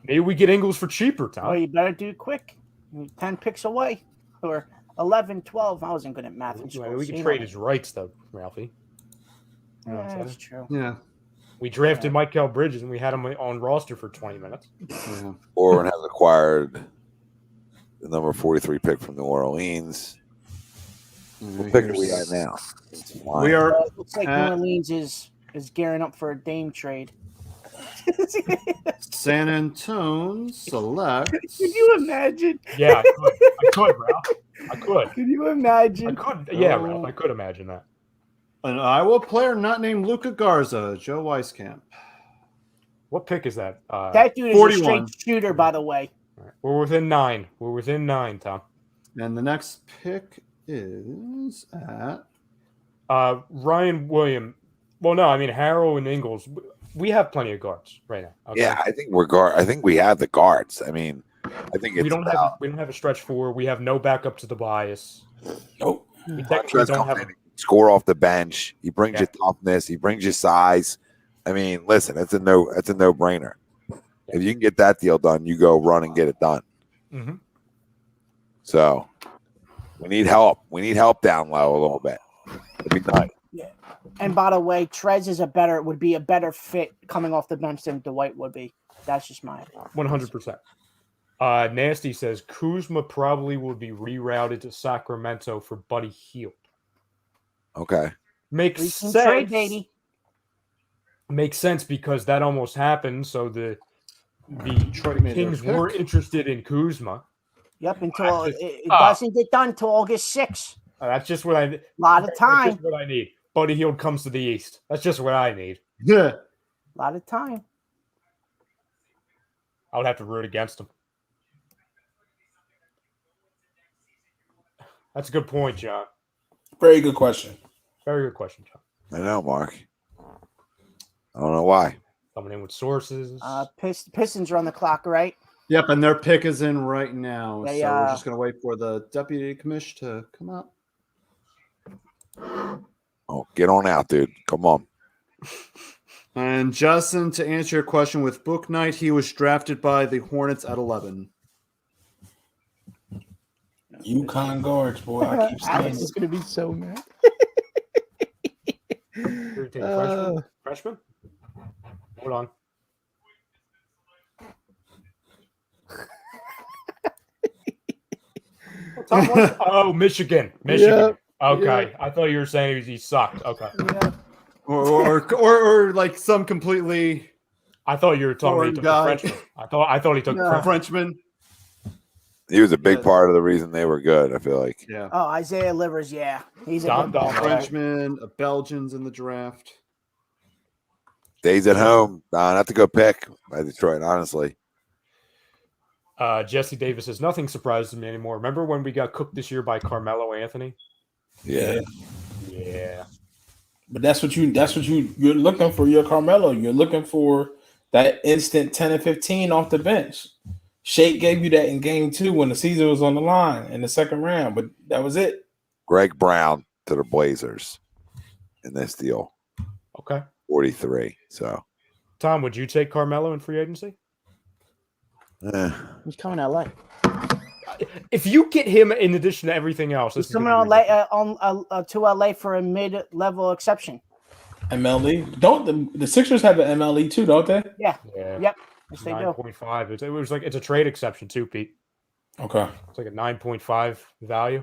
Maybe we get Ingles for cheaper, Tom. Oh, you better do it quick. 10 picks away. Or 11, 12. I wasn't good at math in school. We can trade his rights, though, Ralphie. Yeah, that's true. Yeah. We drafted Mikal Bridges, and we had him on roster for 20 minutes. Yeah. Orrin has acquired the number 43 pick from New Orleans. What pick are we at now? We are. It looks like New Orleans is gearing up for a Dame trade. San Antone selects. Can you imagine? Yeah, I could, Ralph. I could. Can you imagine? I could. Yeah, Ralph. I could imagine that. An Iowa player not named Luka Garza, Joe Weiskamp. What pick is that? That dude is 41. A straight shooter, by the way. Right. We're within 9. We're within 9, Tom. And the next pick is at Ryan Williams. Well, no, I mean Harrell and Ingles. We have plenty of guards right now. Okay? Yeah, I think I think we have the guards. I mean, I think we don't have a stretch 4. We have no backup to the bias. Nope. We technically don't have. Score off the bench. He brings you toughness. He brings you size. I mean, listen, it's a no brainer. If you can get that deal done, you go run and get it done. Mm-hmm. So we need help. We need help down low a little bit. It'd be nice. Yeah. And by the way, Trez would be a better fit coming off the bench than Dwight would be. That's just my opinion. 100%. Nasty says Kuzma probably will be rerouted to Sacramento for Buddy Hield. Okay. Makes Recent sense. trade, baby. Makes sense because that almost happened. So the Kings were interested in Kuzma. Yep, until it doesn't get done until August 6th. That's just what A lot of time. That's just what I need. Buddy Hield comes to the East. That's just what I need. Yeah. A lot of time. I would have to root against him. That's a good point, John. Very good question. Very good question, John. I know, Mark. I don't know why. Coming in with sources. Pistons are on the clock, right? Yep, and their pick is in right now. They, so we're just going to wait for the deputy commish to come out. Oh, get on out, dude. Come on. And Justin, to answer your question, with Book Knight, he was drafted by the Hornets at 11. UConn guards, boy. I keep saying Alex is going to be so mad. Freshman? Hold on. Oh, Michigan. Yep. Okay. Yep. I thought you were saying he sucked. Okay. Yeah. Or like some completely. I thought you were talking about he took the Frenchman. I thought he took the Frenchman. He was a big part of the reason they were good, I feel like. Yeah. Oh, Isaiah Livers, yeah. He's a Don, good player. Frenchman, a Belgians in the draft. Days at home. That's a good pick by Detroit, honestly. Jesse Davis says nothing surprises me anymore. Remember when we got cooked this year by Carmelo Anthony? Yeah. Yeah. But that's what you're looking for your Carmelo. You're looking for that instant 10 and 15 off the bench. Shake gave you that in game 2 when the season was on the line in the second round, but that was it. Greg Brown to the Blazers in this deal. Okay. 43. So, Tom, would you take Carmelo in free agency? He's coming to LA. If you get him in addition to everything else, He's coming to LA for a mid-level exception. MLE. Don't the Sixers have an MLE too, don't they? Yeah. Yeah. Yep. Yes, they do. 9.5. It was like it's a trade exception too, Pete. Okay. It's like a 9.5 value.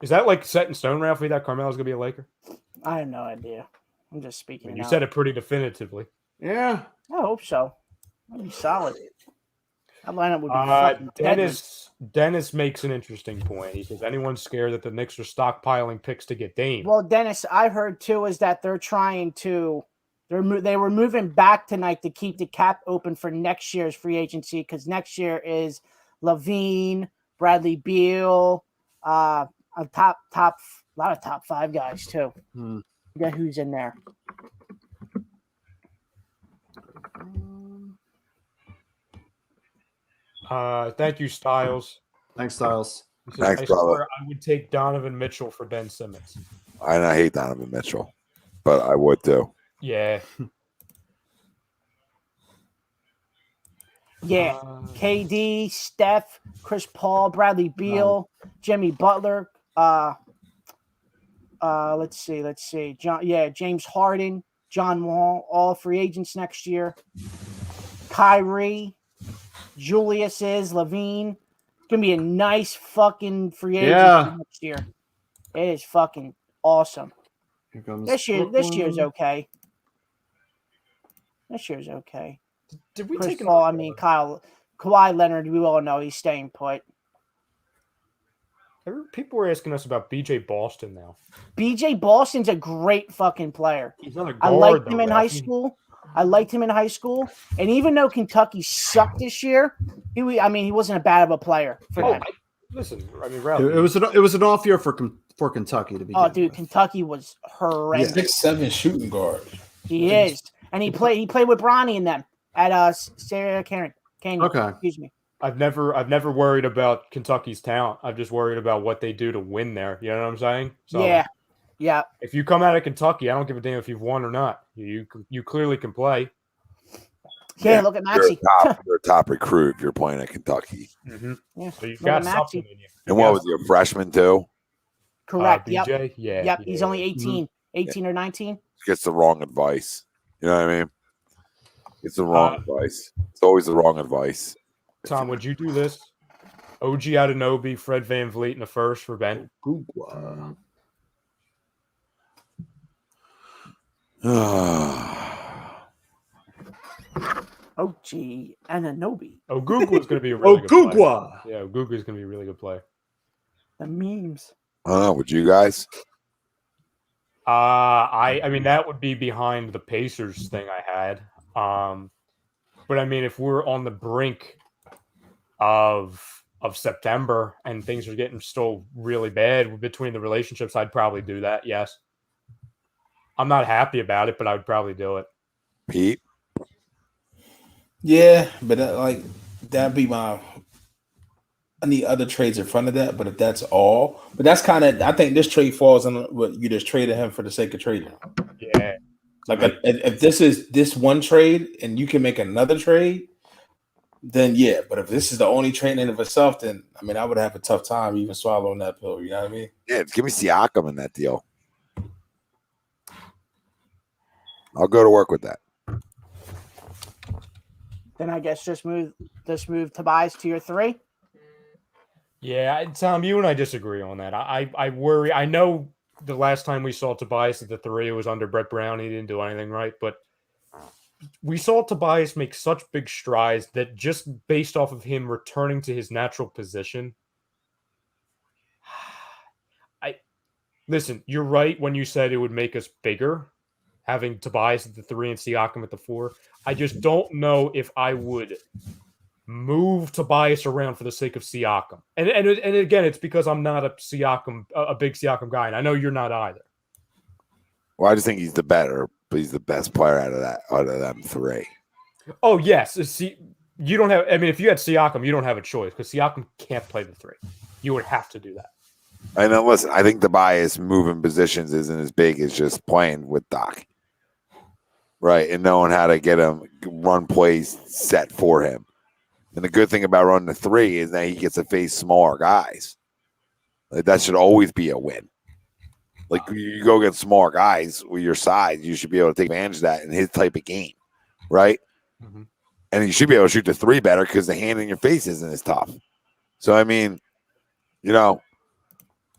Is that like set in stone, Ralphie, that Carmelo's gonna be a Laker? I have no idea. I'm just speaking. You said it pretty definitively. Yeah. I hope so. That'd be solid. That lineup would be fucking Dennis makes an interesting point. He says, anyone's scared that the Knicks are stockpiling picks to get Dame? Well, Dennis, I heard too is that they're trying to they were moving back tonight to keep the cap open for next year's free agency because next year is Levine, Bradley Beal, a lot of top 5 guys too. Yeah, who's in there? Thank you, Styles. Thanks, Styles. Says, Thanks, I brother. swear I would take Donovan Mitchell for Ben Simmons. I hate Donovan Mitchell, but I would too. Yeah. Yeah, KD, Steph, Chris Paul, Bradley Beal, Jimmy Butler. Let's see. James Harden, John Wall, all free agents next year. Kyrie, Julius Levine. It's gonna be a nice fucking free agency next year. It is fucking awesome. Here comes This year's Brooklyn. okay. This year's okay. Did we Chris take Paul, Kawhi Leonard, we all know he's staying put. People were asking us about BJ Boston now. BJ Boston's a great fucking player. He's not a guard, I liked him though, in high Ralphie. school. And even though Kentucky sucked this year, he wasn't a bad of a player for them. Ralphie. It was an off year for Kentucky to be. Oh, dude, Kentucky was horrendous. 6'7" shooting guard. He is, and he played with Bronny and them at Sarah Canyon. Okay. Excuse me. I've never worried about Kentucky's talent. I've just worried about what they do to win there. You know what I'm saying? So Yeah. If you come out of Kentucky, I don't give a damn if you've won or not. You clearly can play. Yeah, look at Maxey. You're a top recruit if you're playing at Kentucky. Mm-hmm. Yeah, So you've look got at Maxey. something in you. And what was he, a freshman too? Correct. BJ? Yep. Yeah. He's only 18, 18 or 19. Gets the wrong advice. You know what I mean? It's the wrong advice. It's always the wrong advice. Tom, would you do this? OG Anunoby, Fred VanVleet in the first for Ben. Oh, gee, Anunoby. Ogugu is going to be a really good player. Ogugwa. Yeah, Ogugu is going to be a really good player. The memes. I don't know. Would you guys? I mean that would be behind the Pacers thing I had. But I mean if we're on the brink of September and things are getting still really bad between the relationships, I'd probably do that. Yes. I'm not happy about it, but I would probably do it. Pete? Yeah, but that'd be my. I need other trades in front of that, but if that's all, but that's kind of. I think this trade falls on what you just traded him for the sake of trading. Yeah, like if this is this one trade and you can make another trade, then yeah. But if this is the only trade in and of itself, then I mean I would have a tough time even swallowing that pill. You know what I mean? Yeah, give me Siakam in that deal. I'll go to work with that. Then I guess just move Tobias to your 3. Yeah, Tom, you and I disagree on that. I worry. I know the last time we saw Tobias at the 3 was under Brett Brown. He didn't do anything right, but we saw Tobias make such big strides that just based off of him returning to his natural position. Listen, you're right when you said it would make us bigger, having Tobias at the 3 and Siakam at the 4. I just don't know if I would move Tobias around for the sake of Siakam. And again, it's because I'm not a big Siakam guy, and I know you're not either. Well, I just think he's the better, but he's the best player out of them 3. Oh yes, see, you don't have. I mean, if you had Siakam, you don't have a choice because Siakam can't play the 3. You would have to do that. And then listen, I think Tobias moving positions isn't as big as just playing with Doc. Right, and knowing how to get him run plays set for him. And the good thing about running the 3 is that he gets to face smaller guys. Like, that should always be a win. Like you go against smaller guys with your size, you should be able to take advantage of that in his type of game, right? Mm-hmm. And you should be able to shoot the 3 better because the hand in your face isn't as tough. So I mean, you know,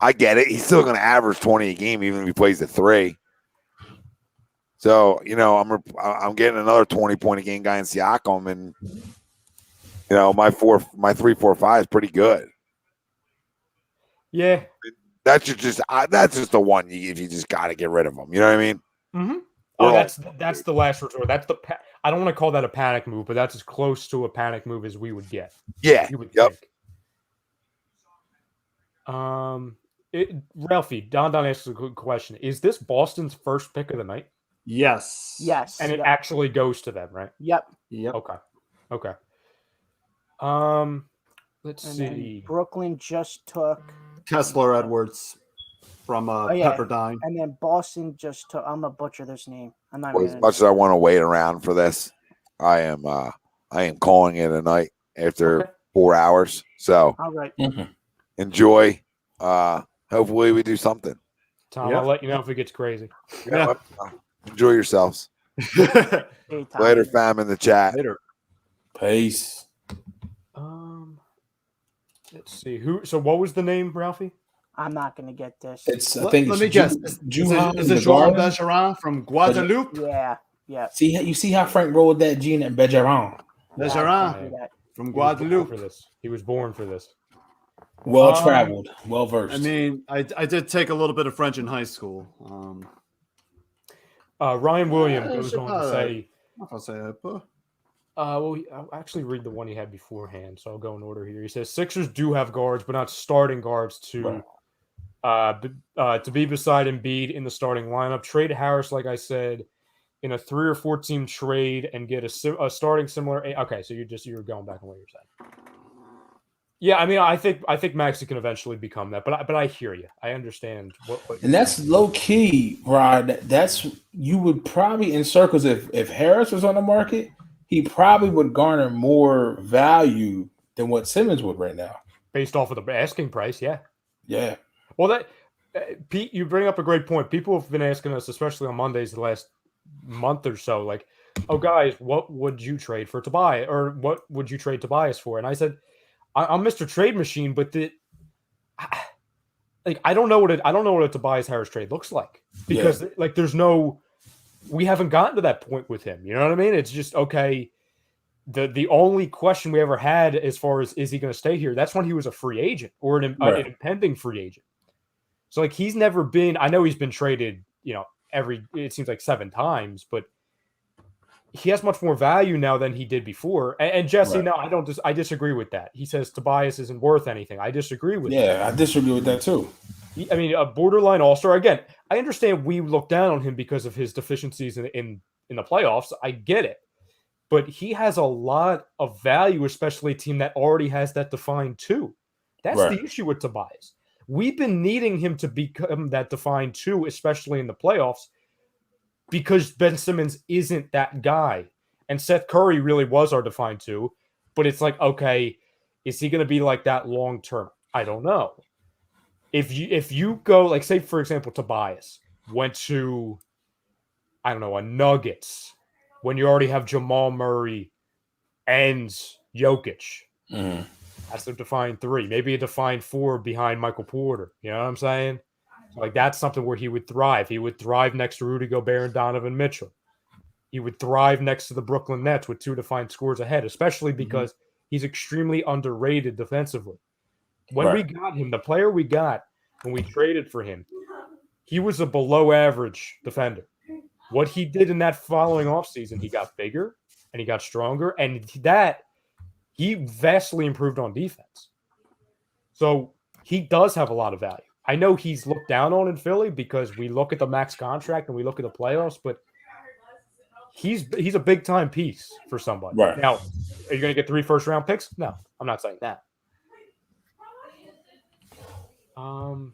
I get it. He's still going to average 20 a game even if he plays the 3. So, you know, I'm getting another 20-point a game guy in Siakam, and you know, my 3-4-5 is pretty good. Yeah, that's just the one if you just got to get rid of him. You know what I mean? Mm-hmm. Oh, that's the last resort. That's I don't want to call that a panic move, but that's as close to a panic move as we would get. Yeah. You would think. Ralphie, Don asked a good question. Is this Boston's first pick of the night? Yes. And it actually goes to them, right? Yep. Okay. Let's see. Brooklyn just took Kessler Edwards from Pepperdine. And then Boston just took. I'm gonna butcher this name. I'm not. Well, as much as I want to wait around for this, I am calling it a night after 4 hours. So all right. Enjoy. Hopefully we do something. Tom, I'll let you know if it gets crazy. Yeah. Enjoy yourselves. Later, fam, in the chat. Later. Peace. Let's see so what was the name, Ralphie? I'm not gonna get this. Let me guess. Is it João Bergeron from Guadeloupe? Yeah. You see how Frank rolled that gene at Bergeron? Bergeron from Guadeloupe. He was born for this. Well traveled, well versed. I mean, I did take a little bit of French in high school. Ryan Williams goes on to say. I'll actually read the one he had beforehand, so I'll go in order here. He says Sixers do have guards, but not starting guards to be beside Embiid in the starting lineup. Trade Harris, like I said, in a 3 or 4 team trade and get a starting similar. Okay, so you're going back on what you're saying. Yeah, I mean, I think Maxey can eventually become that, but I hear you. I understand what and that's low key, Rod. That's you would probably in circles if Harris was on the market, he probably would garner more value than what Simmons would right now. Based off of the asking price, yeah. Yeah. Well, Pete, you bring up a great point. People have been asking us, especially on Mondays the last month or so, like, oh, guys, what would you trade for Tobias? Or what would you trade Tobias for? And I said, I'm Mr. Trade Machine, but I don't know what a Tobias Harris trade looks like. Because we haven't gotten to that point with him. You know what I mean? It's just, okay, the only question we ever had as far as is he going to stay here, that's when he was a free agent or an impending free agent. So, like, he's never been – I know he's been traded, it seems like 7 times, but he has much more value now than he did before. And Jesse, no, I disagree with that. He says Tobias isn't worth anything. I disagree with that. Yeah, I disagree with that too. I mean, a borderline all-star. Again, I understand we look down on him because of his deficiencies in the playoffs. I get it. But he has a lot of value, especially a team that already has that defined too. That's the issue with Tobias. We've been needing him to become that defined too, especially in the playoffs, because Ben Simmons isn't that guy. And Seth Curry really was our defined two. But it's like, okay, is he going to be like that long term? I don't know. If you go, like, say, for example, Tobias went to, I don't know, a Nuggets, when you already have Jamal Murray and Jokic. Mm-hmm. That's a defined 3. Maybe a defined 4 behind Michael Porter. You know what I'm saying? Like, that's something where he would thrive. He would thrive next to Rudy Gobert and Donovan Mitchell. He would thrive next to the Brooklyn Nets with 2 defined scores ahead, especially because he's extremely underrated defensively. When we got him, the player we got when we traded for him, he was a below average defender. What he did in that following offseason, he got bigger and he got stronger, and he vastly improved on defense. So he does have a lot of value. I know he's looked down on in Philly because we look at the max contract and we look at the playoffs, but he's a big time piece for somebody. Right. Now, are you going to get 3 first-round picks? No, I'm not saying that.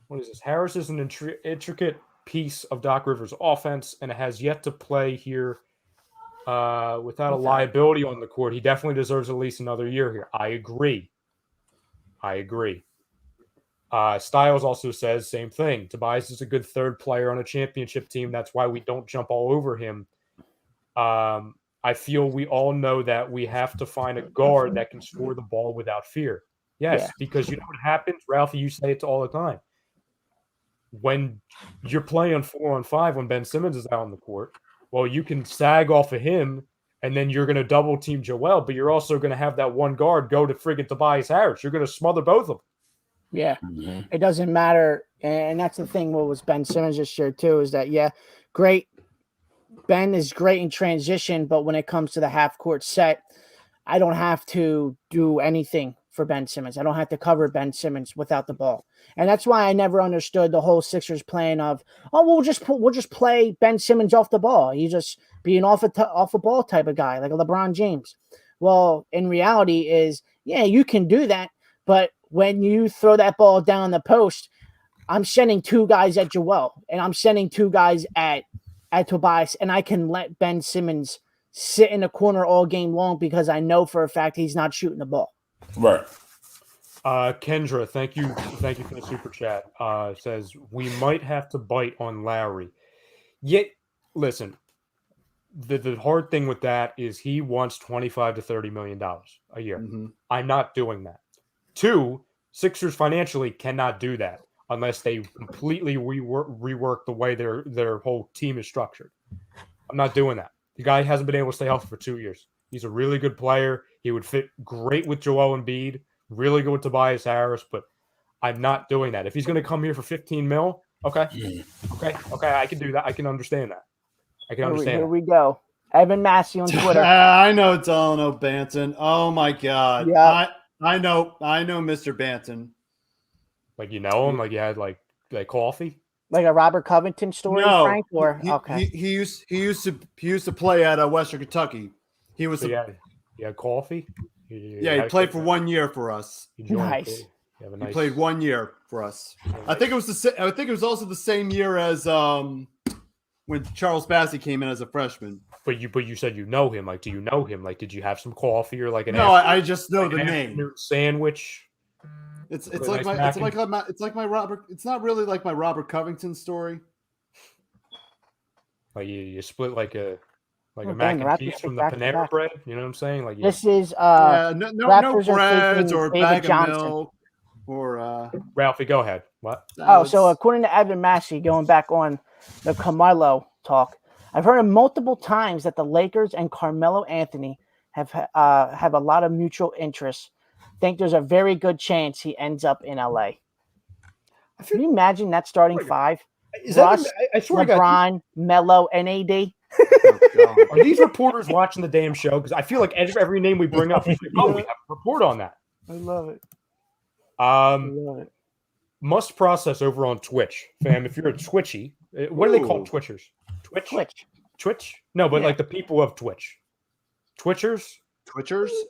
What is this? Harris is an intricate piece of Doc Rivers' offense, and it has yet to play here without a liability on the court. He definitely deserves at least another year here. I agree. Styles also says same thing. Tobias is a good third player on a championship team. That's why we don't jump all over him. I feel we all know that we have to find a guard that can score the ball without fear. Yes, because you know what happens, Ralphie, you say it all the time. When you're playing 4-on-5 when Ben Simmons is out on the court, well, you can sag off of him, and then you're going to double team Joel, but you're also going to have that one guard go to friggin' Tobias Harris. You're going to smother both of them. Yeah, It doesn't matter. And that's the thing what was Ben Simmons this year too, is that, great. Ben is great in transition, but when it comes to the half-court set, I don't have to do anything for Ben Simmons. I don't have to cover Ben Simmons without the ball. And that's why I never understood the whole Sixers plan of, we'll just play Ben Simmons off the ball. He's just being off a ball type of guy, like a LeBron James. Well, in reality is, you can do that, but when you throw that ball down the post, I'm sending 2 guys at Joel, and I'm sending 2 guys at Tobias, and I can let Ben Simmons sit in the corner all game long because I know for a fact he's not shooting the ball. Right. Kendra, thank you for the super chat. Says we might have to bite on Lowry. Yet, listen, the hard thing with that is he wants $25 to $30 million a year. Mm-hmm. I'm not doing that. 2, Sixers financially cannot do that unless they completely rework the way their whole team is structured. I'm not doing that. The guy hasn't been able to stay healthy for 2 years. He's a really good player. He would fit great with Joel Embiid, really good with Tobias Harris, but I'm not doing that. If he's going to come here for $15 million, okay, I can do that. I can understand that. Here we go. Evan Massey on Twitter. I know Delano Banton. Oh my God. Yeah. I know Mr. Banton. Like, you know him? Like you had like coffee? Like a Robert Covington story, Frank? Or he used to play at Western Kentucky. He was he had coffee. He played for 1 year for us. Nice. He played 1 year for us. I think it was also the same year as when Charles Bassey came in as a freshman. But you said you know him. Like, do you know him? Like, did you have some coffee or like an? No, I just know like the an name. afternoon sandwich. It's With like nice my Robert. It's not really like my Robert Covington story. Like you split like a Ben, mac and Raptors cheese pick from the back to Panera back. bread. You know what I'm saying? Like This is no Raptors are breads taking or a David bag Johnson. of milk or Ralphie, go ahead. What? So according to Evan Massey, going back on the Carmelo talk, I've heard multiple times that the Lakers and Carmelo Anthony have a lot of mutual interests. Think there's a very good chance he ends up in LA. Can you imagine that starting five? Is Russ, I swear to God, LeBron, Melo, and AD. are these reporters watching the damn show? Because I feel like every name we bring up, we have a report on that. I love it. I Um, love it. must process over on Twitch, fam. If you're a Twitchy, what do they call Twitchers? Twitch? No, but Yeah. like the people of Twitch. Twitchers?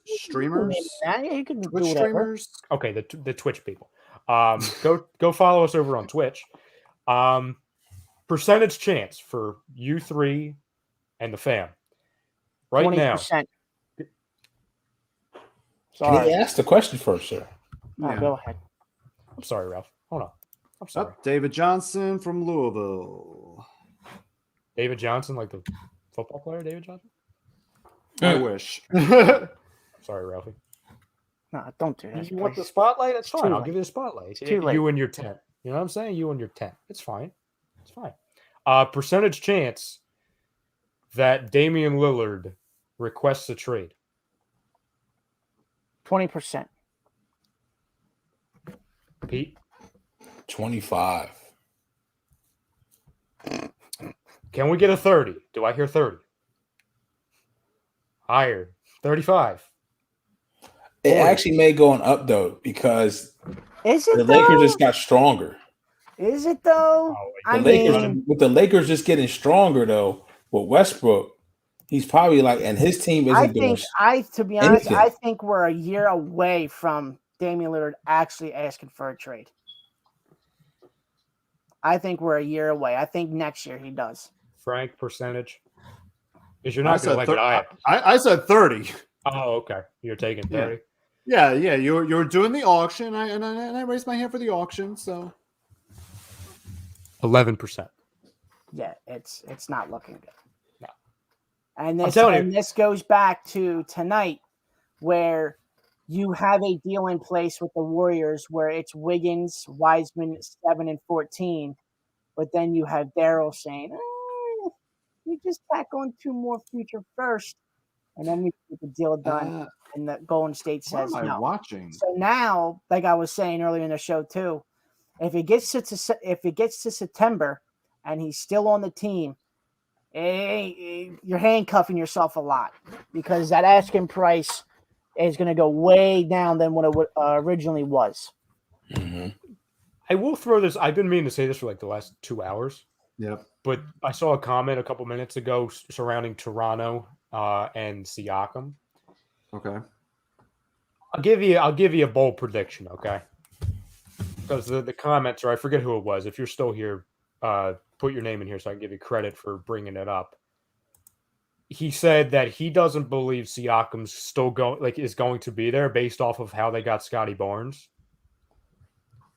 streamers, Yeah, you can do Twitch whatever. streamers. Okay, the Twitch people. Go follow us over on Twitch. Percentage chance for you three and the fam. Right 20%. now. Can you ask the question first, sir? Oh, go ahead. I'm sorry, Ralph. Hold on. I'm sorry. David Johnson from Louisville. David Johnson, like the football player, David Johnson? I wish. Sorry, Ralphie. No, don't do that. You want the spotlight? That's It's fine. too I'll late. give you the spotlight. It's too late. You and your tent. You know what I'm saying? You and your tent. It's fine. It's fine. Percentage chance that Damian Lillard requests a trade. 20%. Pete? 25. Can we get a 30? Do I hear 30? Higher. 35. It actually may go on up though because Is it the though? Lakers just got stronger. Is it though? With the Lakers just getting stronger though, with Westbrook, he's probably like, and his team isn't doing. To be honest, anything. I think we're a year away from Damian Lillard actually asking for a trade. I think we're a year away. I think next year he does. Frank, percentage? Because you're not going to like what I said 30. Oh, okay. You're taking 30. Yeah. You're doing the auction, and I raised my hand for the auction. So 11%. Yeah, it's not looking good. No. And I'm telling you. this goes back to tonight, where you have a deal in place with the Warriors where it's Wiggins, Wiseman, 7 and 14, but then you have Daryl saying, "We just tack on 2 more future first, and then we get the deal done." And the Golden State says what am I no. watching? So now, like I was saying earlier in the show too, if it gets to September and he's still on the team, you're handcuffing yourself a lot because that asking price is going to go way down than what it originally was. Mm-hmm. I will throw this. I've been meaning to say this for like the last 2 hours. Yep. But I saw a comment a couple minutes ago surrounding Toronto and Siakam. Okay. I'll give you a bold prediction, okay? Because the comments, or I forget who it was. If you're still here, put your name in here so I can give you credit for bringing it up. He said that he doesn't believe Siakam's is going to be there based off of how they got Scotty Barnes.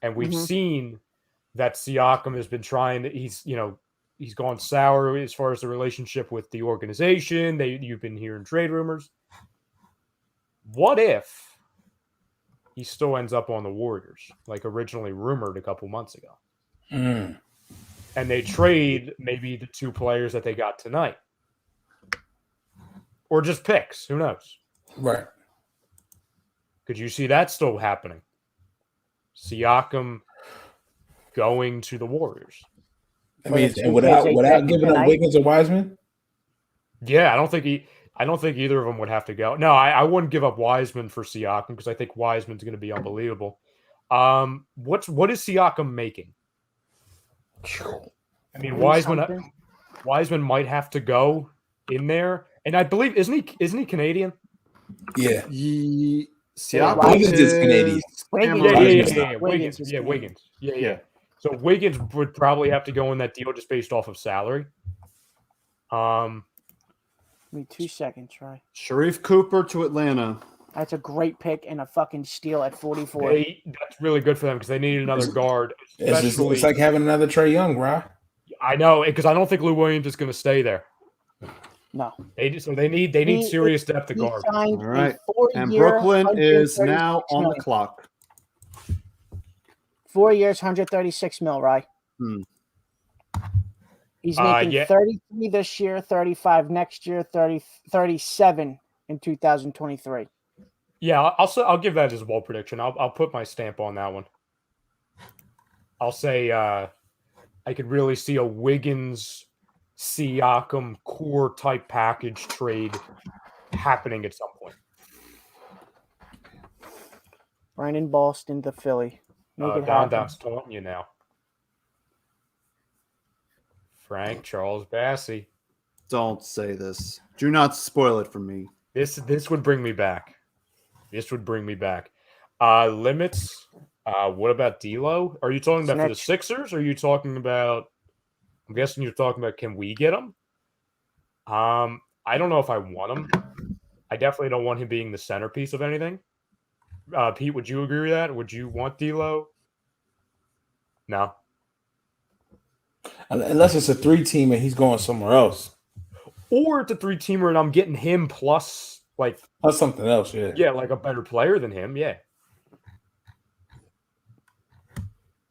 And we've seen that Siakam has been trying to, he's gone sour as far as the relationship with the organization. You've been hearing trade rumors. What if he still ends up on the Warriors, like originally rumored a couple months ago? Mm. And they trade maybe the 2 players that they got tonight. Or just picks. Who knows? Right. Could you see that still happening? Siakam going to the Warriors. I mean, without giving up Wiggins or Wiseman? Yeah, I don't think either of them would have to go. No, I wouldn't give up Wiseman for Siakam because I think Wiseman's going to be unbelievable. What is Siakam making? I mean, Wiseman might have to go in there, and I believe isn't he Canadian? Yeah. Siakam Wiggins is Canadian. Wiggins. Yeah. So Wiggins would probably have to go in that deal just based off of salary. Give me 2 seconds, Try. Sharif Cooper to Atlanta. That's a great pick and a fucking steal at 44. That's really good for them because they need another guard. It's like having another Trae Young, bro. I know, because I don't think Lou Williams is going to stay there. No. They need serious depth at guard. All right. And Brooklyn is now on the clock. 4 years, 136 mil, right? He's making 33 this year, 35 next year, 37 in 2023. Yeah, I'll give that as a bold prediction. I'll put my stamp on that one. I'll say I could really see a Wiggins, Siakam core type package trade happening at some point. Brandon Boston to Philly. Make it happen. Don's taunting you now. Frank Charles Bassey. Don't say this. Do not spoil it for me. This would bring me back. Limits. What about D'Lo? Are you talking about for the Sixers? Or are you talking about? I'm guessing you're talking about. Can we get him? I don't know if I want him. I definitely don't want him being the centerpiece of anything. Pete, would you agree with that? Would you want D'Lo? No. Unless it's a 3-team and he's going somewhere else. Or it's a 3-teamer and I'm getting him plus something else, yeah. Yeah, like a better player than him, yeah.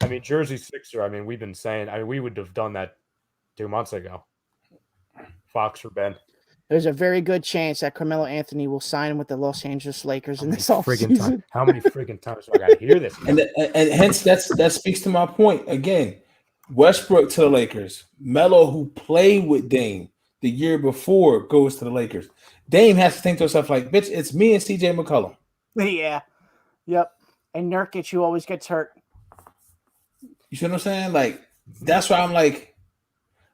I mean, Jersey Sixer, I mean, we've been saying, we would have done that 2 months ago. Fox or Ben. There's a very good chance that Carmelo Anthony will sign with the Los Angeles Lakers in this offseason. How many friggin' times do I got to hear this? And hence, that speaks to my point. Again, Westbrook to the Lakers. Melo, who played with Dame the year before, goes to the Lakers. Dame has to think to himself like, bitch, it's me and CJ McCollum. Yeah. Yep. And Nurkic, who always gets hurt. You see what I'm saying? Like, that's why I'm like,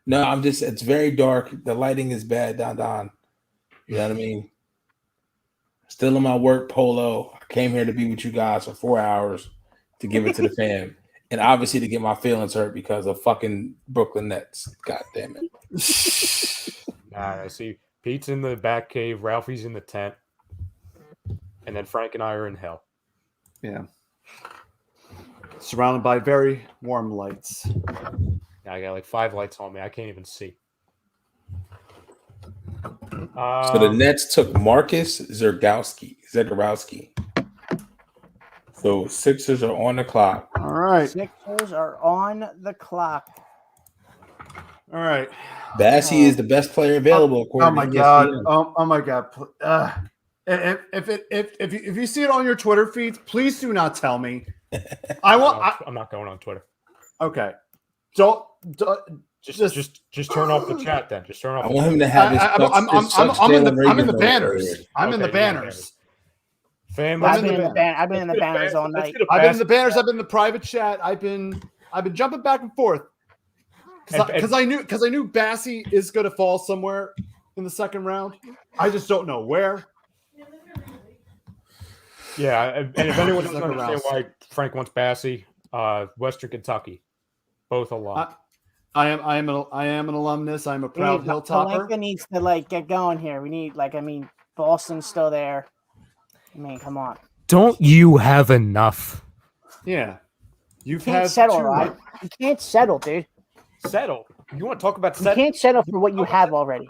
no, it's very dark. The lighting is bad, Don. You know what I mean? Still in my work polo. I came here to be with you guys for 4 hours to give it to the fam. And obviously to get my feelings hurt because of fucking Brooklyn Nets. God damn it. I see Pete's in the back cave, Ralphie's in the tent, and then Frank and I are in hell. Yeah. Surrounded by very warm lights. I got like 5 lights on me. I can't even see. So the Nets took Marcus Zagorowski. So Sixers are on the clock. All right. Sixers are on the clock. All right. Bassey is the best player available. Oh my god! Oh my god! If you see it on your Twitter feeds, please do not tell me. I'm not going on Twitter. Okay. Just turn off the chat then. Just turn off. I want him to have his. I'm in the banners. I'm in the banners. Fam, I've been in the banners all night. I've been in the banners. I've been in the private chat. I've been jumping back and forth because I knew Bassey is going to fall somewhere in the second round. I just don't know where. Yeah, and if anyone doesn't understand why Frank wants Bassey, Western Kentucky, both a lot. I am an alumnus. I'm a proud hilltopper. Palenka needs to get going here. We need Boston's still there. I mean, come on. Don't you have enough? Yeah. You can't settle, right? You can't settle, dude. Settle? You want to talk about settle? You can't settle for what you have already.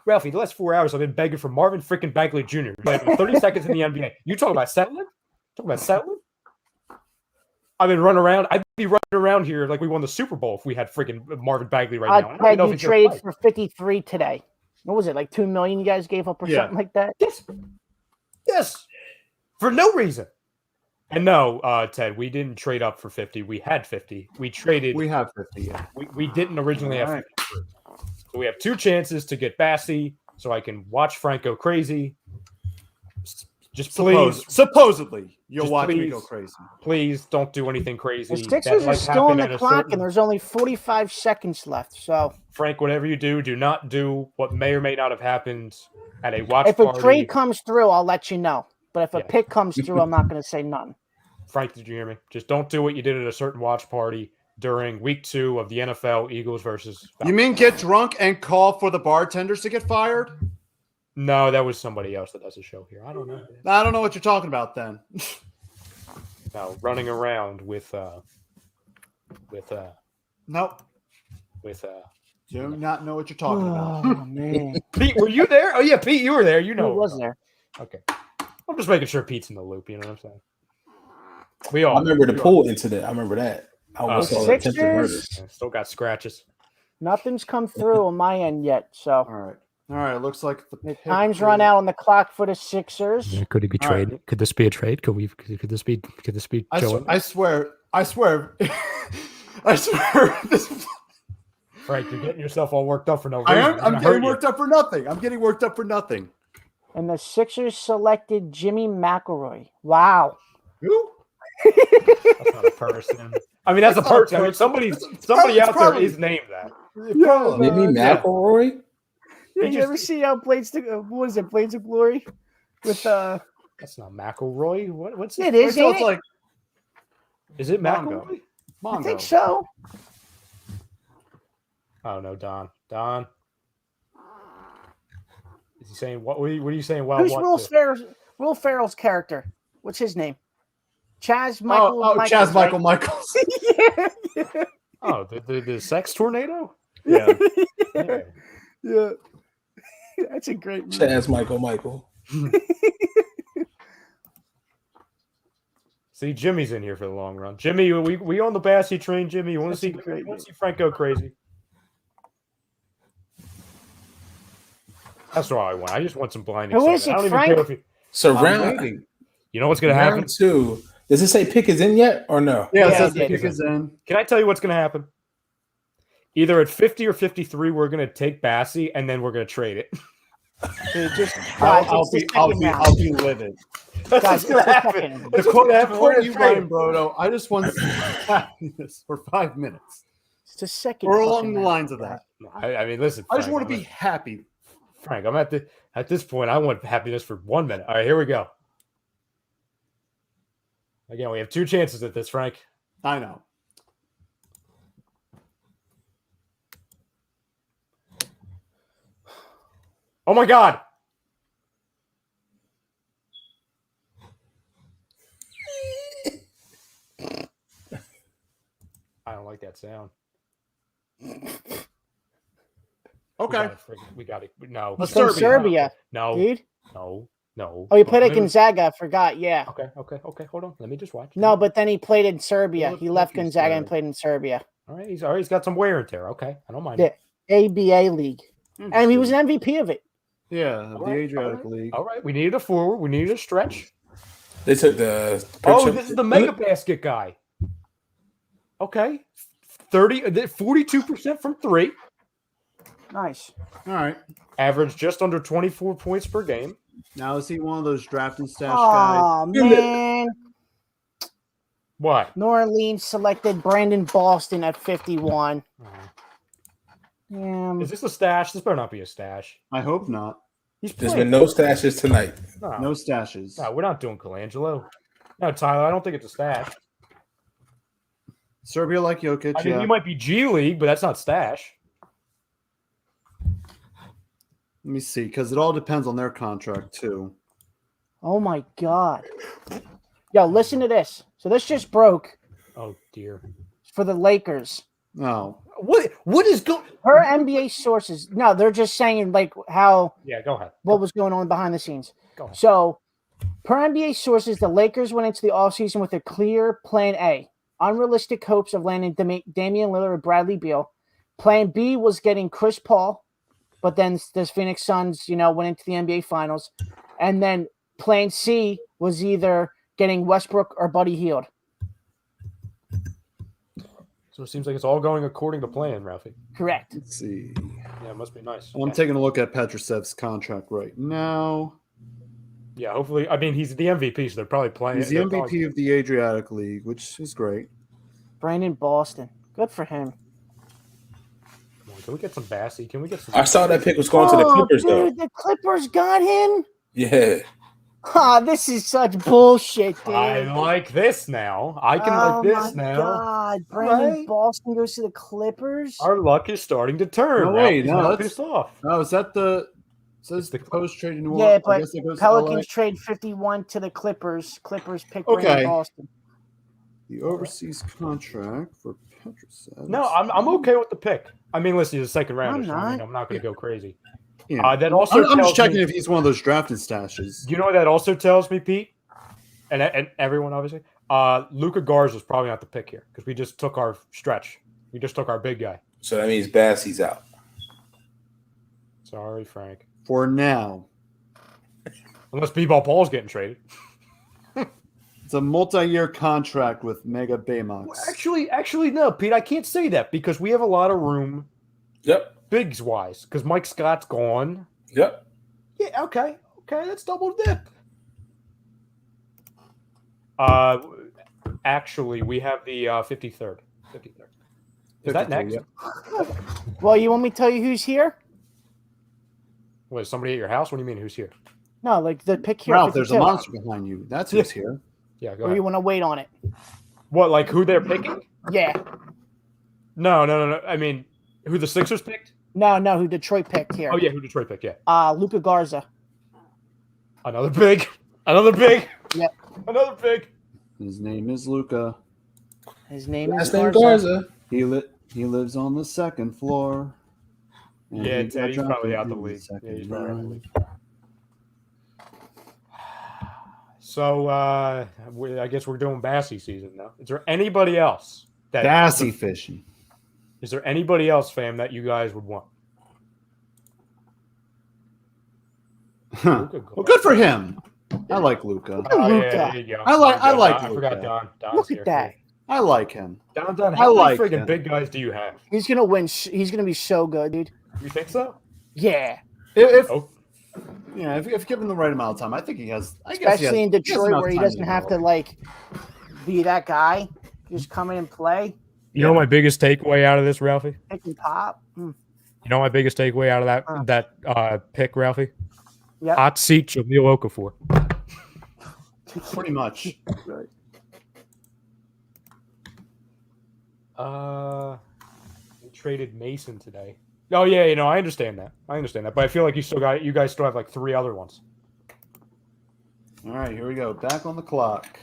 Ralphie, the last 4 hours I've been begging for Marvin freaking Bagley Jr. 30 seconds in the NBA. You talking about settling? I've been running around. I'd be running around here like we won the Super Bowl if we had freaking Marvin Bagley right now. I you traded for 53 today. What was it, like $2 million you guys gave up or something like that? Yes. For no reason. And no, Ted, we didn't trade up for 50. We had 50. We have 50, yeah. We didn't originally have 50. So we have 2 chances to get Bassey so I can watch Frank go crazy. Just please. Supposedly, you'll watch me go crazy. Please don't do anything crazy. The Sixers are still on the clock, and there's only 45 seconds left. So, Frank, whatever you do not do what may or may not have happened at a watch party. If a trade comes through, I'll let you know. But if a pick comes through, I'm not going to say nothing. Frank, did you hear me? Just don't do what you did at a certain watch party. during week 2 of the NFL Eagles versus. You mean get drunk and call for the bartenders to get fired? No, that was somebody else that does a show here. I don't know. I don't know what you're talking about then. No, running around with Nope. Do not know what you're talking about. Oh man, Pete, were you there? Oh yeah, Pete, you were there. You know, who was there? Okay, I'm just making sure Pete's in the loop. You know what I'm saying? We all. I remember the pool incident. I remember that. I almost saw attempted murder. Sixers. Still got scratches. Nothing's come through on my end yet, so All right. Looks like the time's run out on the clock for the Sixers. Yeah, could it be All trade? right. Could this be a trade? Could this be? I Joe? swear. I swear. This. Frank, you're getting yourself all worked up for no reason. I'm getting worked up for nothing. And the Sixers selected Jimmy McElroy. Wow. Who? That's not a person. I mean, that's a person. I mean, somebody out there is named that. Yeah. Maybe McElroy? Yeah, you ever see Blades to what is it? Blades of Glory with That's not McElroy. What's it is. So Ain't it's it? like Is it Mongo. McElroy? I think so. Oh no, Don. Is he saying what? What are you saying? Wow, Who's what? Will Ferrell's character? What's his name? Chaz Michael. Michaels, Chaz Michael right? Michaels. Yeah. Oh, the sex tornado. Yeah. Yeah. That's a great movie. Chaz Michael. See, Jimmy's in here for the long run. Jimmy, we on the Bassey train. Jimmy, you want to see Frank go crazy? That's all I want. I just want some blind. Who is it, I don't Frank? even care if So round you know what's going to happen? 2. Does it say pick is in yet or no? Yeah, it Yeah, says it pick is in. Can I tell you what's going to happen? Either at 50 or 53, we're going to take Bassey, and then we're going to trade it. Dude, just I'll be livid. That's Guys, what's going to it's happen. the The quote For you, Ryan Brodo, I just want happiness for 5 minutes. It's a second. Or fucking along the round. lines of that. I mean, listen. I just Frank, want to be happy. Frank, I'm at this point. I want happiness for 1 minute. All right, here we go. Again, we have 2 chances at this, Frank. I know. Oh my God! I don't like that sound. Okay. We got it. No. Let's From Serbia. Serbia, No. dude. No. Oh, he played Let at me- Gonzaga. I forgot. Yeah. Okay. Hold on. Let me just watch. No, but then he played in Serbia. Look, He left he's Gonzaga there. and played in Serbia. All right. He's got some wear and tear. Okay. I don't mind. Yeah. ABA league. And he was an MVP of it. Yeah, the right, Adriatic League. All right. We needed a forward. We needed a stretch. They took the Oh, picture. this is the mega basket guy. Okay. 42% from 3. Nice. All right. Average just under 24 points per game. Now is he one of those draft and stash guys? Oh man. What? New Orleans selected Brandon Boston at 51. Is this a stash? This better not be a stash. I hope not. He's There's playing. been no stashes tonight. No stashes. No, we're not doing Colangelo. No, Tyler, I don't think it's a stash. Serbia like Jokic. I mean, yeah. you might be G League, but that's not stash. Let me see, because it all depends on their contract too. Oh my god. Yo, listen to this. So this just broke Oh dear. for the Lakers. Oh, What is going? Her NBA sources. No, they're just saying like how Yeah, go ahead. what was going on behind the scenes. Go ahead. So, per NBA sources, the Lakers went into the offseason with a clear plan A. Unrealistic hopes of landing Damian Lillard or Bradley Beal. Plan B was getting Chris Paul, but then the Phoenix Suns, went into the NBA Finals. And then plan C was either getting Westbrook or Buddy Hield. So it seems like it's all going according to plan, Ralphie. Correct. let's see. Yeah, it must be nice. I'm Okay. taking a look at Petrusev's contract right now. Yeah, hopefully. I mean, he's the MVP, so they're probably playing. He's the they're MVP probably- of the Adriatic League, which is great. Brandon Boston. Good for him. Come on, can we get some Bassey? Can we get some? I saw that pick was going to the Clippers, though. Dude, the Clippers got him. Yeah. This is such bullshit, dude. I like this now. I can like this my now. God, Brandon right. Boston goes to the Clippers. Our luck is starting to turn. No, wait, Ralphie's no, now that's- pissed off. No, is that the says It's the- the post trade in New Yeah, Orleans? I but guess it goes to Pelicans LA. trade 51 to the Clippers. Clippers pick Okay. Brandon Boston. The overseas contract for Petrosevich. No, I'm okay with the pick. I mean, listen, he's a second rounder, so not. I'm not going to go crazy. Yeah. That also I'm just tells checking me- if he's one of those drafted stashes. You know what that also tells me, Pete, and everyone obviously. Luka Garza is probably not the pick here because we just took our stretch. We just took our big guy. So that means Bassey's out. Sorry, Frank. For now. Unless B-Ball Paul's getting traded. It's a multi-year contract with Mega Baymax. Actually, no, Pete. I can't say that because we have a lot of room. Yep. Bigs wise, because Mike Scott's gone. Yep. Yeah. Okay. That's double dip. Actually, we have the 53rd. 53rd. Is that next? Yeah. Well, you want me to tell you who's here? Wait, somebody at your house? What do you mean? Who's here? No, like the pick here. Ralph, there's a 52. monster behind you. That's who's here. Yeah, go Or you ahead. want to wait on it? What, like who they're picking? Yeah. No. I mean, who the Sixers picked? No, who Detroit picked here? Oh yeah, who Detroit picked? Yeah, Luka Garza. another big. Yep. Another big. His name is Luca. His name is Last name Garza. Garza. He lives on the second floor. And Yeah, he got Ted, he's probably drafted out the in league. second Yeah, he's probably out the round. league. So I guess we're doing Bassey season now. Is there anybody else that Bassey fishing. Is there anybody else, fam, that you guys would want? Huh. Well, good for him. I like Luca. Oh, yeah, Luka. there you go. I like I Luka. forgot Don. Don's Look here. at that. I like him. Don, I how like many friggin' him. big guys do you have? He's gonna win. He's gonna be so good, dude. You think so? Yeah. If Oh, if given the right amount of time, I think he has. I guess he Especially has- in he has Detroit, enough where he time doesn't have to develop. like be that guy. Just come in and play, you know my biggest takeaway out of this, Ralphie? pick and pop. You know my biggest takeaway out of that pick, Ralphie? Yep. Hot seat Jamil Okafor. Pretty much. Right. We traded Mason today. Oh yeah, I understand that. But I feel like you guys still have like 3 other ones. All right, here we go. Back on the clock.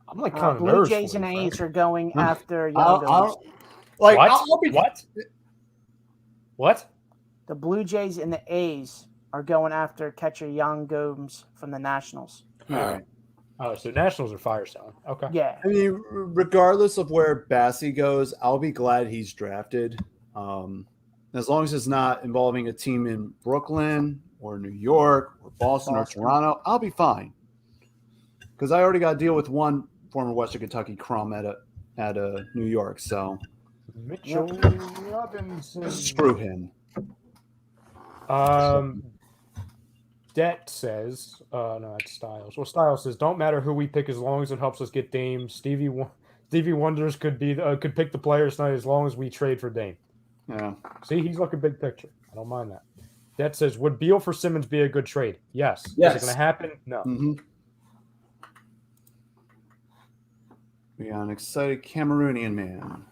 I'm like kind of Blue nervous. Jays for and you, Frank. A's are going after I'll- Youngos. Like What? I'll be What? The Blue Jays and the A's are going after catcher Young Gomes from the Nationals. all right. Oh, so Nationals are fire selling. Okay. Yeah. I mean, regardless of where Bassey goes, I'll be glad he's drafted. As long as it's not involving a team in Brooklyn or New York or Boston or Toronto, I'll be fine. Because I already got to deal with one former Western Kentucky crumb at New York, so Mitchell Robinson. screw him. Det says, no, that's Styles. Well, Styles says, don't matter who we pick as long as it helps us get Dame. Stevie Wonders could pick the players tonight as long as we trade for Dame. Yeah. See, he's looking big picture. I don't mind that. Det says, would Beal for Simmons be a good trade? Yes. Yes. Is it going to happen? No. Mm-hmm. We got an excited Cameroonian man.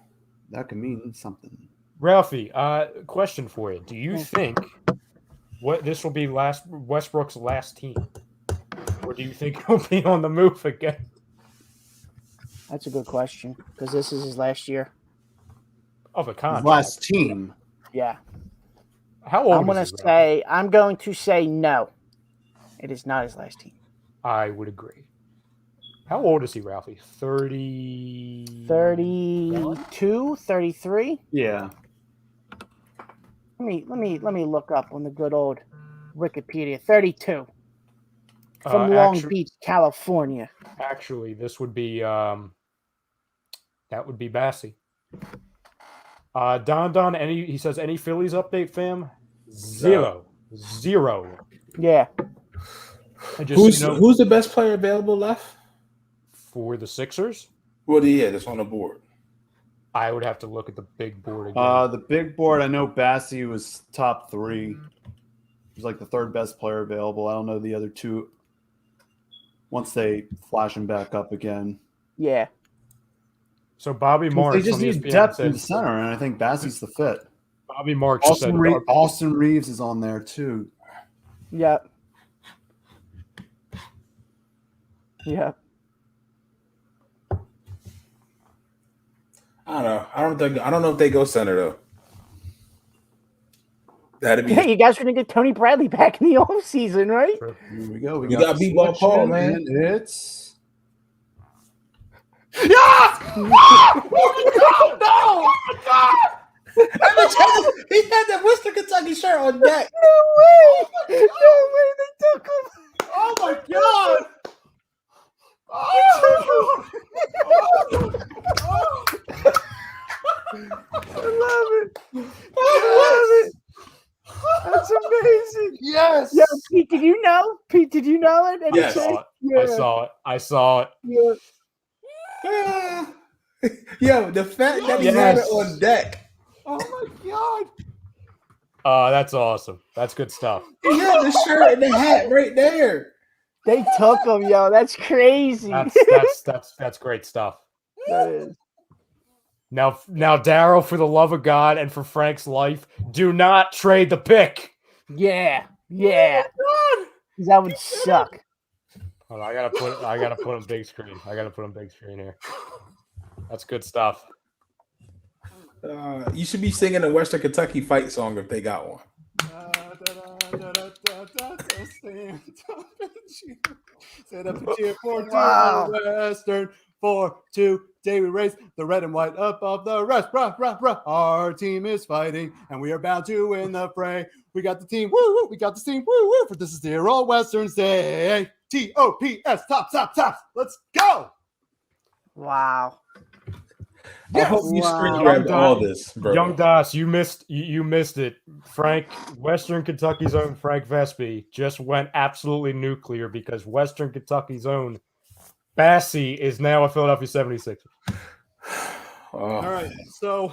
That could mean something. Ralphie, question for you. Do you think this will be Westbrook's last team? Or do you think he'll be on the move again? That's a good question because this is his last year. Of a His contract. last team. Yeah. How old I'm is going to say no. It is not his last team. I would agree. How old is he, Ralphie? 30... 32, 33. Yeah. Let me look up on the good old Wikipedia. 32 from Long Beach, California. Actually, this would be that would be Bassey. Don, he says any Phillies update, fam? Zero. Yeah. Who's the best player available left for the Sixers? Well, yeah, that's on the board. I would have to look at the big board again. The big board, I know Bassey was top 3. He was like the 3rd best player available. I don't know the other 2 once they flash him back up again. Yeah. So Bobby Marks They just on need ESPN depth in said the center, and I think Bassey's the fit. Bobby Marks said Austin Reeves is on there too. Yep. Yep. I don't know. I don't know if they go center though. That'd be. Hey, you guys are gonna get Tony Bradley back in the offseason, right? Here we go. We got B-ball Paul, man. And it's Yes! No! Oh my God! He had that Western Kentucky shirt on deck. No way! No way! They took him. oh my god! I love it. I love it. That's amazing. Yes. Yeah, Pete, did you know? Pete, did you know it? Yes. I saw it. Yeah. Yo, the fact that he had it on deck. Oh my god! That's awesome. That's good stuff. He had the shirt and the hat right there. They took him, yo. That's crazy. That's great stuff. That is. Now, Daryl, for the love of God and for Frank's life, do not trade the pick. Yeah. Yeah. That would suck. Hold on, I gotta put on big screen. I gotta put on big screen here. That's good stuff. You should be singing a Western Kentucky fight song if they got one. Set up a cheer for Wow. Western 4-2. Day we raise the red and white above the rest. Our team is fighting, and we are bound to win the fray. We got the team, woo woo. We got the team, woo woo. For this is the All Westerns Day. TOPS, tops. Let's go. Wow. I hope you Wow. screen grabbed all this, bro. Young Das, you missed it. Frank, Western Kentucky's own Frank Vespi just went absolutely nuclear because Western Kentucky's own Bassey is now a Philadelphia 76er. All right, so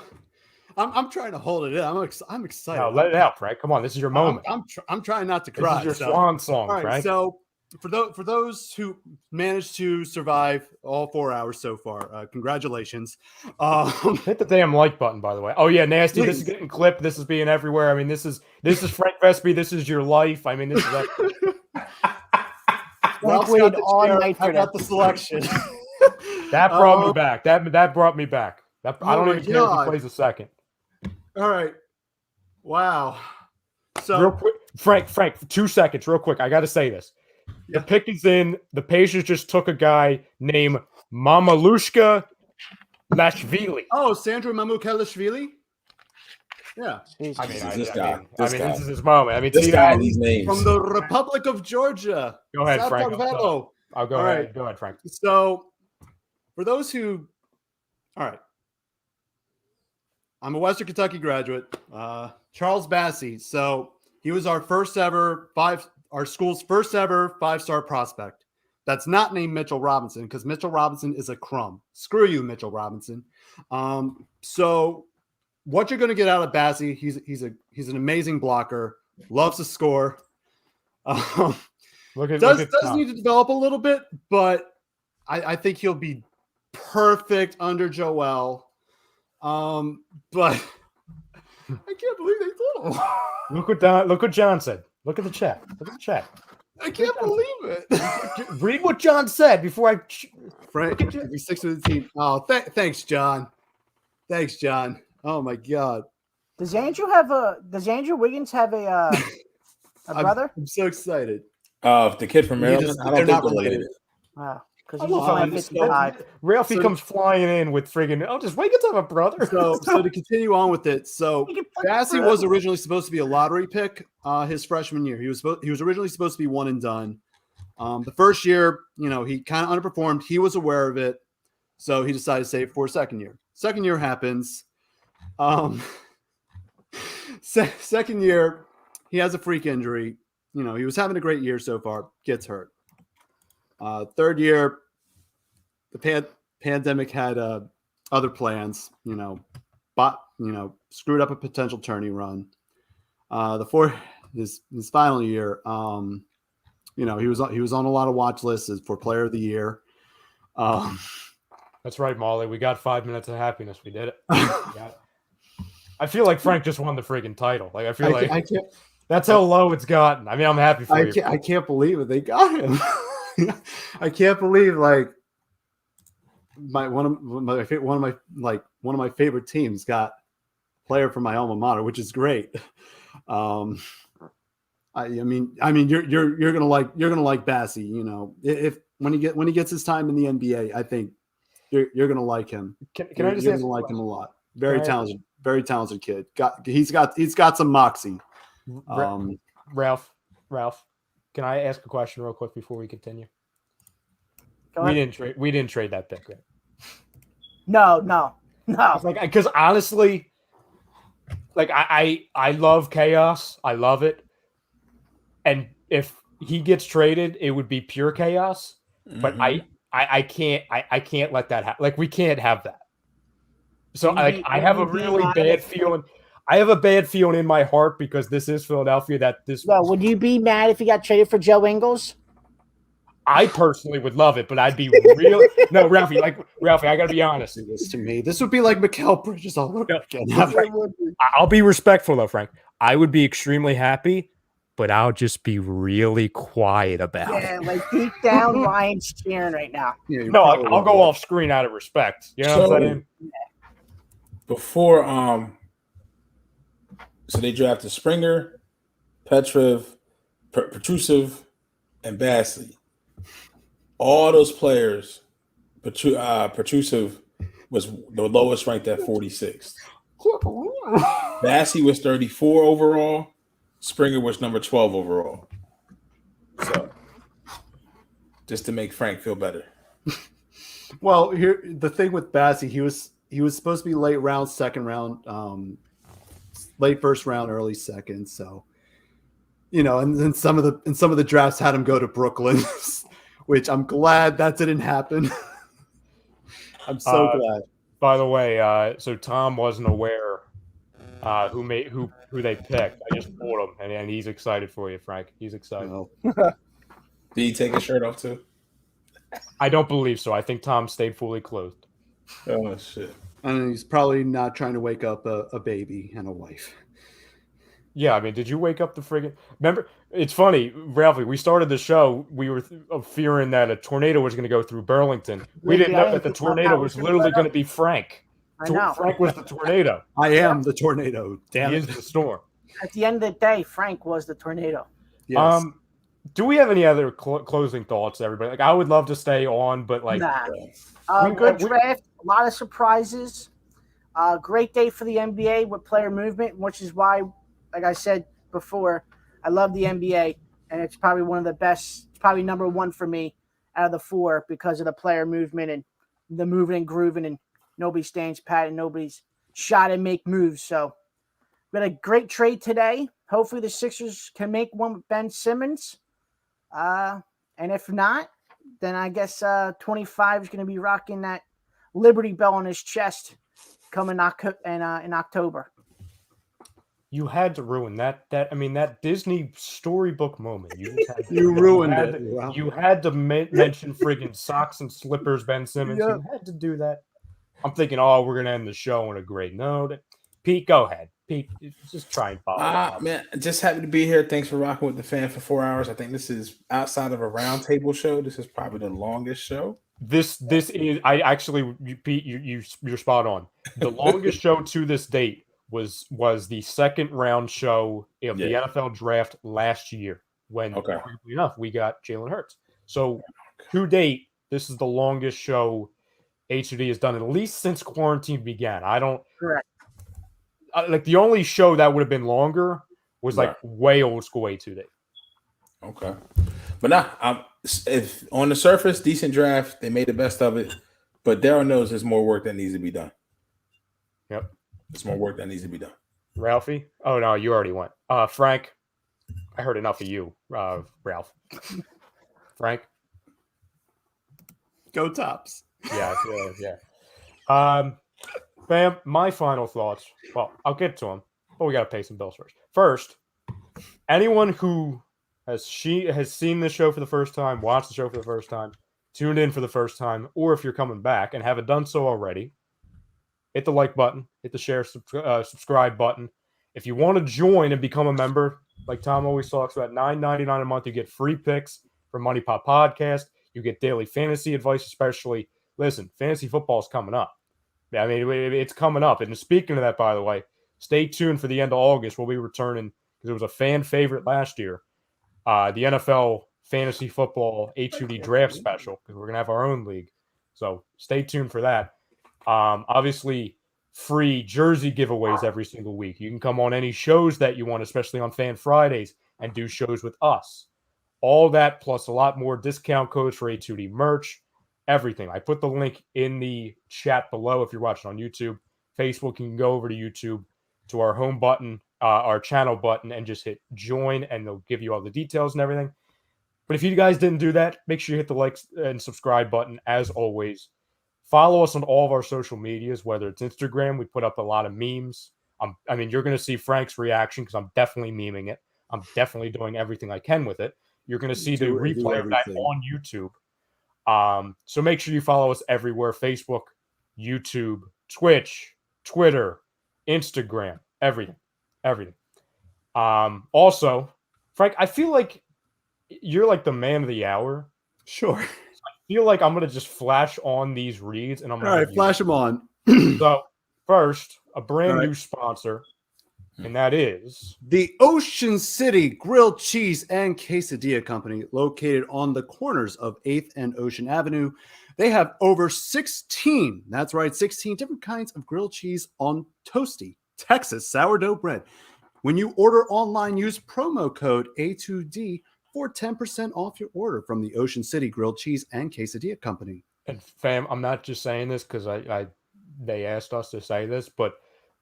I'm trying to hold it in. I'm excited. Now let it out, Frank. Come on, this is your moment. I'm trying not to cry. This is your swan song, all right, Frank. So for those who managed to survive all 4 hours so far, congratulations. Hit the damn like button, by the way. Oh yeah, nasty. Please. This is getting clipped. This is being everywhere. I mean, this is Frank Vespi. This is your life. I mean, this is. Ralph's waited got the all chair. night for I got the selection. That brought me back. That brought me back. I Oh don't my even care if God. he plays a second. All right. Wow. So Real quick, Frank, 2 seconds, real quick. I got to say this. The pick is in. The Pacers just took a guy named Mamalushka Lashvili. Oh, Sandro Mamukelashvili? Yeah. I mean, This guy. this is his moment. I mean, This see guy that? and these names. From the Republic of Georgia. Go ahead, Sao Frank. Paulo. I'll go All ahead. right. Go ahead, Frank. So, for those who, all right, I'm a Western Kentucky graduate, Charles Bassey. So he was our school's first ever 5-star prospect. That's not named Mitchell Robinson because Mitchell Robinson is a crumb. Screw you, Mitchell Robinson. So what you're going to get out of Bassey, he's an amazing blocker, loves to score. Does need to develop a little bit, but I think he'll be perfect under Joel. But I can't believe they told him. Look what John said. Look at the chat. I can't believe it. Read what John said before I. Frank, we 6 with the team. Oh, thanks, John. Thanks, John. Oh my God. Does Andrew Wiggins have a brother? I'm so excited. The kid from Maryland. I don't think related. Wow. Because he's only 55. Ralphie comes flying in with friggin' does Wiggins have a brother? So to continue on with it, so Bassey was originally supposed to be a lottery pick his freshman year. He was originally supposed to be one and done. The first year, he kind of underperformed. He was aware of it, so he decided to save for second year. Second year happens. Second year, he has a freak injury. He was having a great year so far. Gets hurt. Third year, the pandemic had other plans. Screwed up a potential tourney run. The fourth, his final year, he was on a lot of watch lists for Player of the Year. That's right, Molly. We got 5 minutes of happiness. We did it. I feel like Frank just won the friggin' title. Like I feel like I can't. That's how low it's gotten. I mean, I'm happy for you. I can't believe it. They got him. I can't believe like one of my favorite teams got a player from my alma mater, which is great. I mean, you're gonna like Bassey. You know, if when he gets his time in the NBA, I think you're gonna like him. Can I just you're gonna like him a lot. Very talented kid. He's got some moxie. Ralph, can I ask a question real quick before we continue? We didn't trade that pick, right? No. Like, because honestly, like I love chaos. I love it. And if he gets traded, it would be pure chaos. But I can't let that happen. Like, we can't have that. So I have a really bad feeling. I have a bad feeling in my heart because this is Philadelphia. Would you be mad if he got traded for Joe Ingles? I personally would love it, but I'd be really no, Ralphie. I gotta be honest. This to me, this would be like Mikal Bridges all over again. I'll be respectful though, Frank. I would be extremely happy, but I'll just be really quiet about it. Yeah, like deep down, Ryan's cheering right now. Yeah, no, I'll go off screen out of respect. You know what I'm saying? Before so they drafted Springer, Petrov, Petrusev, and Bassey. All those players, Petrusev was the lowest ranked at 46th. Bassey was 34 overall. Springer was number 12 overall. So, just to make Frank feel better. Well, here the thing with Bassey, he was supposed to be late round, second round, late first round, early second. So, and then some of the drafts had him go to Brooklyn, which I'm glad that didn't happen. I'm so glad. By the way, so Tom wasn't aware who they picked. I just pulled him, and he's excited for you, Frank. He's excited. Did he take his shirt off too? I don't believe so. I think Tom stayed fully clothed. Oh shit! And he's probably not trying to wake up a baby and a wife. Yeah, I mean, did you wake up the friggin'? Remember, it's funny, Ralphie. We started the show. We were fearing that a tornado was going to go through Burlington. We didn't know that the tornado was literally going to be Frank. I know. Frank was the tornado. I am the tornado. Damn He it. is the storm. At the end of the day, Frank was the tornado. Yes. Do we have any other closing thoughts, everybody? Like, I would love to stay on, but like, good draft, a lot of surprises. Great day for the NBA with player movement, which is why, like I said before, I love the NBA, and it's probably one of the best. It's probably number one for me out of the four because of the player movement and the moving and grooving, and nobody stands pat and nobody's shot and make moves. So, we had a great trade today. Hopefully, the Sixers can make one with Ben Simmons. And if not, then I guess 25 is going to be rocking that Liberty Bell on his chest coming in October. you had to ruin that. I mean, that Disney storybook moment. You just had to, You ruined it. Wow. You had to mention friggin' socks and slippers, Ben Simmons. Yep. You had to do that. I'm thinking, oh, we're going to end the show on a great note. Pete, go ahead. Pete, just try and follow. Man, just happy to be here. Thanks for rocking with the fan for 4 hours. I think this is outside of a roundtable show. This is probably the longest show. This is Pete, you're spot on. The longest show to this date was the second round show of the NFL draft last year when enough we got Jalen Hurts. So to date, this is the longest show HOD has done, at least since quarantine began. I don't Correct. Like the only show that would have been longer was like way old school HOD. Okay. But now, if on the surface, decent draft, they made the best of it. But Daryl knows there's more work that needs to be done. Yep. There's more work that needs to be done. Ralphie? Oh, no, you already went. Frank, I heard enough of you, Ralph. Frank? Go Tops. Yeah. Fam, my final thoughts. Well, I'll get to them, but we got to pay some bills first. First, anyone who has seen this show for the first time, watched the show for the first time, tuned in for the first time, or if you're coming back and haven't done so already, hit the like button, hit the share, subscribe button. If you want to join and become a member, like Tom always talks about, $9.99 a month, you get free picks from Money Pot Podcast. You get daily fantasy advice, especially. Listen, fantasy football is coming up. I mean, it's coming up. And speaking of that, by the way, stay tuned for the end of August. We'll be returning, because it was a fan favorite last year, the NFL Fantasy Football H2D Draft Special, because we're going to have our own league. So stay tuned for that. Obviously, free jersey giveaways every single week. You can come on any shows that you want, especially on Fan Fridays, and do shows with us. All that plus a lot more discount codes for A2D merch, everything. I put the link in the chat below if you're watching on YouTube. Facebook, you can go over to YouTube to our home button, our channel button, and just hit join, and they'll give you all the details and everything. But if you guys didn't do that, make sure you hit the like and subscribe button as always. Follow us on all of our social medias, whether it's Instagram. We put up a lot of memes. I mean, you're going to see Frank's reaction because I'm definitely memeing it. I'm definitely doing everything I can with it. You're going to see the replay of that on YouTube. So make sure you follow us everywhere: Facebook, YouTube, Twitch, Twitter, Instagram, everything. Also, Frank, I feel like you're like the man of the hour. Sure. I feel like I'm going to just flash on these reads, and I'm going to... All right, flash them on. So, first, a brand new sponsor, and that is... the Ocean City Grilled Cheese and Quesadilla Company, located on the corners of 8th and Ocean Avenue. They have over 16, that's right, 16 different kinds of grilled cheese on toasty Texas sourdough bread. When you order online, use promo code A2D for 10% off your order from the Ocean City Grilled Cheese and Quesadilla Company. And fam, I'm not just saying this because they asked us to say this, but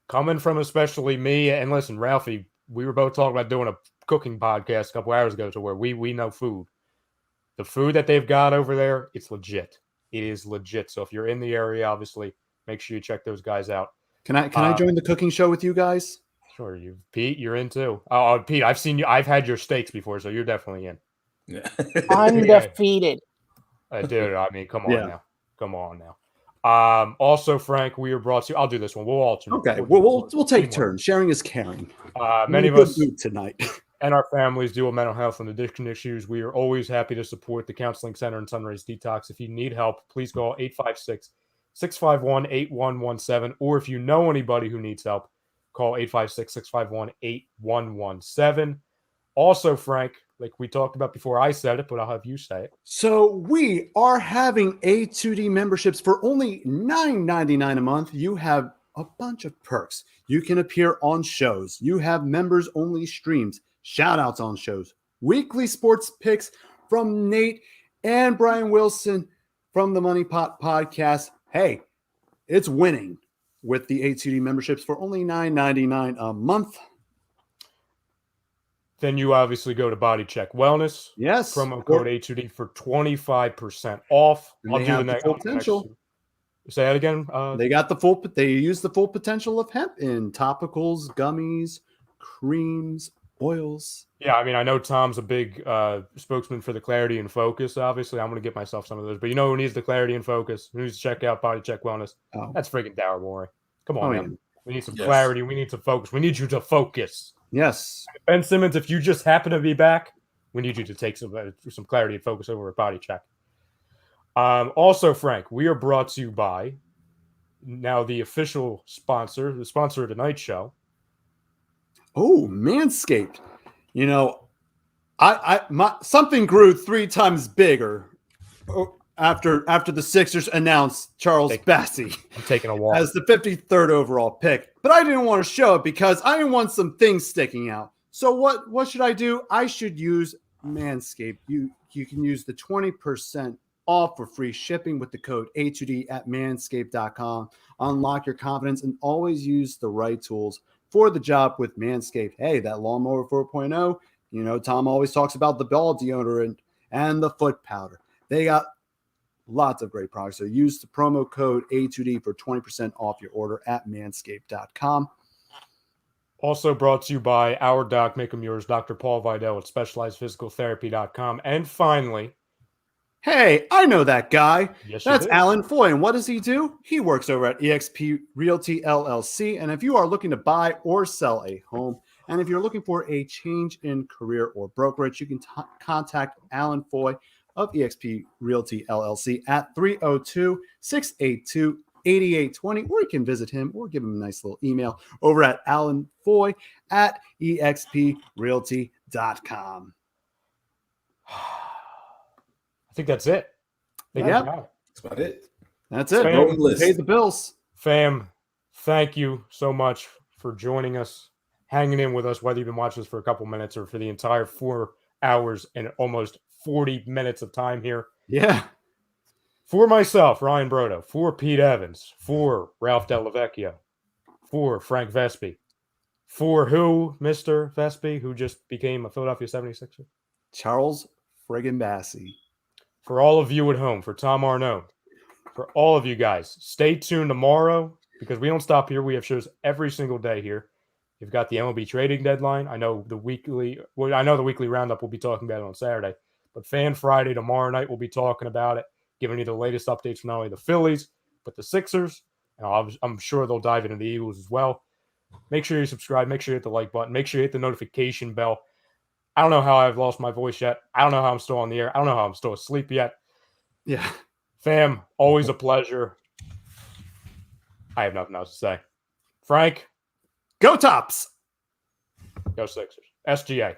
coming from especially me, and listen, Ralphie, we were both talking about doing a cooking podcast a couple hours ago to where we know food. The food that they've got over there, it's legit. It is legit. So if you're in the area, obviously, make sure you check those guys out. Can I join the cooking show with you guys? Sure, Pete, you're in too. Oh, Pete, I've seen you. I've had your steaks before, so you're definitely in. Yeah. Undefeated. Dude, I mean, come on now. Also, Frank, we are brought to you. I'll do this one. We'll alternate. Okay, we'll take turns. Sharing is caring. Many of us tonight and our families deal with mental health and addiction issues. We are always happy to support the Counseling Center and Sunrise Detox. If you need help, please call 856-651-8117. Or if you know anybody who needs help, call 856-651-8117. Also, Frank, like we talked about before, I said it, but I'll have you say it. So we are having A2D memberships for only $9.99 a month. You have a bunch of perks. You can appear on shows. You have members-only streams, shout-outs on shows, weekly sports picks from Nate and Brian Wilson from the Money Pot Podcast. Hey, it's winning with the A2D memberships for only $9.99 a month. Then you obviously go to Body Check Wellness. Yes. Promo code A2D for 25% off. I'll do the next potential. Say that again. They use the full potential of hemp in topicals, gummies, creams, oils. Yeah, I mean, I know Tom's a big spokesman for the Clarity and Focus. Obviously, I'm going to get myself some of those. But you know who needs the Clarity and Focus? Who needs to check out Body Check Wellness? Oh. That's freaking Daryl Morey. Come on, man. Yeah. We need some clarity. We need to focus. We need you to focus. Yes. Ben Simmons, if you just happen to be back, we need you to take some clarity and focus over at Body Check. Also, Frank, we are brought to you by now the official sponsor, the sponsor of tonight's show. Oh, Manscaped. You know, something grew 3 times bigger after the Sixers announced Charles Bassey taking a walk as the 53rd overall pick. But I didn't want to show it because I didn't want some things sticking out. So what should I do? I should use Manscaped. You can use the 20% off for free shipping with the code A2D at manscaped.com. Unlock your confidence and always use the right tools for the job with Manscaped. Hey, that Lawnmower 4.0, you know, Tom always talks about the ball deodorant and the foot powder. They got lots of great products. So use the promo code A2D for 20% off your order at manscaped.com. Also brought to you by our doc, make 'em yours, Dr. Paul Vidal at specializedphysicaltherapy.com. And finally, Hey, I know that guy. yes, you That's do. Alan Foy. And what does he do? He works over at eXp Realty LLC. And if you are looking to buy or sell a home, and if you're looking for a change in career or brokerage, you can contact Alan Foy of eXp Realty LLC at 302-682-8820, or you can visit him or give him a nice little email over at alanfoy at exprealty.com. I think that's it. Yep. That's about it. That's it. Fam, Pay the bills. Fam, thank you so much for joining us, hanging in with us, whether you've been watching us for a couple minutes or for the entire 4 hours and almost 40 minutes of time here. Yeah. For myself, Ryan Brodo, for Pete Evans, for Ralph Delavecchio, for Frank Vespi, for who, Mr. Vespi, who just became a Philadelphia 76er? Charles friggin' Bassey. For all of you at home, for Tom Arnaud, for all of you guys, stay tuned tomorrow because we don't stop here. We have shows every single day here. You've got the MLB trading deadline. I know the weekly roundup we'll be talking about it on Saturday, but Fan Friday tomorrow night we'll be talking about it, giving you the latest updates from not only the Phillies but the Sixers, and I'm sure they'll dive into the Eagles as well. Make sure you subscribe. Make sure you hit the like button. Make sure you hit the notification bell. I don't know how I've lost my voice yet. I don't know how I'm still on the air. I don't know how I'm still asleep yet. Yeah. Fam, always a pleasure. I have nothing else to say. Frank, go Tops. Go Sixers. SGA.